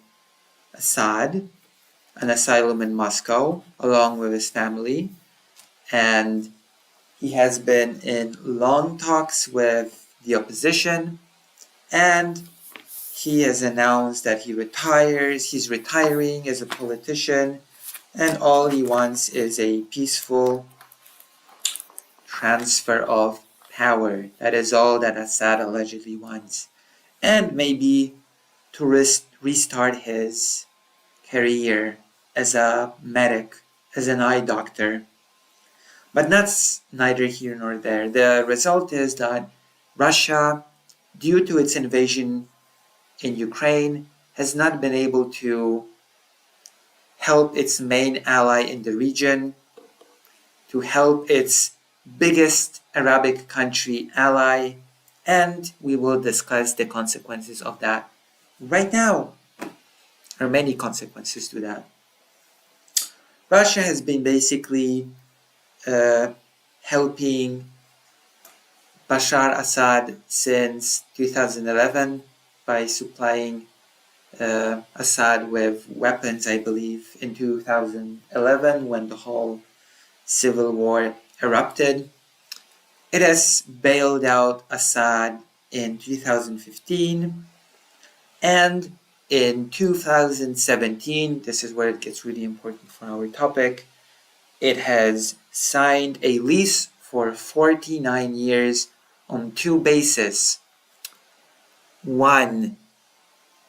Assad, an asylum in Moscow, along with his family, and he has been in long talks with the opposition, and he has announced that he's retiring as a politician, and all he wants is a peaceful transfer of power. That is all that Assad allegedly wants. And maybe to restart his career as a medic, as an eye doctor. But that's neither here nor there. The result is that Russia, due to its invasion in Ukraine, has not been able to help its main ally in the region, to help its biggest Arabic country ally, and we will discuss the consequences of that right now. There are many consequences to that. Russia has been basically helping Bashar Assad since 2011 by supplying Assad with weapons, I believe, in 2011 when the whole civil war erupted. It has bailed out Assad in 2015, and in 2017, this is where it gets really important for our topic, it has signed a lease for 49 years on two bases. One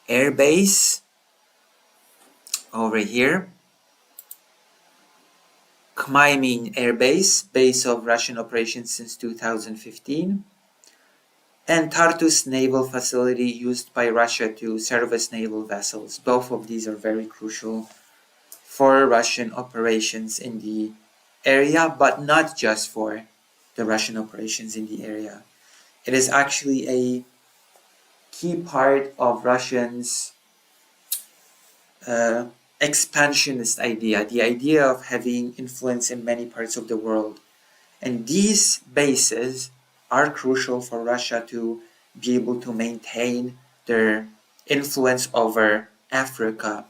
air base over here, Khmeimim Air Base, base of Russian operations since 2015, and Tartus naval facility used by Russia to service naval vessels. Both of these are very crucial for Russian operations in the area, but not just for the Russian operations in the area. It is actually a key part of Russians' expansionist idea, the idea of having influence in many parts of the world. And these bases are crucial for Russia to be able to maintain their influence over Africa.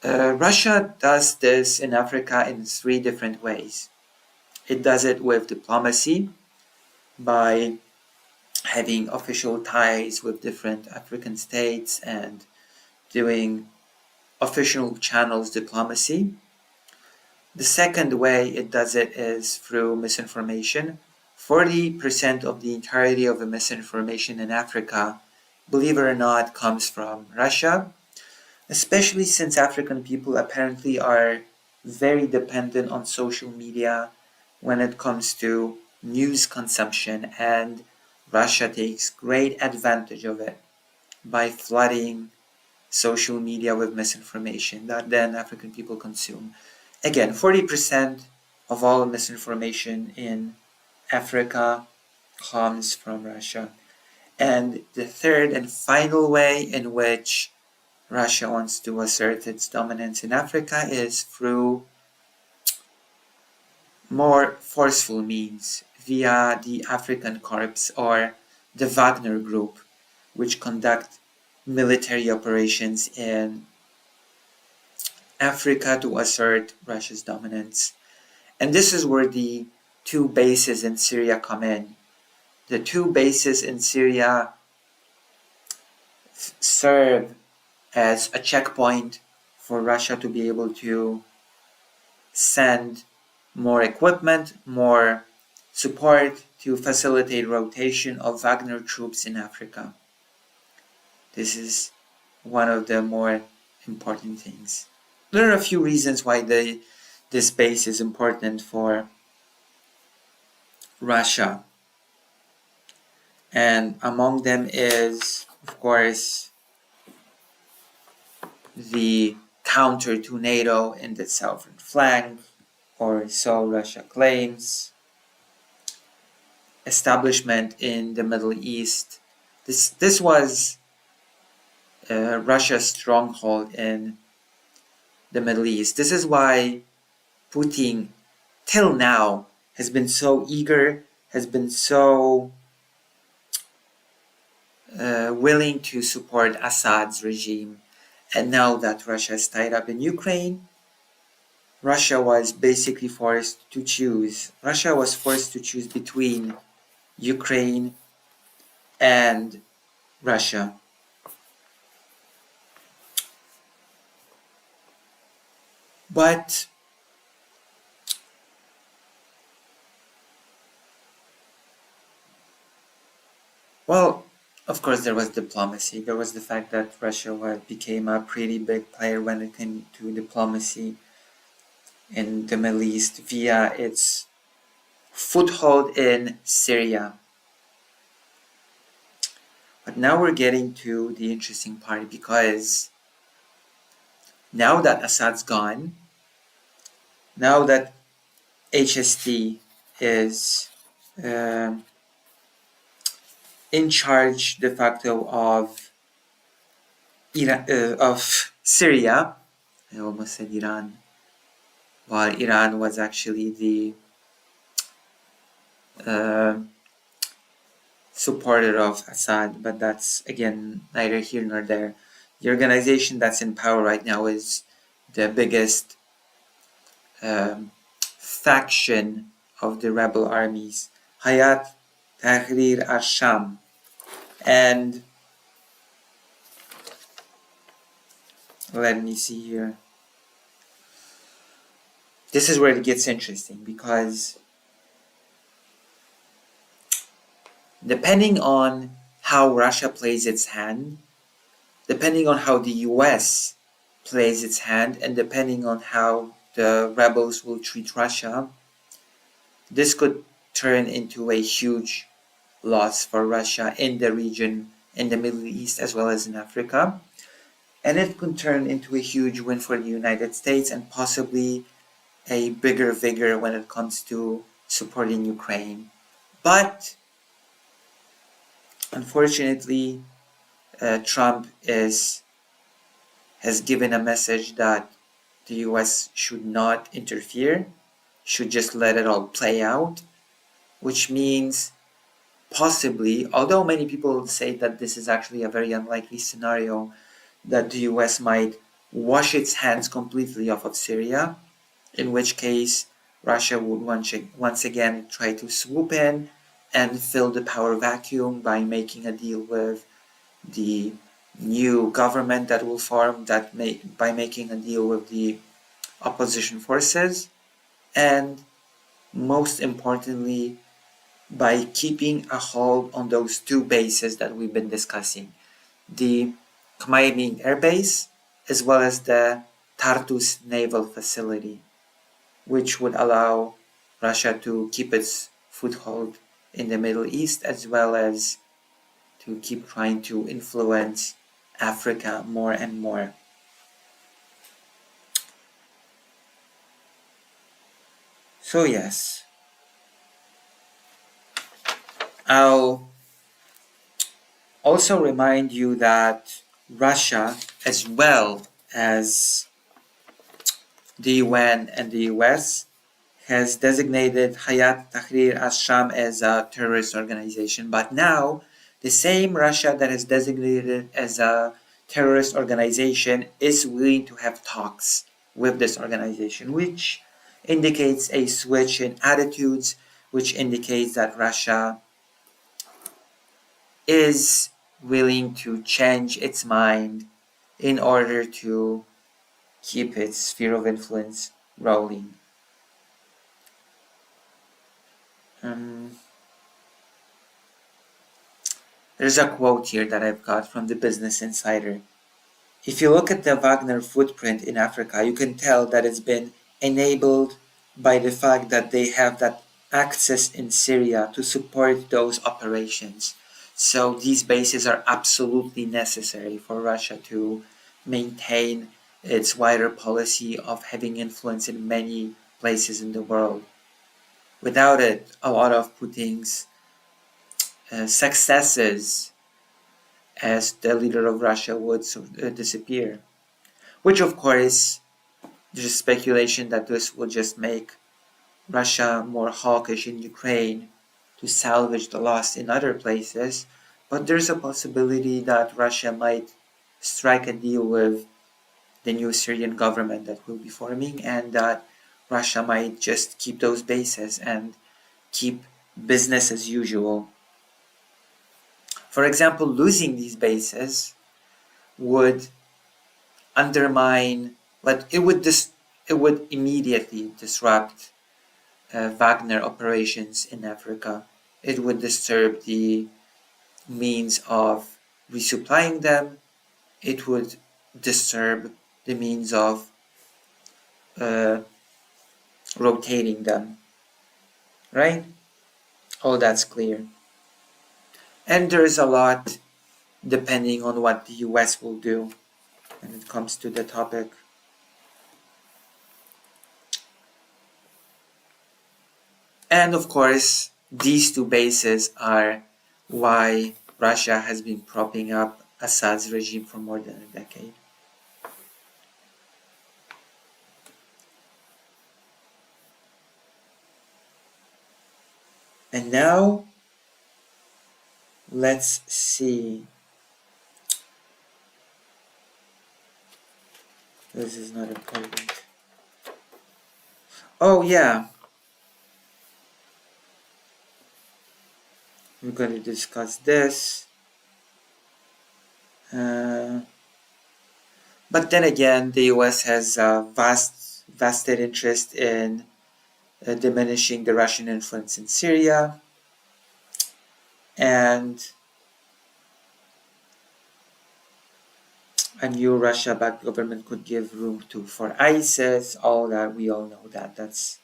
Russia does this in Africa in three different ways. It does it with diplomacy by having official ties with different African states and doing official channels diplomacy. The second way it does it is through misinformation. 40% of the entirety of the misinformation in Africa, believe it or not, comes from Russia, especially since African people apparently are very dependent on social media when it comes to news consumption, and Russia takes great advantage of it by flooding social media with misinformation that then African people consume. Again, 40% of all misinformation in Africa comes from Russia. And the third and final way in which Russia wants to assert its dominance in Africa is through more forceful means via the African Corps or the Wagner Group, which conduct military operations in Africa to assert Russia's dominance. And this is where the two bases in Syria come in. The two bases in Syria serve as a checkpoint for Russia to be able to send more equipment, more support to facilitate rotation of Wagner troops in Africa. This is one of the more important things. There are a few reasons why this base is important for Russia. And among them is, of course, the counter to NATO in the southern flank, or so Russia claims, establishment in the Middle East. This was Russia's stronghold in the Middle East. This is why Putin, till now, has been so eager, has been so willing to support Assad's regime. And now that Russia is tied up in Ukraine, Russia was basically forced to choose. Russia was forced to choose between Ukraine and Russia. But well, of course, there was diplomacy. There was the fact that Russia became a pretty big player when it came to diplomacy in the Middle East via its foothold in Syria. But now we're getting to the interesting part, because now that Assad's gone, now that HST is in charge de facto of Syria, I almost said Iran, while Iran was actually the supporter of Assad, but that's again neither here nor there. The organization that's in power right now is the biggest faction of the rebel armies, Hayat Tahrir al-Sham. And let me see here. This is where it gets interesting, because depending on how Russia plays its hand, depending on how the US plays its hand, and depending on how the rebels will treat Russia, this could turn into a huge loss for Russia in the region, in the Middle East, as well as in Africa. And it could turn into a huge win for the United States, and possibly a bigger vigor when it comes to supporting Ukraine. But unfortunately, Trump has given a message that the US should not interfere, should just let it all play out, which means possibly, although many people say that this is actually a very unlikely scenario, that the US might wash its hands completely off of Syria, in which case Russia would once again try to swoop in and fill the power vacuum by making a deal with the new government that will form, by making a deal with the opposition forces, and most importantly, by keeping a hold on those two bases that we've been discussing, the Khmeimim Air Base as well as the Tartus Naval Facility, which would allow Russia to keep its foothold in the Middle East as well as to keep trying to influence Africa more and more. So yes, I'll also remind you that Russia, as well as the UN and the US, has designated Hayat Tahrir al-Sham as a terrorist organization. But now, the same Russia that has designated it as a terrorist organization is willing to have talks with this organization, which indicates a switch in attitudes, which indicates that Russia is willing to change its mind in order to keep its sphere of influence rolling. There's a quote here that I've got from the Business Insider. If you look at the Wagner footprint in Africa, you can tell that it's been enabled by the fact that they have that access in Syria to support those operations. So these bases are absolutely necessary for Russia to maintain its wider policy of having influence in many places in the world. Without it, a lot of Putin's successes as the leader of Russia would disappear. Which, of course, there's speculation that this will just make Russia more hawkish in Ukraine to salvage the loss in other places. But there's a possibility that Russia might strike a deal with the new Syrian government that will be forming, and that Russia might just keep those bases and keep business as usual. For example, losing these bases would undermine, but it would immediately disrupt Wagner operations in Africa. It would disturb the means of resupplying them. It would disturb the means of rotating them. Right? All that's clear. And there's a lot depending on what the US will do when it comes to the topic. And of course, these two bases are why Russia has been propping up Assad's regime for more than a decade. And now, let's see. This is not important. Oh yeah. We're going to discuss this. But then again, the US has a vested interest in diminishing the Russian influence in Syria. And a new Russia-backed government could give room for ISIS. All that, we all know that. That's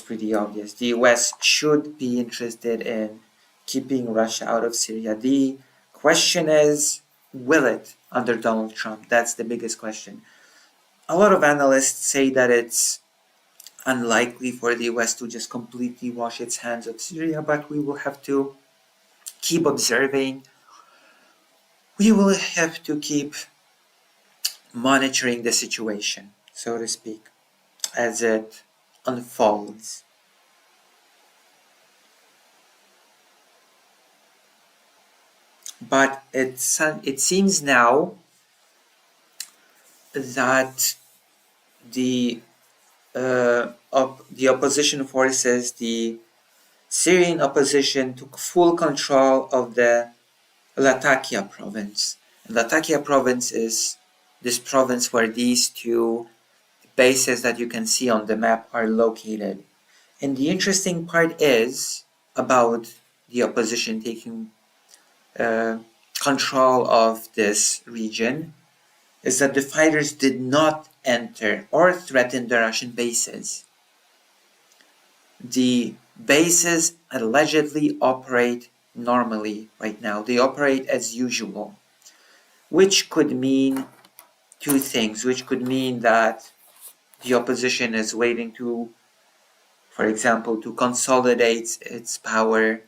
pretty obvious. The US should be interested in keeping Russia out of Syria. The question is, will it under Donald Trump? That's the biggest question. A lot of analysts say that it's unlikely for the US to just completely wash its hands of Syria, but we will have to keep observing. We will have to keep monitoring the situation, so to speak, as it unfolds. But it seems now that the the opposition forces, the Syrian opposition took full control of the Latakia province. And Latakia province is this province where these two bases that you can see on the map are located. And the interesting part is about the opposition taking control of this region is that the fighters did not enter or threaten the Russian bases. The bases allegedly operate normally right now. They operate as usual, which could mean two things, which could mean that the opposition is waiting to, for example, to consolidate its power.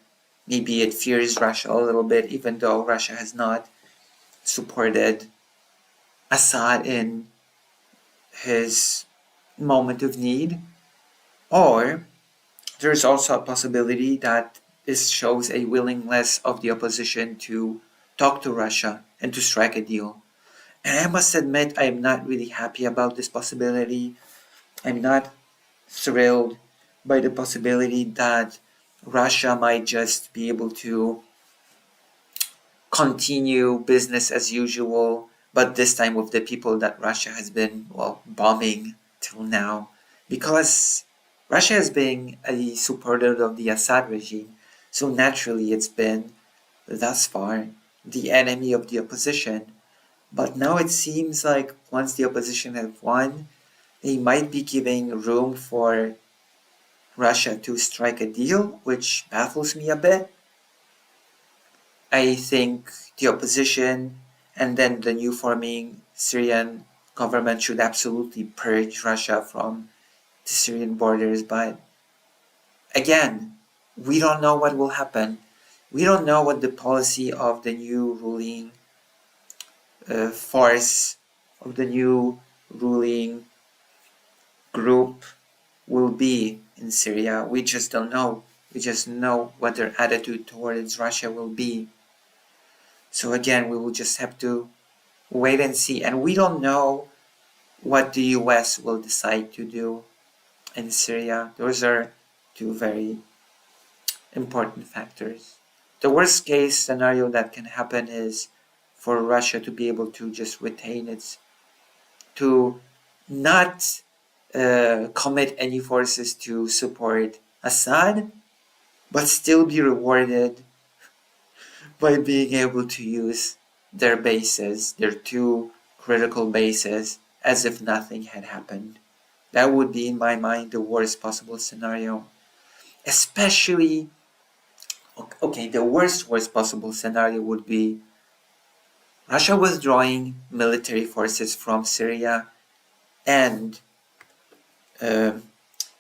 Maybe it fears Russia a little bit, even though Russia has not supported Assad in his moment of need. Or there's also a possibility that this shows a willingness of the opposition to talk to Russia and to strike a deal. And I must admit, I'm not really happy about this possibility. I'm not thrilled by the possibility that Russia might just be able to continue business as usual, but this time with the people that Russia has been, well, bombing till now. Because Russia has been a supporter of the Assad regime, so naturally it's been, thus far, the enemy of the opposition. But now it seems like once the opposition have won, they might be giving room for Russia to strike a deal, which baffles me a bit. I think the opposition and then the new forming Syrian government should absolutely purge Russia from the Syrian borders. But again, we don't know what will happen. We don't know what the policy of the new ruling force, of the new ruling group will be in Syria. We just don't know. We just know what their attitude towards Russia will be. So again, we will just have to wait and see. And we don't know what the US will decide to do in Syria. Those are two very important factors. The worst case scenario that can happen is for Russia to be able to just retain its, to not commit any forces to support Assad, but still be rewarded by being able to use their bases, their two critical bases, as if nothing had happened. That would be, in my mind, the worst possible scenario. Especially, okay, the worst possible scenario would be Russia withdrawing military forces from Syria and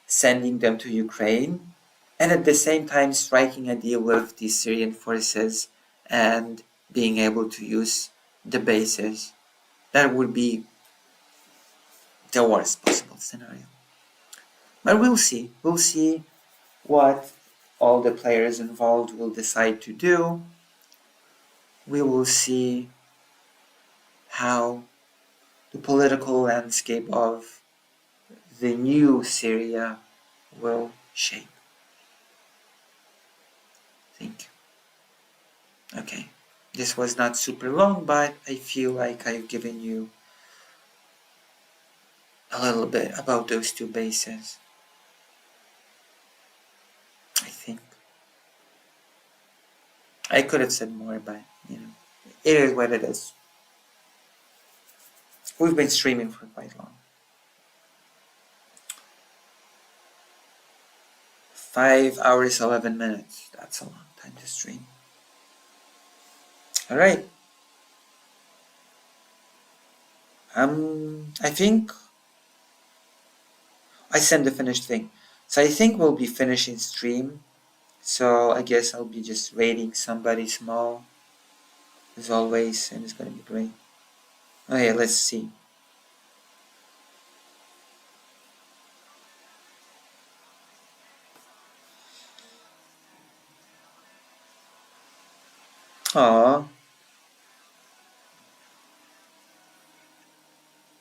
sending them to Ukraine, and at the same time striking a deal with the Syrian forces and being able to use the bases. That would be the worst possible scenario. But we'll see. We'll see what all the players involved will decide to do. We will see how the political landscape of the new Syria will shape. Thank you. Okay, this was not super long, but I feel like I've given you a little bit about those two bases. I think I could have said more, but you know, it is what it is. We've been streaming for quite long. 5 hours, 11 minutes. That's a long time to stream. All right. I think I sent the finished thing. So I think we'll be finishing stream. So I guess I'll be just raiding somebody small as always, and it's gonna be great. Okay, let's see. Aw.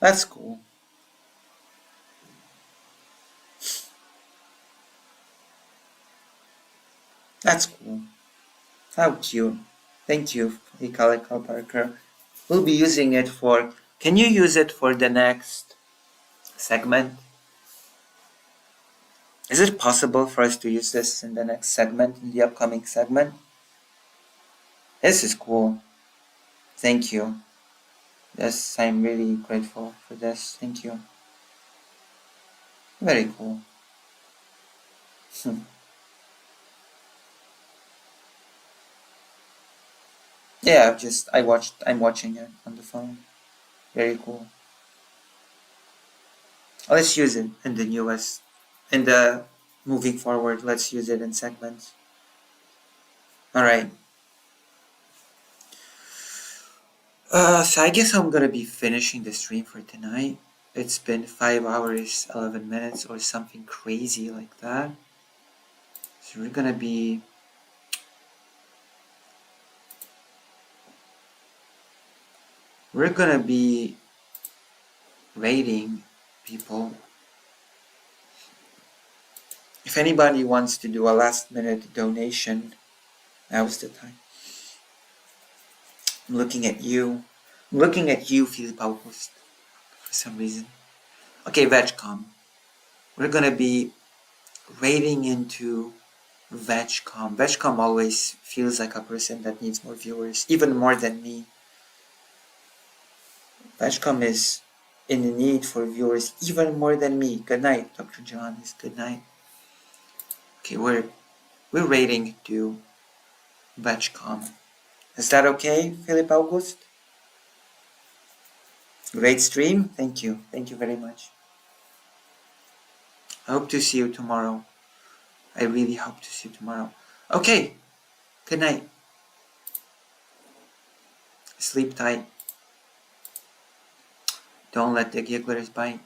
That's cool. That's cool. How cute. Thank you, Ecological Parker. We'll be using it for... Can you use it for the next segment? Is it possible for us to use this in the next segment, in the upcoming segment? This is cool. Thank you. Yes, I'm really grateful for this. Thank you. Very cool. Yeah, I'm watching it on the phone. Very cool. Let's use it in the newest, in the moving forward. Let's use it in segments. All right. So I guess I'm gonna be finishing the stream for tonight. It's been 5 hours, 11 minutes, or something crazy like that. So we're gonna be rating people. If anybody wants to do a last minute donation, now's the time. I'm looking at you. I'm looking at you, Philip August, for some reason. Okay, VegCom. We're gonna be rating into VegCom. VegCom always feels like a person that needs more viewers, even more than me. VegCom is in need for viewers even more than me. Good night, Dr. Johannes. Good night. Okay, we're rating to VegCom. Is that okay, Philip August? Great stream. Thank you. Thank you very much. I hope to see you tomorrow. I really hope to see you tomorrow. Okay. Good night. Sleep tight. Don't let the gigglers bite.